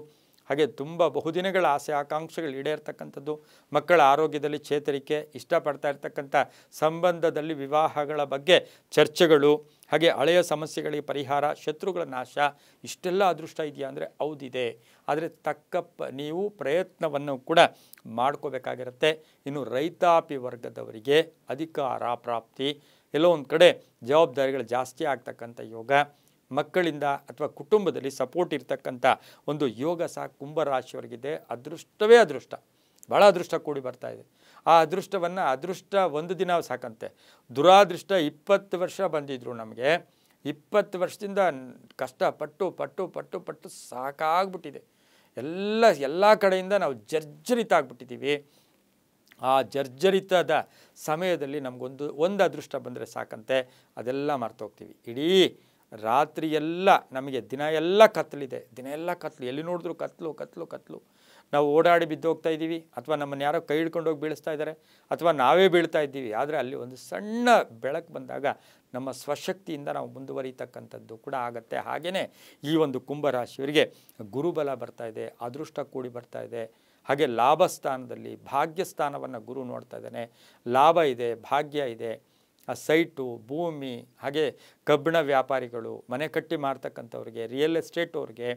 ಹಾಗೆ ತುಂಬ ಬಹುದಿನಗಳ ಆಸೆ ಆಕಾಂಕ್ಷೆಗಳು ಈಡೇರ್ತಕ್ಕಂಥದ್ದು, ಮಕ್ಕಳ ಆರೋಗ್ಯದಲ್ಲಿ ಚೇತರಿಕೆ, ಇಷ್ಟಪಡ್ತಾ ಇರ್ತಕ್ಕಂಥ ಸಂಬಂಧದಲ್ಲಿ ವಿವಾಹಗಳ ಬಗ್ಗೆ ಚರ್ಚೆಗಳು, ಹಾಗೆ ಹಳೆಯ ಸಮಸ್ಯೆಗಳಿಗೆ ಪರಿಹಾರ, ಶತ್ರುಗಳ ನಾಶ, ಇಷ್ಟೆಲ್ಲ ಅದೃಷ್ಟ ಇದೆಯಾ ಅಂದರೆ ಹೌದಿದೆ. ಆದರೆ ನೀವು ಪ್ರಯತ್ನವನ್ನು ಕೂಡ ಮಾಡ್ಕೋಬೇಕಾಗಿರುತ್ತೆ. ಇನ್ನು ರೈತಾಪಿ ವರ್ಗದವರಿಗೆ ಅಧಿಕಾರ ಪ್ರಾಪ್ತಿ, ಎಲ್ಲೋ ಒಂದು ಕಡೆ ಜವಾಬ್ದಾರಿಗಳು ಜಾಸ್ತಿ ಆಗ್ತಕ್ಕಂಥ ಯೋಗ, ಮಕ್ಕಳಿಂದ ಅಥವಾ ಕುಟುಂಬದಲ್ಲಿ ಸಪೋರ್ಟ್ ಇರ್ತಕ್ಕಂಥ ಒಂದು ಯೋಗ ಸಹ ಕುಂಭರಾಶಿಯವರಿಗಿದೆ. ಅದೃಷ್ಟವೇ ಅದೃಷ್ಟ. ಭಾಳ ಅದೃಷ್ಟ ಕೂಡಿ ಬರ್ತಾ ಇದೆ. ಆ ಅದೃಷ್ಟವನ್ನು ಅದೃಷ್ಟ ಒಂದು ದಿನ ಸಾಕಂತೆ, ದುರಾದೃಷ್ಟ 20 ವರ್ಷ ಬಂದಿದ್ರು ನಮಗೆ. 20 ವರ್ಷದಿಂದ ಕಷ್ಟಪಟ್ಟು ಪಟ್ಟು ಪಟ್ಟು ಪಟ್ಟು ಸಾಕಾಗ್ಬಿಟ್ಟಿದೆ. ಎಲ್ಲ ಕಡೆಯಿಂದ ನಾವು ಜರ್ಜರಿತ ಆಗ್ಬಿಟ್ಟಿದ್ದೀವಿ. ಆ ಜರ್ಜರಿತದ ಸಮಯದಲ್ಲಿ ಒಂದು ಅದೃಷ್ಟ ಬಂದರೆ ಸಾಕಂತೆ, ಅದೆಲ್ಲ ಮರ್ತೋಗ್ತೀವಿ. ಇಡೀ ರಾತ್ರಿ ಎಲ್ಲ ನಮಗೆ ದಿನ ಎಲ್ಲ ಕತ್ತಲಿದೆ, ದಿನ ಎಲ್ಲ ಕತ್ತಲು, ಎಲ್ಲಿ ನೋಡಿದ್ರು ಕತ್ತಲು ಕತ್ತಲು ಕತ್ತಲು. ನಾವು ಓಡಾಡಿ ಬಿದ್ದೋಗ್ತಾ ಇದ್ದೀವಿ, ಅಥವಾ ನಮ್ಮನ್ನು ಯಾರೋ ಕೈ ಹಿಡ್ಕೊಂಡೋಗಿ ಬೀಳಿಸ್ತಾ ಇದ್ದಾರೆ, ಅಥವಾ ನಾವೇ ಬೀಳ್ತಾ ಇದ್ದೀವಿ. ಆದರೆ ಅಲ್ಲಿ ಒಂದು ಸಣ್ಣ ಬೆಳಕು ಬಂದಾಗ ನಮ್ಮ ಸ್ವಶಕ್ತಿಯಿಂದ ನಾವು ಮುಂದುವರಿತಕ್ಕಂಥದ್ದು ಕೂಡ ಆಗುತ್ತೆ. ಹಾಗೆಯೇ ಈ ಒಂದು ಕುಂಭರಾಶಿಯವರಿಗೆ ಗುರುಬಲ ಬರ್ತಾ ಇದೆ, ಅದೃಷ್ಟ ಕೂಡಿ ಬರ್ತಾ ಇದೆ. ಹಾಗೆ ಲಾಭಸ್ಥಾನದಲ್ಲಿ ಭಾಗ್ಯಸ್ಥಾನವನ್ನು ಗುರು ನೋಡ್ತಾ ಇದ್ದಾನೆ. ಲಾಭ ಇದೆ, ಭಾಗ್ಯ ಇದೆ, ಆ ಸೈಟು, ಭೂಮಿ, ಹಾಗೆ ಕಬ್ಬಿಣ ವ್ಯಾಪಾರಿಗಳು, ಮನೆ ಕಟ್ಟಿ ಮಾರ್ತಕ್ಕಂಥವ್ರಿಗೆ, ರಿಯಲ್ ಎಸ್ಟೇಟ್ ಅವ್ರಿಗೆ,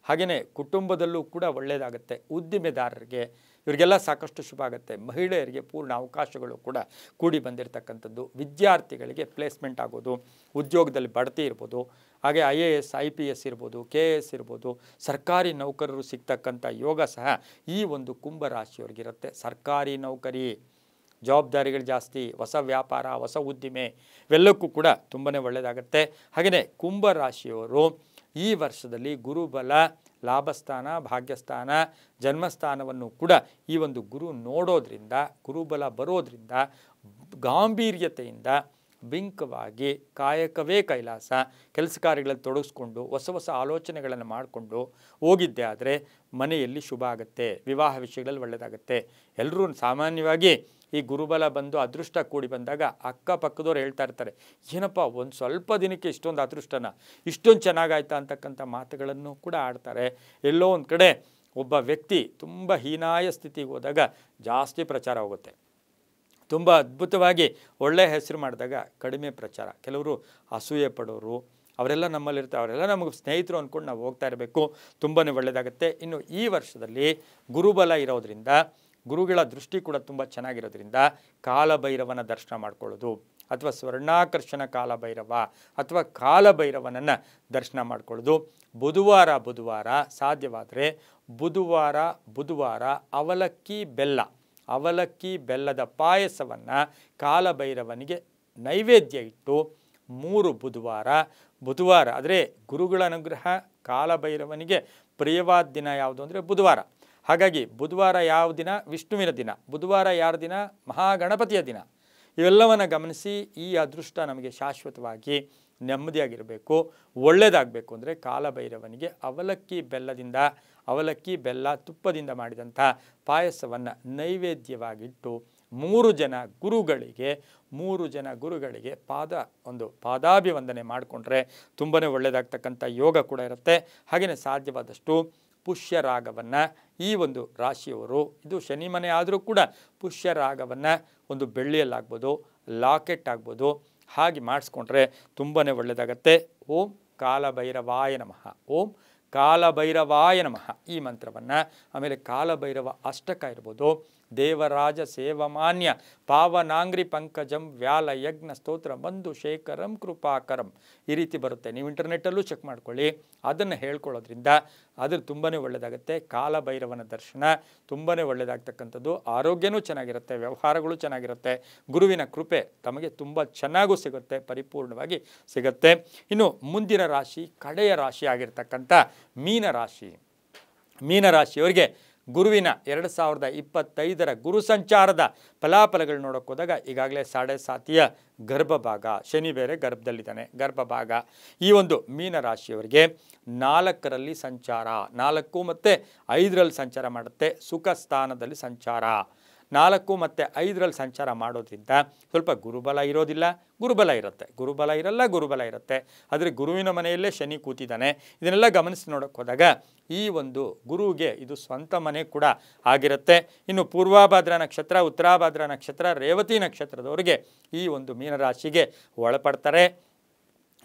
ಹಾಗೆಯೇ ಕುಟುಂಬದಲ್ಲೂ ಕೂಡ ಒಳ್ಳೆಯದಾಗುತ್ತೆ. ಉದ್ದಿಮೆದಾರರಿಗೆ ಇವರಿಗೆಲ್ಲ ಸಾಕಷ್ಟು ಶುಭ ಆಗುತ್ತೆ. ಮಹಿಳೆಯರಿಗೆ ಪೂರ್ಣ ಅವಕಾಶಗಳು ಕೂಡ ಕೂಡಿ ಬಂದಿರತಕ್ಕಂಥದ್ದು. ವಿದ್ಯಾರ್ಥಿಗಳಿಗೆ ಪ್ಲೇಸ್ಮೆಂಟ್ ಆಗೋದು, ಉದ್ಯೋಗದಲ್ಲಿ ಬಡ್ತಿ ಇರ್ಬೋದು, ಹಾಗೆ IAS IPS ಇರ್ಬೋದು, KS ಇರ್ಬೋದು, ಸರ್ಕಾರಿ ನೌಕರರು ಸಿಗ್ತಕ್ಕಂಥ ಯೋಗ ಸಹ ಈ ಒಂದು ಕುಂಭರಾಶಿಯವ್ರಿಗಿರುತ್ತೆ. ಸರ್ಕಾರಿ ನೌಕರಿ, ಜವಾಬ್ದಾರಿಗಳು ಜಾಸ್ತಿ, ಹೊಸ ವ್ಯಾಪಾರ, ಹೊಸ ಉದ್ದಿಮೆ ಇವೆಲ್ಲಕ್ಕೂ ಕೂಡ ತುಂಬಾ ಒಳ್ಳೆಯದಾಗುತ್ತೆ. ಹಾಗೆಯೇ ಕುಂಭರಾಶಿಯವರು ಈ ವರ್ಷದಲ್ಲಿ ಗುರುಬಲ, ಲಾಭಸ್ಥಾನ, ಭಾಗ್ಯಸ್ಥಾನ, ಜನ್ಮಸ್ಥಾನವನ್ನು ಕೂಡ ಈ ಒಂದು ಗುರು ನೋಡೋದ್ರಿಂದ, ಗುರುಬಲ ಬರೋದ್ರಿಂದ ಗಾಂಭೀರ್ಯತೆಯಿಂದ ಬಿಂಕವಾಗಿ ಕಾಯಕವೇ ಕೈಲಾಸ, ಕೆಲಸ ಕಾರ್ಯಗಳಲ್ಲಿ ತೊಡಗಿಸ್ಕೊಂಡು ಹೊಸ ಹೊಸ ಆಲೋಚನೆಗಳನ್ನು ಮಾಡಿಕೊಂಡು ಹೋಗಿದ್ದೆ ಆದರೆ ಮನೆಯಲ್ಲಿ ಶುಭ ಆಗುತ್ತೆ. ವಿವಾಹ ವಿಷಯಗಳಲ್ಲಿ ಒಳ್ಳೆಯದಾಗುತ್ತೆ. ಎಲ್ಲರೂ ಸಾಮಾನ್ಯವಾಗಿ ಈ ಗುರುಬಲ ಬಂದು ಅದೃಷ್ಟ ಕೂಡಿ ಬಂದಾಗ ಅಕ್ಕಪಕ್ಕದವ್ರು ಹೇಳ್ತಾ ಇರ್ತಾರೆ, ಏನಪ್ಪ ಒಂದು ಸ್ವಲ್ಪ ದಿನಕ್ಕೆ ಇಷ್ಟೊಂದು ಅದೃಷ್ಟನ, ಇಷ್ಟೊಂದು ಚೆನ್ನಾಗಾಯ್ತಾ ಅಂತಕ್ಕಂಥ ಮಾತುಗಳನ್ನು ಕೂಡ ಆಡ್ತಾರೆ. ಎಲ್ಲೋ ಒಂದು ಕಡೆ ಒಬ್ಬ ವ್ಯಕ್ತಿ ತುಂಬ ಹೀನಾಯ ಸ್ಥಿತಿಗೆ ಹೋದಾಗ ಜಾಸ್ತಿ ಪ್ರಚಾರ ಹೋಗುತ್ತೆ. ತುಂಬ ಅದ್ಭುತವಾಗಿ ಒಳ್ಳೆಯ ಹೆಸರು ಮಾಡಿದಾಗ ಕಡಿಮೆ ಪ್ರಚಾರ. ಕೆಲವರು ಅಸೂಯೆ ಪಡೋರು ಅವರೆಲ್ಲ ನಮ್ಮಲ್ಲಿರ್ತಾರೆ, ಅವರೆಲ್ಲ ನಮಗೆ ಸ್ನೇಹಿತರು ಅಂದ್ಕೊಂಡು ನಾವು ಹೋಗ್ತಾ ಇರಬೇಕು. ತುಂಬಾ ಒಳ್ಳೆಯದಾಗುತ್ತೆ. ಇನ್ನು ಈ ವರ್ಷದಲ್ಲಿ ಗುರುಬಲ ಇರೋದ್ರಿಂದ, ಗುರುಗಳ ದೃಷ್ಟಿ ಕೂಡ ತುಂಬ ಚೆನ್ನಾಗಿರೋದ್ರಿಂದ ಕಾಲಭೈರವನ ದರ್ಶನ ಮಾಡ್ಕೊಳ್ಳೋದು, ಅಥವಾ ಸ್ವರ್ಣಾಕರ್ಷಣ ಕಾಲಭೈರವ ಅಥವಾ ಕಾಲಭೈರವನನ್ನು ದರ್ಶನ ಮಾಡ್ಕೊಳ್ಳೋದು. ಬುಧವಾರ ಸಾಧ್ಯವಾದರೆ ಬುಧವಾರ ಅವಲಕ್ಕಿ ಬೆಲ್ಲದ ಪಾಯಸವನ್ನು ಕಾಲಭೈರವನಿಗೆ ನೈವೇದ್ಯ ಇಟ್ಟು 3 ಬುಧವಾರ ಆದರೆ ಗುರುಗಳ ಅನುಗ್ರಹ ಕಾಲಭೈರವನಿಗೆ ಪ್ರಿಯವಾದ ದಿನ ಯಾವುದು ಅಂದರೆ ಬುಧವಾರ. ಹಾಗಾಗಿ ಬುಧವಾರ ಯಾವ ದಿನ? ವಿಷ್ಣುವಿನ ದಿನ. ಬುಧವಾರ ಯಾರ ದಿನ? ಮಹಾಗಣಪತಿಯ ದಿನ. ಇವೆಲ್ಲವನ್ನು ಗಮನಿಸಿ ಈ ಅದೃಷ್ಟ ನಮಗೆ ಶಾಶ್ವತವಾಗಿ ನೆಮ್ಮದಿಯಾಗಿರಬೇಕು, ಒಳ್ಳೆಯದಾಗಬೇಕು ಅಂದರೆ ಕಾಲಭೈರವನಿಗೆ ಅವಲಕ್ಕಿ ಬೆಲ್ಲ ತುಪ್ಪದಿಂದ ಮಾಡಿದಂಥ ಪಾಯಸವನ್ನು ನೈವೇದ್ಯವಾಗಿಟ್ಟು 3 ಜನ ಗುರುಗಳಿಗೆ ಪಾದಾಭಿವಂದನೆ ಮಾಡಿಕೊಂಡ್ರೆ ತುಂಬಾ ಒಳ್ಳೆಯದಾಗ್ತಕ್ಕಂಥ ಯೋಗ ಕೂಡ ಇರುತ್ತೆ. ಹಾಗೆಯೇ ಸಾಧ್ಯವಾದಷ್ಟು ಪುಷ್ಯರಾಗವನ್ನು ಈ ಒಂದು ರಾಶಿಯವರು, ಇದು ಶನಿ ಮನೆ ಆದರೂ ಕೂಡ ಪುಷ್ಯರಾಗವನ್ನು ಒಂದು ಬೆಳ್ಳಿಯಲ್ಲಾಗ್ಬೋದು, ಲಾಕೆಟ್ ಆಗ್ಬೋದು, ಹಾಗೆ ಮಾಡಿಸ್ಕೊಂಡ್ರೆ ತುಂಬಾ ಒಳ್ಳೆಯದಾಗತ್ತೆ. ಓಂ ಕಾಲಭೈರವಾಯ ನಮಃ, ಓಂ ಕಾಲಭೈರವಾಯ ನಮಃ ಈ ಮಂತ್ರವನ್ನು, ಆಮೇಲೆ ಕಾಲಭೈರವ ಅಷ್ಟಕ ಇರ್ಬೋದು, ದೇವರಾಜ ಸೇವಮಾನ್ಯ ಪಾವನಾಂಗ್ರಿ ಪಂಕಜಂ ವ್ಯಾಲ ಯಜ್ಞ ಸ್ತೋತ್ರ ಬಂಧು ಶೇಖರಂ ಕೃಪಾಕರಂ ಈ ರೀತಿ ಬರುತ್ತೆ. ನೀವು ಇಂಟರ್ನೆಟ್ಟಲ್ಲೂ ಚೆಕ್ ಮಾಡ್ಕೊಳ್ಳಿ. ಅದನ್ನು ಹೇಳ್ಕೊಳ್ಳೋದ್ರಿಂದ ಅದು ತುಂಬಾ ಒಳ್ಳೆಯದಾಗುತ್ತೆ. ಕಾಲಭೈರವನ ದರ್ಶನ ತುಂಬಾ ಒಳ್ಳೆಯದಾಗ್ತಕ್ಕಂಥದ್ದು. ಆರೋಗ್ಯನೂ ಚೆನ್ನಾಗಿರುತ್ತೆ, ವ್ಯವಹಾರಗಳು ಚೆನ್ನಾಗಿರುತ್ತೆ, ಗುರುವಿನ ಕೃಪೆ ತಮಗೆ ತುಂಬ ಚೆನ್ನಾಗೂ ಸಿಗುತ್ತೆ, ಪರಿಪೂರ್ಣವಾಗಿ ಸಿಗುತ್ತೆ. ಇನ್ನು ಮುಂದಿನ ರಾಶಿ, ಕಡೆಯ ರಾಶಿ ಆಗಿರ್ತಕ್ಕಂಥ ಮೀನರಾಶಿಯವರಿಗೆ ಗುರುವಿನ 2025 ಗುರು ಸಂಚಾರದ ಫಲಾಫಲಗಳು ನೋಡೋಕೆ ಹೋದಾಗ ಈಗಾಗಲೇ 7.5 ಗರ್ಭಭಾಗ, ಶನಿ ಬೇರೆ ಗರ್ಭದಲ್ಲಿದ್ದಾನೆ, ಗರ್ಭಭಾಗ. ಈ ಒಂದು ಮೀನರಾಶಿಯವರಿಗೆ 4ರಲ್ಲಿ ಸಂಚಾರ, 4 ಮತ್ತು 5ರಲ್ಲಿ ಸಂಚಾರ ಮಾಡುತ್ತೆ. ಸುಖ ಸ್ಥಾನದಲ್ಲಿ ಸಂಚಾರ 4 ಮತ್ತು 5ರಲ್ಲಿ ಸಂಚಾರ ಮಾಡೋದ್ರಿಂದ ಸ್ವಲ್ಪ ಗುರುಬಲ ಇರೋದಿಲ್ಲ, ಗುರುಬಲ ಇರುತ್ತೆ. ಆದರೆ ಗುರುವಿನ ಮನೆಯಲ್ಲೇ ಶನಿ ಕೂತಿದ್ದಾನೆ. ಇದನ್ನೆಲ್ಲ ಗಮನಿಸಿ ನೋಡೋಕೆ ಹೋದಾಗ ಈ ಒಂದು ಗುರುವಿಗೆ ಇದು ಸ್ವಂತ ಮನೆ ಕೂಡ ಆಗಿರುತ್ತೆ. ಇನ್ನು ಪೂರ್ವಭಾದ್ರ ನಕ್ಷತ್ರ, ಉತ್ತರಾಭಾದ್ರ ನಕ್ಷತ್ರ, ರೇವತಿ ನಕ್ಷತ್ರದವರಿಗೆ ಈ ಒಂದು ಮೀನರಾಶಿಗೆ ಒಳಪಡ್ತಾರೆ.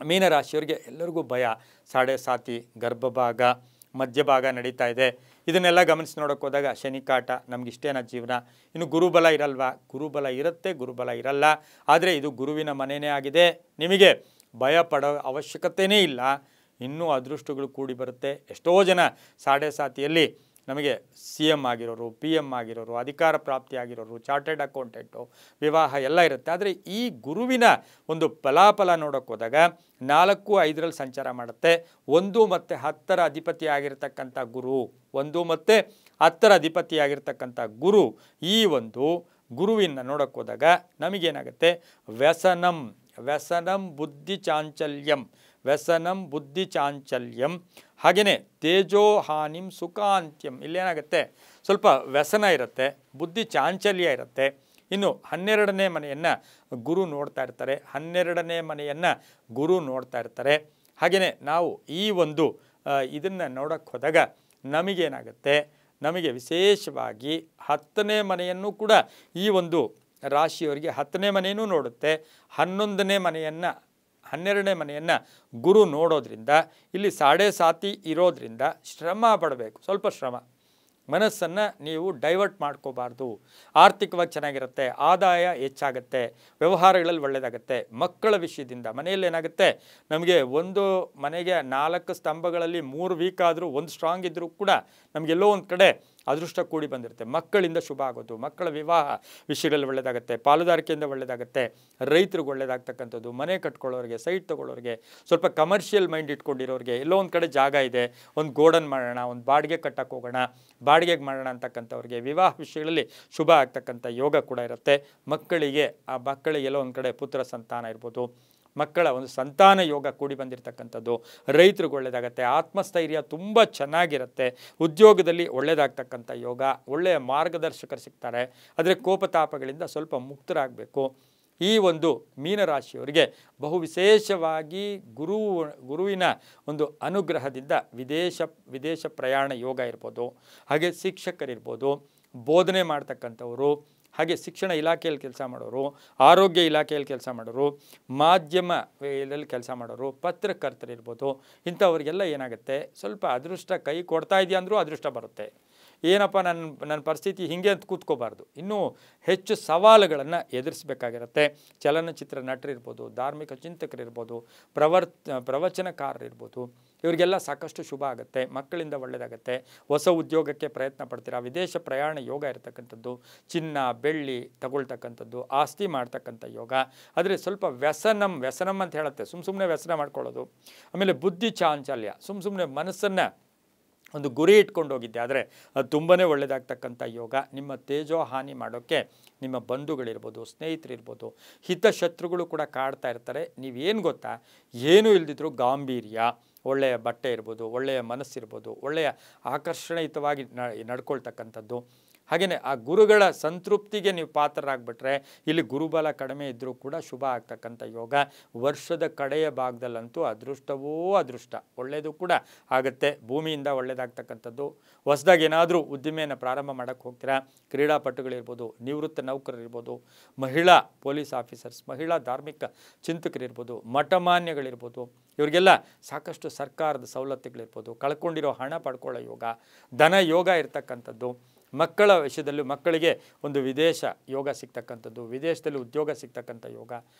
ಮೀನರಾಶಿಯವರಿಗೆ ಎಲ್ಲರಿಗೂ ಭಯ, 7.5 ಗರ್ಭಭಾಗ, ಮಧ್ಯಭಾಗ ನಡೀತಾ ಇದೆ. ಇದನ್ನೆಲ್ಲ ಗಮನಿಸಿ ನೋಡೋಕೆ ಹೋದಾಗ ಶನಿ ಕಾಟ, ನಮಗಿಷ್ಟೇನ ಜೀವನ. ಇನ್ನು ಗುರುಬಲ ಇರಲ್ವಾ? ಗುರುಬಲ ಇರುತ್ತೆ, ಗುರುಬಲ ಇರಲ್ಲ. ಆದರೆ ಇದು ಗುರುವಿನ ಮನೆಯೇ ಆಗಿದೆ, ನಿಮಗೆ ಭಯ ಪಡೋ ಅವಶ್ಯಕತೆಯೇ ಇಲ್ಲ. ಇನ್ನೂ ಅದೃಷ್ಟಗಳು ಕೂಡಿ ಬರುತ್ತೆ. ಎಷ್ಟೋ ಜನ 7.5 ನಮಗೆ CM ಆಗಿರೋರು, PM ಆಗಿರೋರು, ಅಧಿಕಾರ ಪ್ರಾಪ್ತಿಯಾಗಿರೋರು, ಚಾರ್ಟೆಡ್ ಅಕೌಂಟೆಂಟು, ವಿವಾಹ ಎಲ್ಲ ಇರುತ್ತೆ. ಆದರೆ ಈ ಗುರುವಿನ ಒಂದು ಫಲಾಫಲ ನೋಡೋಕೆ ಹೋದಾಗ 4, 5ರಲ್ಲಿ ಸಂಚಾರ ಮಾಡುತ್ತೆ. 1 ಮತ್ತು 10ರ ಅಧಿಪತಿ ಆಗಿರ್ತಕ್ಕಂಥ ಗುರು, 1 ಮತ್ತು 10ರ ಅಧಿಪತಿ ಆಗಿರ್ತಕ್ಕಂಥ ಗುರು, ಈ ಒಂದು ಗುರುವಿನ ನೋಡೋಕೆ ಹೋದಾಗ ನಮಗೇನಾಗುತ್ತೆ, ವ್ಯಸನಂ ಬುದ್ಧಿ ಚಾಂಚಲ್ಯಂ, ವ್ಯಸನಂ ಬುದ್ಧಿ ಚಾಂಚಲ್ಯಂ, ಹಾಗೆಯೇ ತೇಜೋಹಾನಿಂ ಸುಖಾಂತ್ಯಂ. ಇಲ್ಲೇನಾಗುತ್ತೆ, ಸ್ವಲ್ಪ ವ್ಯಸನ ಇರುತ್ತೆ, ಬುದ್ಧಿ ಚಾಂಚಲ್ಯ ಇರುತ್ತೆ. ಇನ್ನು 12ನೇ ಮನೆಯನ್ನು ಗುರು ನೋಡ್ತಾ ಇರ್ತಾರೆ, 12ನೇ ಮನೆಯನ್ನು ಗುರು ನೋಡ್ತಾ ಇರ್ತಾರೆ. ಹಾಗೆಯೇ ನಾವು ಈ ಒಂದು ಇದನ್ನು ನೋಡೋಕ್ಕೆ ಹೋದಾಗ ನಮಗೇನಾಗುತ್ತೆ, ನಮಗೆ ವಿಶೇಷವಾಗಿ 10ನೇ ಮನೆಯನ್ನು ಕೂಡ ಈ ಒಂದು ರಾಶಿಯವರಿಗೆ 10ನೇ ಮನೆಯೂ ನೋಡುತ್ತೆ. 11ನೇ ಮನೆಯನ್ನು 12ನೇ ಮನೆಯನ್ನು ಗುರು ನೋಡೋದ್ರಿಂದ ಇಲ್ಲಿ 7.5 ಇರೋದ್ರಿಂದ ಶ್ರಮ ಪಡಬೇಕು, ಸ್ವಲ್ಪ ಶ್ರಮ. ಮನಸ್ಸನ್ನು ನೀವು ಡೈವರ್ಟ್ ಮಾಡ್ಕೋಬಾರ್ದು. ಆರ್ಥಿಕವಾಗಿ ಚೆನ್ನಾಗಿರುತ್ತೆ, ಆದಾಯ ಹೆಚ್ಚಾಗುತ್ತೆ, ವ್ಯವಹಾರಗಳಲ್ಲಿ ಒಳ್ಳೆಯದಾಗುತ್ತೆ. ಮಕ್ಕಳ ವಿಷಯದಿಂದ ಮನೆಯಲ್ಲಿ ಏನಾಗುತ್ತೆ, ನಮಗೆ ಒಂದು ಮನೆಗೆ 4 ಸ್ತಂಭಗಳಲ್ಲಿ 3 ವೀಕ್ ಆದರೂ 1 ಸ್ಟ್ರಾಂಗ್ ಇದ್ದರೂ ಕೂಡ ನಮಗೆಲ್ಲೋ ಒಂದು ಕಡೆ ಅದೃಷ್ಟ ಕೂಡಿ ಬಂದಿರುತ್ತೆ. ಮಕ್ಕಳಿಂದ ಶುಭ ಆಗೋದು, ಮಕ್ಕಳ ವಿವಾಹ ವಿಷಯಗಳಲ್ಲಿ ಒಳ್ಳೆಯದಾಗುತ್ತೆ, ಪಾಲುದಾರಿಕೆಯಿಂದ ಒಳ್ಳೆಯದಾಗುತ್ತೆ, ರೈತರಿಗೆ ಒಳ್ಳೆಯದಾಗ್ತಕ್ಕಂಥದ್ದು, ಮನೆ ಕಟ್ಕೊಳ್ಳೋರಿಗೆ, ಸೈಟ್ ತೊಗೊಳ್ಳೋರಿಗೆ, ಸ್ವಲ್ಪ ಕಮರ್ಷಿಯಲ್ ಮೈಂಡ್ ಇಟ್ಕೊಂಡಿರೋರಿಗೆ, ಎಲ್ಲೋ ಒಂದು ಕಡೆ ಜಾಗ ಇದೆ, ಒಂದು ಗೋಡನ್ ಮಾಡೋಣ, ಒಂದು ಬಾಡಿಗೆ ಕಟ್ಟಕ್ಕೆ ಹೋಗೋಣ, ಬಾಡಿಗೆಗೆ ಮಾಡೋಣ ಅಂತಕ್ಕಂಥವ್ರಿಗೆ ವಿವಾಹ ವಿಷಯಗಳಲ್ಲಿ ಶುಭ ಆಗ್ತಕ್ಕಂಥ ಯೋಗ ಕೂಡ ಇರುತ್ತೆ. ಮಕ್ಕಳಿಗೆ ಎಲ್ಲೋ ಒಂದು ಕಡೆ ಪುತ್ರ ಸಂತಾನ ಇರ್ಬೋದು, ಮಕ್ಕಳ ಒಂದು ಸಂತಾನ ಯೋಗ ಕೂಡಿ ಬಂದಿರತಕ್ಕಂಥದ್ದು, ರೈತರಿಗೆ ಒಳ್ಳೆಯದಾಗತ್ತೆ, ಆತ್ಮಸ್ಥೈರ್ಯ ತುಂಬ ಚೆನ್ನಾಗಿರುತ್ತೆ, ಉದ್ಯೋಗದಲ್ಲಿ ಒಳ್ಳೆಯದಾಗ್ತಕ್ಕಂಥ ಯೋಗ, ಒಳ್ಳೆಯ ಮಾರ್ಗದರ್ಶಕರು ಸಿಗ್ತಾರೆ. ಆದರೆ ಕೋಪತಾಪಗಳಿಂದ ಸ್ವಲ್ಪ ಮುಕ್ತರಾಗಬೇಕು. ಈ ಒಂದು ಮೀನರಾಶಿಯವರಿಗೆ ಬಹು ವಿಶೇಷವಾಗಿ ಗುರುವಿನ ಒಂದು ಅನುಗ್ರಹದಿಂದ ವಿದೇಶ ಪ್ರಯಾಣ ಯೋಗ ಇರ್ಬೋದು, ಹಾಗೆ ಶಿಕ್ಷಕರಿರ್ಬೋದು, ಬೋಧನೆ ಮಾಡ್ತಕ್ಕಂಥವರು, ಹಾಗೆ ಶಿಕ್ಷಣ ಇಲಾಖೆಯಲ್ಲಿ ಕೆಲಸ ಮಾಡೋರು, ಆರೋಗ್ಯ ಇಲಾಖೆಯಲ್ಲಿ ಕೆಲಸ ಮಾಡೋರು, ಮಾಧ್ಯಮ ಇದರಲ್ಲಿ ಕೆಲಸ ಮಾಡೋರು, ಪತ್ರಕರ್ತರಿರ್ಬೋದು, ಇಂಥವ್ರಿಗೆಲ್ಲ ಏನಾಗುತ್ತೆ, ಸ್ವಲ್ಪ ಅದೃಷ್ಟ ಕೈ ಕೊಡ್ತಾ ಇದೆಯಾ ಅಂದರೂ ಅದೃಷ್ಟ ಬರುತ್ತೆ. ಏನಪ್ಪ ನನ್ನ ಪರಿಸ್ಥಿತಿ ಹೀಗೆ ಅಂತ ಕೂತ್ಕೋಬಾರ್ದು, ಇನ್ನೂ ಹೆಚ್ಚು ಸವಾಲುಗಳನ್ನು ಎದುರಿಸಬೇಕಾಗಿರುತ್ತೆ. ಚಲನಚಿತ್ರ ನಟರಿರ್ಬೋದು, ಧಾರ್ಮಿಕ ಚಿಂತಕರಿರ್ಬೋದು, ಪ್ರವಚನಕಾರರಿರ್ಬೋದು, ಇವರಿಗೆಲ್ಲ ಸಾಕಷ್ಟು ಶುಭ ಆಗುತ್ತೆ. ಮಕ್ಕಳಿಂದ ಒಳ್ಳೆಯದಾಗುತ್ತೆ, ಹೊಸ ಉದ್ಯೋಗಕ್ಕೆ ಪ್ರಯತ್ನ ಪಡ್ತೀರಾ, ವಿದೇಶ ಪ್ರಯಾಣ ಯೋಗ ಇರತಕ್ಕಂಥದ್ದು, ಚಿನ್ನ ಬೆಳ್ಳಿ ತಗೊಳ್ತಕ್ಕಂಥದ್ದು, ಆಸ್ತಿ ಮಾಡ್ತಕ್ಕಂಥ ಯೋಗ. ಆದರೆ ಸ್ವಲ್ಪ ವ್ಯಸನಂ ಅಂತ ಹೇಳುತ್ತೆ, ಸುಮ್ಮನೆ ವ್ಯಸನ ಮಾಡ್ಕೊಳ್ಳೋದು. ಆಮೇಲೆ ಬುದ್ಧಿ ಚಾಂಚಲ್ಯ, ಸುಮ್ಮನೆ ಮನಸ್ಸನ್ನು ಒಂದು ಗುರಿ ಇಟ್ಕೊಂಡು ಹೋಗಿದ್ದೆ, ಆದರೆ ಅದು ತುಂಬಾ ಒಳ್ಳೆಯದಾಗ್ತಕ್ಕಂಥ ಯೋಗ. ನಿಮ್ಮ ತೇಜೋ ಹಾನಿ ಮಾಡೋಕ್ಕೆ ನಿಮ್ಮ ಬಂಧುಗಳಿರ್ಬೋದು, ಸ್ನೇಹಿತರಿರ್ಬೋದು, ಹಿತಶತ್ರುಗಳು ಕೂಡ ಕಾಡ್ತಾ ಇರ್ತಾರೆ. ನೀವೇನು ಗೊತ್ತಾ, ಏನೂ ಇಲ್ದಿದ್ರು ಗಾಂಭೀರ್ಯ, ಒಳ್ಳೆಯ ಬಟ್ಟೆ ಇರ್ಬೋದು, ಒಳ್ಳೆಯ ಮನಸ್ಸಿರ್ಬೋದು, ಒಳ್ಳೆಯ ಆಕರ್ಷಣೀಯವಾಗಿ ನಡ್ಕೊಳ್ತಕ್ಕಂಥದ್ದು, ಹಾಗೆಯೇ ಆ ಗುರುಗಳ ಸಂತೃಪ್ತಿಗೆ ನೀವು ಪಾತ್ರರಾಗ್ಬಿಟ್ರೆ ಇಲ್ಲಿ ಗುರುಬಲ ಕಡಿಮೆ ಇದ್ದರೂ ಕೂಡ ಶುಭ ಆಗ್ತಕ್ಕಂಥ ಯೋಗ. ವರ್ಷದ ಕಡೆಯ ಭಾಗದಲ್ಲಂತೂ ಅದೃಷ್ಟವೋ ಅದೃಷ್ಟ, ಒಳ್ಳೆಯದು ಕೂಡ ಆಗುತ್ತೆ. ಭೂಮಿಯಿಂದ ಒಳ್ಳೆಯದಾಗ್ತಕ್ಕಂಥದ್ದು. ಹೊಸದಾಗಿ ಏನಾದರೂ ಉದ್ದಿಮೆಯನ್ನು ಪ್ರಾರಂಭ ಮಾಡೋಕ್ಕೆ ಹೋಗ್ತೀರಾ, ಕ್ರೀಡಾಪಟುಗಳಿರ್ಬೋದು, ನಿವೃತ್ತ ನೌಕರರಿರ್ಬೋದು, ಮಹಿಳಾ ಪೊಲೀಸ್ ಆಫೀಸರ್ಸ್, ಮಹಿಳಾ ಧಾರ್ಮಿಕ ಚಿಂತಕರಿರ್ಬೋದು, ಮಠಮಾನ್ಯಗಳಿರ್ಬೋದು, ಇವರಿಗೆಲ್ಲ ಸಾಕಷ್ಟು ಸರ್ಕಾರದ ಸವಲತ್ತುಗಳಿರ್ಬೋದು, ಕಳ್ಕೊಂಡಿರೋ ಹಣ ಪಡ್ಕೊಳ್ಳೋ ಯೋಗ, ಧನ ಯೋಗ ಇರ್ತಕ್ಕಂಥದ್ದು. ಮಕ್ಕಳ ವಿಷಯದಲ್ಲೂ ಮಕ್ಕಳಿಗೆ ಒಂದು ವಿದೇಶ ಯೋಗ ಸಿಗ್ತಕ್ಕಂಥದ್ದು, ವಿದೇಶದಲ್ಲಿ ಉದ್ಯೋಗ ಸಿಗ್ತಕ್ಕಂಥ ಯೋಗ,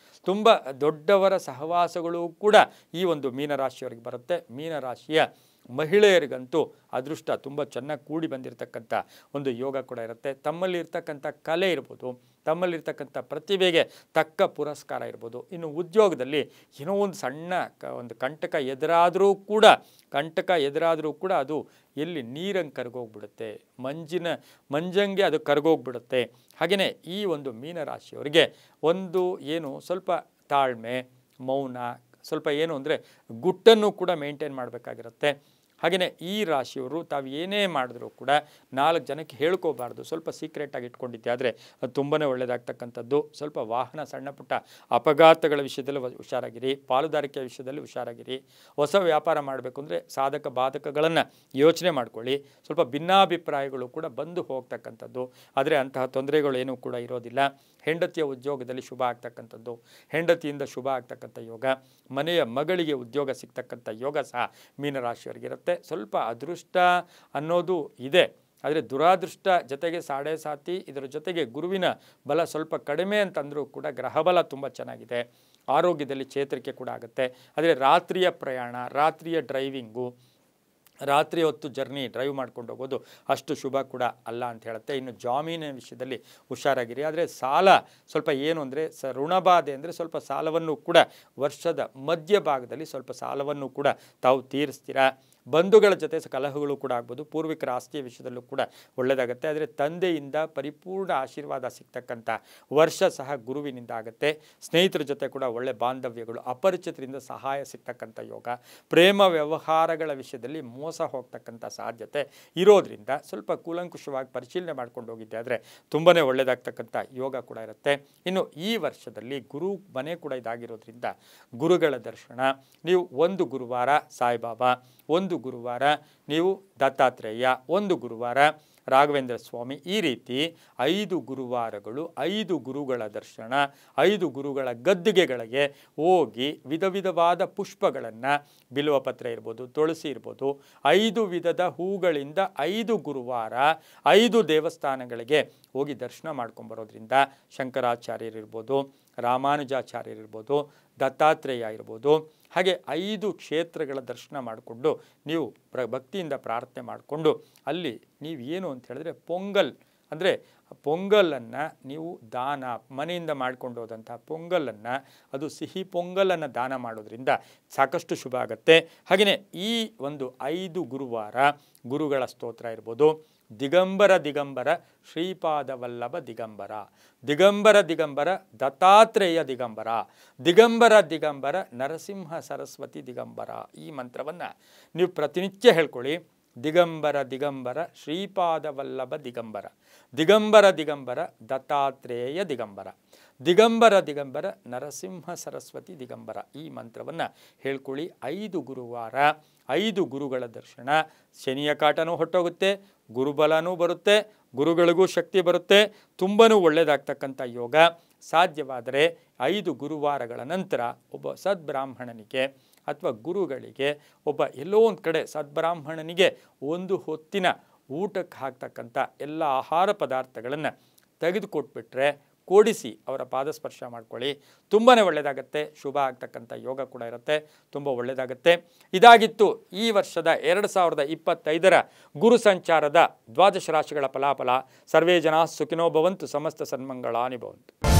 ತುಂಬ ದೊಡ್ಡವರ ಸಹವಾಸಗಳು ಕೂಡ ಈ ಒಂದು ಮೀನರಾಶಿಯವರಿಗೆ ಬರುತ್ತೆ. ಮೀನರಾಶಿಯ ಮಹಿಳೆಯರಿಗಂತೂ ಅದೃಷ್ಟ ತುಂಬ ಚೆನ್ನಾಗಿ ಕೂಡಿ ಬಂದಿರತಕ್ಕಂಥ ಒಂದು ಯೋಗ ಕೂಡ ಇರುತ್ತೆ. ತಮ್ಮಲ್ಲಿ ಇರ್ತಕ್ಕಂಥ ಕಲೆ ಇರ್ಬೋದು, ತಮ್ಮಲ್ಲಿರ್ತಕ್ಕಂಥ ಪ್ರತಿಭೆಗೆ ತಕ್ಕ ಪುರಸ್ಕಾರ ಇರ್ಬೋದು. ಇನ್ನು ಉದ್ಯೋಗದಲ್ಲಿ ಏನೋ ಒಂದು ಸಣ್ಣ ಒಂದು ಕಂಟಕ ಎದುರಾದರೂ ಕೂಡ ಅದು ಎಲ್ಲಿ ನೀರಂಗೆ ಕರಗೋಗ್ಬಿಡುತ್ತೆ, ಮಂಜಂಗೆ ಅದು ಕರಗೋಗ್ಬಿಡುತ್ತೆ. ಹಾಗೆಯೇ ಈ ಒಂದು ಮೀನರಾಶಿಯವರಿಗೆ ಒಂದು ಏನು ಸ್ವಲ್ಪ ತಾಳ್ಮೆ, ಮೌನ, ಸ್ವಲ್ಪ ಏನು ಅಂದರೆ ಗುಟ್ಟನ್ನು ಕೂಡ ಮೇಂಟೈನ್ ಮಾಡಬೇಕಾಗಿರುತ್ತೆ. ಹಾಗೆಯೇ ಈ ರಾಶಿಯವರು ತಾವು ಏನೇ ಮಾಡಿದ್ರೂ ಕೂಡ 4 ಜನಕ್ಕೆ ಹೇಳ್ಕೋಬಾರ್ದು, ಸ್ವಲ್ಪ ಸೀಕ್ರೆಟಾಗಿ ಇಟ್ಕೊಂಡಿದ್ದೆ ಆದರೆ ಅದು ತುಂಬಾ ಒಳ್ಳೆಯದಾಗ್ತಕ್ಕಂಥದ್ದು. ಸ್ವಲ್ಪ ವಾಹನ ಸಣ್ಣ ಪುಟ್ಟ ಅಪಘಾತಗಳ ವಿಷಯದಲ್ಲಿ ಹುಷಾರಾಗಿರಿ, ಪಾಲುದಾರಿಕೆ ವಿಷಯದಲ್ಲಿ ಹುಷಾರಾಗಿರಿ. ಹೊಸ ವ್ಯಾಪಾರ ಮಾಡಬೇಕು ಅಂದರೆ ಸಾಧಕ ಬಾಧಕಗಳನ್ನು ಯೋಚನೆ ಮಾಡ್ಕೊಳ್ಳಿ. ಸ್ವಲ್ಪ ಭಿನ್ನಾಭಿಪ್ರಾಯಗಳು ಕೂಡ ಬಂದು ಹೋಗ್ತಕ್ಕಂಥದ್ದು, ಆದರೆ ಅಂತಹ ತೊಂದರೆಗಳು ಏನೂ ಕೂಡ ಇರೋದಿಲ್ಲ. ಹೆಂಡತಿಯ ಉದ್ಯೋಗದಲ್ಲಿ ಶುಭ ಆಗ್ತಕ್ಕಂಥದ್ದು, ಹೆಂಡತಿಯಿಂದ ಶುಭ ಆಗ್ತಕ್ಕಂಥ ಯೋಗ, ಮನೆಯ ಮಗಳಿಗೆ ಉದ್ಯೋಗ ಸಿಗ್ತಕ್ಕಂಥ ಯೋಗ ಸಹ ಮೀನರಾಶಿಯವರಿಗಿರುತ್ತೆ. ಸ್ವಲ್ಪ ಅದೃಷ್ಟ ಅನ್ನೋದು ಇದೆ, ಆದರೆ ದುರಾದೃಷ್ಟ ಜೊತೆಗೆ 7.5, ಇದರ ಜೊತೆಗೆ ಗುರುವಿನ ಬಲ ಸ್ವಲ್ಪ ಕಡಿಮೆ ಅಂತಂದರೂ ಕೂಡ ಗ್ರಹಬಲ ತುಂಬ ಚೆನ್ನಾಗಿದೆ. ಆರೋಗ್ಯದಲ್ಲಿ ಚೇತರಿಕೆ ಕೂಡ ಆಗುತ್ತೆ. ಆದರೆ ರಾತ್ರಿಯ ಪ್ರಯಾಣ, ರಾತ್ರಿಯ ಡ್ರೈವಿಂಗು, ರಾತ್ರಿ ಹೊತ್ತು ಜರ್ನಿ ಡ್ರೈವ್ ಮಾಡ್ಕೊಂಡು ಹೋಗೋದು ಅಷ್ಟು ಶುಭ ಕೂಡ ಅಲ್ಲ ಅಂತ ಹೇಳುತ್ತೆ. ಇನ್ನು ಜಾಮೀನಿನ ವಿಷಯದಲ್ಲಿ ಹುಷಾರಾಗಿರಿ. ಆದರೆ ಸಾಲ ಸ್ವಲ್ಪ ಏನು ಅಂದರೆ ಋಣಬಾಧೆ ಅಂದರೆ ಸ್ವಲ್ಪ ಸಾಲವನ್ನು ಕೂಡ ವರ್ಷದ ಮಧ್ಯಭಾಗದಲ್ಲಿ ಸ್ವಲ್ಪ ಸಾಲವನ್ನು ಕೂಡ ತಾವು ತೀರಿಸ್ತೀರಾ. ಬಂಧುಗಳ ಜೊತೆ ಕಲಹಗಳು ಕೂಡ ಆಗ್ಬೋದು. ಪೂರ್ವಿಕರ ಆಸ್ತಿಯ ವಿಷಯದಲ್ಲೂ ಕೂಡ ಒಳ್ಳೆಯದಾಗುತ್ತೆ. ಆದರೆ ತಂದೆಯಿಂದ ಪರಿಪೂರ್ಣ ಆಶೀರ್ವಾದ ಸಿಗ್ತಕ್ಕಂಥ ವರ್ಷ ಸಹ ಗುರುವಿನಿಂದ ಆಗುತ್ತೆ. ಸ್ನೇಹಿತರ ಜೊತೆ ಕೂಡ ಒಳ್ಳೆ ಬಾಂಧವ್ಯಗಳು, ಅಪರಿಚಿತರಿಂದ ಸಹಾಯ ಸಿಗ್ತಕ್ಕಂಥ ಯೋಗ, ಪ್ರೇಮ ವ್ಯವಹಾರಗಳ ವಿಷಯದಲ್ಲಿ ಮೋಸ ಹೋಗ್ತಕ್ಕಂಥ ಸಾಧ್ಯತೆ ಇರೋದ್ರಿಂದ ಸ್ವಲ್ಪ ಕೂಲಂಕುಷವಾಗಿ ಪರಿಶೀಲನೆ ಮಾಡ್ಕೊಂಡು ಹೋಗಿದ್ದೆ ಆದರೆ ತುಂಬಾ ಒಳ್ಳೆಯದಾಗ್ತಕ್ಕಂಥ ಯೋಗ ಕೂಡ ಇರುತ್ತೆ. ಇನ್ನು ಈ ವರ್ಷದಲ್ಲಿ ಗುರು ಮನೆ ಕೂಡ ಇದಾಗಿರೋದ್ರಿಂದ ಗುರುಗಳ ದರ್ಶನ, ನೀವು ಒಂದು ಗುರುವಾರ ಸಾಯಿಬಾಬಾ, ಒಂದು ಗುರುವಾರ ನೀವು ದತ್ತಾತ್ರೇಯ, ಒಂದು ಗುರುವಾರ ರಾಘವೇಂದ್ರ ಸ್ವಾಮಿ, ಈ ರೀತಿ 5 ಗುರುವಾರಗಳು 5 ಗುರುಗಳ ದರ್ಶನ, 5 ಗುರುಗಳ ಗದ್ದುಗೆಗಳಿಗೆ ಹೋಗಿ ವಿಧ ವಿಧವಾದ ಪುಷ್ಪಗಳನ್ನು, ಬಿಲ್ವಪತ್ರೆ ಇರ್ಬೋದು, ತುಳಸಿ ಇರ್ಬೋದು, 5 ವಿಧದ ಹೂಗಳಿಂದ 5 ಗುರುವಾರ 5 ದೇವಸ್ಥಾನಗಳಿಗೆ ಹೋಗಿ ದರ್ಶನ ಮಾಡ್ಕೊಂಬರೋದ್ರಿಂದ ಶಂಕರಾಚಾರ್ಯರಿರ್ಬೋದು, ರಾಮಾನುಜಾಚಾರ್ಯರಿರ್ಬೋದು, ದತ್ತಾತ್ರೇಯ ಇರ್ಬೋದು, ಹಾಗೆ 5 ಕ್ಷೇತ್ರಗಳ ದರ್ಶನ ಮಾಡಿಕೊಂಡು ನೀವು ಭಕ್ತಿಯಿಂದ ಪ್ರಾರ್ಥನೆ ಮಾಡಿಕೊಂಡು ಅಲ್ಲಿ ನೀವು ಏನು ಅಂತ ಹೇಳಿದ್ರೆ ಪೊಂಗಲ್ ಅಂದರೆ ಪೊಂಗಲನ್ನು ನೀವು ದಾನ, ಮನೆಯಿಂದ ಮಾಡ್ಕೊಂಡು ಹೋದಂಥ ಪೊಂಗಲನ್ನು, ಅದು ಸಿಹಿ ಪೊಂಗಲನ್ನು ದಾನ ಮಾಡೋದ್ರಿಂದ ಸಾಕಷ್ಟು ಶುಭ ಆಗುತ್ತೆ. ಹಾಗೆಯೇ ಈ ಒಂದು 5 ಗುರುವಾರ ಗುರುಗಳ ಸ್ತೋತ್ರ ಇರ್ಬೋದು. ದಿಗಂಬರ ದಿಗಂಬರ ಶ್ರೀಪಾದವಲ್ಲಭ ದಿಗಂಬರ, ದಿಗಂಬರ ದಿಗಂಬರ ದತ್ತಾತ್ರೇಯ ದಿಗಂಬರ, ದಿಗಂಬರ ದಿಗಂಬರ ನರಸಿಂಹ ಸರಸ್ವತಿ ದಿಗಂಬರ, ಈ ಮಂತ್ರವನ್ನು ನೀವು ಪ್ರತಿನಿತ್ಯ ಹೇಳ್ಕೊಳ್ಳಿ. ದಿಗಂಬರ ದಿಗಂಬರ ಶ್ರೀಪಾದವಲ್ಲಭ ದಿಗಂಬರ, ದಿಗಂಬರ ದಿಗಂಬರ ದತ್ತಾತ್ರೇಯ ದಿಗಂಬರ, ದಿಗಂಬರ ದಿಗಂಬರ ನರಸಿಂಹ ಸರಸ್ವತಿ ದಿಗಂಬರ, ಈ ಮಂತ್ರವನ್ನು ಹೇಳ್ಕೊಳ್ಳಿ. 5 ಗುರುವಾರ 5 ಗುರುಗಳ ದರ್ಶನ, ಶನಿಯ ಕಾಟನೂ ಹೊಟ್ಟೋಗುತ್ತೆ, ಗುರುಬಲನೂ ಬರುತ್ತೆ, ಗುರುಗಳಿಗೂ ಶಕ್ತಿ ಬರುತ್ತೆ, ತುಂಬಾ ಒಳ್ಳೆಯದಾಗ್ತಕ್ಕಂಥ ಯೋಗ. ಸಾಧ್ಯವಾದರೆ 5 ಗುರುವಾರಗಳ ನಂತರ ಒಬ್ಬ ಸದ್ಬ್ರಾಹ್ಮಣನಿಗೆ ಅಥವಾ ಗುರುಗಳಿಗೆ ಒಬ್ಬ ಎಲ್ಲೋ ಒಂದು ಕಡೆ ಸದ್ಬ್ರಾಹ್ಮಣನಿಗೆ ಒಂದು ಹೊತ್ತಿನ ಊಟಕ್ಕೆ ಹಾಕ್ತಕ್ಕಂಥ ಎಲ್ಲ ಆಹಾರ ಪದಾರ್ಥಗಳನ್ನು ತೆಗೆದುಕೊಟ್ಬಿಟ್ರೆ ಕೂಡಿಸಿ ಅವರ ಪಾದಸ್ಪರ್ಶ ಮಾಡ್ಕೊಳ್ಳಿ. ತುಂಬಾ ಒಳ್ಳೆಯದಾಗತ್ತೆ, ಶುಭ ಆಗ್ತಕ್ಕಂಥ ಯೋಗ ಕೂಡ ಇರುತ್ತೆ, ತುಂಬ ಒಳ್ಳೆಯದಾಗತ್ತೆ. ಇದಾಗಿತ್ತು ಈ ವರ್ಷದ 2025ರ ಗುರು ಸಂಚಾರದ 12 ರಾಶಿಗಳ ಫಲಾಫಲ. ಸರ್ವೇ ಜನ ಸುಖಿನೋ ಭವಂತು, ಸಮಸ್ತ ಸನ್ಮಂಗಳಾನಿ ಭವಂತು.